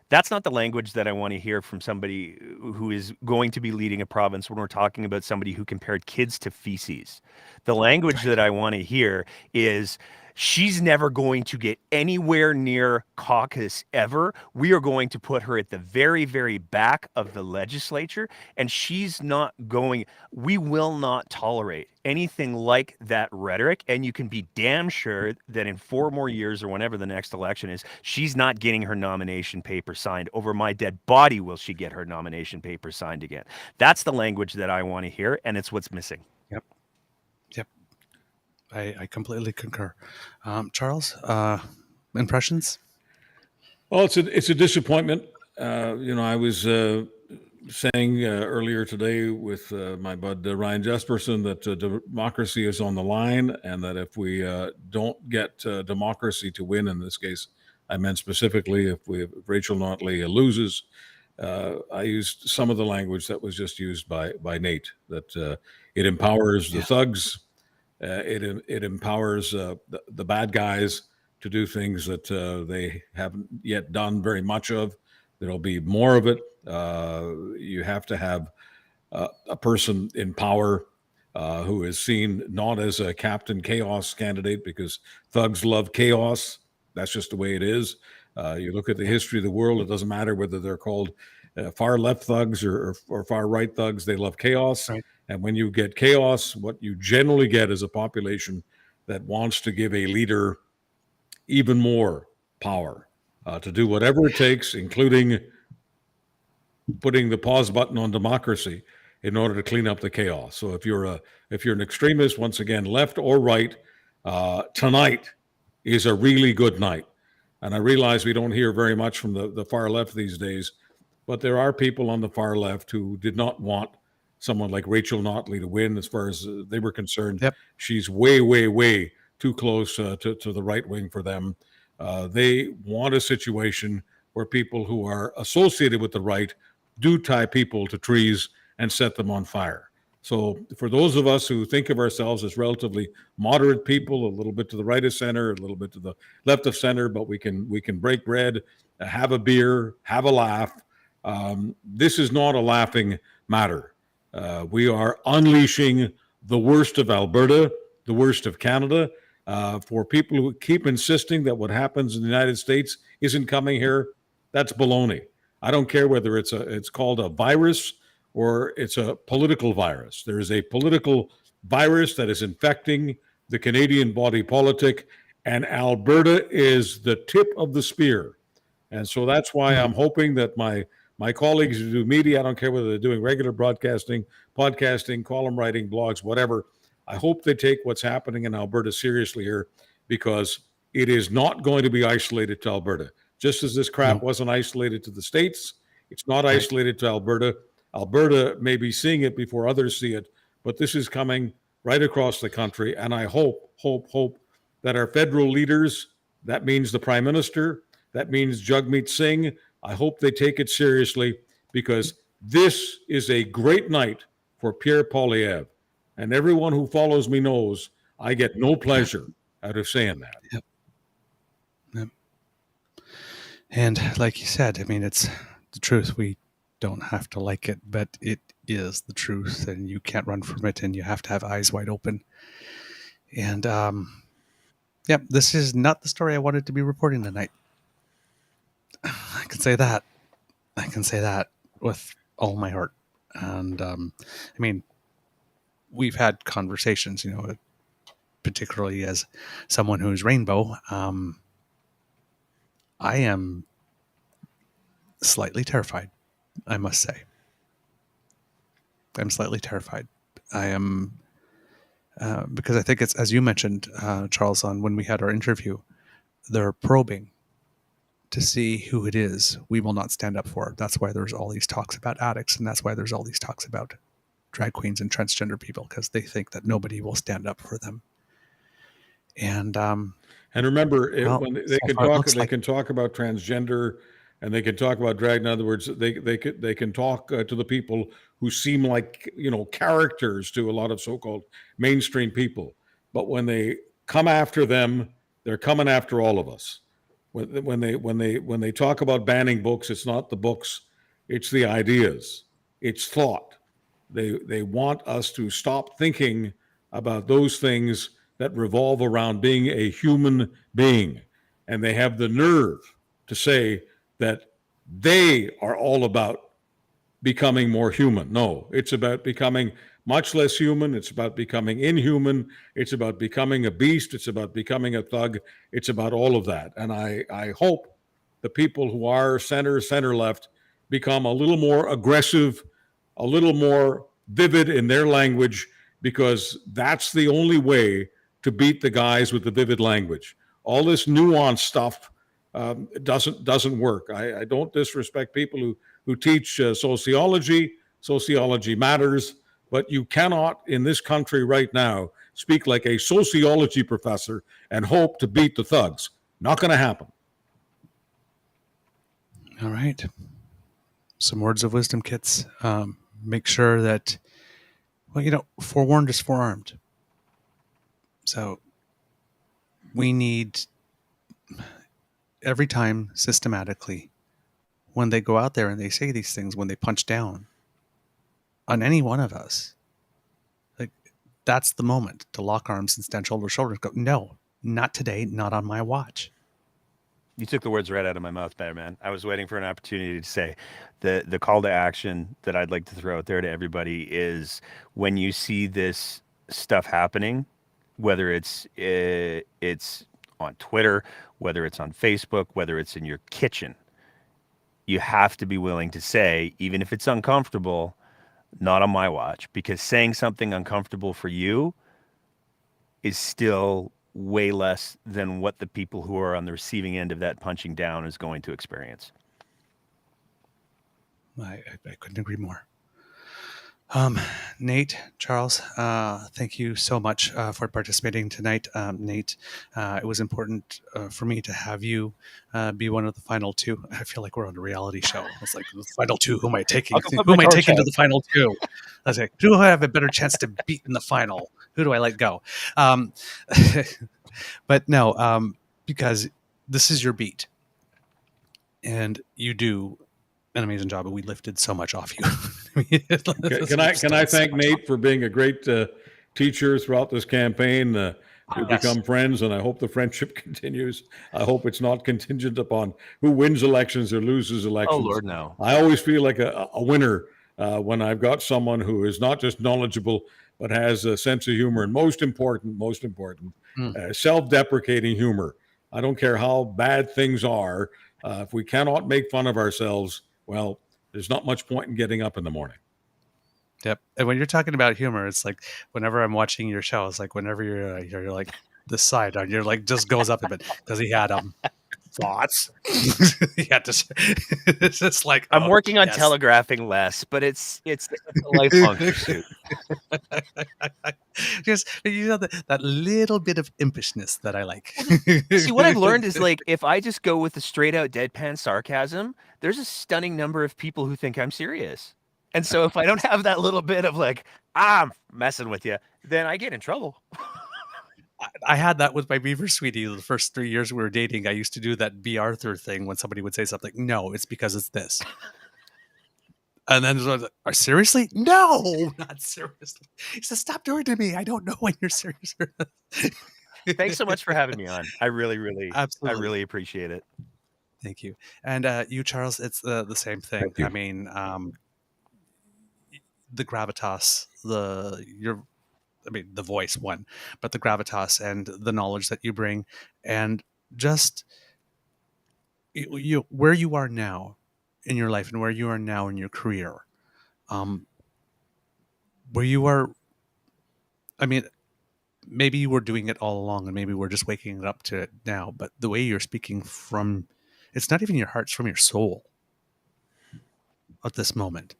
That's not the language that I want to hear from somebody who is going to be leading a province when we're talking about somebody who compared kids to feces. The language that I want to hear is she's never going to get anywhere near caucus ever. We are going to put her at the very, very back of the legislature, and she's not going. We will not tolerate anything like that rhetoric. And you can be damn sure that in 4 more years or whenever the next election is, she's not getting her nomination paper signed. Over my dead body will she get her nomination paper signed again. That's the language that I want to hear, and it's what's missing. Yep. I completely concur. Charles, impressions? Well, it's a disappointment. I was saying earlier today with my bud Ryan Jesperson that democracy is on the line, and that if we don't get democracy to win, in this case, I meant specifically if Rachel Notley loses, I used some of the language that was just used by Nate, that it empowers the thugs. It empowers the bad guys to do things that they haven't yet done very much of. There'll be more of it. You have to have a person in power who is seen not as a Captain Chaos candidate, because thugs love chaos. That's just the way it is. You look at the history of the world, it doesn't matter whether they're called far left thugs or far right thugs, they love chaos. Right. And when you get chaos, what you generally get is a population that wants to give a leader even more power to do whatever it takes, including putting the pause button on democracy in order to clean up the chaos. So if you're an extremist, once again, left or right, tonight is a really good night. And I realize we don't hear very much from the far left these days, but there are people on the far left who did not want someone like Rachel Notley to win. As far as they were concerned, yep. She's way, way, way too close to the right wing for them. They want a situation where people who are associated with the right do tie people to trees and set them on fire. So for those of us who think of ourselves as relatively moderate people, a little bit to the right of center, a little bit to the left of center, but we can break bread, have a beer, have a laugh. This is not a laughing matter. We are unleashing the worst of Alberta, the worst of Canada. For people who keep insisting that what happens in the United States isn't coming here, that's baloney. I don't care whether it's called a virus or it's a political virus. There is a political virus that is infecting the Canadian body politic, and Alberta is the tip of the spear. And so that's why I'm hoping that my colleagues who do media, I don't care whether they're doing regular broadcasting, podcasting, column writing, blogs, whatever, I hope they take what's happening in Alberta seriously here, because it is not going to be isolated to Alberta. Just as this crap wasn't isolated to the States, it's not isolated to Alberta. Alberta may be seeing it before others see it, but this is coming right across the country. And I hope that our federal leaders, that means the Prime Minister, that means Jagmeet Singh, I hope they take it seriously, because this is a great night for Pierre Poilievre. And everyone who follows me knows I get no pleasure out of saying that. Yep. And like you said, I mean, it's the truth. We don't have to like it, but it is the truth, and you can't run from it, and you have to have eyes wide open. And this is not the story I wanted to be reporting tonight. I can say that with all my heart. And I mean, we've had conversations, particularly as someone who's rainbow. I am slightly terrified, I must say. I'm slightly terrified. I am, because I think it's, as you mentioned, Charles, on when we had our interview, they're probing to see who it is we will not stand up for. That's why there's all these talks about addicts, and that's why there's all these talks about drag queens and transgender people, because they think that nobody will stand up for them. And remember, when they can talk about transgender and they can talk about drag. In other words, they can talk to the people who seem like, you know, characters to a lot of so-called mainstream people. But when they come after them, they're coming after all of us. When they talk about banning books, it's not the books, it's the ideas, it's thought. They want us to stop thinking about those things that revolve around being a human being, and they have the nerve to say that they are all about becoming more human. No, it's about becoming much less human. It's about becoming inhuman. It's about becoming a beast. It's about becoming a thug. It's about all of that. And I hope the people who are center left become a little more aggressive, a little more vivid in their language, because that's the only way to beat the guys with the vivid language. All this nuanced stuff doesn't work. I don't disrespect people who teach sociology. Sociology matters, but you cannot, in this country right now, speak like a sociology professor and hope to beat the thugs. Not going to happen. All right. Some words of wisdom, Kits. Make sure that, well, you know, forewarned is forearmed. So we need, every time systematically, when they go out there and they say these things, when they punch down on any one of us, like, that's the moment to lock arms and stand shoulder to shoulder and go, no, not today, not on my watch. You took the words right out of my mouth, man. I was waiting for an opportunity to say the call to action that I'd like to throw out there to everybody is, when you see this stuff happening, whether it's on Twitter, whether it's on Facebook, whether it's in your kitchen, you have to be willing to say, even if it's uncomfortable, not on my watch, because saying something uncomfortable for you is still way less than what the people who are on the receiving end of that punching down is going to experience. I couldn't agree more. Nate, Charles, thank you so much for participating tonight. Nate, it was important for me to have you be one of the final two. I feel like we're on a reality show. It's like, the final two, who am I taking? Who am I taking to the final two? I was like, who do I have a better chance to beat in the final? Who do I let go? But no, because this is your beat. And you do an amazing job, and we lifted so much off you. Can I thank Nate for being a great teacher throughout this campaign? We've become friends, and I hope the friendship continues. I hope it's not contingent upon who wins elections or loses elections. Oh, Lord, no. I always feel like a winner when I've got someone who is not just knowledgeable, but has a sense of humor, and most important, self-deprecating humor. I don't care how bad things are. If we cannot make fun of ourselves, well, there's not much point in getting up in the morning. Yep. And when you're talking about humor, it's like, whenever I'm watching your show, it's like, whenever you're like this side on, you're like, just goes up a bit, because he had thoughts. He had to. It's just like, I'm working on telegraphing less, but it's a lifelong pursuit. Just, you know, that little bit of impishness that I like. See, what I've learned is, like, if I just go with the straight out deadpan sarcasm, there's a stunning number of people who think I'm serious. And so if I don't have that little bit of like, I'm messing with you, then I get in trouble. I had that with my Beaver sweetie the first 3 years we were dating. I used to do that B. Arthur thing when somebody would say something. No, it's because it's this. And then, seriously? No, not seriously. He says, stop doing it to me. I don't know when you're serious. Thanks so much for having me on. I really, Absolutely. I really appreciate it. Thank you. And you, Charles, it's the same thing. I mean, the gravitas, the voice one, but the gravitas and the knowledge that you bring, and just you where you are now in your life and where you are now in your career, where you are. I mean, maybe you were doing it all along, and maybe we're just waking up to it now. But the way you're speaking from, it's not even your heart; it's from your soul at this moment,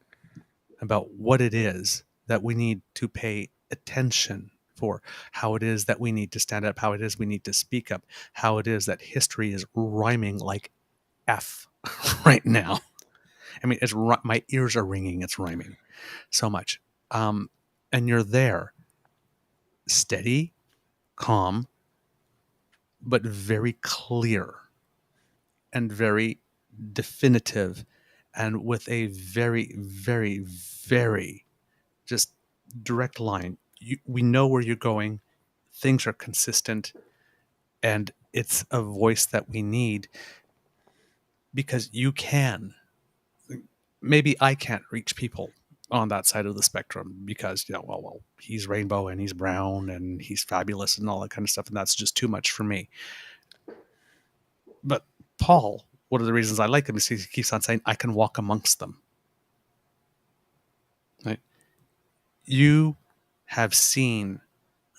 about what it is that we need to pay attention for, how it is that we need to stand up, how it is we need to speak up, how it is that history is rhyming like F right now. I mean, my ears are ringing. It's rhyming so much. And you're there, steady, calm, but very clear and very definitive, and with a very, very, very just direct line. We know where you're going. Things are consistent, and it's a voice that we need because you can. Maybe I can't reach people on that side of the spectrum because, well, he's rainbow and he's brown and he's fabulous and all that kind of stuff, and that's just too much for me. But Paul, one of the reasons I like him is he keeps on saying, I can walk amongst them. Right? You have seen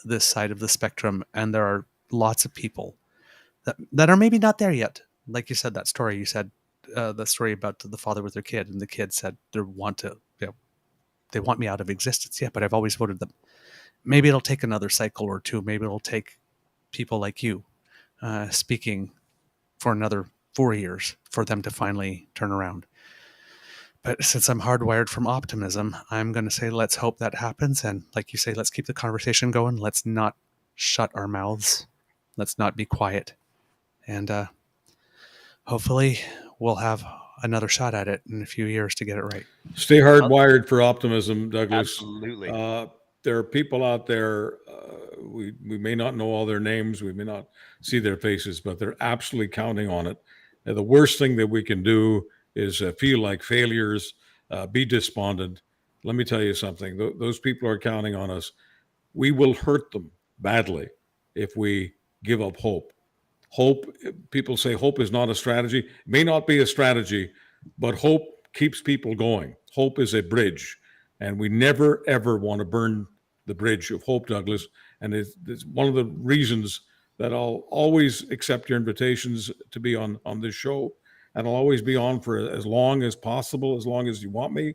this side of the spectrum, and there are lots of people that are maybe not there yet. Like you said, that story you said, the story about the father with their kid, and the kid said they want me out of existence. Yeah, but I've always voted them. Maybe it'll take another cycle or two. Maybe it'll take people like you speaking for another 4 years for them to finally turn around. But since I'm hardwired from optimism, I'm going to say let's hope that happens. And like you say, let's keep the conversation going. Let's not shut our mouths. Let's not be quiet. And hopefully we'll have another shot at it in a few years to get it right. Stay hardwired for optimism, Douglas. Absolutely. There are people out there, we may not know all their names, we may not see their faces, but they're absolutely counting on it. And the worst thing that we can do is feel like failures, be despondent. Let me tell you something. Those people are counting on us. We will hurt them badly if we give up hope. Hope, people say hope is not a strategy. It may not be a strategy, but hope keeps people going. Hope is a bridge, and we never, ever want to burn the bridge of hope, Douglas. And it's one of the reasons that I'll always accept your invitations to be on this show. And I'll always be on for as long as possible, as long as you want me,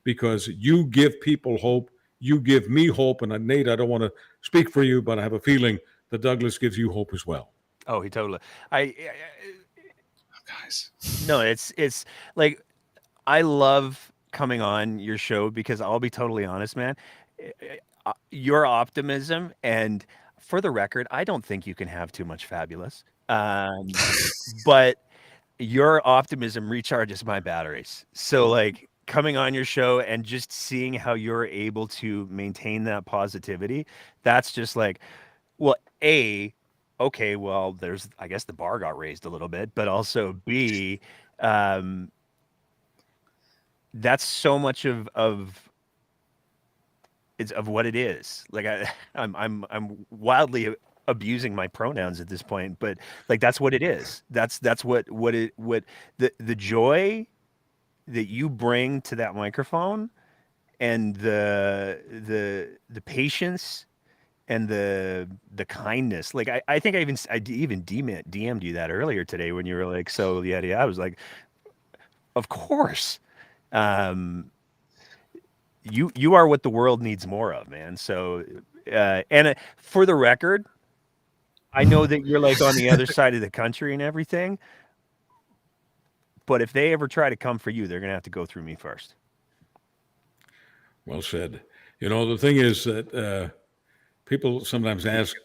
because you give people hope. You give me hope. And Nate, I don't want to speak for you, but I have a feeling that Douglas gives you hope as well. Oh, he totally. Guys. No, it's like I love coming on your show because I'll be totally honest, man. Your optimism, and for the record, I don't think you can have too much fabulous. But your optimism recharges my batteries. So like coming on your show and just seeing how you're able to maintain that positivity, that's just like, well, okay, well, I guess the bar got raised a little bit, but also B, that's so much of what it is. Like I'm wildly abusing my pronouns at this point, but like that's what it is. That's what the joy that you bring to that microphone, and the patience and the kindness. Like I think I even DM'd you that earlier today when you were like, so yeah, I was like, of course. You are what the world needs more of, man. So and for the record, I know that you're like on the other side of the country and everything, but if they ever try to come for you, they're gonna have to go through me first. Well said. The thing is that people sometimes ask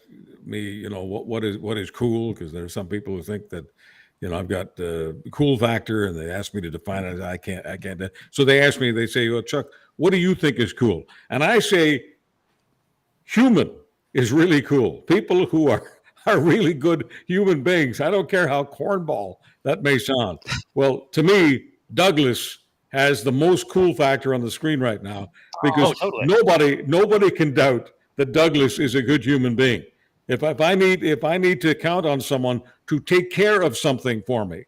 me, what is cool? Because there are some people who think that, I've got the cool factor, and they ask me to define it. I can't. So they ask me, they say, well, Chuck, what do you think is cool? And I say, human is really cool. People who are really good human beings. I don't care how cornball that may sound. Well, to me, Douglas has the most cool factor on the screen right now, because totally. nobody can doubt that Douglas is a good human being. If I need to count on someone to take care of something for me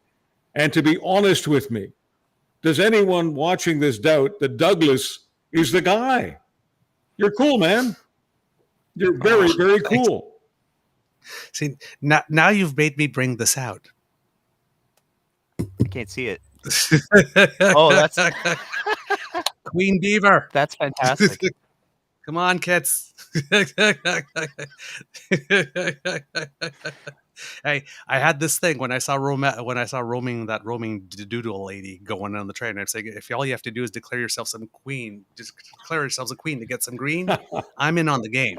and to be honest with me, does anyone watching this doubt that Douglas is the guy? You're cool, man. You're very, very cool. See, now you've made me bring this out. I can't see it. Oh, that's Queen Beaver. That's fantastic. Come on, kids. Hey, I had this thing when I saw roaming doodle lady going on the train. I'm saying, if all you have to do is declare yourself just declare yourselves a queen to get some green, I'm in on the game.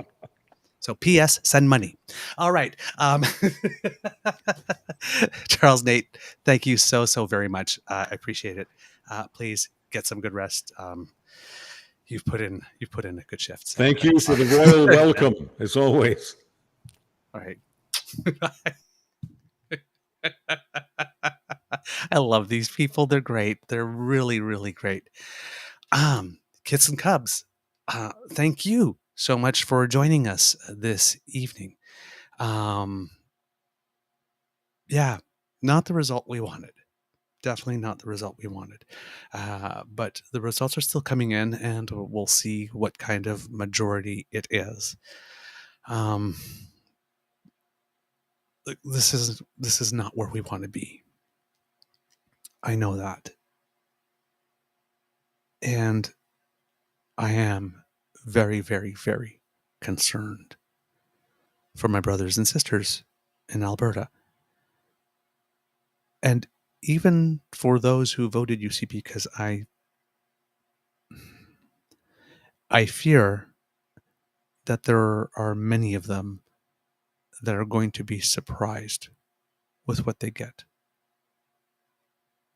So P.S. Send money. All right. Charles, Nate, thank you so very much. I appreciate it. Please get some good rest. You've put in a good shift. So Thank you for the royal welcome, as always. All right. I love these people. They're great. They're really, really great. Kits and Cubs, thank you so much for joining us this evening. Yeah, not the result we wanted. Definitely not the result we wanted. But the results are still coming in, and we'll see what kind of majority it is. This is not where we want to be. I know that. And I am very, very, very concerned for my brothers and sisters in Alberta. And even for those who voted UCP, because I fear that there are many of them that are going to be surprised with what they get.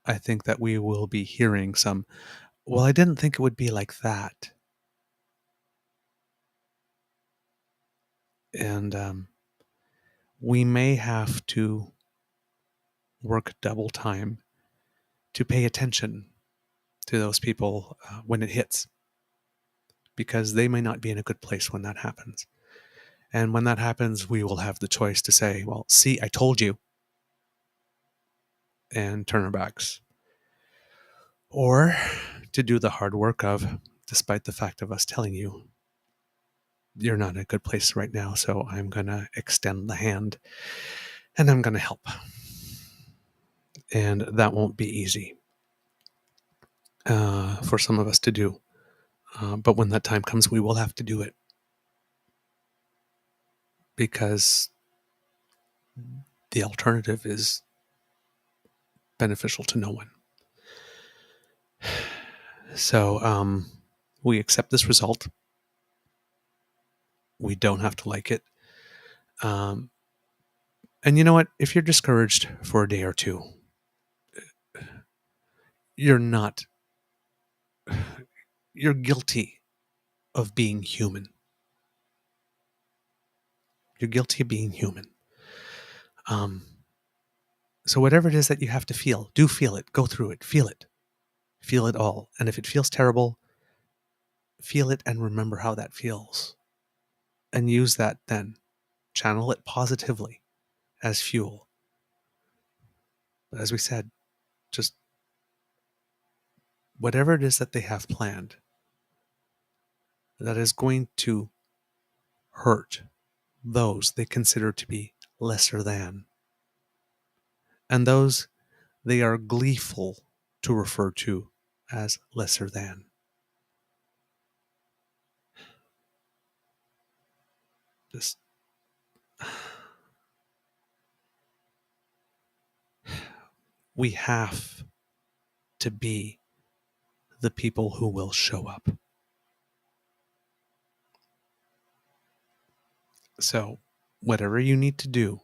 I think that we will be hearing some, well, I didn't think it would be like that. And we may have to work double time to pay attention to those people when it hits, because they may not be in a good place when that happens. And when that happens, we will have the choice to say, well, see, I told you, and turn our backs. Or to do the hard work of, despite the fact of us telling you, you're not in a good place right now, so I'm going to extend the hand and I'm going to help. And that won't be easy for some of us to do. But when that time comes, we will have to do it. Because the alternative is beneficial to no one. So we accept this result. We don't have to like it. And you know what? If you're discouraged for a day or two, you're guilty of being human. You're guilty of being human. So whatever it is that you have to feel, do feel it. Go through it. Feel it. Feel it all. And if it feels terrible, feel it and remember how that feels. And use that then. Channel it positively as fuel. But as we said, just whatever it is that they have planned that is going to hurt those they consider to be lesser than, and those they are gleeful to refer to as lesser than. Just we have to be the people who will show up. So, whatever you need to do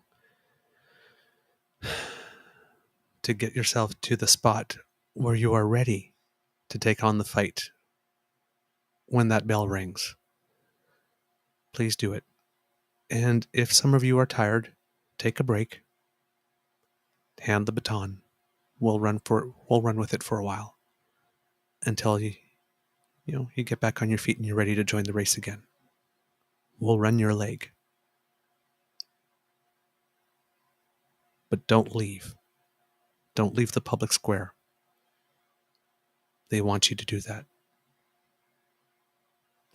to get yourself to the spot where you are ready to take on the fight when that bell rings, please do it. And if some of you are tired, take a break, hand the baton. We'll run with it for a while until you get back on your feet and you're ready to join the race again. We'll run your leg. But don't leave. Don't leave the public square. They want you to do that.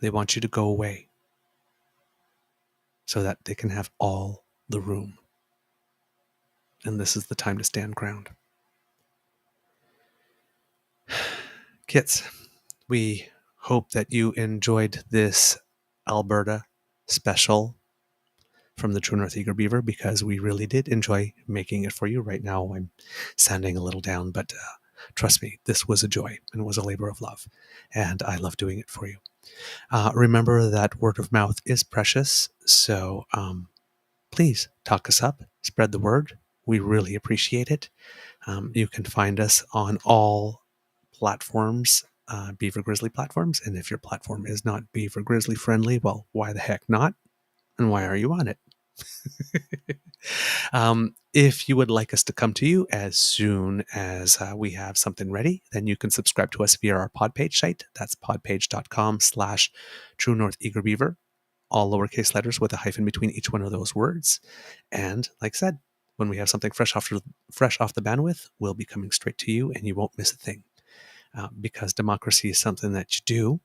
They want you to go away so that they can have all the room. And this is the time to stand ground. Kits, we hope that you enjoyed this Alberta special from the True North Eager Beaver because we really did enjoy making it for you. Right now, I'm sounding a little down, but trust me, this was a joy and it was a labor of love, and I love doing it for you. Remember that word of mouth is precious, so please talk us up, spread the word. We really appreciate it. You can find us on all platforms, Beaver Grizzly platforms, and if your platform is not Beaver Grizzly friendly, well, why the heck not? And why are you on it? If you would like us to come to you as soon as we have something ready, then you can subscribe to us via our Podpage site. That's podpage.com/True North Eager Beaver, all lowercase letters with a hyphen between each one of those words. And like I said, when we have something fresh off the bandwidth, we'll be coming straight to you and you won't miss a thing. Because democracy is something that you do.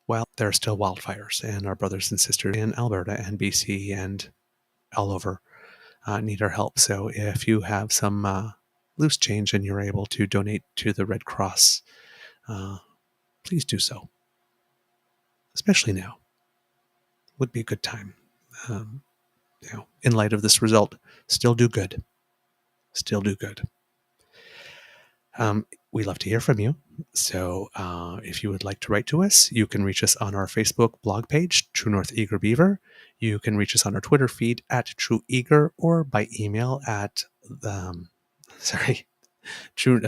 Well, there are still wildfires, and our brothers and sisters in Alberta and BC and all over need our help. So if you have some loose change and you're able to donate to the Red Cross, please do so. Especially now. Would be a good time. In light of this result, still do good. Still do good. We love to hear from you. So if you would like to write to us, you can reach us on our Facebook blog page, True North Eager Beaver. You can reach us on our Twitter feed at True Eager, or by email at the True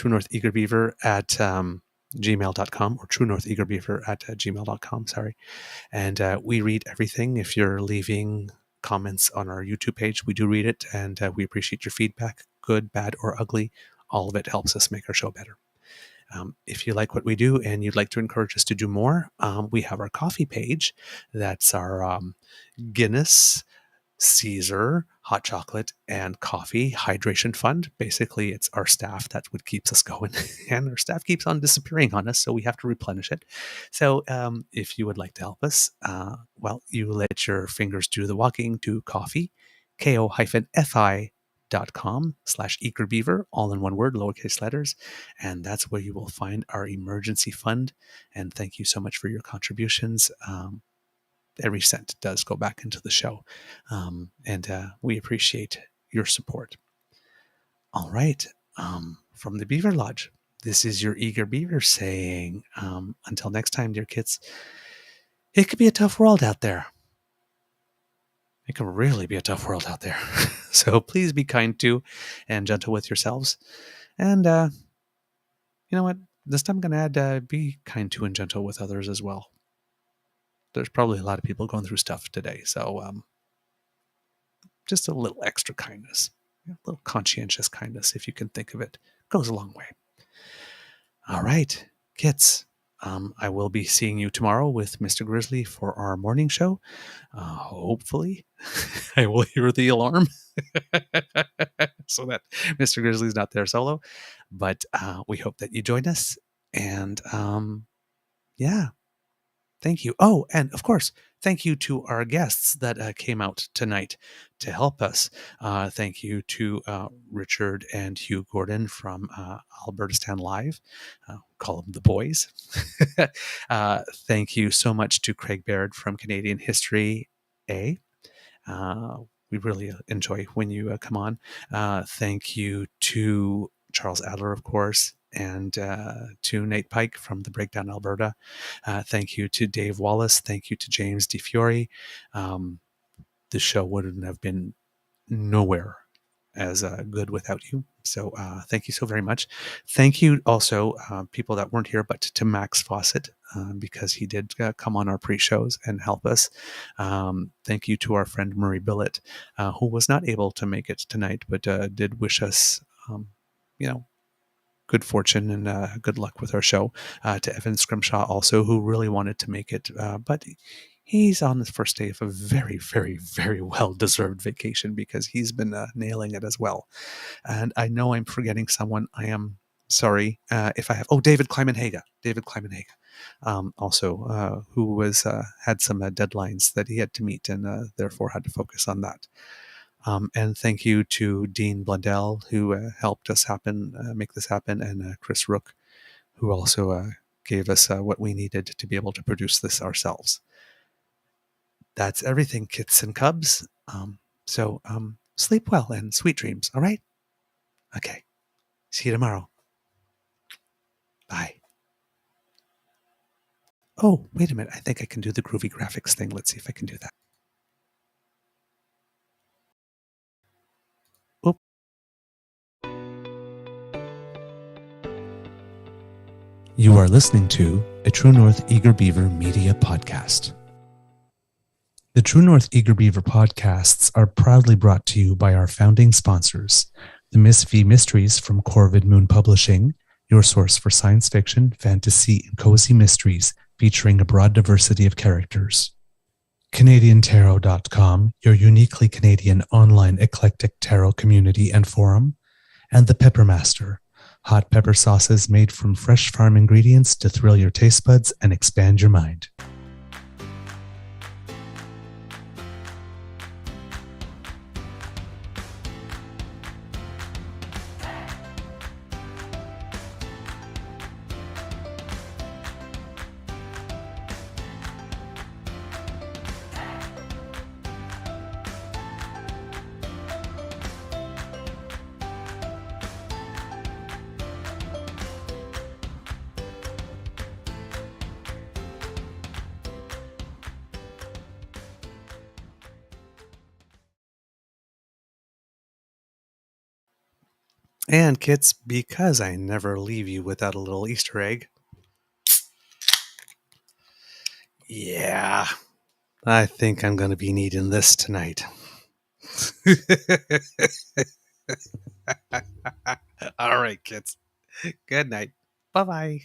North Eager Beaver at gmail.com, or True North Eager Beaver at gmail.com. Sorry. And we read everything. If you're leaving comments on our YouTube page, we do read it, and we appreciate your feedback, good, bad, or ugly. All of it helps us make our show better. If you like what we do and you'd like to encourage us to do more, we have our coffee page. That's our Guinness, Caesar, hot chocolate, and coffee hydration fund. Basically, it's our staff that's what keeps us going. And our staff keeps on disappearing on us, so we have to replenish it. So if you would like to help us, well, you let your fingers do the walking to coffee, ko-fi.com/eagerbeaver, all in one word, lowercase letters. And that's where you will find our emergency fund. And thank you so much for your contributions. Every cent does go back into the show. And we appreciate your support. All right. From the Beaver Lodge, this is your Eager Beaver saying, until next time, dear kids, it could be a tough world out there. It can really be a tough world out there. So please be kind to and gentle with yourselves. And you know what? This time I'm going to add be kind to and gentle with others as well. There's probably a lot of people going through stuff today. So just a little extra kindness, a little conscientious kindness, if you can think of it, goes a long way. All right, kids. I will be seeing you tomorrow with Mr. Grizzly for our morning show. Hopefully, I will hear the alarm so that Mr. Grizzly's not there solo. But we hope that you join us. And yeah, thank you. Oh, and of course, thank you to our guests that came out tonight to help us. Thank you to Richard and Hugh Gordon from Albertastan Live. Call them the boys. Thank you so much to Craig Baird from Canadian History A. We really enjoy when you come on. Thank you to Charles Adler, of course, and to Nate Pike from the Breakdown Alberta. Thank you to Dave Wallace. Thank you to James DiFiore. The show wouldn't have been nowhere as good without you. So thank you so very much. Thank you also, people that weren't here, but to Max Fawcett, because he did come on our pre-shows and help us. Thank you to our friend Murray Billett, who was not able to make it tonight, but did wish us, good fortune and good luck with our show. To Evan Scrimshaw also, who really wanted to make it, but he's on the first day of a very, very, very well-deserved vacation because he's been nailing it as well. And I know I'm forgetting someone. I am sorry if I have. Oh, David Kleiman-Haga. Also, who was had some deadlines that he had to meet and therefore had to focus on that. And thank you to Dean Blundell, who helped us make this happen, and Chris Rook, who also gave us what we needed to be able to produce this ourselves. that's everything, kits and cubs. So sleep well and sweet dreams, all right? Okay. See you tomorrow. Bye. Oh, wait a minute. I think I can do the groovy graphics thing. Let's see if I can do that. Oop. You are listening to a True North Eager Beaver Media Podcast. The True North Eager Beaver podcasts are proudly brought to you by our founding sponsors, the Miss V Mysteries from Corvid Moon Publishing, your source for science fiction, fantasy, and cozy mysteries featuring a broad diversity of characters. CanadianTarot.com, your uniquely Canadian online eclectic tarot community and forum. And the Peppermaster, hot pepper sauces made from fresh farm ingredients to thrill your taste buds and expand your mind. And kits, because I never leave you without a little Easter egg. Yeah, I think I'm going to be needing this tonight. All right, kids. Good night. Bye-bye.